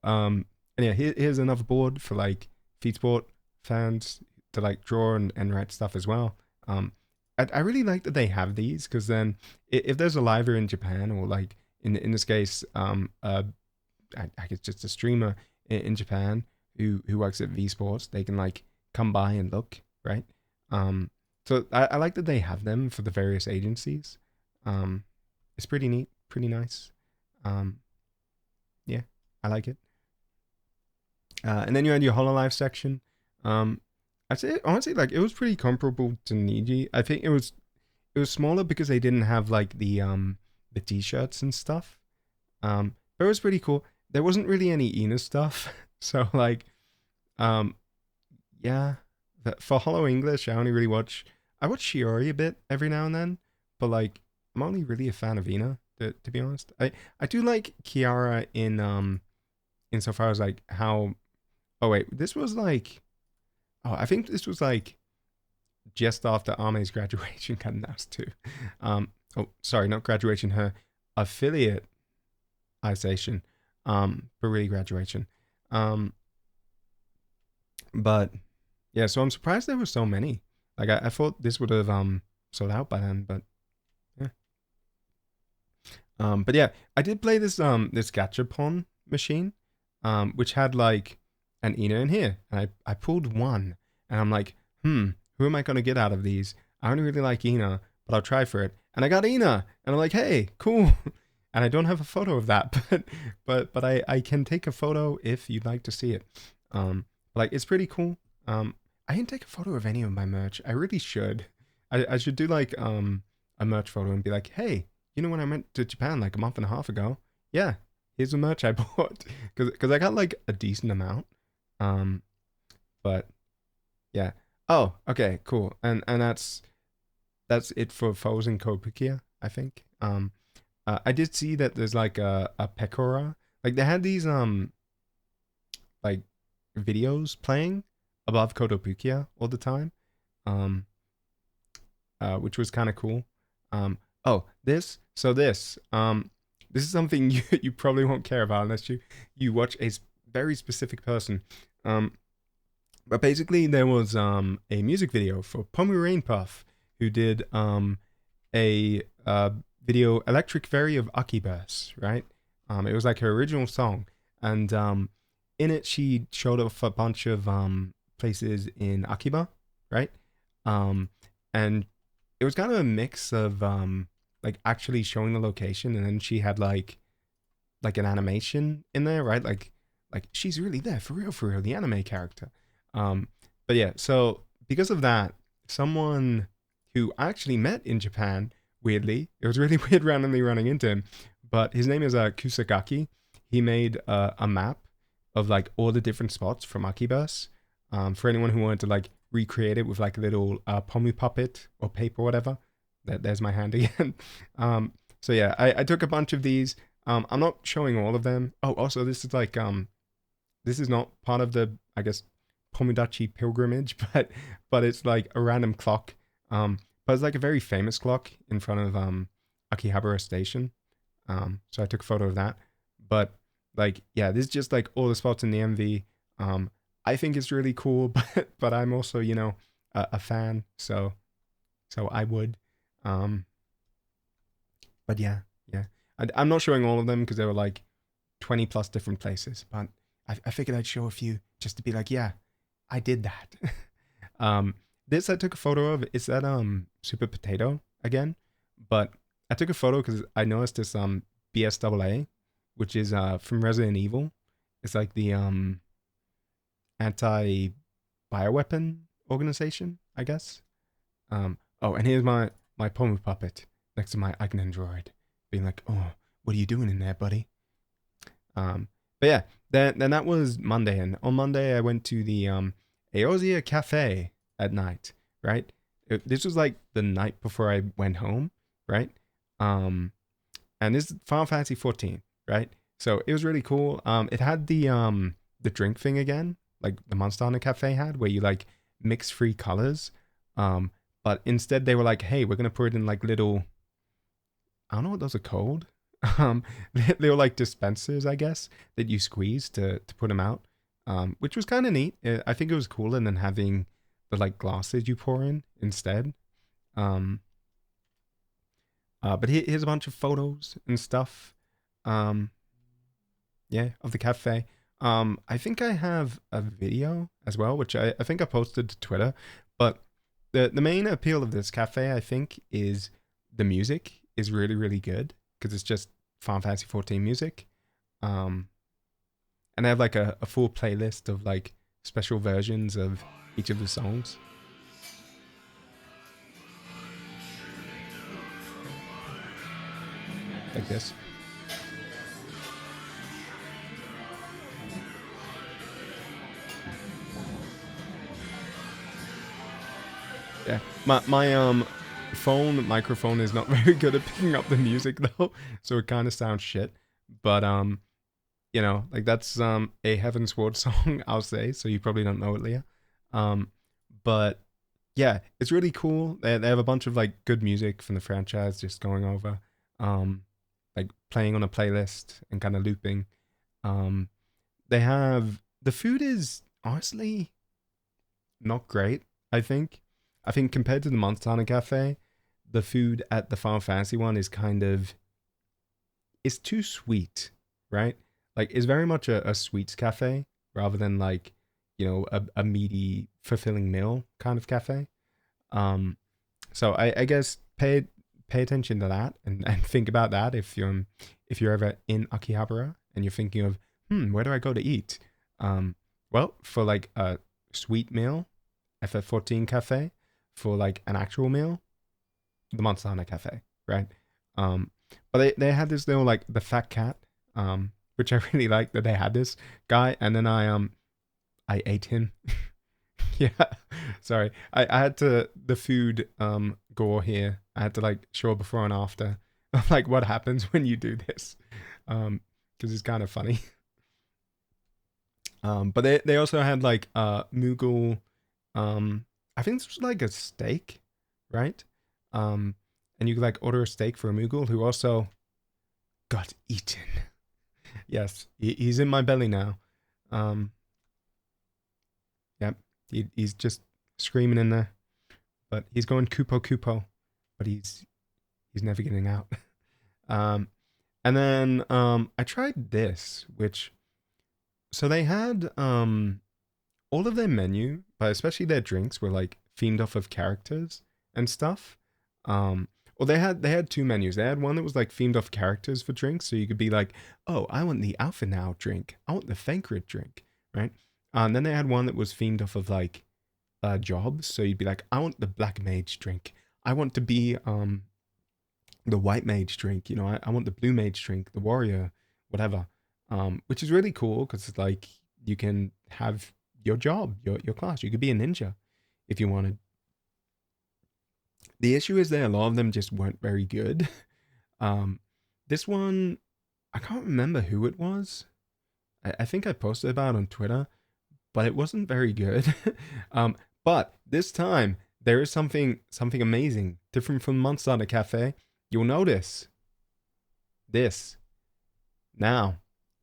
And yeah, here's another board for like feed sport fans to like draw and write stuff as well. I really like that they have these because then if there's a liver in Japan or like in this case, I guess just a streamer in Japan who works at V Sports, they can like come by and look, right? So I like that they have them for the various agencies. It's pretty neat, pretty nice. Um, yeah, I like it. And then you had your Hololive section. I'd say honestly, like it was pretty comparable to Niji. I think it was smaller because they didn't have like the t-shirts and stuff. But it was pretty cool. There wasn't really any Ina stuff, so like um yeah. For Hollow English, I only really watch. I watch Shiori a bit every now and then, but like I'm only really a fan of Ina. To be honest, I do like Kiara in insofar as like how. Oh wait, this was like. Oh, I think this was like just after Ame's graduation got announced too. Oh, sorry, not graduation. Her affiliateization. But really graduation. Um, but yeah, so I'm surprised there were so many. Like I thought this would have sold out by then, but yeah. But yeah, I did play this gachapon machine, which had like an Ina in here, and I pulled one, and I'm like, who am I gonna get out of these? I only really like Ina, but I'll try for it, and I got Ina, and I'm like, hey, cool. And I don't have a photo of that, but I can take a photo if you'd like to see it. Like it's pretty cool. I didn't take a photo of any of my merch. I really should. I should do like a merch photo and be like, hey, you know when I went to Japan like a month and a half ago? Yeah, here's the merch I bought because I got like a decent amount. Um, but yeah. Oh, okay, cool. And that's it for foes in Kopukia, I think. I did see that there's like a Pekora. Like they had these like videos playing above Kotobukiya all the time, um, which was kind of cool. Oh, this is something you probably won't care about unless you watch a very specific person. Um, but basically, there was a music video for Pomu Puff, who did a video Electric Fairy of Akiverse, right? It was like her original song, and in it she showed off a bunch of places in Akiba, right? Um, and it was kind of a mix of like actually showing the location, and then she had like an animation in there, right? Like she's really there for real, the anime character. Um, but yeah, so because of that, someone who I actually met in Japan, weirdly, it was really weird randomly running into him, but his name is Kusagaki. He made a map of like all the different spots from Akiverse. For anyone who wanted to like recreate it with like a little Pomu puppet or paper or whatever. There's my hand again. So yeah, I took a bunch of these. I'm not showing all of them. Oh, also this is like this is not part of the I guess Pomudachi pilgrimage, but it's like a random clock. But it's like a very famous clock in front of Akihabara Station. So I took a photo of that. But like yeah, this is just like all the spots in the MV. I think it's really cool, but I'm also a fan. So So I would. Um, but yeah, yeah. I'm not showing all of them because there were like 20 plus different places, but I figured I'd show a few just to be like, yeah, I did that. um, this I took a photo of. It's that super potato again, but I took a photo because I noticed this BSAA, which is from Resident Evil. It's like the anti bioweapon organization, I guess. Oh, and here's my Pomu puppet next to my Icon Android, being like, "Oh, what are you doing in there, buddy?" But yeah, then that was Monday, and on Monday I went to the Eosia Cafe at night. Right, this was like the night before I went home. Right, um, and this is Final Fantasy 14. Right, so it was really cool. It had the drink thing again, like the Monster Hunter Cafe had, where you like mix three colors. Um, but instead they were like, hey, we're gonna put it in like little, I don't know what those are called. Um, they were like dispensers, I guess, that you squeeze to put them out. Which was kind of neat. I think it was cooler than having the like glasses you pour in instead. Um, but here's a bunch of photos and stuff. Um, yeah, of the cafe. I think I have a video as well, which I think I posted to Twitter. But the main appeal of this cafe, I think, is the music is really, really good because it's just Final Fantasy 14 music. Um, and they have like a full playlist of like special versions of each of the songs, like this. Yeah, my phone microphone is not very good at picking up the music though, so it kind of sounds shit. But you know, like that's a Heaven's Ward song, I'll say. So you probably don't know it, Leah. Um, but yeah, it's really cool. They have a bunch of like good music from the franchise just going over, um, like playing on a playlist and kind of looping. Um, they have the food is honestly not great. I think. I think compared to the Montana Cafe, the food at the Final Fantasy one is kind of it's too sweet, right? Like it's very much a sweets cafe rather than like you know a meaty fulfilling meal kind of cafe. Um, so I guess pay attention to that and think about that if you're ever in Akihabara and you're thinking of where do I go to eat? Well for like a sweet meal, FF14 cafe. For like an actual meal, the Monster Hunter Cafe, right? Um, but they had this little like the fat cat, which I really like that they had this guy, and then I ate him. Yeah, sorry, I had to the food gore here. I had to like show a before and after of like what happens when you do this, because it's kind of funny. But they also had like Moogle, I think this was like a steak, right? Um, and you could like order a steak for a Moogle who also got eaten. Yes, he's in my belly now. Um, yep, he's just screaming in there, but he's going Kupo Kupo, but he's never getting out. Um, and then I tried this, which so they had all of their menu, but especially their drinks were like themed off of characters and stuff. Well, they had two menus. They had one that was like themed off characters for drinks, so you could be like, "Oh, I want the Alpha Now drink. I want the Thancred drink," right? And then they had one that was themed off of like jobs, so you'd be like, "I want the Black Mage drink. I want to be the White Mage drink. You know, I want the Blue Mage drink, the Warrior, whatever." Which is really cool because it's like you can have your job, your class. You could be a ninja if you wanted. The issue is that a lot of them just weren't very good. Um, this one, I can't remember who it was. I think I posted about it on Twitter, but it wasn't very good. But this time there is something amazing, different from Monster Hunter Cafe. You'll notice this now.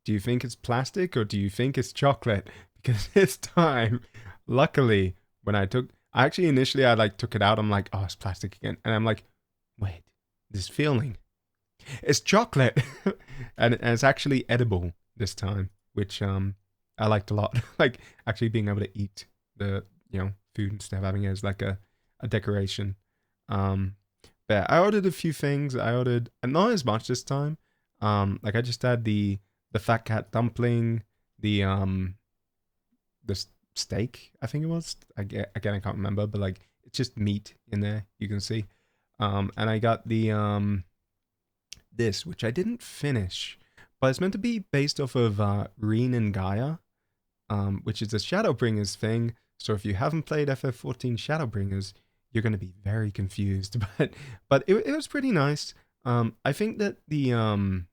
Do you think it's plastic or do you think it's chocolate? Because this time, luckily, when I actually initially I like took it out. I'm like, oh, it's plastic again, and I'm like, wait, this feeling, it's chocolate, and it's actually edible this time, which I liked a lot. Like actually being able to eat the food instead of having it as like a decoration. Um, but I ordered a few things. I ordered not as much this time. Like I just had the fat cat dumpling, the steak, I think it was. Again, I can't remember, but like it's just meat in there. You can see. And I got the this, which I didn't finish, but it's meant to be based off of Reen and Gaia, which is a Shadowbringers thing. So if you haven't played FF14 Shadowbringers, you're going to be very confused. But it was pretty nice. I think that the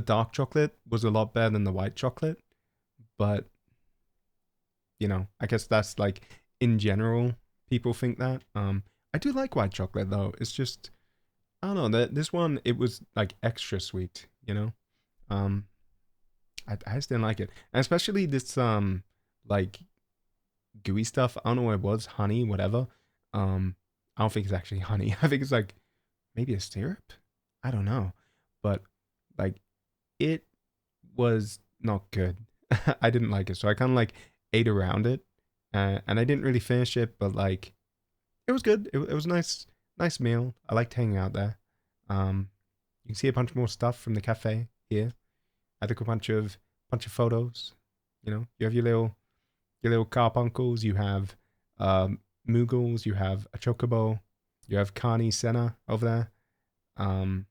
dark chocolate was a lot better than the white chocolate, but I guess that's like in general people think that. I do like white chocolate though. It's just I don't know that this one it was like extra sweet. Um, I just didn't like it, and especially this like gooey stuff. I don't know what it was, honey, whatever. I don't think it's actually honey. I think it's like maybe a syrup. I don't know, but like it was not good. I didn't like it, so I kind of like ate around it, and I didn't really finish it, but like it was good. It was a nice meal. I liked hanging out there. You can see a bunch more stuff from the cafe here. I took a bunch of photos. You have your little carbuncles. You have Moogles. You have a chocobo. You have Carney Senna over there. Um,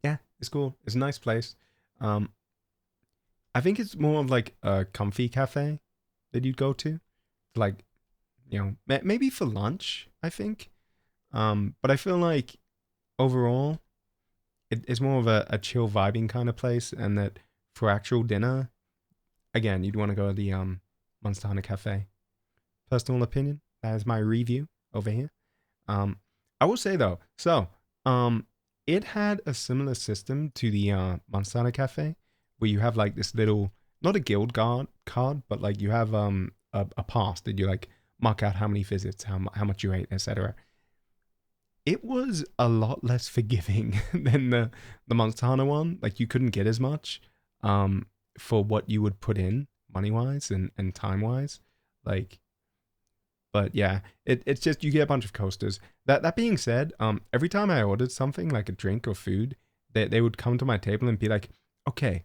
yeah, it's cool. It's a nice place. Um, I think it's more of like a comfy cafe that you'd go to, like maybe for lunch. I think, but I feel like overall it's more of a chill vibing kind of place, and that for actual dinner, again, you'd want to go to the Monster Hunter Cafe. Personal opinion. That is my review over here. I will say though, so it had a similar system to the Monster Hunter Cafe, where you have like this little, not a guild card, but like you have a pass that you like mark out how many visits, how much you ate, etc. It was a lot less forgiving than the Monster Hunter one. Like you couldn't get as much for what you would put in money wise and time wise. Like, but yeah, it's just you get a bunch of coasters. That being said, every time I ordered something like a drink or food, they would come to my table and be like, okay,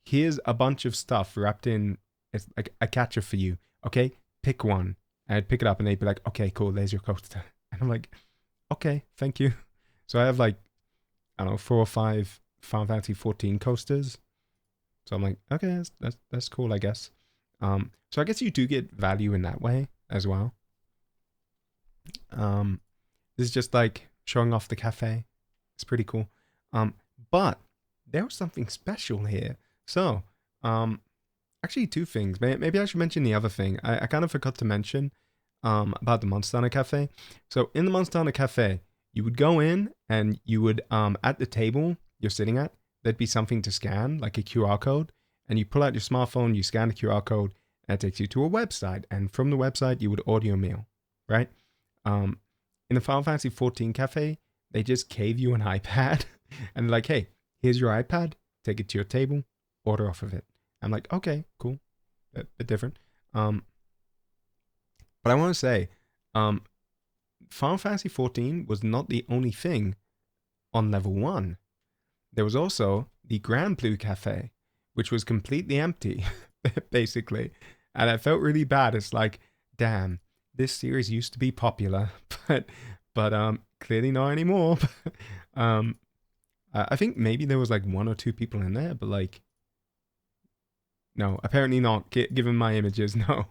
here's a bunch of stuff wrapped in. It's like a catcher for you. Okay, pick one. And I'd pick it up and they'd be like, okay, cool, there's your coaster. And I'm like, okay, thank you. So I have like, I don't know, 4 or 5 Final Fantasy 14 coasters. So I'm like, okay, that's cool, I guess. So I guess you do get value in that way as well. This is just like showing off the cafe. It's pretty cool. But there was something special here. So, actually 2 things. Maybe I should mention the other thing. I kind of forgot to mention about the Monster Hunter Cafe. So in the Monster Hunter Cafe, you would go in and you would at the table you're sitting at, there'd be something to scan, like a QR code, and you pull out your smartphone, you scan the QR code, and it takes you to a website, and from the website you would order your meal, right? In the Final Fantasy 14 Cafe, they just gave you an iPad, and they're like, hey, here's your iPad, take it to your table, order off of it. I'm like, okay, cool, a bit different. But I want to say, Final Fantasy 14 was not the only thing on level 1. There was also the Grand Blue Cafe, which was completely empty, basically. And I felt really bad. It's like, damn, this series used to be popular, but clearly not anymore. I think maybe there was like 1 or 2 people in there, but like, no, apparently not. Given my images, no.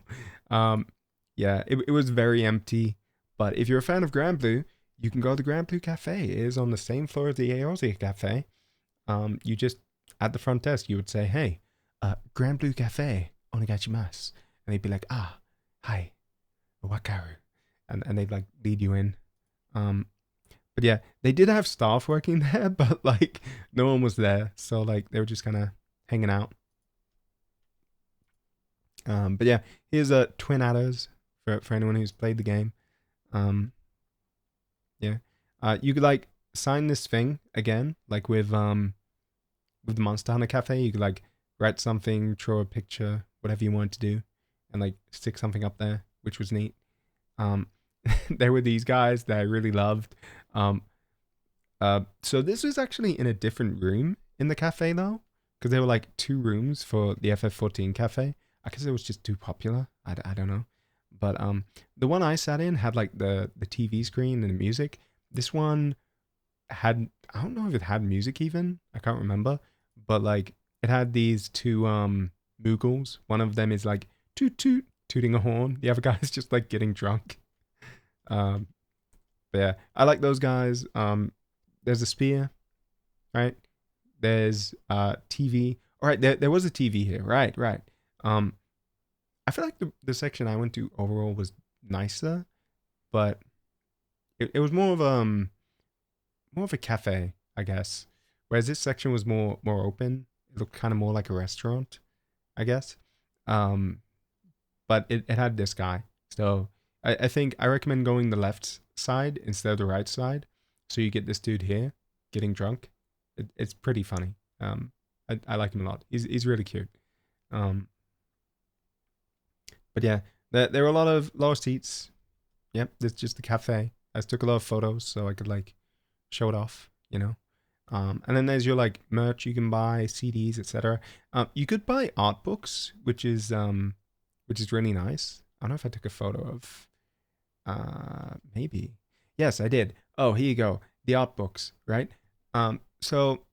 Yeah, it was very empty. But if you're a fan of Grand Blue, you can go to the Grand Blue Cafe. It is on the same floor as the Eorzea Cafe. You just, at the front desk, you would say, hey, Grand Blue Cafe, onegaishimasu. And they'd be like, hi, wakaru. And they'd like lead you in. But yeah, they did have staff working there, but like no one was there. So like they were just kind of hanging out. But yeah, here's Twin Adders for anyone who's played the game. Um, yeah. You could like sign this thing again, like with the Monster Hunter Cafe. You could like write something, draw a picture, whatever you wanted to do, and like stick something up there, which was neat. Um, there were these guys that I really loved. Um, so this was actually in a different room in the cafe though, because there were like two rooms for the FF14 cafe. I guess it was just too popular. I don't know, but the one I sat in had like the TV screen and the music. This one had, I don't know if it had music even. I can't remember, but like it had these two Moogles. One of them is like toot toot tooting a horn. The other guy is just like getting drunk. Um, but yeah, I like those guys. There's a spear, right? There's TV. All right, there was a TV here. Right, right. Um, I feel like the section I went to overall was nicer, but it was more of a cafe, I guess. Whereas this section was more open. It looked kind of more like a restaurant, I guess. Um, but it had this guy. So I think I recommend going the left side instead of the right side. So you get this dude here getting drunk. It's pretty funny. I like him a lot. He's really cute. Um, but yeah, there were a lot of seats. Yep, it's just the cafe. I took a lot of photos so I could like show it off, you know. And then there's your like merch you can buy, CDs, etc. You could buy art books, which is really nice. I don't know if I took a photo of. Maybe. Yes, I did. Oh, here you go. The art books, right? So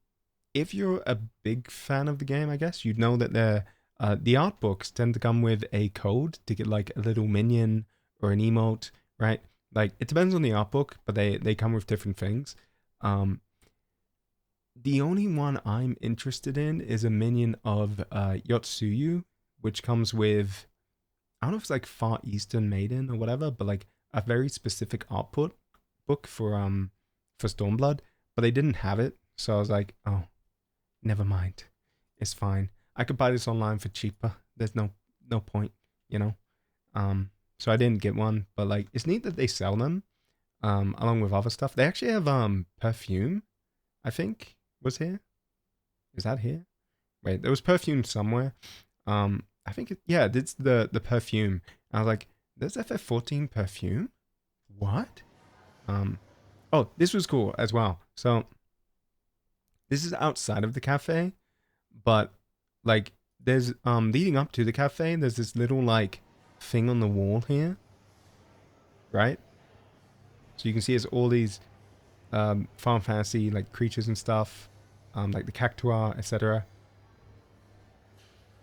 if you're a big fan of the game, I guess you'd know that the art books tend to come with a code to get like a little minion or an emote, right? Like it depends on the art book, but they come with different things. The only one I'm interested in is a minion of Yotsuyu, which comes with, I don't know if it's like Far Eastern Maiden or whatever, but like a very specific art book for Stormblood, but they didn't have it, so I was like, oh, never mind, it's fine. I could buy this online for cheaper. There's no point, you know. So I didn't get one, but like it's neat that they sell them, along with other stuff. They actually have perfume, I think was here. Is that here? Wait, there was perfume somewhere. I think yeah, it's the perfume. I was like, there's FF14 perfume? What? Oh, this was cool as well. So this is outside of the cafe, but like there's leading up to the cafe, there's this little like thing on the wall here, right? So you can see it's all these Final Fantasy like creatures and stuff, like the Cactuar, etc.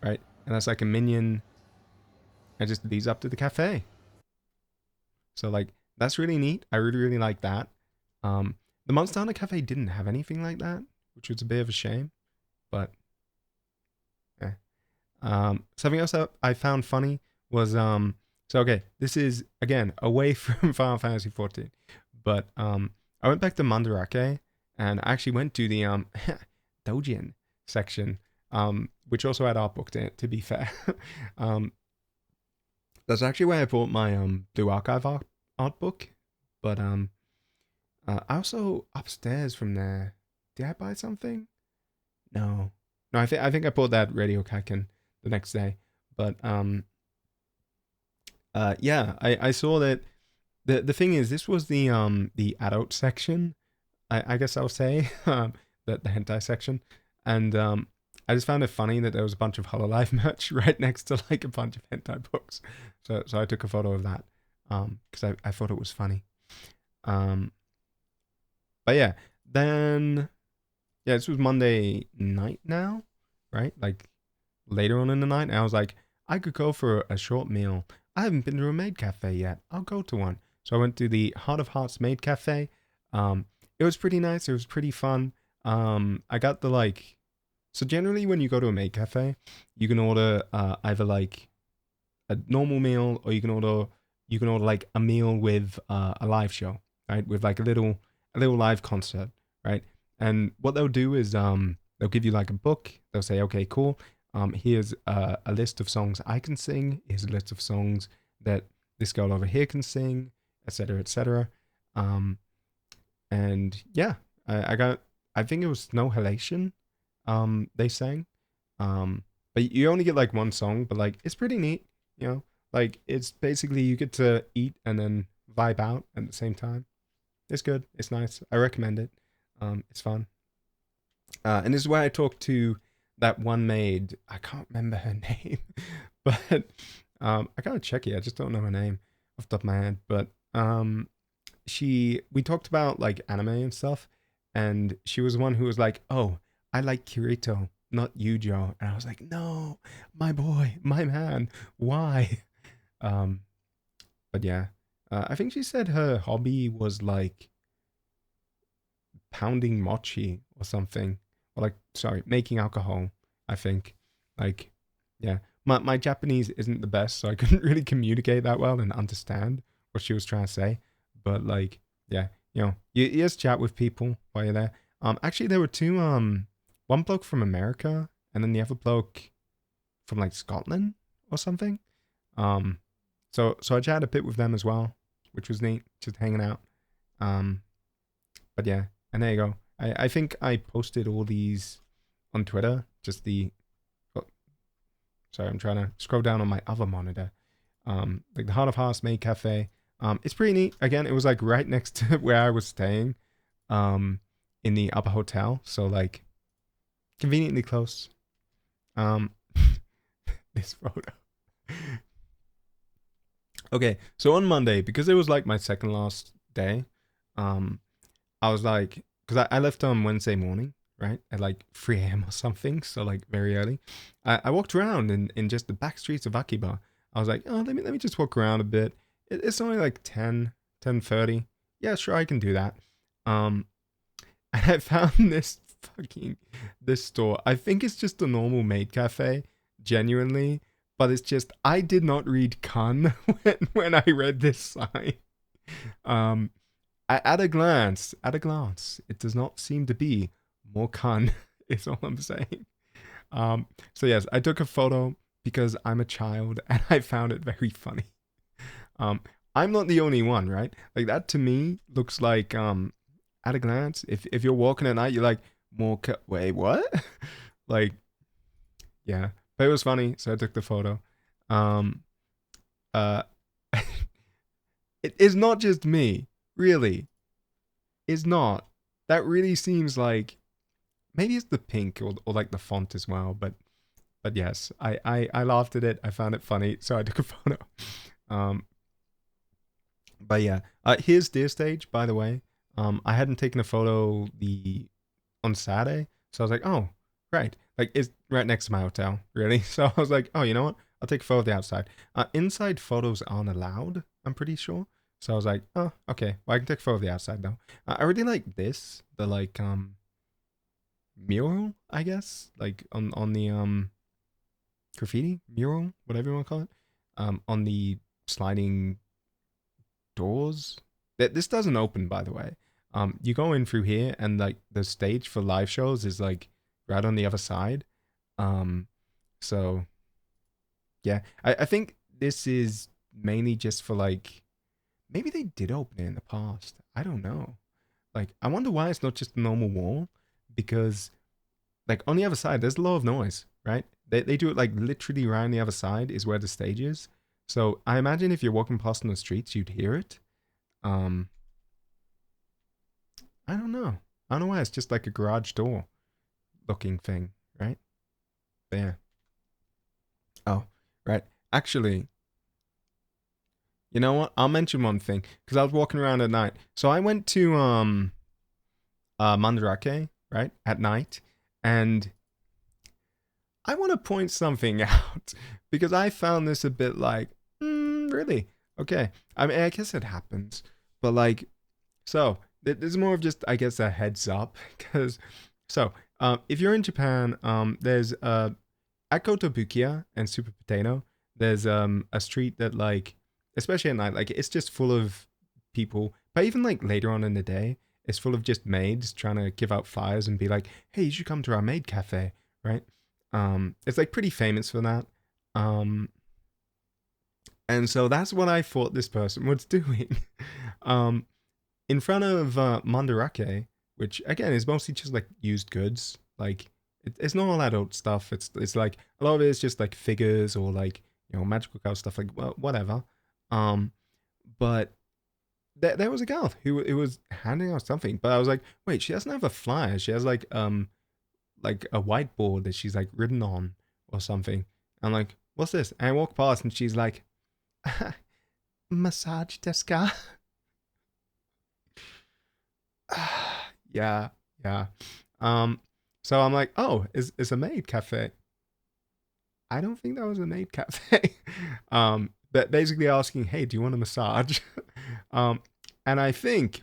Right, and that's like a minion. It just leads up to the cafe. So like that's really neat. I really like that. The Monster Hunter Cafe didn't have anything like that, which was a bit of a shame. But yeah. Something else that I found funny was so okay, this is again away from Final Fantasy 14. But I went back to Mandarake and I actually went to the Dojin section, which also had art book in it, to be fair. That's actually where I bought my Blue Archive art book. But I also upstairs from there. Did I buy something? No. No, I think I bought that Radio Kaken the next day. But yeah, I saw that the thing is this was the adult section, I guess I'll say, the hentai section. And I just found it funny that there was a bunch of Hololive merch right next to like a bunch of hentai books. So I took a photo of that because I thought it was funny. But yeah, then yeah, this was Monday night now, right? Like later on in the night, and I was like, I could go for a short meal. I haven't been to a maid cafe yet. I'll go to one. So I went to the Heart of Hearts maid cafe. It was pretty nice. It was pretty fun. I got the like. So generally, when you go to a maid cafe, you can order either like a normal meal, or you can order like a meal with a live show, right? With like a little live concert, right? And what they'll do is they'll give you like a book. They'll say, okay, cool. Here's a list of songs I can sing. Here's a list of songs that this girl over here can sing, etc., etc. Um, and yeah, I got, I think it was No Halation. They sang. Um, but you only get like one song, but like it's pretty neat, you know. Like it's basically you get to eat and then vibe out at the same time. It's good. It's nice. I recommend it. It's fun. And this is where I talked to that one maid. I can't remember her name, but I gotta check it. I just don't know her name off the top of my head. But we talked about like anime and stuff, and she was the one who was like, "Oh, I like Kirito, not Yujo," and I was like, "No, my boy, my man, why?" Um, but yeah, I think she said her hobby was like pounding mochi or something, or like sorry, making alcohol. I think, like, yeah, my Japanese isn't the best, so I couldn't really communicate that well and understand what she was trying to say. But like, yeah, you just chat with people while you're there. Actually, there were two. One bloke from America, and then the other bloke from like Scotland or something. Um, so I chatted a bit with them as well, which was neat, just hanging out. Um, but yeah, and there you go. I think I posted all these on Twitter. Just the oh, sorry, I'm trying to scroll down on my other monitor. Like the Heart of Hearts Maid Cafe. It's pretty neat. Again, it was like right next to where I was staying. In the upper hotel, so like conveniently close. Um, this photo. Okay, so on Monday, because it was like my second last day, um, I was like, because I left on Wednesday morning, right, at like 3 a.m. or something, so like very early. I walked around in just the back streets of Akiba. I was like, oh, let me just walk around a bit. It's only like 10:30. Yeah, sure, I can do that. Um, and I found this store. I think it's just a normal maid cafe, genuinely, but it's just I did not read "kun" when I read this sign. Um, at a glance, it does not seem to be more "kun." Is all I'm saying. So yes, I took a photo because I'm a child and I found it very funny. Um, I'm not the only one, right? Like that to me looks like at a glance, if you're walking at night, you're like wait, what? Like, yeah, but it was funny, so I took the photo. Um, uh, it is not just me, really. It's not. That really seems like maybe it's the pink or like the font as well, but yes, I laughed at it. I found it funny, so I took a photo. Um, but yeah, here's Deer Stage, by the way. I hadn't taken a photo on Saturday, so I was like, oh, right, like it's right next to my hotel, really. So I was like, oh, you know what? I'll take a photo of the outside. Inside photos aren't allowed, I'm pretty sure. So I was like, oh, okay. Well, I can take a photo of the outside though. I really like this, the like mural, I guess, like on the graffiti mural, whatever you want to call it, on the sliding doors. That this doesn't open, by the way. You go in through here, and like the stage for live shows is like right on the other side. Um, so yeah, I think this is mainly just for like maybe they did open it in the past. I don't know. Like I wonder why it's not just a normal wall, because like on the other side there's a lot of noise, right? They do it like literally right on the other side is where the stage is. So I imagine if you're walking past on the streets, you'd hear it. Um, I don't know. I don't know why it's just like a garage door looking thing, right? But yeah. Oh, right. Actually, you know what? I'll mention one thing because I was walking around at night. So I went to Mandarake, right, at night, and I want to point something out because I found this a bit like, really? Okay. I mean, I guess it happens, but like, so this is more of just, I guess, a heads up because, so if you're in Japan, there's at Kotobukiya and Super Potato, there's a street that like, especially at night, like it's just full of people. But even like later on in the day, it's full of just maids trying to give out flyers and be like, "Hey, you should come to our maid cafe," right? It's like pretty famous for that. Um, And so that's what I thought this person was doing. um, in front of Mandarake, which again is mostly just like used goods. Like it's not all adult stuff. It's like a lot of it is just like figures or like magical cow stuff. Like well, whatever. Um, but there was a girl who was handing out something, but I was like, wait, she doesn't have a flyer. She has like a whiteboard that she's like written on or something. I'm like, what's this? And I walk past and she's like, massage desu ka? Yeah, yeah. Um, so I'm like, oh, is a maid cafe? I don't think that was a maid cafe. But basically asking, hey, do you want a massage? um, and I think,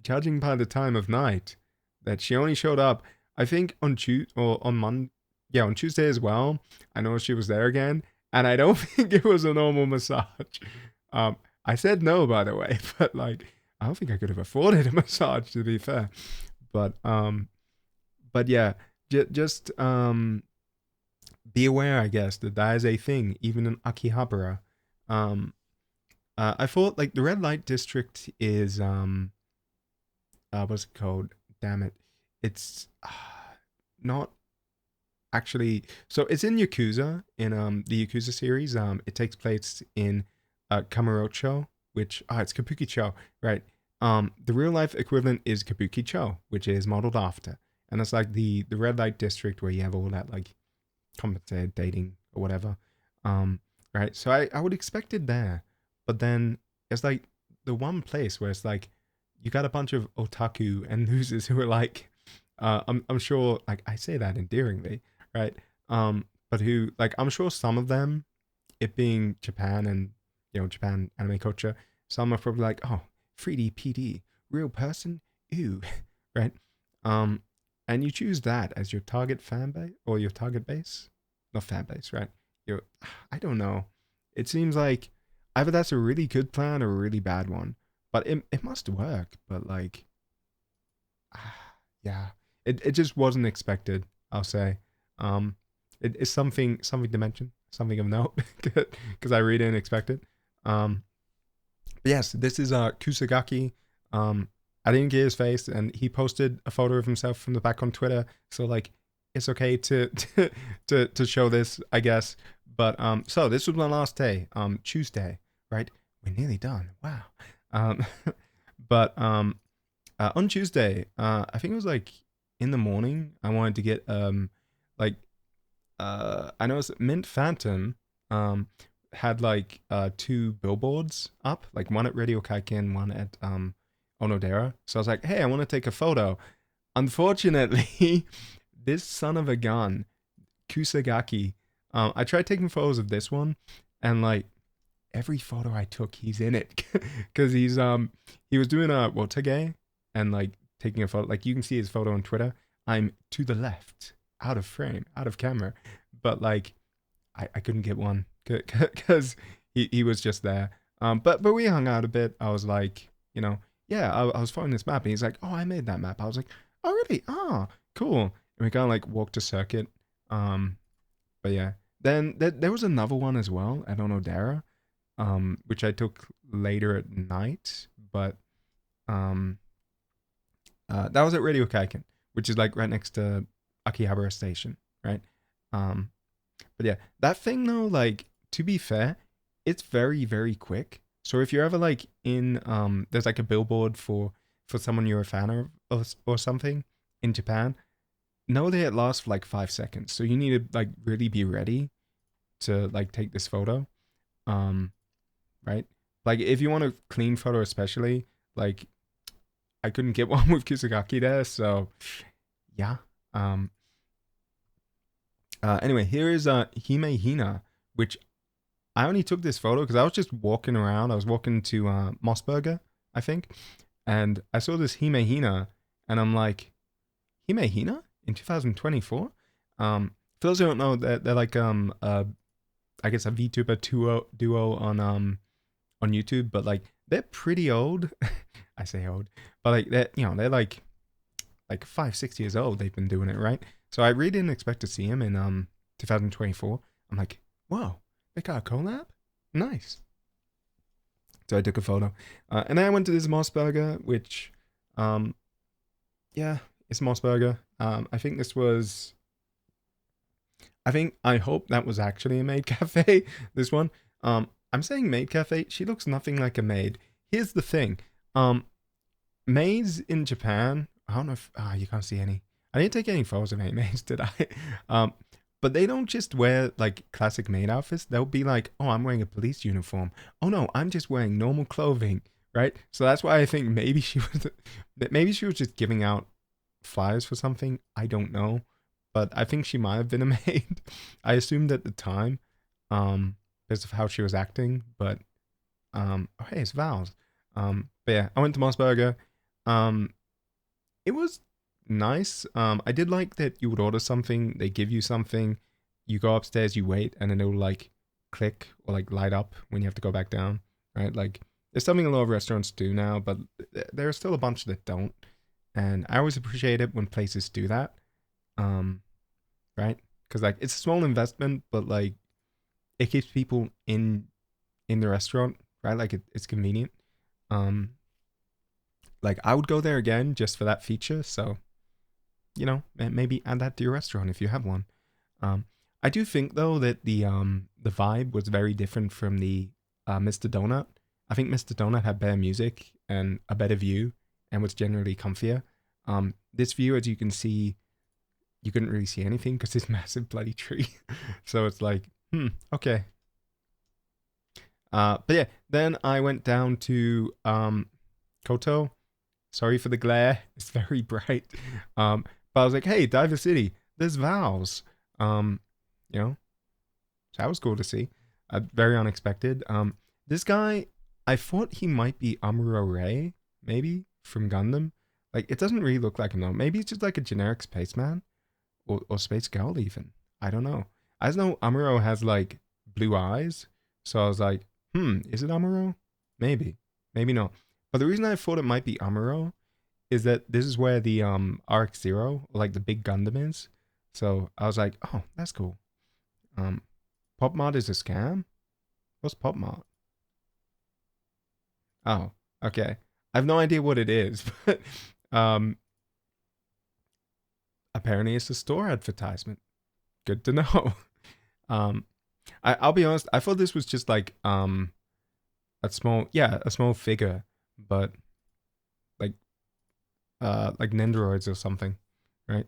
judging by the time of night, that she only showed up, I think on Tuesday or on Monday, yeah, on Tuesday as well. I know she was there again, and I don't think it was a normal massage. Um, I said no, by the way, but like, I don't think I could have afforded a massage to be fair. But but yeah, just be aware, I guess, that that is a thing, even in Akihabara. Um, I thought like the red light district is what's it called? Damn it, it's not actually. So it's in Yakuza in the Yakuza series. It takes place in Kamurocho, which it's Kabukicho, right? The real life equivalent is Kabukicho, which is modeled after, and it's like the red light district where you have all that like compensated dating or whatever. Um, right. So I would expect it there, but then it's like the one place where it's like you got a bunch of otaku and losers who are like, I'm sure like I say that endearingly, right? But who like I'm sure some of them, it being Japan and Japan anime culture, some are probably like, oh, 3D PD, real person, ew, right? Um, and you choose that as your target fan base or your target base, not fan base, right? You, I don't know. It seems like either that's a really good plan or a really bad one, but it must work. But like, yeah, it just wasn't expected. I'll say, um, it's something to mention, something of note, because I really didn't expect it. Um, but yes, this is Kusagaki. I didn't get his face, and he posted a photo of himself from the back on Twitter. So like, it's okay to to show this, I guess. But so this was my last day, Tuesday, right? We're nearly done. Wow. Um, but on Tuesday, I think it was like in the morning. I wanted to get like I noticed Mint Phantom had like two billboards up, like one at Radio Kaiken, one at Onodera. So I was like, hey, I want to take a photo. Unfortunately, this son of a gun, Kusagaki, I tried taking photos of this one, and like every photo I took, he's in it because he was doing a wotage and like taking a photo. Like you can see his photo on Twitter. I'm to the left, out of frame, out of camera, but like I couldn't get one because he was just there. But we hung out a bit. I was like, yeah, I was following this map, and he's like, oh, I made that map. I was like, oh, really? Oh, cool. And we kind of like walked a circuit. But yeah, then there was another one as well at Onodera, which I took later at night, but um, that was at Radio Kaiken, which is like right next to Akihabara Station, right? But yeah, that thing though, like to be fair, it's very very quick. So if you're ever like in there's like a billboard for someone you're a fan of or something in Japan, know that it lasts for like 5 seconds. So you need to like really be ready to like take this photo. Right? Like if you want a clean photo especially, like I couldn't get one with Kusagaki there, so yeah. Anyway, here is Hime Hina, which I only took this photo because I was just walking around. I was walking to Mossberger, I think, and I saw this Hime Hina, and I'm like, Hime Hina in 2024. For those who don't know, they're like I guess a VTuber duo on YouTube, but like they're pretty old. I say old, but like they're like 5-6 years old. They've been doing it, right? So I really didn't expect to see him in 2024. I'm like, whoa, they got a collab? Nice. So I took a photo. And then I went to this Moss Burger, which, um, yeah, it's Moss Burger. I think this was, I hope that was actually a maid cafe, this one. I'm saying maid cafe. She looks nothing like a maid. Here's the thing. Um, Maids in Japan, I don't know if, you can't see any. I didn't take any photos of any maids, did I? Um, but they don't just wear like classic maid outfits. They'll be like, oh, I'm wearing a police uniform. Oh no, I'm just wearing normal clothing, right? So that's why I think maybe she was, maybe she was just giving out flyers for something. I don't know, but I think she might have been a maid. I assumed at the time, because of how she was acting. But oh hey, it's Val's. But yeah, I went to Moss Burger. Um, it was nice. I did like that you would order something, they give you something, you go upstairs, you wait, and then it will like click or like light up when you have to go back down, right? Like there's something a lot of restaurants do now, but there are still a bunch that don't, and I always appreciate it when places do that. Um, right? Because like it's a small investment, but like it keeps people in the restaurant, right? Like it's convenient. Um, like I would go there again just for that feature. So maybe add that to your restaurant if you have one. Um, I do think though that the vibe was very different from the Mr. Donut. I think Mr. Donut had better music and a better view and was generally comfier. This view, as you can see, you couldn't really see anything because this massive bloody tree. So it's like, okay. But yeah, then I went down to Koto. Sorry for the glare; it's very bright. But I was like, hey, Diver City, there's Val's. Um, you know, so that was cool to see. Very unexpected. This guy, I thought he might be Amuro Ray, maybe from Gundam. Like, it doesn't really look like him though. Maybe it's just like a generic spaceman or space girl even. I don't know. I just know Amuro has like blue eyes, so I was like, is it Amuro? Maybe, maybe not. But the reason I thought it might be Amuro is that this is where the RX Zero, like the big Gundam, is. So I was like, oh, that's cool. Pop Mart is a scam. What's Pop Mart? Oh, okay. I have no idea what it is, but apparently it's a store advertisement. Good to know. um, I'll be honest. I thought this was just like a small figure, but like Nendoroids or something, right?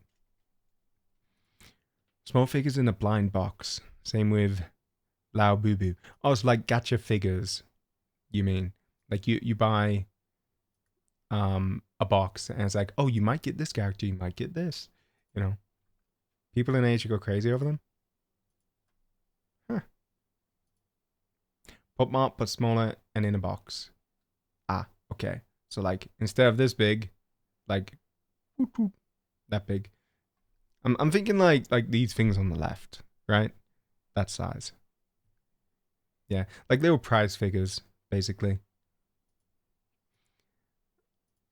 Small figures in a blind box. Same with Lao Boo Boo. Oh, it's like gacha figures. You mean like you buy a box and it's like, oh, you might get this character, you might get this. You know, people in Asia go crazy over them. Huh. Pop Mart, but smaller and in a box. Ah, okay. So like instead of this big, like that big. I'm thinking like these things on the left, right? That size. Yeah, like little prize figures, basically.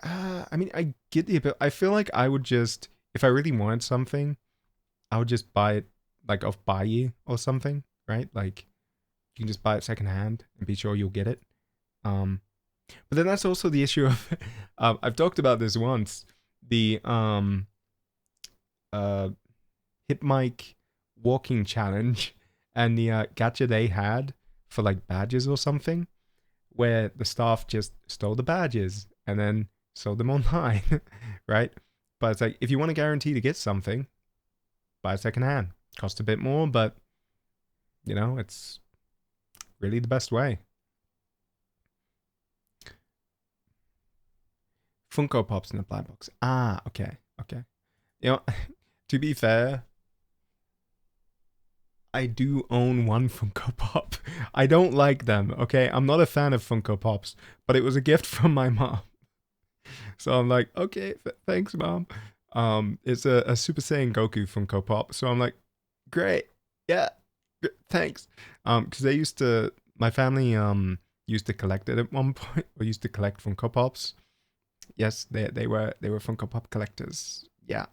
I mean, I get the ability. I feel like I would just, if I really wanted something, I would just buy it like off Buy or something, right? Like you can just buy it secondhand and be sure you'll get it. Um, but then that's also the issue of, I've talked about this once. The uh hip mic walking challenge and the gacha they had for like badges or something, where the staff just stole the badges and then sold them online, right? But it's like if you want to guarantee to get something, buy it secondhand. Cost a bit more, but it's really the best way. Funko Pops in a blind box. Ah, okay, okay. You know, to be fair, I do own one Funko Pop. I don't like them, okay? I'm not a fan of Funko Pops, but it was a gift from my mom. So I'm like, okay, thanks, mom. It's a Super Saiyan Goku Funko Pop. So I'm like, great, yeah, thanks. Because my family used to collect it at one point, or used to collect Funko Pops. Yes, they were Funko Pop collectors. Yeah.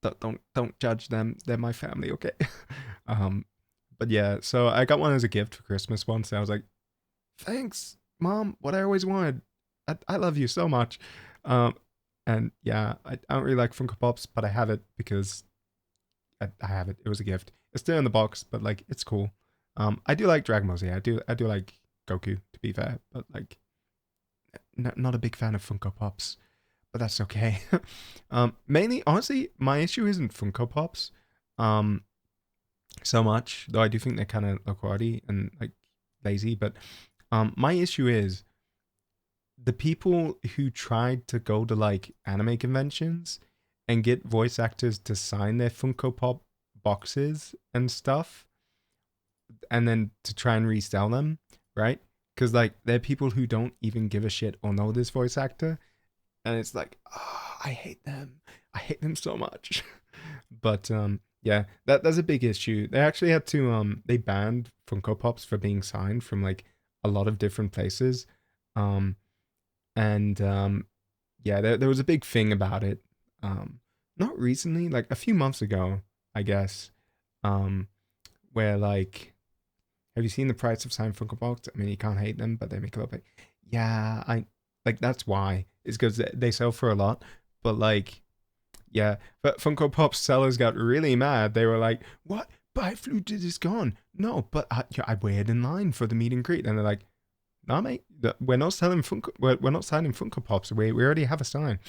Don't judge them. They're my family, okay? um, but yeah, so I got one as a gift for Christmas once. And I was like, thanks, Mom, what I always wanted. I love you so much. Um, and yeah, I don't really like Funko Pops, but I have it because I have it. It was a gift. It's still in the box, but like it's cool. I do like Dragon Ball Z. I do like Goku to be fair, but like not a big fan of Funko Pops. But that's okay. Mainly, honestly, my issue isn't Funko Pops, um, so much. Though I do think they're kind of low quality and like lazy. But my issue is the people who tried to go to like anime conventions and get voice actors to sign their Funko Pop boxes and stuff, and then to try and resell them, right? Because like they're people who don't even give a shit or know this voice actor, and it's like, oh, I hate them. I hate them so much. But yeah, that's a big issue. They actually had to they banned Funko Pops for being signed from like a lot of different places. Um and yeah, there was a big thing about it. Not recently, like a few months ago, I guess. Um where like, have you seen the price of signed Funko Pops? I mean, you can't hate them, but they make a little bit. Yeah, I like that's why. It's because they sell for a lot. But like, yeah, but Funko Pop sellers got really mad. They were like, "What? Buy Fluted is gone." No, but I waited in line for the meet and greet, and they're like, "No, mate, we're not selling Funko. We're not signing Funko Pops. We already have a sign."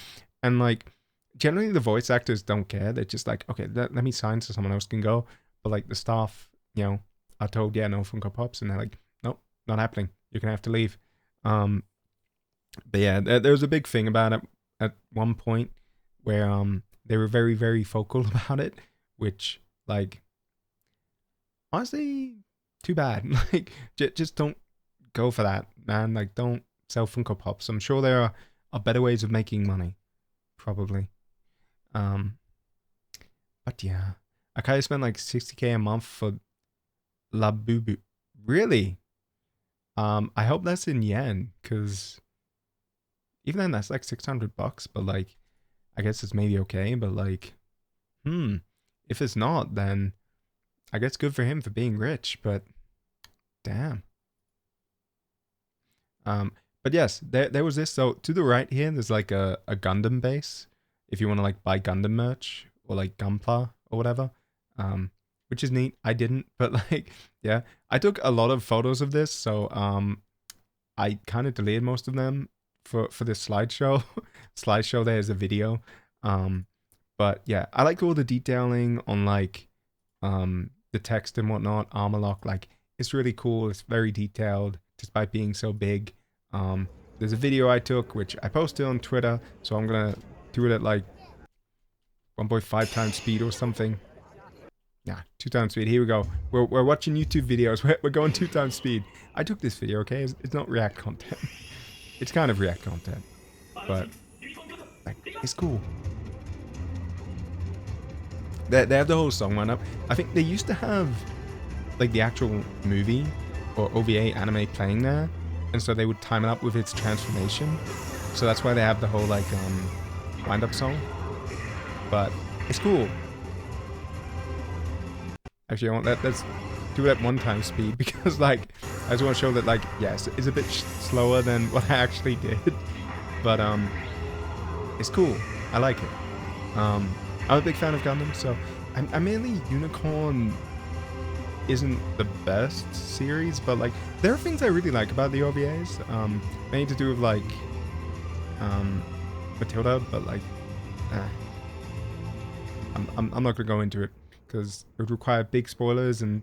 And like, generally the voice actors don't care. They're just like, "Okay, let me sign so someone else can go." But like the staff, are told, "Yeah, no Funko Pops," and they're like, "Nope, not happening. You're gonna have to leave." Um, but yeah, there was a big thing about it at one point where they were very very vocal about it, which like honestly too bad. Like just don't go for that, man. Like don't sell Funko Pops. I'm sure there are better ways of making money, probably. Um, but yeah, I kind of spent like 60K a month for La Boo. Really? I hope that's in yen, cause even then that's like $600. But like, I guess it's maybe okay. But like, hmm, if it's not, then I guess good for him for being rich. But damn. Um, but yes, there was this. So to the right here, there's like a Gundam base. If you want to like buy Gundam merch or like Gunpla or whatever, which is neat. I didn't, but like, yeah, I took a lot of photos of this, so I kind of deleted most of them for this slideshow. Slideshow there is a video. Um, but yeah, I like all the detailing on like the text and whatnot. Armor lock, like it's really cool. It's very detailed, despite being so big. There's a video I took which I posted on Twitter, so I'm gonna do it at like 1.5 times speed or something. Yeah, 2 times speed. Here we go. We're watching YouTube videos. We're going 2 times speed. I took this video, okay? It's not React content. It's kind of React content, but like it's cool. They have the whole song lineup. I think they used to have like the actual movie or OVA anime playing there, and so they would time it up with its transformation. So that's why they have the whole like wind up song. But it's cool. Actually, let's do it at 1 time speed because like I just want to show that like yes, it's a bit slower than what I actually did, but it's cool. I like it. I'm a big fan of Gundam, so I'm mainly Unicorn isn't the best series, but like there are things I really like about the OVAs. Mainly to do with like Matilda, but like I'm not gonna go into it because it would require big spoilers, and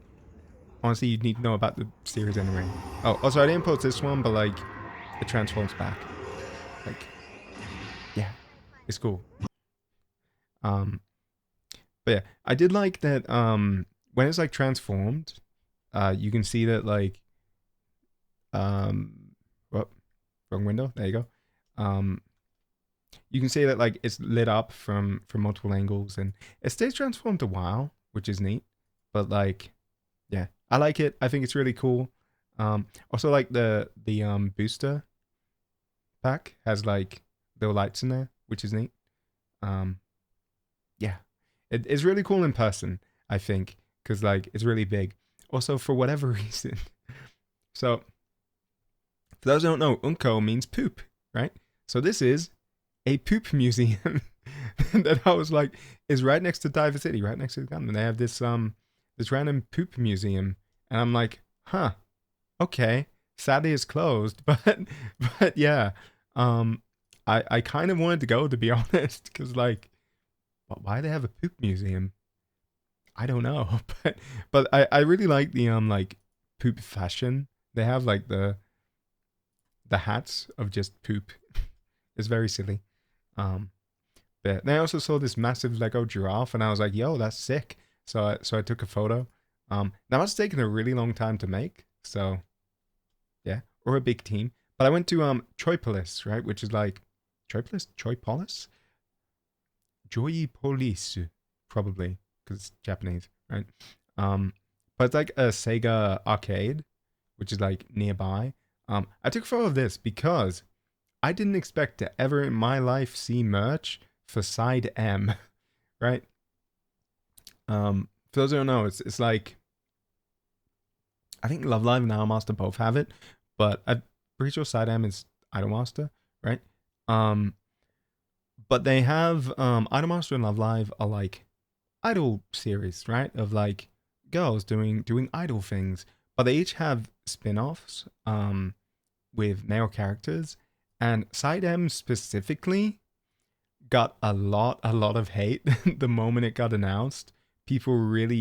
honestly you'd need to know about the series anyway. Oh, also I didn't post this one, but like it transforms back. Like yeah, it's cool. But yeah, I did like that when it's like transformed, you can see that like well, wrong window. There you go. You can see that like it's lit up from multiple angles, and it stays transformed a while, which is neat. But like, yeah, I like it. I think it's really cool. Also like the booster pack has like little lights in there, which is neat. Yeah, it's really cool in person, I think, because like it's really big. Also, for whatever reason, so For those who don't know, Unko means poop, right? So this is a poop museum that I was like is right next to Diver City, right next to the gun. And they have this random poop museum, and I'm like, huh, okay. Sadly, it's closed, but yeah, I kind of wanted to go, to be honest, because like, why they have a poop museum? I don't know, but I really like the like poop fashion. They have like the hats of just poop. It's very silly. Um, but then I also saw this massive Lego giraffe, and I was like, "Yo, that's sick!" So I took a photo. That must have taken a really long time to make. So yeah, or a big team. But I went to Troypolis, right, which is like Troypolis, Joypolis, probably because it's Japanese, right? But it's like a Sega arcade, which is like nearby. I took a photo of this because I didn't expect to ever in my life see merch for Side M, right? For those who don't know, it's like I think Love Live and Idolmaster both have it, but I'm pretty sure Side M is Idolmaster, right? Um, but they have Idolmaster and Love Live are like idol series, right? Of like girls doing idol things, but they each have spin-offs with male characters, and Side M specifically got a lot of hate the moment it got announced. People really